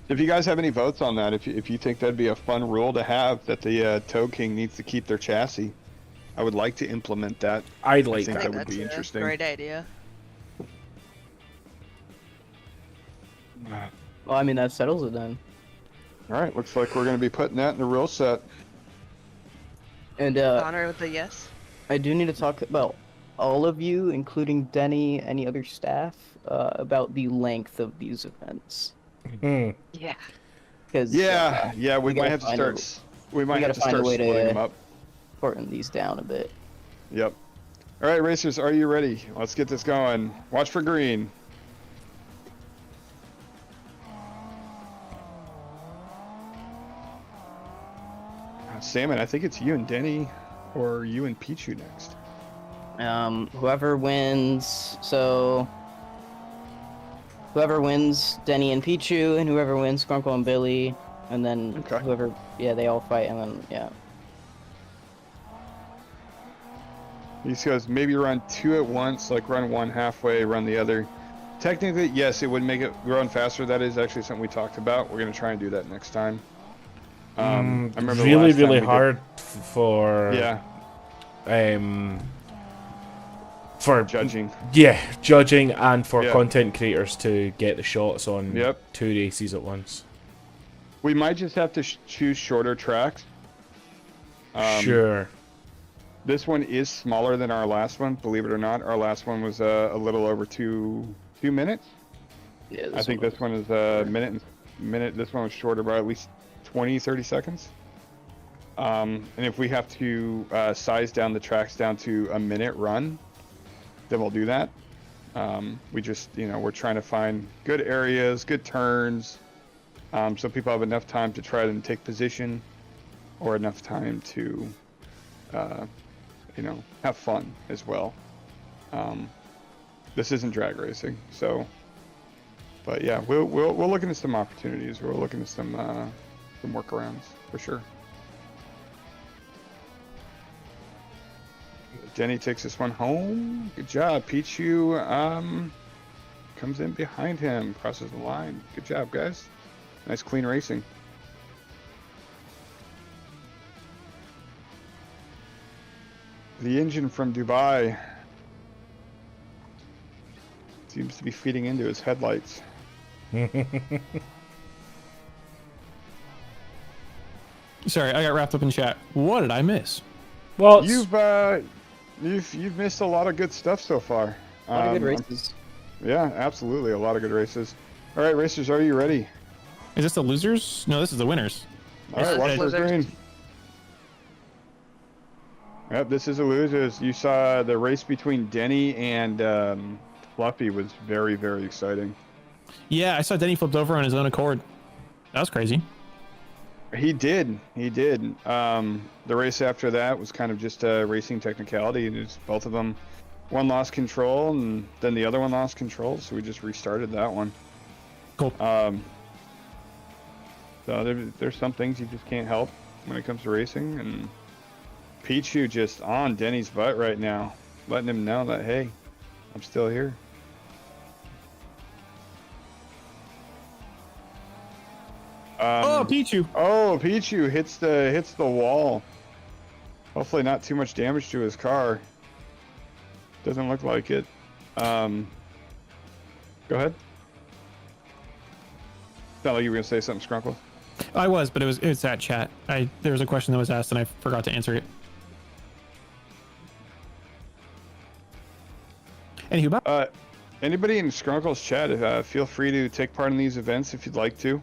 If you guys have any votes on that, if you think that'd be a fun rule to have, that the Touge King needs to keep their chassis, I would like to implement that. I think that. that would be interesting. Great idea. Well, I mean, that settles it then. All right, looks like we're going to be putting that in the rule set. And Connor with a yes. I do need to talk about all of you, including Denny, any other staff, about the length of these events. Yeah. Because we might have to start. We might have to start splitting them up. Shorten these down a bit. Yep. All right, racers, are you ready? Let's get this going. Watch for green. Salmon, I think it's you and Denny, or you and Pichu next. Whoever wins, whoever wins, Denny and Pichu, and whoever wins, Skrunkle and Billy, and then whoever, they all fight, and then, He goes, maybe run two at once, like run one halfway, run the other. Technically, yes, it would make it run faster. That is actually something we talked about. We're going to try and do that next time. I remember really hard for for judging. Judging and for content creators to get the shots on two races at once. We might just have to choose shorter tracks. Sure. This one is smaller than our last one, believe it or not. Our last one was a little over two minutes. Yeah, I think this one is a minute. This one was shorter by at least 20-30 seconds. And if we have to size down the tracks down to a minute run, then we'll do that. We just, we're trying to find good areas, good turns, so people have enough time to try and take position, or enough time to, have fun as well. This isn't drag racing, so. But yeah, we'll look into some opportunities. We'll look into some workarounds for sure. Denny takes this one home. Good job. Pichu comes in behind him, crosses the line. Good job, guys. Nice clean racing. The engine from Dubai seems to be feeding into his headlights. Sorry, I got wrapped up in chat. What did I miss? Well, you've missed a lot of good stuff so far. A lot of good races. Yeah, absolutely, a lot of good races. All right, racers, are you ready? Is this the losers? No, this is the winners. All right, watch for green. Yep, this is the losers. You saw the race between Denny and Fluffy was very, very exciting. Yeah, I saw Denny flipped over on his own accord. That was crazy. He did. The race after that was kind of just a racing technicality. It was both of them. One lost control, and then the other one lost control, so we just restarted that one. Cool. So there's some things you just can't help when it comes to racing, and Pichu just on Denny's butt right now, letting him know that, hey, I'm still here. Oh, Pichu! Oh, Pichu hits the wall. Hopefully not too much damage to his car. Doesn't look like it. Go ahead. Sound like you were gonna say something, Skrunkles. I was, but it's that chat. There was a question that was asked and I forgot to answer it. Anywho, anybody in Skrunkles chat, feel free to take part in these events if you'd like to.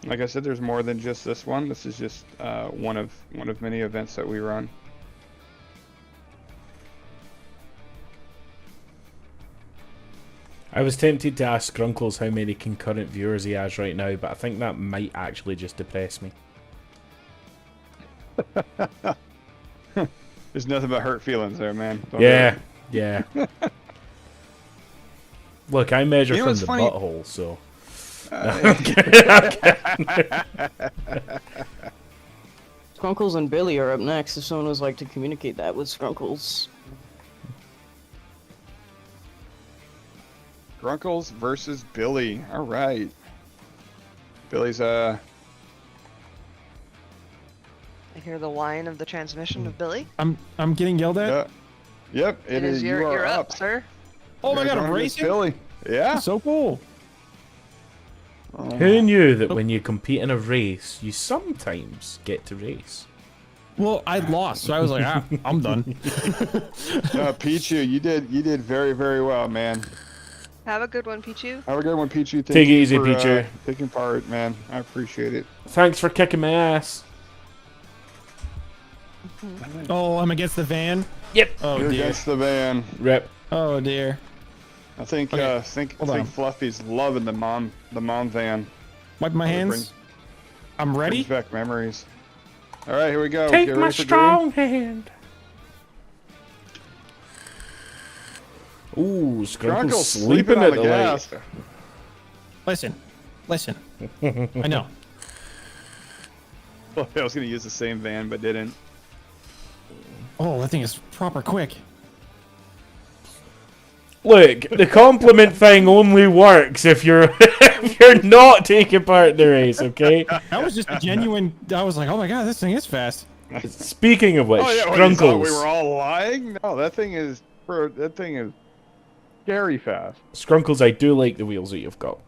Like I said, there's more than just this one. This is just one of many events that we run. I was tempted to ask Skrunkles how many concurrent viewers he has right now, but I think that might actually just depress me. There's nothing but hurt feelings there, man. Don't Yeah. Look, I measure from the funny? butthole, so. Skrunkles and Billy are up next if someone would like to communicate that with Skrunkles. Skrunkles versus Billy. All right. Billy's I hear the whine of the transmission of Billy. I'm getting yelled at. Yep, it is. You're up, sir. Oh my god, I'm racing. Billy. Yeah. So cool. Who knew that when you compete in a race, you sometimes get to race? Well, I lost, so I was like, I'm done. Pichu, you did very, very well, man. Have a good one, Pichu. Have a good one, Pichu. Thank Take it you easy, for, Pichu. Taking part, man. I appreciate it. Thanks for kicking my ass. Oh, I'm against the van. Yep. Oh You're dear. against the van. Rip. Oh dear. I think Okay. I think Hold on. Fluffy's loving the mom van. Wipe my hands. I'm ready. Brings back memories. All right, here we go. Take Get my ready for strong hand. Ooh, Skrunkles sleeping on at the the gas. Listen. I know. Well, I was gonna use the same van, but didn't. Oh, that thing is proper quick. Look, the compliment thing only works if you're if you're not taking part in the race, okay? That was just a genuine. I was like, oh my god, this thing is fast. Speaking of which, Oh yeah, well, you thought we Skrunkles. were all lying. No, that thing is scary fast. Skrunkles, I do like the wheels that you've got.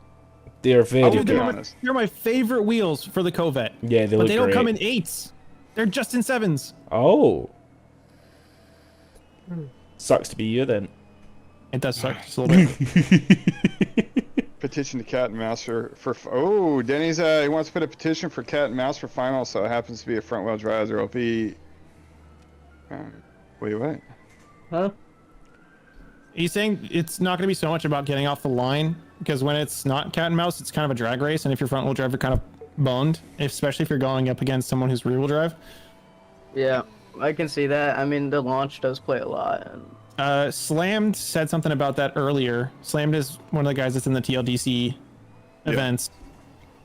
They are very Dude, good. They're my favorite wheels for the Corvette. Yeah, they but look they don't great. come in 8s. They're just in 7s. Oh. Sucks to be you then. It does suck just a little bit. Petition to Cat and Mouse for oh, Denny's he wants to put a petition for Cat and Mouse for final, so it happens to be a front wheel drive or OP. Wait, what? Huh? He's saying it's not going to be so much about getting off the line, because when it's not cat and mouse, it's kind of a drag race, and if you're front wheel drive, you're kind of boned, especially if you're going up against someone who's rear wheel drive. Yeah, I can see that. I mean, the launch does play a lot. And... Slammed said something about that earlier. Slammed is one of the guys that's in the TLDC events,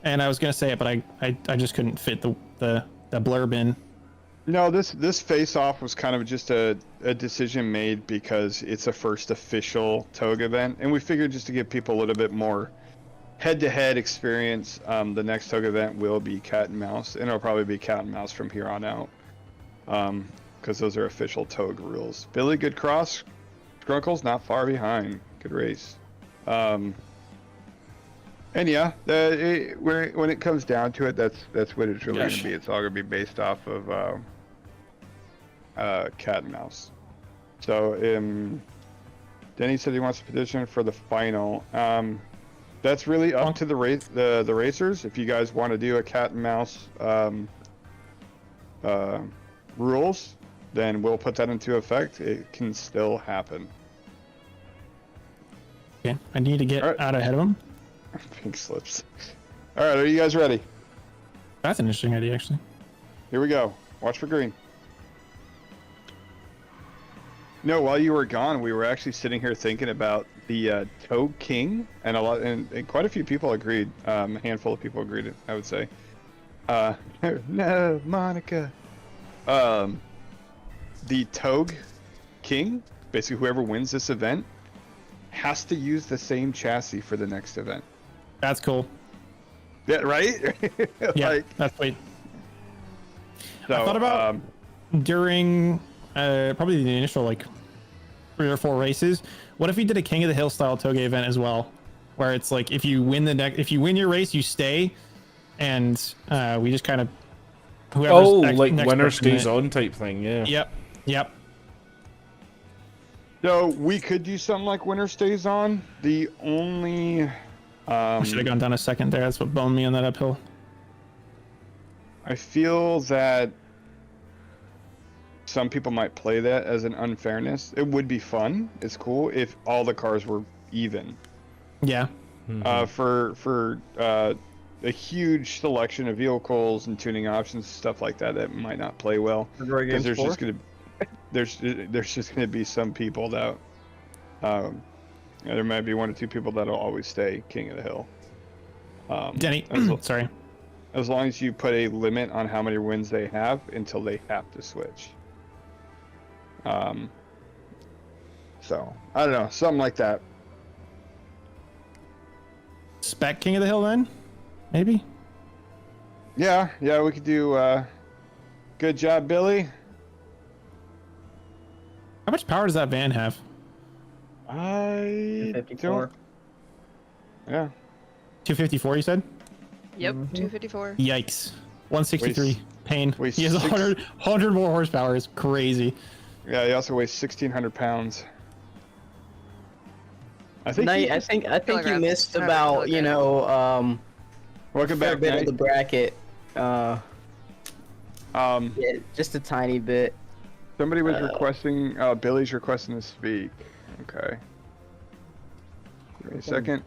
and I was going to say it, but I just couldn't fit the blurb in. No, this face-off was kind of just a decision made because it's a first official Touge event, and we figured just to give people a little bit more head-to-head experience, the next Touge event will be Cat and Mouse, and it'll probably be Cat and Mouse from here on out, because those are official Touge rules. Billy, good cross. Skrunkles, not far behind. Good race. And yeah, when it comes down to it, that's what it's really going to be. It's all going to be based off of cat and mouse. So Denny said he wants to petition for the final. That's really up to the racers. If you guys want to do a cat and mouse rules, then we'll put that into effect. It can still happen. Okay, I need to get out ahead of him. Pink slips. All right, are you guys ready? That's an interesting idea, actually. Here we go. Watch for green. No, while you were gone, we were actually sitting here thinking about the Touge King, and and quite a few people agreed. A handful of people agreed, I would say. No, Monica. The Touge King, basically whoever wins this event, has to use the same chassis for the next event. That's cool. Yeah, right? Yeah, that's sweet. So, I thought about during probably the initial like 3 or 4 races. What if we did a King of the Hill style Touge event as well, where it's like if you win your race, you stay, and we just kind of whoever's like next winner person stays on type thing. Yeah. Yep. So we could do something like winner stays on. The only I should have gone down a second there. That's what boned me on that uphill. I feel that some people might play that as an unfairness. It would be fun. It's cool if all the cars were even. Yeah. For a huge selection of vehicles and tuning options, stuff like that, that might not play well. Because there's just gonna be some people that there might be 1 or 2 people that'll always stay King of the Hill. Denny, sorry. As long as you put a limit on how many wins they have until they have to switch. So I don't know, something like that. Spec King of the Hill then, maybe. Yeah, we could do. Good job, Billy. How much power does that van have? I 54. Yeah. 254, you said? Yep, 254. Yikes. 163. Weighs- Pain. weighs He has 100 more horsepower. It's crazy. Yeah, he also weighs 1,600 pounds. I think. I think you missed about Welcome back, a bit Nate. of the bracket. Yeah, just a tiny bit. Somebody was requesting. Billy's requesting to speak. Okay. Give me a second.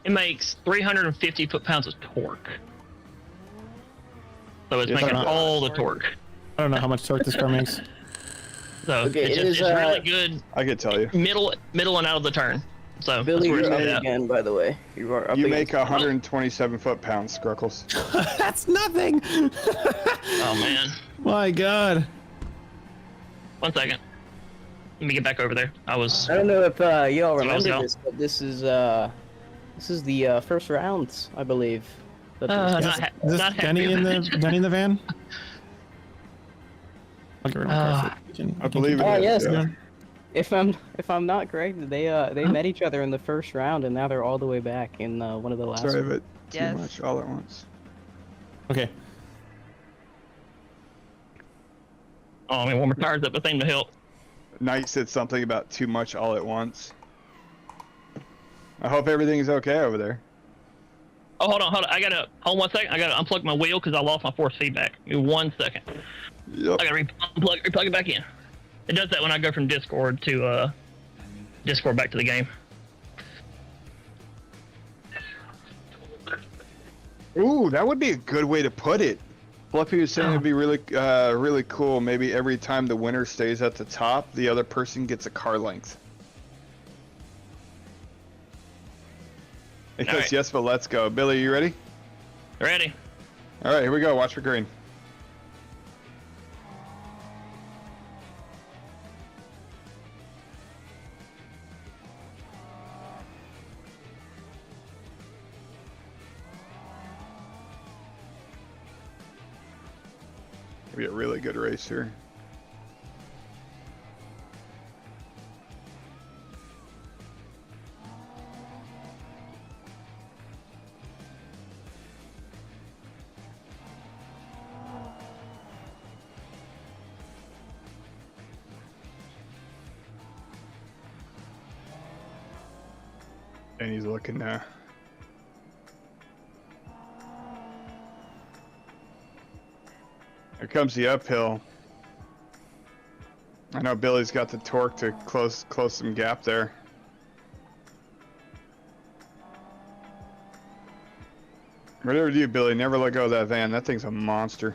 It makes 350 foot-pounds of torque. So it's making all the torque. I don't know how much torque this car makes. So it's really good. I could tell you. Middle and out of the turn. So Billy, that's you're where it's at at. again, by the way. You are up You against- make 127 foot-pounds, Skrunkles. That's nothing. Oh man. My God. 1 second. Let me get back over there. I don't know if y'all remember Someone's this, but this is the first round, I believe. Is this Denny in the van? I'll get rid of my car so I believe it Oh is. yes. Yeah. If I'm not correct, they met each other in the first round, and now they're all the way back in one of the last. Sorry, ones. but too much all at once. Okay. Oh, I mean, one more tires up the thing to help. Knight said something about too much all at once. I hope everything's okay over there. Oh, hold on. Hold 1 second. I gotta unplug my wheel because I lost my force feedback. Give me 1 second. Yep. I gotta replug it back in. It does that when I go from Discord to Discord back to the game. Ooh, that would be a good way to put it. Fluffy was saying it'd be really, really cool. Maybe every time the winner stays at the top, the other person gets a car length. Because right. yes, but let's go. Billy, you ready? Ready? All right, here we go. Watch for green. Be a really good race here. And he's looking there. Here comes the uphill. I know Billy's got the torque to close some gap there. Whatever you do, Billy, never let go of that van. That thing's a monster.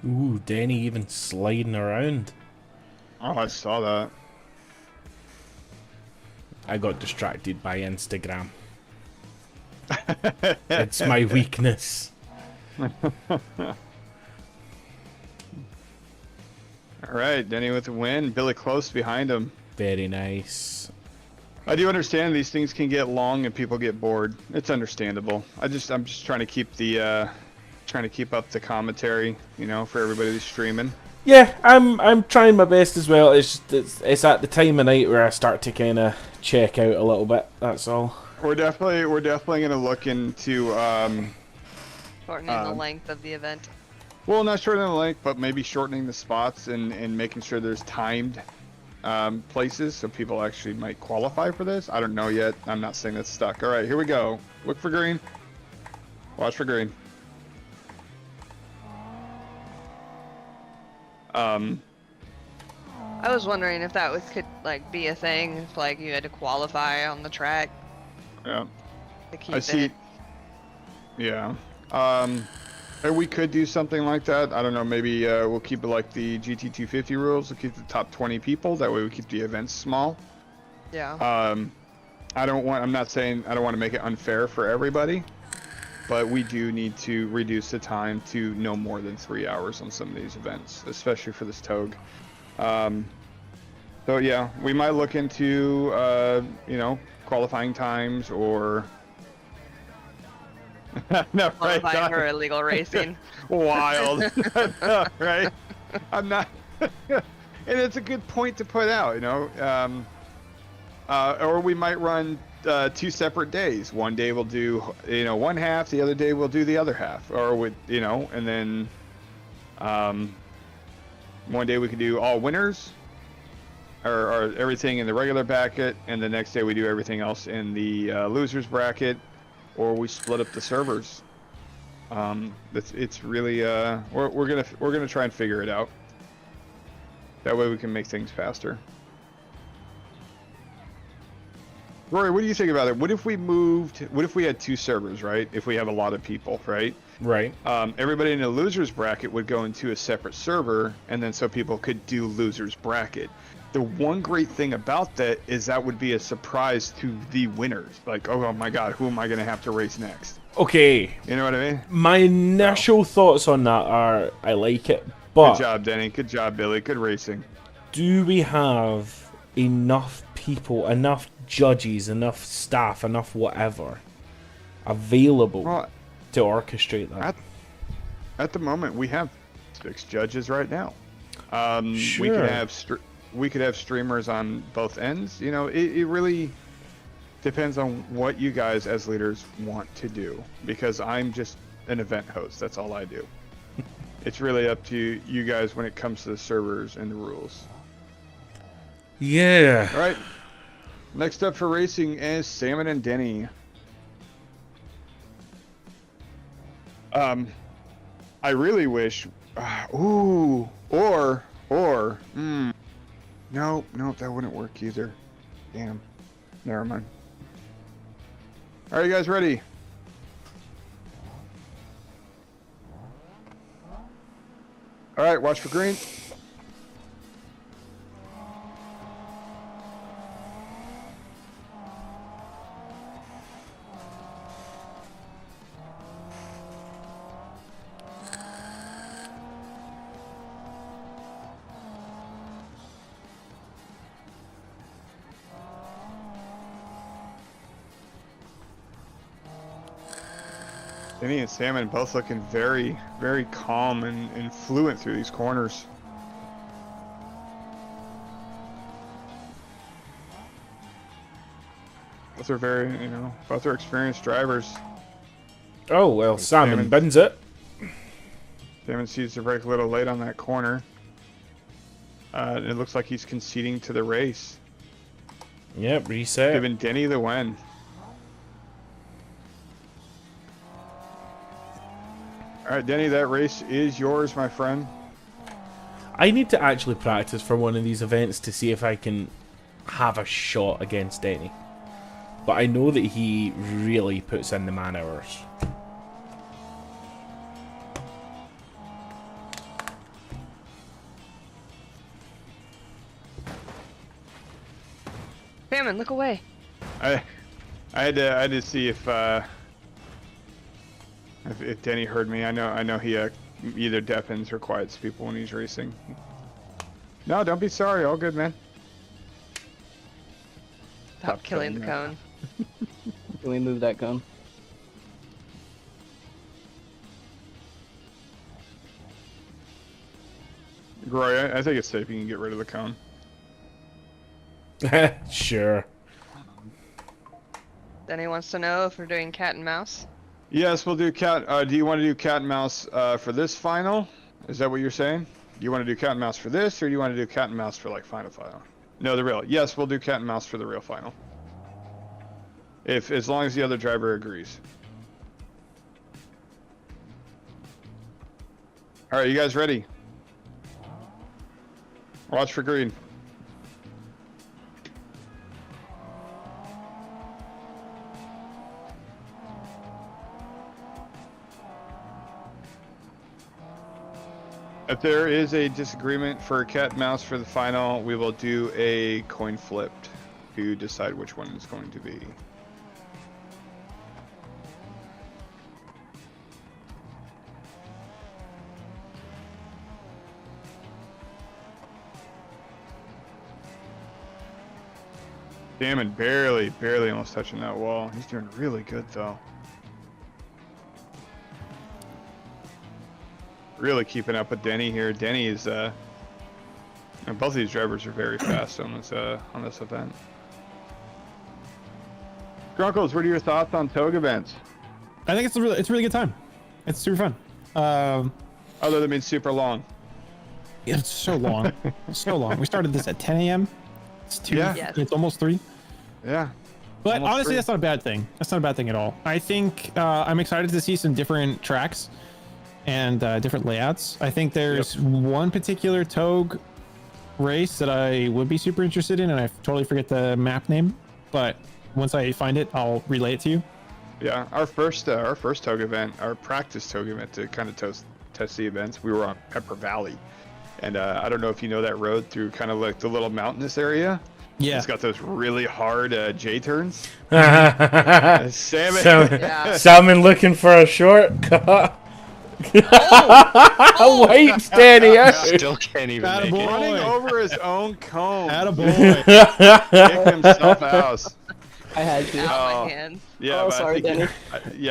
Ooh, Denny even sliding around. Oh, I saw that. I got distracted by Instagram. It's my weakness. Alright, Denny with the win. Billy close behind him. Very nice. I do understand these things can get long and people get bored. It's understandable. I'm just trying to keep the trying to keep up the commentary, you know, for everybody who's streaming. Yeah, I'm trying my best as well. It's just, it's at the time of night where I start to kind of check out a little bit. That's all. We're definitely gonna look into shortening the length of the event. Well, not shortening the length, but maybe shortening the spots and making sure there's timed places so people actually might qualify for this. I don't know yet. I'm not saying that's stuck. All right, here we go. Look for green. Watch for green. I was wondering if that could like be a thing, if like you had to qualify on the track. Yeah. To keep I see. it. Yeah. And we could do something like that. I don't know. Maybe we'll keep it like the GT250 rules. We'll keep the top 20 people. That way we keep the events small. Yeah. I'm not saying I don't want to make it unfair for everybody, but we do need to reduce the time to no more than 3 hours on some of these events, especially for this Touge. So yeah, we might look into you know, qualifying times or no, right? Qualifying for illegal racing. Wild. No, right? I'm not. And it's a good point to put out, you know. Or we might run 2 separate days. One day we'll do, you know, one half. The other day we'll do the other half. Or with, you know, and then one day we could do all winners, or everything in the regular bracket, and the next day we do everything else in the losers bracket. Or we split up the servers. It's really we're gonna try and figure it out. That way we can make things faster. Rory, what do you think about it? What if we had 2 servers, right? If we have a lot of people, right? Right. Everybody in the losers bracket would go into a separate server, and then so people could do losers bracket. The one great thing about that is that would be a surprise to the winners. Like, oh my god, who am I going to have to race next? Okay. You know what I mean? My initial thoughts on that are, I like it, but... Good job, Denny. Good job, Billy. Good racing. Do we have enough people, enough judges, enough staff, enough whatever available to orchestrate that? At the moment, we have 6 judges right now. Sure. We could have streamers on both ends. You know, it really depends on what you guys as leaders want to do, because I'm just an event host. That's all I do. It's really up to you guys when it comes to the servers and the rules. Yeah. All right. Next up for racing is Salmon and Denny. I really wish. No, that wouldn't work either. Damn. Never mind. Are you guys ready? All right, watch for green. Denny and Salmon both looking very, very calm and fluent through these corners. Both are very, both are experienced drivers. Oh, well, Salmon bins it. Salmon sees the brake a little late on that corner. It looks like he's conceding to the race. Yep, reset. Giving Denny the win. All right, Denny, that race is yours, my friend. I need to actually practice for one of these events to see if I can have a shot against Denny. But I know that he really puts in the man hours. Salmon, look away. I had to see if Denny heard me. I know he either deafens or quiets people when he's racing. No, don't be sorry. All good, man. Stop killing the cone. Can we move that cone? Groy, I think it's safe. You can get rid of the cone. Sure. Denny wants to know if we're doing cat and mouse. Yes, we'll do cat. Do you want to do cat and mouse for this final? Is that what you're saying? Do you want to do cat and mouse for this, or do you want to do cat and mouse for like final? No, the real. Yes, we'll do cat and mouse for the real final. As long as the other driver agrees. All right, you guys ready? Watch for green. If there is a disagreement for cat and mouse for the final, we will do a coin flip to decide which one is going to be. Salmon barely almost touching that wall. He's doing really good though. Really keeping up with Denny here. Denny is both of these drivers are very fast on this event. Skrunkles, what are your thoughts on Touge events? I think it's a really good time. It's super fun. Other than being super long. Yeah, it's so long. It's so long. We started this at 10 a.m. It's 2. Yeah. Yes. It's almost 3. Yeah. But Almost honestly, 3. that's not a bad thing. That's not a bad thing at all. I think I'm excited to see some different tracks and different layouts. I think there's one particular Touge race that I would be super interested in, and I totally forget the map name. But once I find it, I'll relay it to you. Yeah, our first Touge event, our practice Touge event to kind of test the events, we were on Pepper Valley. And I don't know if you know that road through kind of like the little mountainous area. Yeah. It's got those really hard J-turns. Salmon looking for a shortcut. White steady out. Still can't even make it. Running over his own cone. Attaboy. Kicked himself out. I had to. My hand. Yeah, Oh, but sorry, Denny.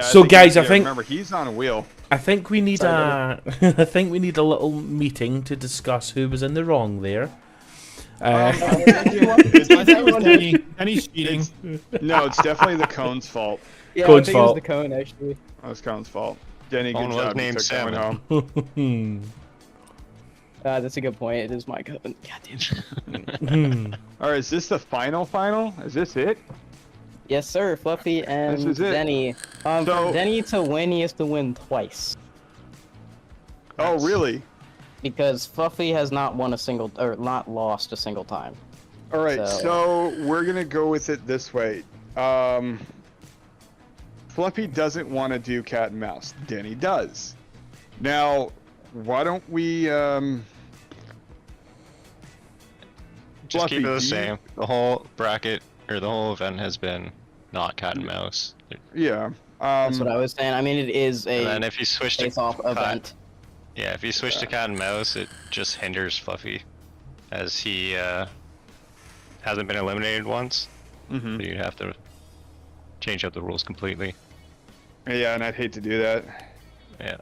So, guys, I think remember he's on a wheel. I think we need I think we need a little meeting to discuss who was in the wrong there. Denny's cheating. No, it's definitely the cone's fault. Yeah, Cone's I think fault. it was the cone actually. Oh, it's cone's fault. Denny, Cone good was job. You named took that one Salmon. home. That's a good point. It is my cone. Goddamn. All right, is this the final? Is this it? Yes, sir. Fluffy and This is it. Denny. So- For Denny to win, he has to win twice. Oh, really? Because Fluffy has not won a single, or not lost a single time. All right, so we're gonna go with it this way. Fluffy doesn't want to do cat and mouse. Denny does. Now, why don't we? Just Fluffy, keep it do the you- same. The whole bracket or the whole event has been not cat and mouse. Yeah. That's what I was saying. I mean, it is a And then if you switch to face-off event. Yeah, if you switch to cat and mouse, it just hinders Fluffy, as he hasn't been eliminated once. Mm-hmm. So you'd have to change up the rules completely. Yeah, and I'd hate to do that. Yeah.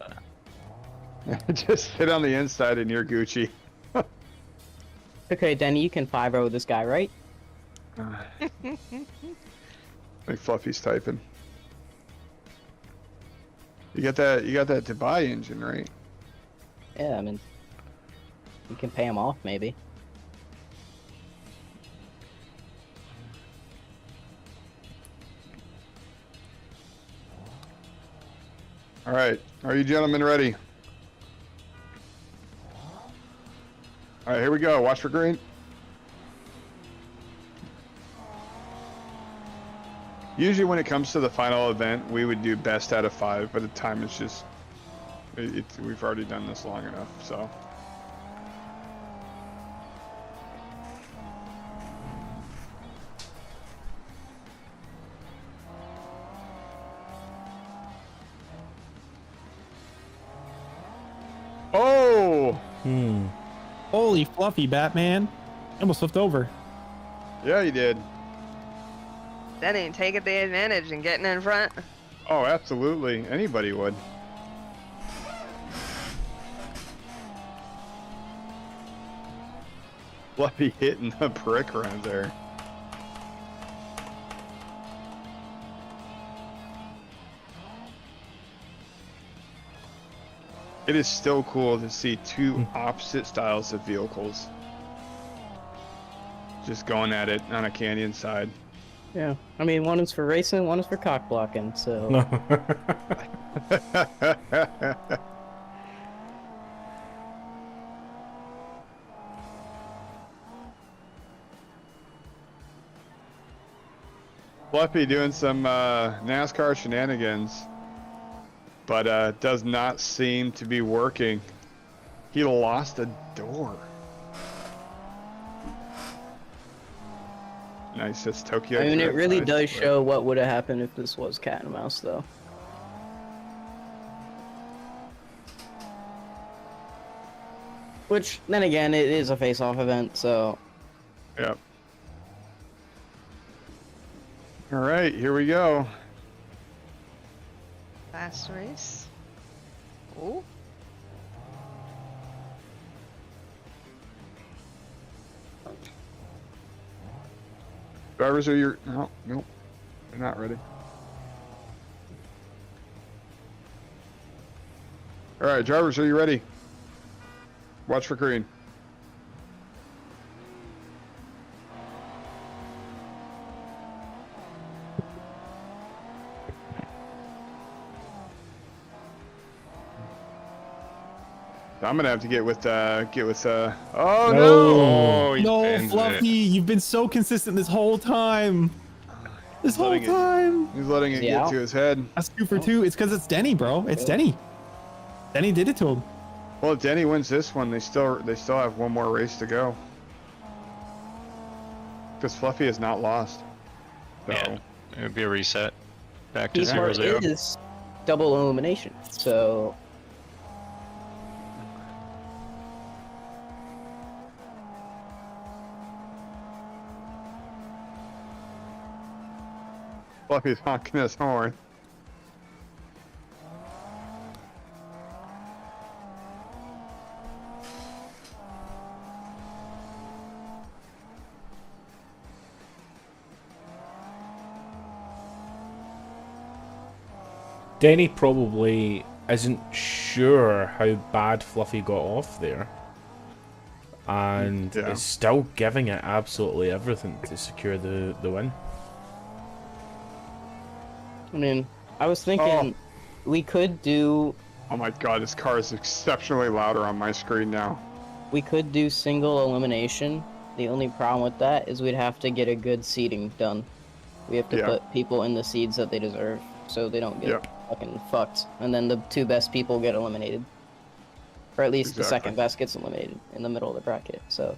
Just sit on the inside and you're Gucci. Okay, Denny, you can 5-0 this guy, right? I think Fluffy's typing. You got that Dubai engine, right? Yeah, I mean, you can pay him off, maybe. All right, are you gentlemen ready? All right, here we go. Watch for green. Usually when it comes to the final event, we would do best out of 5, but the time is just, we've already done this long enough, so. Oh! Holy fluffy Batman. I almost flipped over. Yeah, you did. Denny, taking the advantage and getting in front. Oh, absolutely. Anybody would. Fluffy hitting the brick around there. It is still cool to see two opposite styles of vehicles just going at it on a canyon side. Yeah, I mean, one is for racing, one is for cock blocking, so... Fluffy doing some NASCAR shenanigans, but does not seem to be working. He lost a door. Nice, that's Tokyo. I mean, it Drift, really nice. does show what would have happened if this was cat and mouse, though. Which, then again, it is a face-off event, so... Yep. All right, here we go. Fast race. Ooh. Drivers, are your... No, nope. They're not ready. All right, drivers, are you ready? Watch for green. I'm gonna have to get with oh no! No, Fluffy, you've been so consistent this whole time. This whole time. He's letting it get to his head. That's 2 for 2. It's because it's Denny, bro. It's Denny. Denny did it to him. Well, if Denny wins this one, they still have one more race to go. Because Fluffy has not lost. So. Yeah, it would be a reset. Back to Key part 0-0. is double elimination, so... Fluffy's honking his horn. Denny probably isn't sure how bad Fluffy got off there. And is still giving it absolutely everything to secure the win. I mean, I was thinking we could do... Oh my god, this car is exceptionally louder on my screen now. We could do single elimination. The only problem with that is we'd have to get a good seeding done. We have to put people in the seeds that they deserve, so they don't get fucking fucked. And then the 2 best people get eliminated. Or at least the second best gets eliminated in the middle of the bracket. So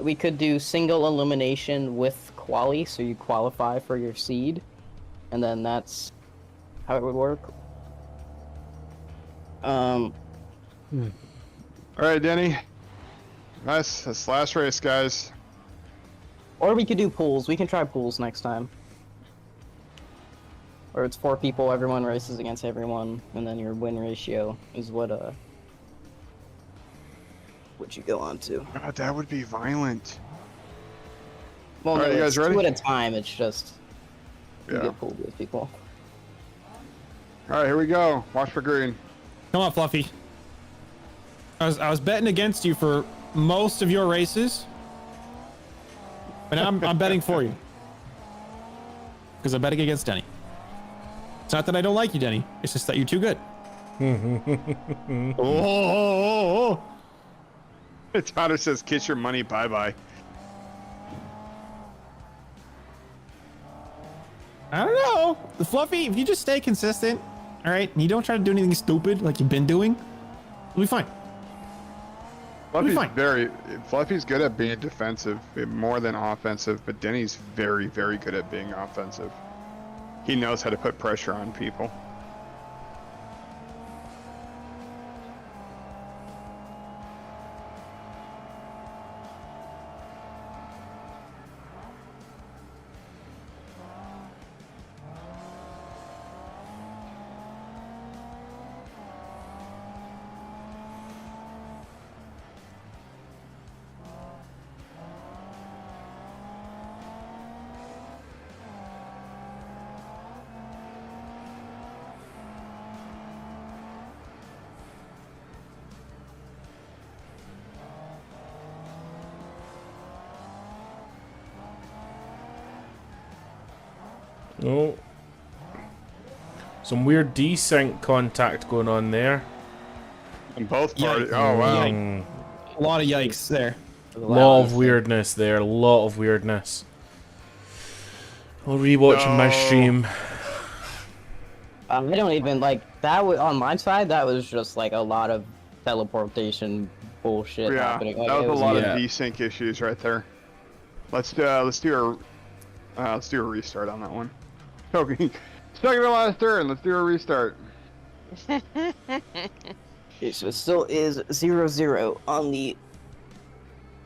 we could do single elimination with quali, so you qualify for your seed. And then that's how it would work. All right, Denny. Nice. That's last race, guys. Or we could do pools. We can try pools next time. Or it's 4 people, everyone races against everyone, and then your win ratio is what you go on to. God, that would be violent. Well, All no, right, you guys it's ready? 2 at a time. It's just you Yeah. get pulled with people. All right, here we go. Watch for green. Come on, Fluffy. I was betting against you for most of your races, but now I'm betting for you because I'm betting against Denny. It's not that I don't like you, Denny. It's just that you're too good. Oh. Tyler says, "Kiss your money, bye bye." I don't know. The Fluffy, if you just stay consistent, all right, and you don't try to do anything stupid like you've been doing, you'll be fine. Fluffy's good at being defensive, more than offensive, but Denny's very, very good at being offensive. He knows how to put pressure on people. Oh. Some weird desync contact going on there. And both parties. Yikes. Oh, wow. A lot of yikes there. Lot of weirdness there. A lot of weirdness. I'll rewatch my stream. I don't even like that. On my side, that was just like a lot of teleportation bullshit happening. Like, that was it a lot of yeah. desync issues right there. Let's do a restart on that one. Okay, stuck in the last turn. Let's do a restart. Okay, so it still is 0-0 on the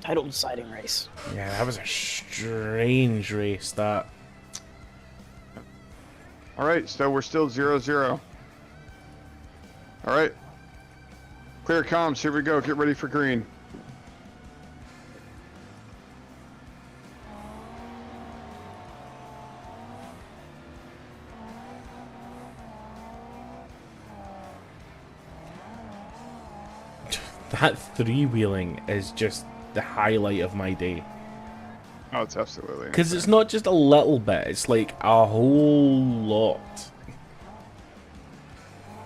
title deciding race. Yeah, that was a strange race, that. All right, so we're still 0-0. All right, clear comms. Here we go. Get ready for green. That three-wheeling is just the highlight of my day. Oh, it's absolutely. Because it's not just a little bit, it's like a whole lot.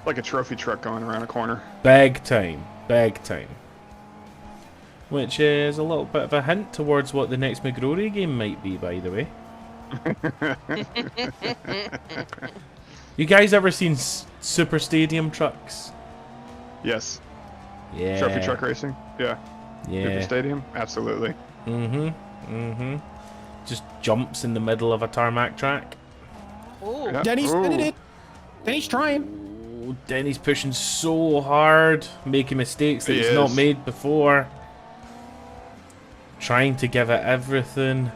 Like a trophy truck going around a corner. Big time. Big time. Which is a little bit of a hint towards what the next McGrory game might be, by the way. You guys ever seen Super Stadium trucks? Yes. Yeah. Trophy truck racing? Yeah. Yeah. Super Stadium? Absolutely. Just jumps in the middle of a tarmac track. Ooh. Yeah. Denny's Ooh. spinning it. Denny's trying. Oh, Denny's pushing so hard, making mistakes that He he's is. not made before. Trying to give it everything.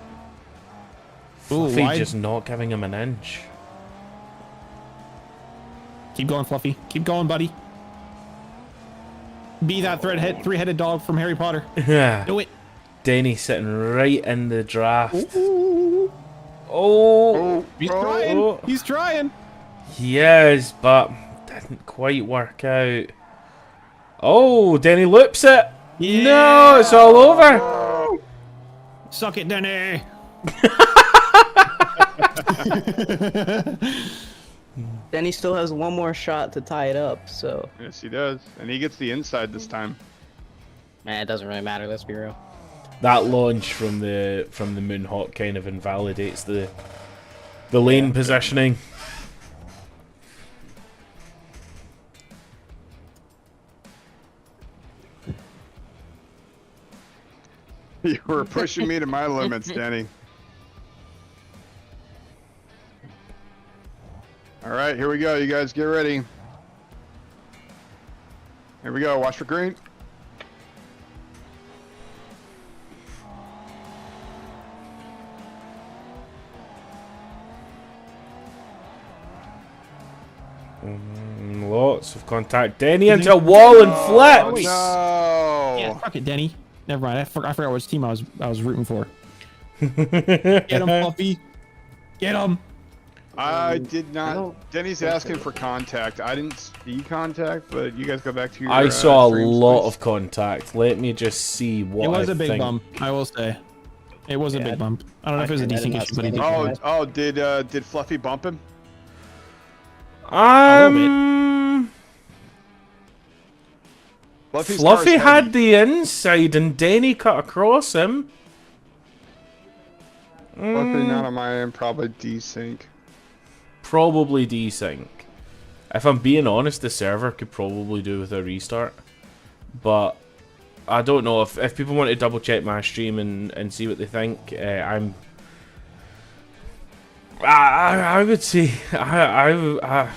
Ooh, Fluffy wide. just not giving him an inch. Keep going, Fluffy. Keep going, buddy. Be that three-headed dog from Harry Potter. Do it. Denny sitting right in the draft. Ooh. Oh, He's trying. He's trying. He is, but didn't quite work out. Oh, Denny loops it. Yeah. No, it's all over. Suck it, Denny. Denny still has one more shot to tie it up, so. Yes, he does. And he gets the inside this time. Man, it doesn't really matter, let's be real. That launch from the Moonhawk kind of invalidates the lane positioning. You were pushing me to my limits, Denny. All right, here we go. You guys get ready. Here we go. Watch for green. Lots of contact. Denny into a wall and flips. No. Yeah, fuck it, Denny. Never mind. I forgot which team I was rooting for. Get him, Fluffy. Get him. I did not. Denny's asking for contact. I didn't see contact, but you guys go back to your. I saw a streams, lot please. of contact. Let me just see what It was I a big think. bump, I will say. It was a big bump. I don't know if it was a decent issue, but he did. Oh, did Fluffy bump him? Fluffy's Fluffy car's had heavy. the inside and Denny cut across him. Fluffy not on my end, probably desync. Probably desync. If I'm being honest, the server could probably do with a restart. But I don't know if people want to double check my stream and see what they think. I would say I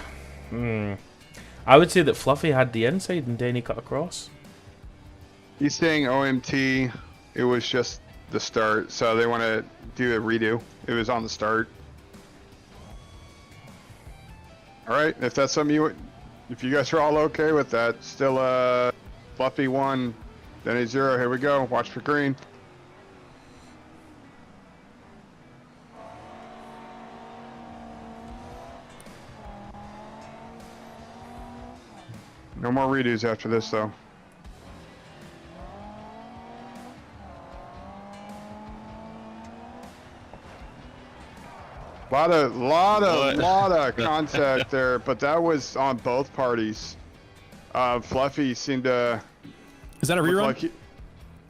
would say that Fluffy had the inside and Denny cut across. He's saying OMT. It was just the start, so they want to do a redo. It was on the start. All right, if that's something if you guys are all okay with that, still Fluffy 1, Denny 0. Here we go. Watch for green. No more redos after this, though. Lot of contact there, but that was on both parties. Fluffy seemed to. Is that a rerun? Like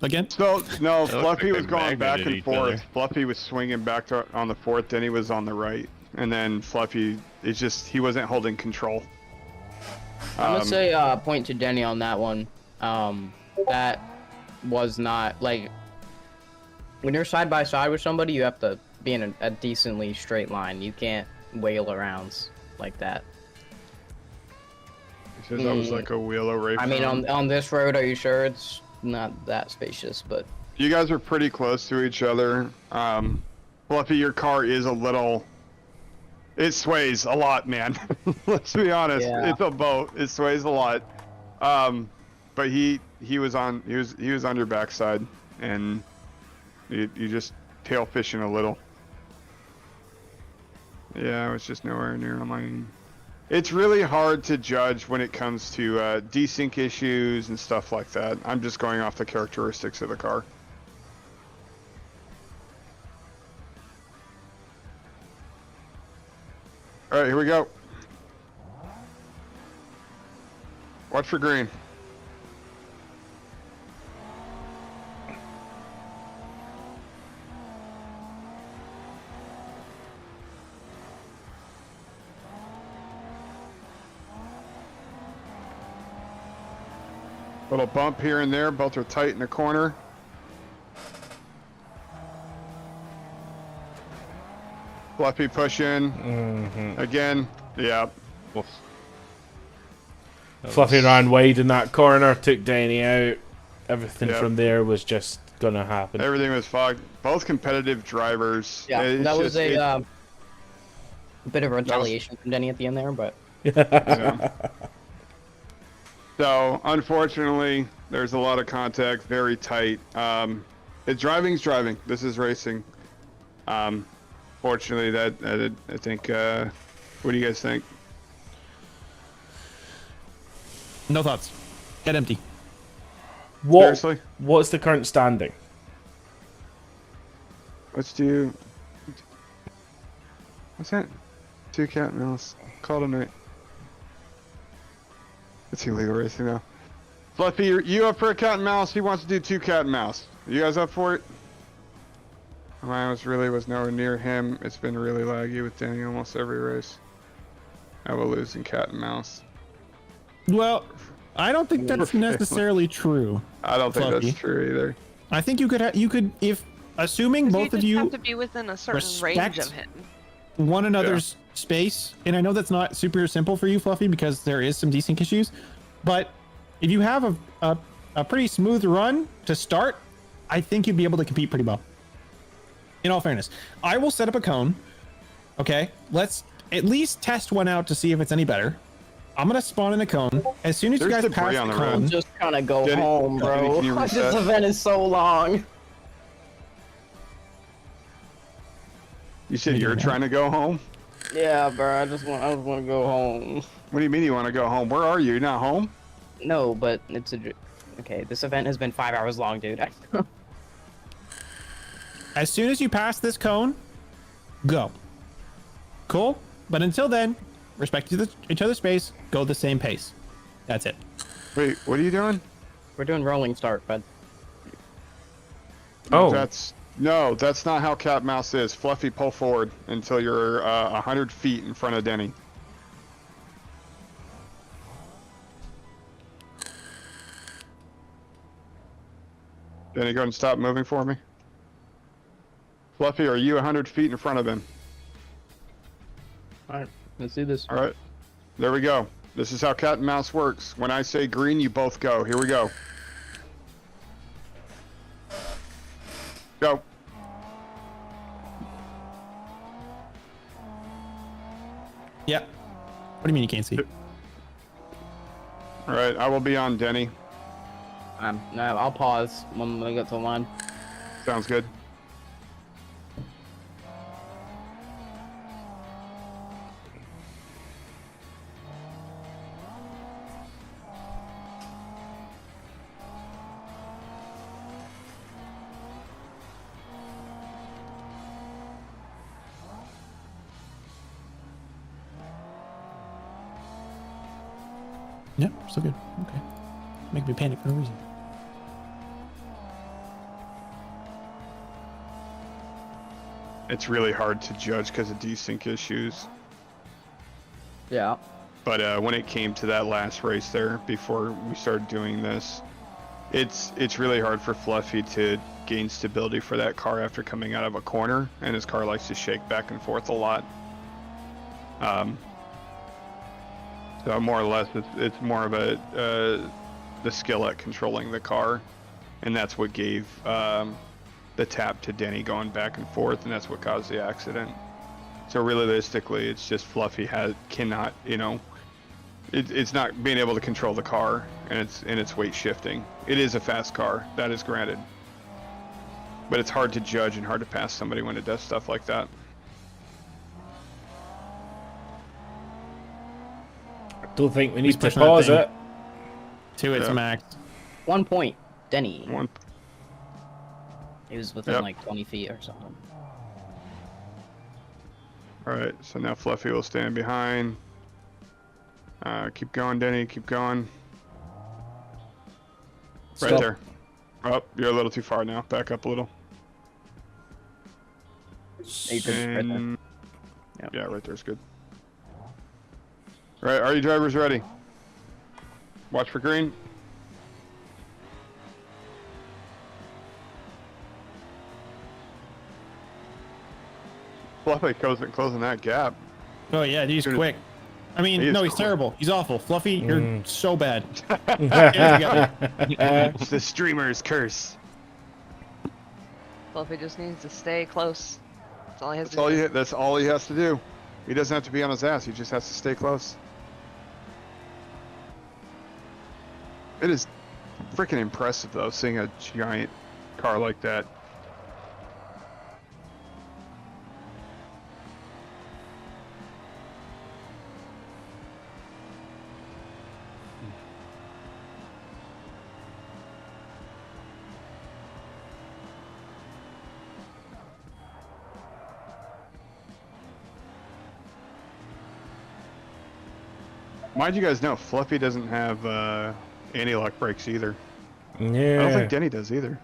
again? So no, It looked Fluffy like was they going back magneted and each forth. other. Fluffy was swinging back on the fourth, then he was on the right, and then Fluffy, it's just he wasn't holding control. I'm gonna say point to Denny on that one. That was not like when you're side by side with somebody, you have to be in a decently straight line. You can't wail around like that. He says that was like a wheel array. I mean, on this road, are you sure it's not that spacious? But You guys are pretty close to each other. Fluffy, your car is a little. It sways a lot, man. Let's be honest. Yeah. It's a boat. It sways a lot. But he was on your backside, and you just tail fishing a little. Yeah, it was just nowhere near on lane. It's really hard to judge when it comes to desync issues and stuff like that. I'm just going off the characteristics of the car. All right, here we go. Watch for green. Little bump here and there. Both are tight in the corner. Fluffy push in. Again. Yeah. Fluffy ran wide in that corner, took Denny out. Everything Yep. from there was just gonna happen. Everything was fogged. Both competitive drivers. yeah, It's that was just- a bit of a retaliation from Denny at the end there, but. So, unfortunately, there's a lot of very tight. Driving's driving. This is racing. Fortunately, I think. What do you guys think? No thoughts. Head empty. Seriously? What's the current standing? Let's do. What's that? 2 cat and mouse. Call it a night. It's illegal racing now. Fluffy, you up for a cat and mouse? He wants to do 2 cat and mouse. You guys up for it? Mine was nowhere near him. It's been really laggy with Denny almost every race. I will lose in cat and mouse. Well, I don't think that's necessarily true. I don't think Fluffy. that's true either. I think you could if assuming both of you you have to be within a certain range respect of him. one another's space, and I know that's not super simple for you, Fluffy, because there is some desync issues, but if you have a pretty smooth run to start, I think you'd be able to compete pretty well. In all fairness, I will set up a cone. Okay, let's at least test one out to see if it's any better. I'm gonna spawn in the cone. As soon as you There's guys pass debris the on the cone, road. I'm just gonna go Denny- home, Denny, bro. can you This reset? event is so long. You said you're trying to go home? Yeah, bro. I just want to go home. What do you mean you want to go home? Where are you? You're not home? No, but it's okay. This event has been 5 hours long, dude. as soon as you pass this cone, go. Cool? But until then, respect each other's space, go the same pace. That's it. Wait, what are you doing? We're doing rolling start, bud. Oh. That's not how cat mouse is. Fluffy, pull forward until you're 100 feet in front of Denny. Denny, go ahead and stop moving for me. Fluffy, are you 100 feet in front of him? Alright, let's do this. Alright, there we go. This is how cat and mouse works. When I say green, you both go. Here we go. Go. Yeah. What do you mean you can't see? Alright, I will be on Denny. No, I'll pause when we get to the line. Sounds good. Yeah, so good. Okay. Make me panic for no reason. It's really hard to judge because of desync issues. Yeah. But when it came to that last race there, before we started doing this, it's really hard for Fluffy to gain stability for that car after coming out of a corner, and his car likes to shake back and forth a lot. So more or less, it's more of the skill at controlling the car, and that's what gave the tap to Denny going back and forth, and that's what caused the accident. So realistically, it's just Fluffy cannot, it's not being able to control the car, and it's weight shifting. It is a fast car, that is granted, but it's hard to judge and hard to pass somebody when it does stuff like that. Don't think we need to pushing that pause thing. it. To its Yeah. max. 1 point, Denny. One. He was within Yep. like 20 feet or something. All right, so now Fluffy will stand behind. Keep going, Denny. Keep going. Right Stop. there. Oh, you're a little too far now. Back up a little. Hey, good, right there. And Yep. yeah, right there's good. All right, are you drivers ready? Watch for green. Fluffy closing that gap. Oh yeah, he's Dude, quick. I mean, he is no, he's quick. terrible. He's awful. Fluffy, you're so bad. It's the streamer's curse. Fluffy just needs to stay close. That's all he has to do. That's all he has to do. He doesn't have to be on his ass. He just has to stay close. It is freaking impressive though, seeing a giant car like that. Mind you guys know, Fluffy doesn't have anti-lock brakes either. Yeah. I don't think Denny does either.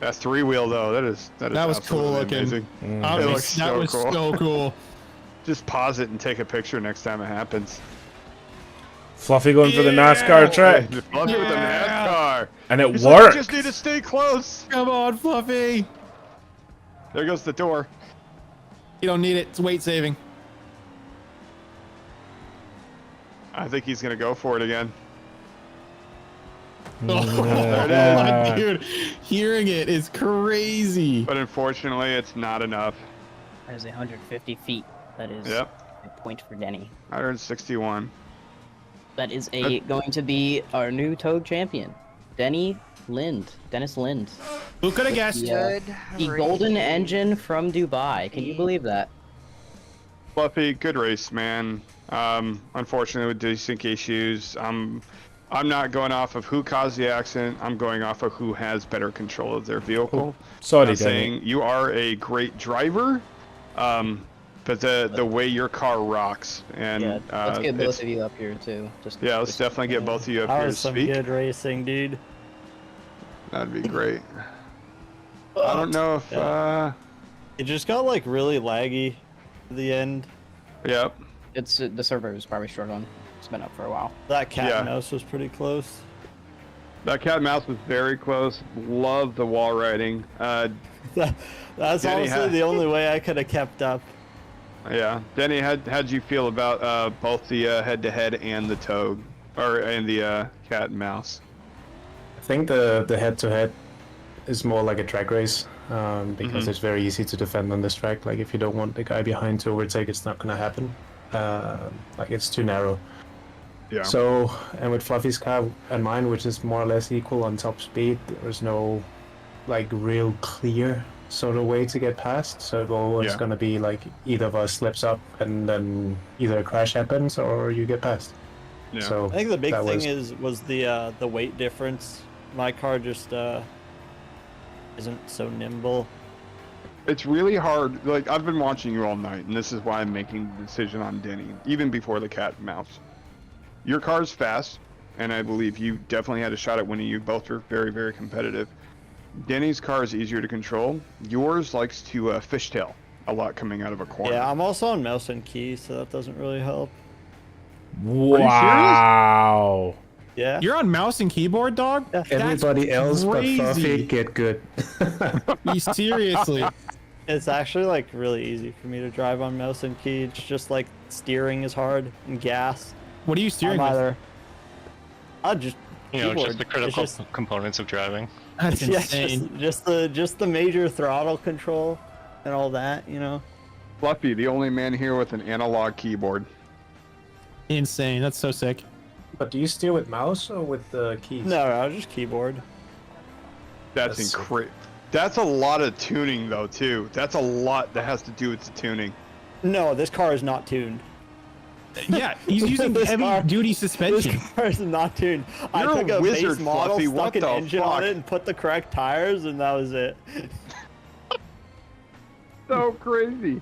That 3-wheel though, that was cool absolutely looking. amazing. That It was, looks that so was cool. so cool. Just pause it and take a picture next time it happens. Fluffy going for the NASCAR trick. Fluffy with the NASCAR. And it He's like, worked. I just need to stay close. Come on, Fluffy. There goes the door. You don't need it. It's weight saving. I think he's gonna go for it again. Oh, dude, hearing it is crazy. But unfortunately, it's not enough. That is 150 feet. That is. Yep. point for Denny. 161. That is going to be our new Touge champion, Dennis Lind. Who could have guessed? The golden engine from Dubai. Can you believe that? Fluffy, good race, man. Unfortunately, with desync issues, I'm not going off of who caused the accident. I'm going off of who has better control of their vehicle. Sorry, I'm saying you are a great driver, but the way your car rocks, and Yeah, let's get both of you up here too. Let's definitely get both of you up here to some speak. good racing, dude. That'd be great. I don't know if it just got like really laggy at the end. Yep. It's the server is probably short on. It's been up for a while. That cat and mouse was pretty close. That cat and mouse was very close. Love the wall riding. That's Denny, honestly the only way I could have kept up. Yeah, Denny, how'd you feel about both the head-to-head and the Touge, and the cat and mouse? I think the head-to-head is more like a drag race because it's very easy to defend on this track. Like if you don't want the guy behind to overtake, it's not gonna happen. Like it's too narrow. Yeah. So, and with Fluffy's car and mine, which is more or less equal on top speed, there's no like real clear sort of way to get past. So it's always gonna be like either of us slips up and then either a crash happens or you get past. Yeah. So I think the big that thing was the weight difference. My car just isn't so nimble. It's really hard. Like, I've been watching you all night, and this is why I'm making the decision on Denny, even before the cat and mouse. Your car's fast, and I believe you definitely had a shot at winning. You both are very, very competitive. Denny's car is easier to control. Yours likes to fishtail a lot coming out of a corner. Yeah, I'm also on mouse and key, so that doesn't really help. Wow. Yeah. You're on mouse and keyboard, dog? Everybody else but crazy. Fluffy get good. Seriously. It's actually like really easy for me to drive on mouse and key. It's just like steering is hard and gas. What are you steering with? I'll just keyboard. Just the critical components of driving. That's Yeah, insane. just the major throttle control and all that, you know. Fluffy, the only man here with an analog keyboard. Insane. That's so sick. But do you steer with mouse or with the keys? No, just keyboard. That's incredible. That's a lot of tuning, though, too. That's a lot that has to do with the tuning. No, this car is not tuned. Yeah, he's using heavy-duty suspension. This car is not tuned. I You're took a a wizard, base model, Fluffy. stuck What an the engine on fuck? it, and put the correct tires, and that was it. So crazy.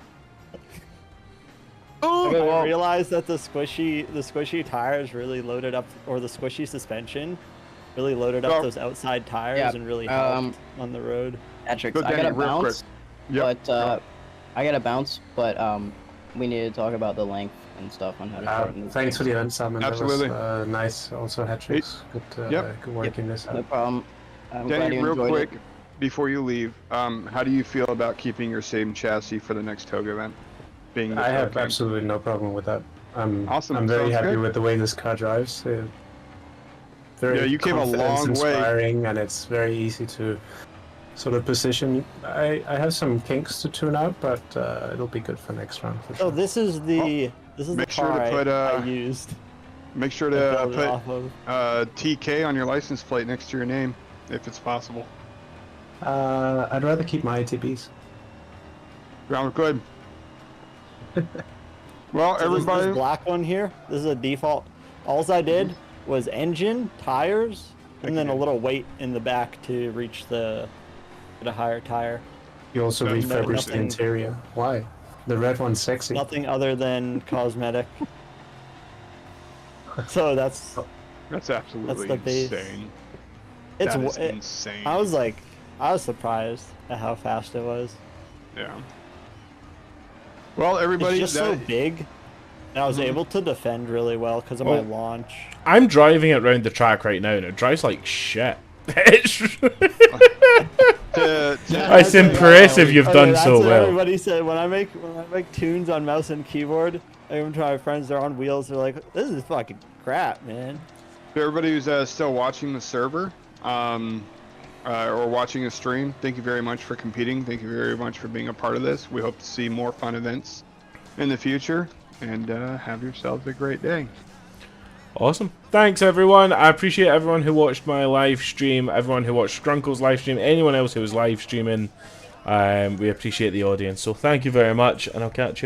I realized that the squishy tires really loaded up, or the squishy suspension really loaded up those outside tires and really helped on the road. Patrick, I got a bounce, but I got a bounce, but we need to talk about the length and stuff on how to shorten this. Thanks for the event, Simon. Absolutely. That was nice. Also, hat tricks. Good work in this. No problem. I'm glad Danny, you real enjoyed quick, it. before you leave, how do you feel about keeping your same chassis for the next Touge event? Being the I have Touge? absolutely no problem with that. Awesome. I'm very Sounds happy good. with the way this car drives. Very Yeah, you came a long way. inspiring, and it's very easy to sort of position. I have some kinks to tune out, but it'll be good for next round for sure. Oh, this is the Make sure car to put I used. Make sure to to build it off of. put TK on your license plate next to your name, if it's possible. I'd rather keep my ATBs. Sounds good. Well, So everybody. this black one here, this is a default. All I did was engine, tires, and then a little weight in the back to reach get a higher tire. You also refurbished the nothing- interior. Why? The red one's sexy. Nothing other than cosmetic. So that's absolutely the base. insane. It's That is it- insane. I was surprised at how fast it was. Yeah. Well, everybody, It's just so big, and I was able to defend really well because of my launch. I'm driving it around the track right now, and it drives like shit. It's impressive you've done that's so what well. Everybody said when I make tunes on mouse and keyboard, even to my friends, they're on wheels. They're like, "This is fucking crap, man." For everybody who's still watching the server, or watching the stream, thank you very much for competing. Thank you very much for being a part of this. We hope to see more fun events in the future. and have yourselves a great day. Awesome. Thanks, everyone. I appreciate everyone who watched my live stream, everyone who watched Skrunkles live stream, anyone else who was live streaming. We appreciate the audience. So thank you very much, and I'll catch you.